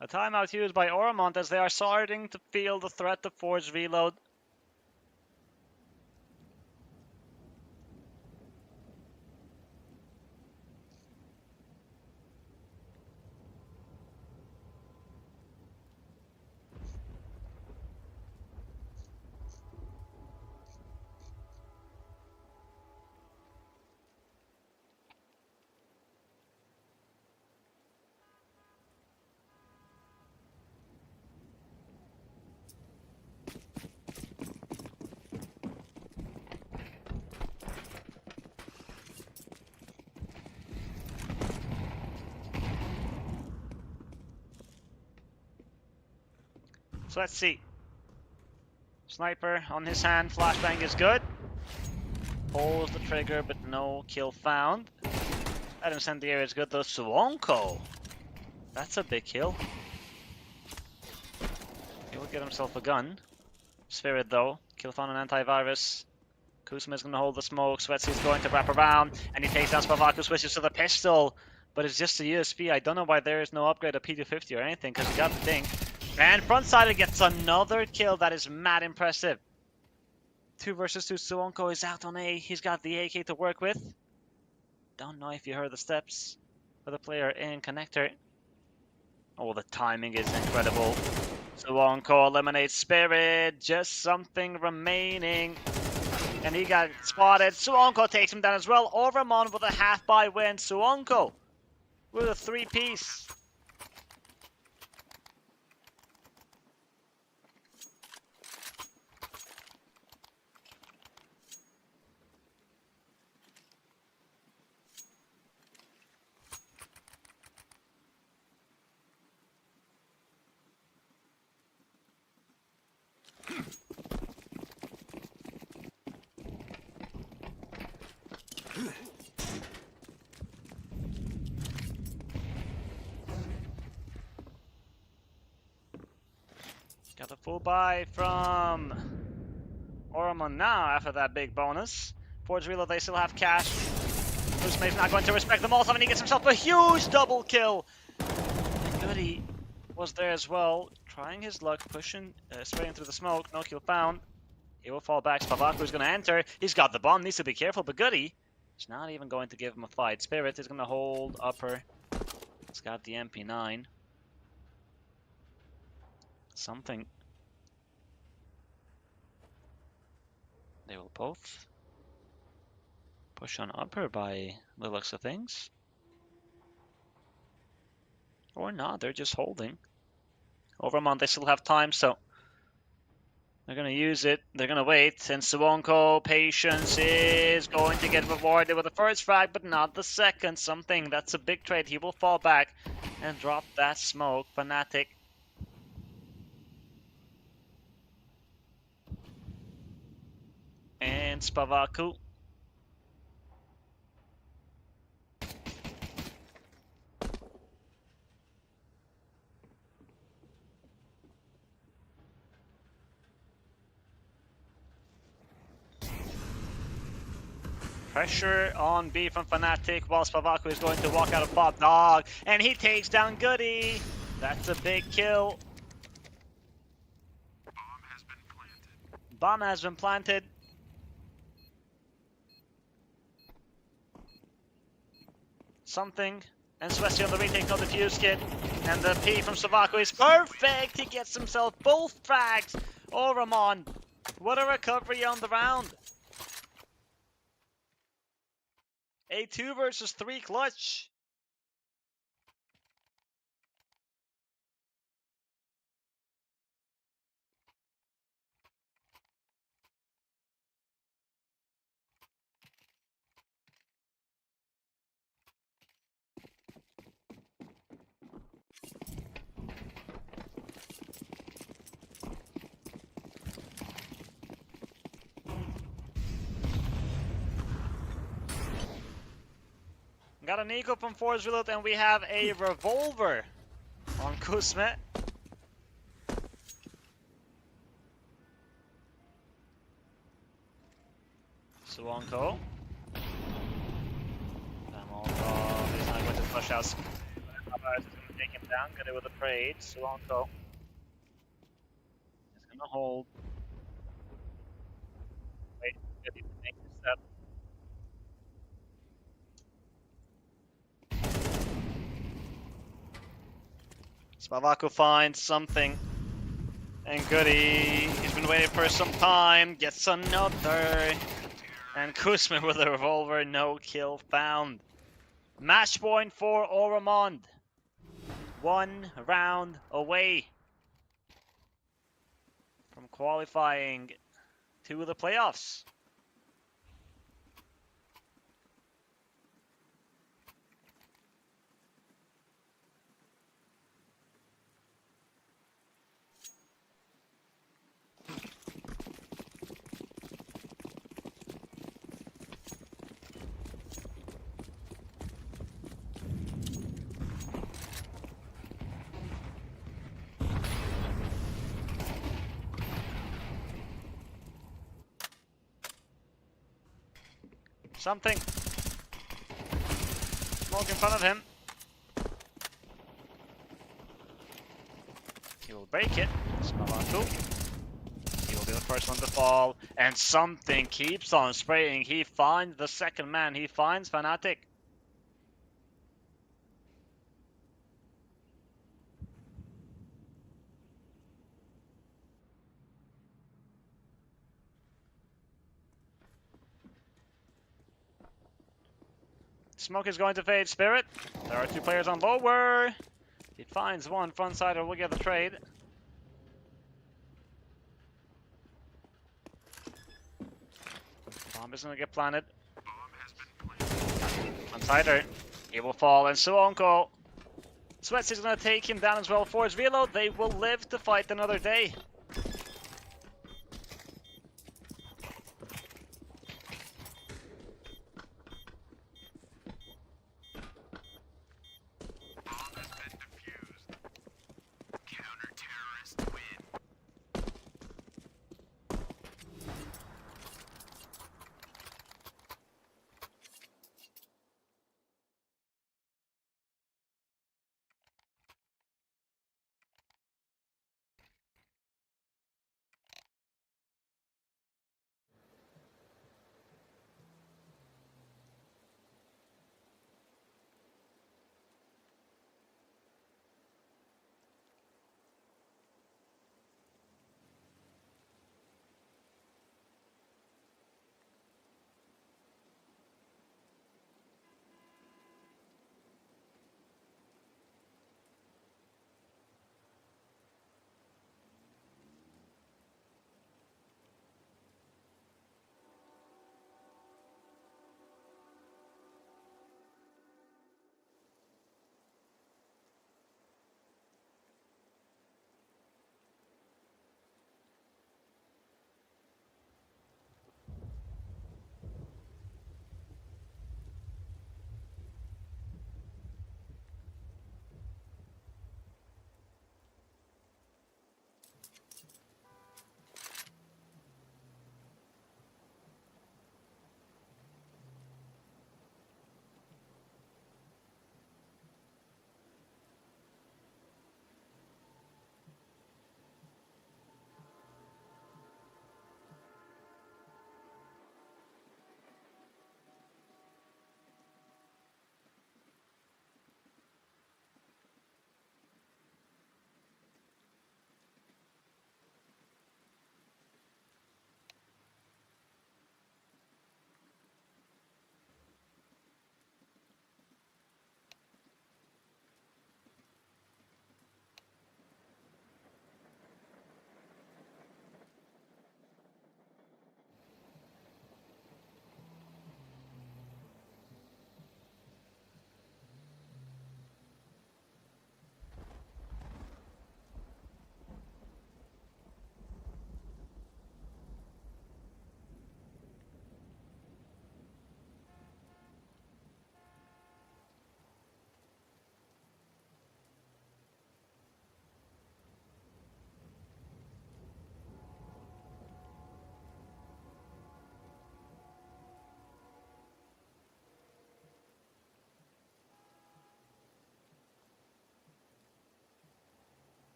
A timeout used by Oromont as they are starting to feel the threat to Forge reload. So let's see. Sniper on his hand, flashbang is good. Pulls the trigger, but no kill found. That incendiary is good though. Suwonko. That's a big kill. He will get himself a gun. Spirit though. Kill found an antivirus. Kuzma is going to hold the smoke. Sweatsy is going to wrap around. And he takes down Spavaku, switches to the pistol. But it's just a USP. I don't know why there is no upgrade of P250 or anything, because he got the thing. And frontside gets another kill. That is mad impressive. 2 versus 2. Suwonko is out on A. He's got the AK to work with. Don't know if you heard the steps for the player in connector. Oh, the timing is incredible. Suwonko eliminates Spirit. Just something remaining. And he got spotted. Suwonko takes him down as well. Oromon with a half-buy win. Suwonko with a 3-piece. Got the full buy from Oromon now after that big bonus. Forge reload, they still have cash. Kuzma's not going to respect the Molotov, and he gets himself a huge double kill. Goody was there as well, trying his luck, pushing, spraying through the smoke. No kill found. He will fall back. Spavaku is going to enter. He's got the bomb, needs to be careful, but Goody is not even going to give him a fight. Spirit is going to hold upper. He's got the MP9. Something. They will both push on upper by the looks of things. Or not, they're just holding. Oromon, they still have time, so They're going to use it. They're going to wait. And Suwonko, patience is going to get rewarded with the first frag, but not the second. Something. That's a big trade. He will fall back and drop that smoke. Fnatic. And Spavaku. Pressure on B from Fnatic while Spavaku is going to walk out of Pop Dog. And he takes down Goody. That's a big kill. Bomb has been planted. Something. And Swesty on the retake of the Fuse Kit. And the P from Spavaku is perfect. He gets himself both frags. Oh, Ramon. What a recovery on the round. A 2 versus 3 clutch. Got an eco from Force Reload, and we have a revolver on Kusmet. Suwonko. Molotov is not going to push out. Is going to take him down, get it with a trade. Suwonko is going to hold. Wait, get him to make the step. Spavaku finds something. And Goody, he's been waiting for some time, gets another. And Kuzma with a revolver, no kill found. Match point for Oromond. 1 round away from qualifying to the playoffs. Something. Smoke in front of him. He will break it. Spavaku. He will be the first one to fall. And something keeps on spraying. He finds the second man. He finds Fnatic. Smoke is going to fade Spirit. There are 2 players on lower. He finds one front side or will get the trade. Bomb is going to get planted. Unsider. He will fall and Suwonko. Sweats is going to take him down as well. Force Reload. They will live to fight another day.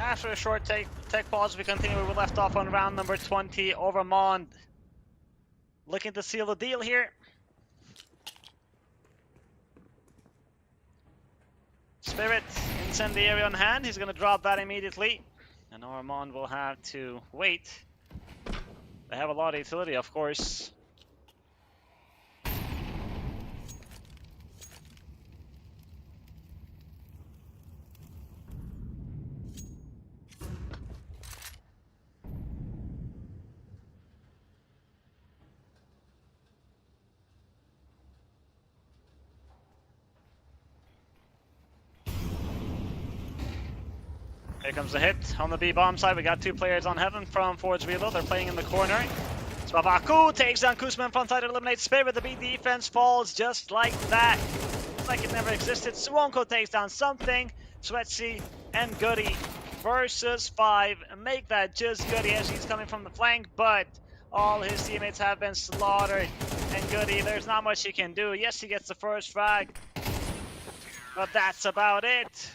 After a short tech pause, we continue where we left off on round number 20. Ormond looking to seal the deal here. Spirit, incendiary on hand. He's going to drop that immediately. And Ormond will have to wait. They have a lot of utility, of course. Here comes the hit on the B-bomb side. We got 2 players on heaven from Forge Reload. They're playing in the corner. Spavaku takes down Kuzma in front side to eliminate Spirit. The B defense falls just like that. It's like it never existed. Swonko takes down something. Sweatsy and Goody versus 5. Make that just Goody as he's coming from the flank, but all his teammates have been slaughtered. And Goody, there's not much he can do. Yes, he gets the first frag, but that's about it.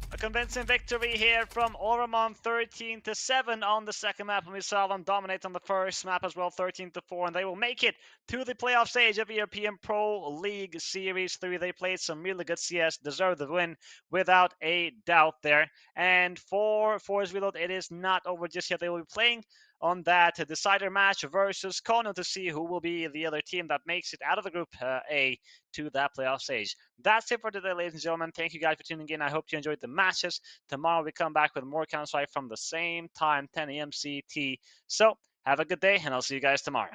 A convincing victory here from Ormond, 13-7 on the second map, and we saw them dominate on the first map as well, 13-4, and they will make it to the playoff stage of European Pro League Series 3. They played some really good CS, deserved the win without a doubt there. And for Force Reload, it is not over just yet. They will be playing on that decider match versus Kono to see who will be the other team that makes it out of the Group A to that playoff stage. That's it for today, ladies and gentlemen. Thank you guys for tuning in. I hope you enjoyed the matches. Tomorrow we come back with more Counter-Strike from the same time, 10 a.m. CT. So have a good day, and I'll see you guys tomorrow.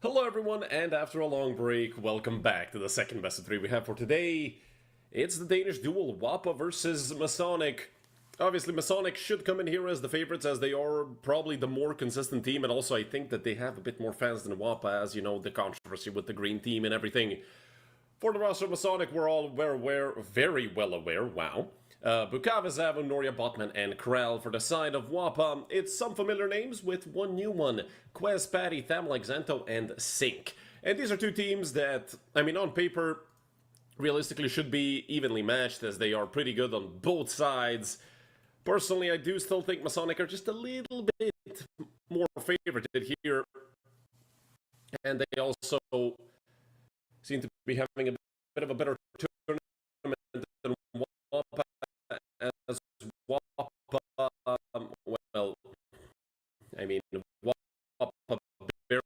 Hello everyone, and after a long break, welcome back to the second best of 3 we have for today. It's the Danish duel, Wappa versus Masonic. Obviously, Masonic should come in here as the favorites, as they are probably the more consistent team, and also I think that they have a bit more fans than Wappa, as you know, the controversy with the green team and everything. For the roster of Masonic, we're all very well aware, wow. Bukava, Zavu, Noria, Botman, and Krell. For the side of Wappa, it's some familiar names with one new one. Quez, Patty, Thamlike, Xanto, and Sync. And these are two teams that, I mean, on paper, realistically should be evenly matched, as they are pretty good on both sides. Personally, I do still think Masonic are just a little bit more favorited here. And they also seem to be having a bit of a better tournament than Wappa, as Wappa, well, I mean, Wappa barely.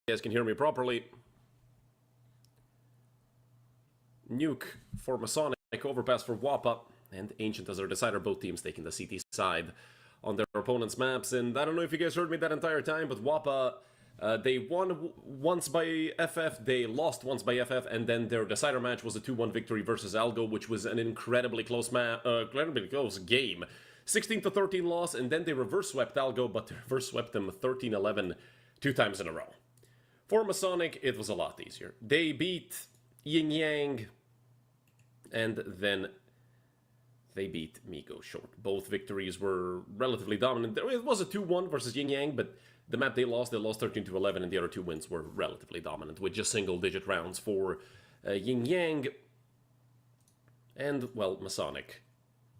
You guys can hear me properly. Nuke for Masonic, overpass for Wappa, and Ancient as their decider, both teams taking the CT side on their opponent's maps. And I don't know if you guys heard me that entire time, but Wappa, they won once by FF, they lost once by FF, and then their decider match was a 2-1 victory versus Algo, which was an incredibly close game. 16-13 loss, and then they reverse swept Algo, but they reverse swept them 13-11 2 times in a row. For Masonic, it was a lot easier. They beat Yin Yang, and then they beat Migo short. Both victories were relatively dominant. It was a 2-1 versus Yin Yang, but the map they lost 13-11, and the other 2 wins were relatively dominant, with just single-digit rounds for Yin Yang. And, well, Masonic.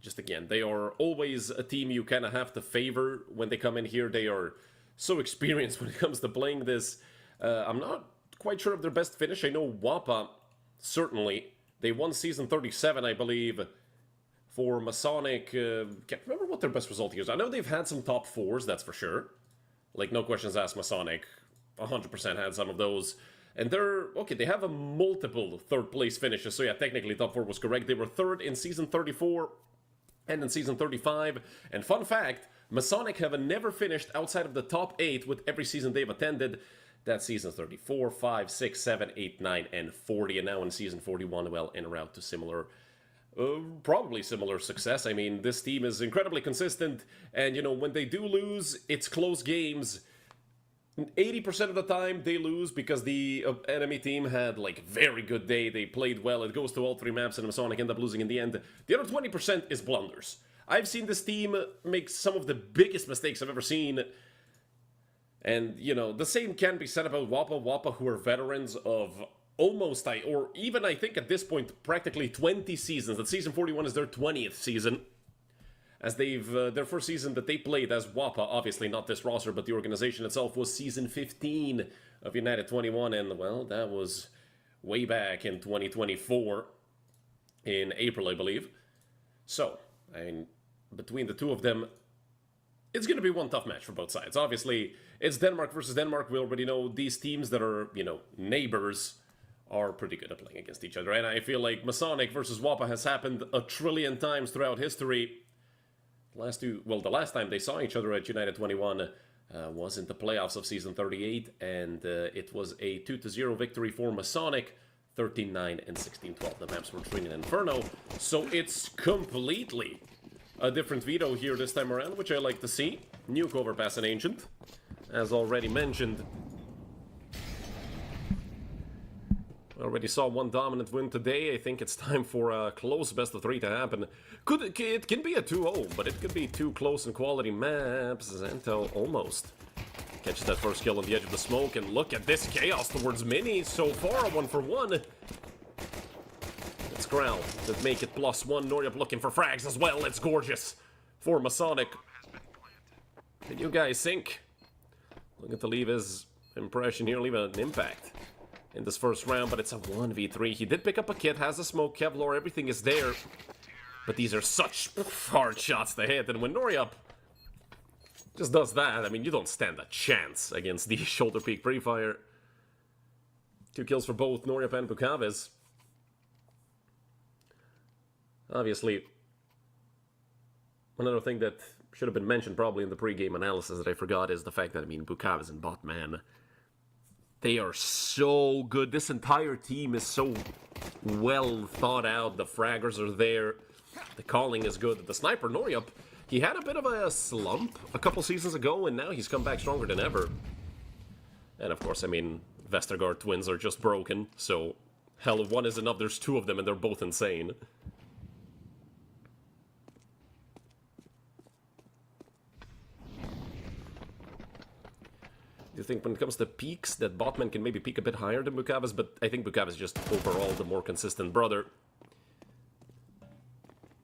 Just again, they are always a team you kind of have to favor when they come in here. They are so experienced when it comes to playing this. I'm not quite sure of their best finish. I know Wappa, certainly. They won Season 37, I believe. For Masonic, can't remember what their best result is. I know they've had some top 4s, that's for sure. Like, no questions asked, Masonic 100% had some of those. And they're, okay, they have a multiple 3rd place finishes. So yeah, technically top 4 was correct. They were 3rd in Season 34 and in Season 35. And fun fact, Masonic have never finished outside of the top 8 with every season they've attended. That's seasons 34, 5, 6, 7, 8, 9, and 40. And now in season 41, well, en route to similar, probably similar success. I mean, this team is incredibly consistent. And, you know, when they do lose, it's close games. 80% of the time, they lose because the enemy team had, like, very good day. They played well. It goes to all 3 maps, and Masonic end up losing in the end. The other 20% is blunders. I've seen this team make some of the biggest mistakes I've ever seen. And, you know, the same can be said about Wappa, who are veterans of almost, or even I think at this point, practically 20 seasons. That season 41 is their 20th season. As they've, their first season that they played as Wappa, obviously not this roster, but the organization itself, was season 15 of United21. And, well, that was way back in 2024, in April, I believe. So, I mean, between the two of them, it's going to be one tough match for both sides. Obviously, it's Denmark versus Denmark. We already know these teams that are, you know, neighbors are pretty good at playing against each other. And I feel like Masonic versus Wappa has happened a trillion times throughout history. The last time they saw each other at United21 was in the playoffs of Season 38. And it was a 2-0 victory for Masonic. 13-9 and 16-12. The maps were Trin and Inferno. So it's completely a different veto here this time around, which I like to see. Nuke overpass an Ancient, as already mentioned. We already saw one dominant win today. I think it's time for a close best of 3 to happen. It can be a 2-0, but it could be 2 close and quality maps. Xanto almost catches that first kill on the edge of the smoke, and look at this chaos towards Mini. So far, a 1-for-1. It's Growl that make it +1. Noryup looking for frags as well. It's gorgeous for Masonic. Can you guys think? Looking to leave his impression here, leave an impact in this first round, but it's a 1v3. He did pick up a kit, has a smoke, Kevlar, everything is there. But these are such hard shots to hit, and when Noryup just does that, I mean, you don't stand a chance against the shoulder peak pre-fire. 2 kills for both Noryap and Bukaves. Obviously, another thing that should have been mentioned probably in the pre-game analysis that I forgot is the fact that, I mean, Bukaves and Botman, they are so good. This entire team is so well thought out. The fraggers are there. The calling is good. The sniper, Noryap, he had a bit of a slump a couple seasons ago, and now he's come back stronger than ever. And of course, I mean, Vestergaard twins are just broken, so hell, if one is enough, there's 2 of them, and they're both insane. Do you think when it comes to peaks that Botman can maybe peak a bit higher than Bukaves? But I think Bukaves is just overall the more consistent brother.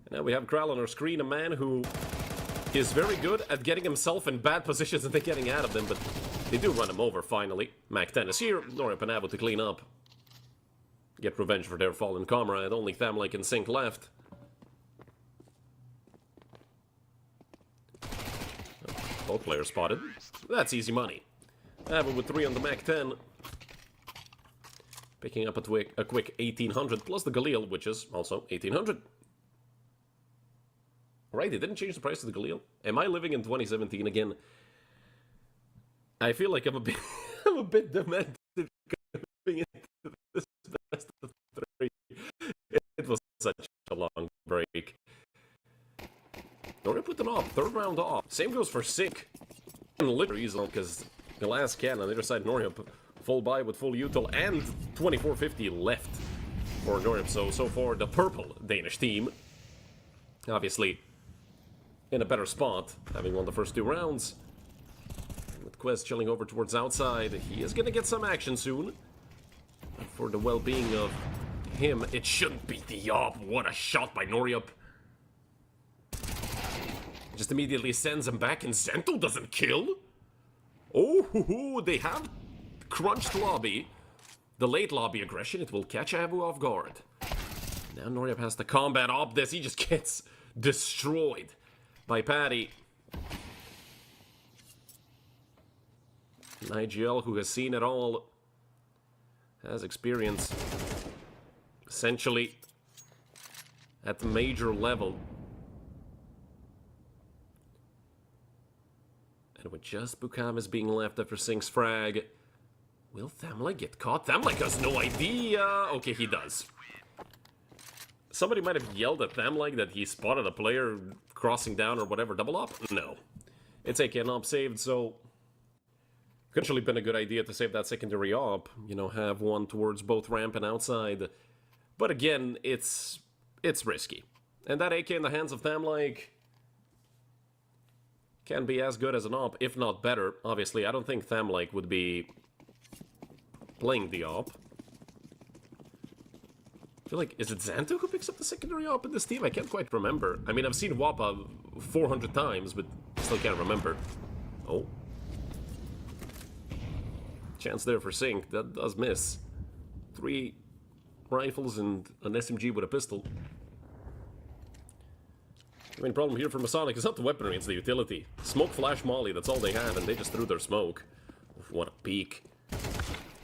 And now we have Kral on our screen, a man who is very good at getting himself in bad positions and then getting out of them, but they do run him over finally. Mac 10 is here, Noryap and able to clean up. Get revenge for their fallen comrade, only Thamlike and Sync left. Both players spotted. That's easy money. Abbott with 3 on the Mac 10. Picking up a quick 1800 plus the Galil, which is also 1800. Right, they didn't change the price of the Galil. Am I living in 2017 again? I feel like I'm a bit, I'm a bit demented going into this best of 3. It was such a long break. Noryap put them off, 3rd round off. Same goes for Sync. Literally, because the last can on the other side, Noryap full buy with full util and 2450 left for Noryap. So far, the purple Danish team, obviously, in a better spot, having won the first 2 rounds. With Quest chilling over towards outside, he is going to get some action soon. And for the well-being of him, it shouldn't be the op. What a shot by Noryap. Just immediately sends him back, and Zento doesn't kill? Oh, they have crunched lobby. The late lobby aggression, it will catch Abu off guard. Now Noryap has to combat op this. He just gets destroyed by Paddy. Nigel, who has seen it all, has experience essentially at the major level. And with just Bukaves being left after Sync's frag, will Thamlike get caught? Thamlike has no idea! Okay, he does. Somebody might have yelled at Thamlike that he spotted a player crossing down or whatever. Double up? No. It's AK and op saved, so could actually been a good idea to save that secondary op. You know, have one towards both ramp and outside. But again, it's risky. And that AK in the hands of Thamlike can be as good as an op, if not better. Obviously, I don't think Thamlike would be playing the op. I feel like, is it Xanto who picks up the secondary op in this team? I can't quite remember. I mean, I've seen Wappa 400 times, but still can't remember. Oh. Chance there for Sync. That does miss. 3 rifles and an SMG with a pistol. The main problem here for Masonic is not the weaponry, it's the utility. Smoke, flash, molly, that's all they have, and they just threw their smoke. What a peak.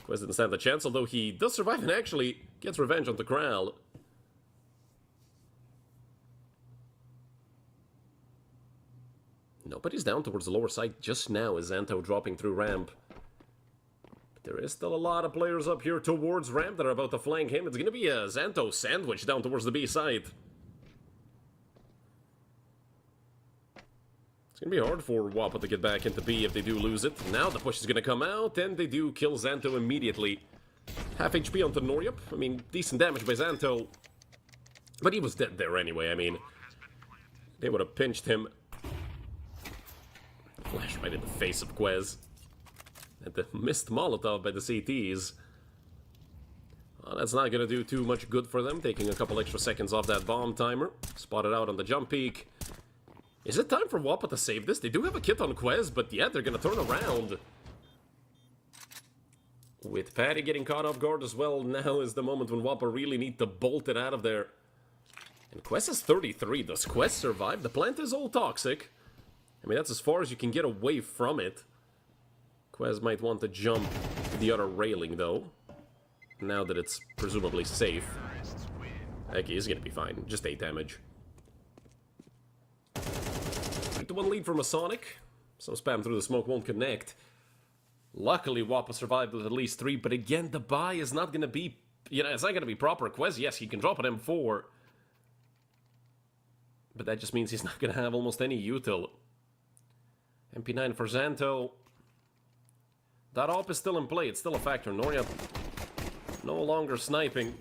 Quest didn't stand a chance, although he does survive and actually gets revenge on the Kral. Nobody's down towards the lower side just now as Xanto dropping through ramp. But there is still a lot of players up here towards ramp that are about to flank him. It's going to be a Xanto sandwich down towards the B side. It's going to be hard for Wappa to get back into B if they do lose it. Now the push is going to come out, and they do kill Xanto immediately. Half HP onto Noryap. I mean, decent damage by Xanto. But he was dead there anyway, I mean. They would have pinched him. Flash right in the face of Quez. And the missed Molotov by the CTs. Well, that's not going to do too much good for them, taking a couple extra seconds off that bomb timer. Spotted out on the jump peak. Is it time for Wappa to save this? They do have a kit on Quez, but yeah, they're going to turn around. With Paddy getting caught off guard as well, now is the moment when Wappa really need to bolt it out of there. And Quez is 33. Does Quez survive? The plant is all toxic. I mean, that's as far as you can get away from it. Quez might want to jump to the other railing, though. Now that it's presumably safe. Okay, he's gonna be fine. Just 8 damage. 3-1 lead for Masonic. Some spam through the smoke won't connect. Luckily, Wappa survived with at least 3, but again, the buy is not gonna be... You know, it's not gonna be proper. Quez, yes, he can drop an M4. But that just means he's not gonna have almost any util. MP9 for Xanto. That op is still in play. It's still a factor. Noria no longer sniping.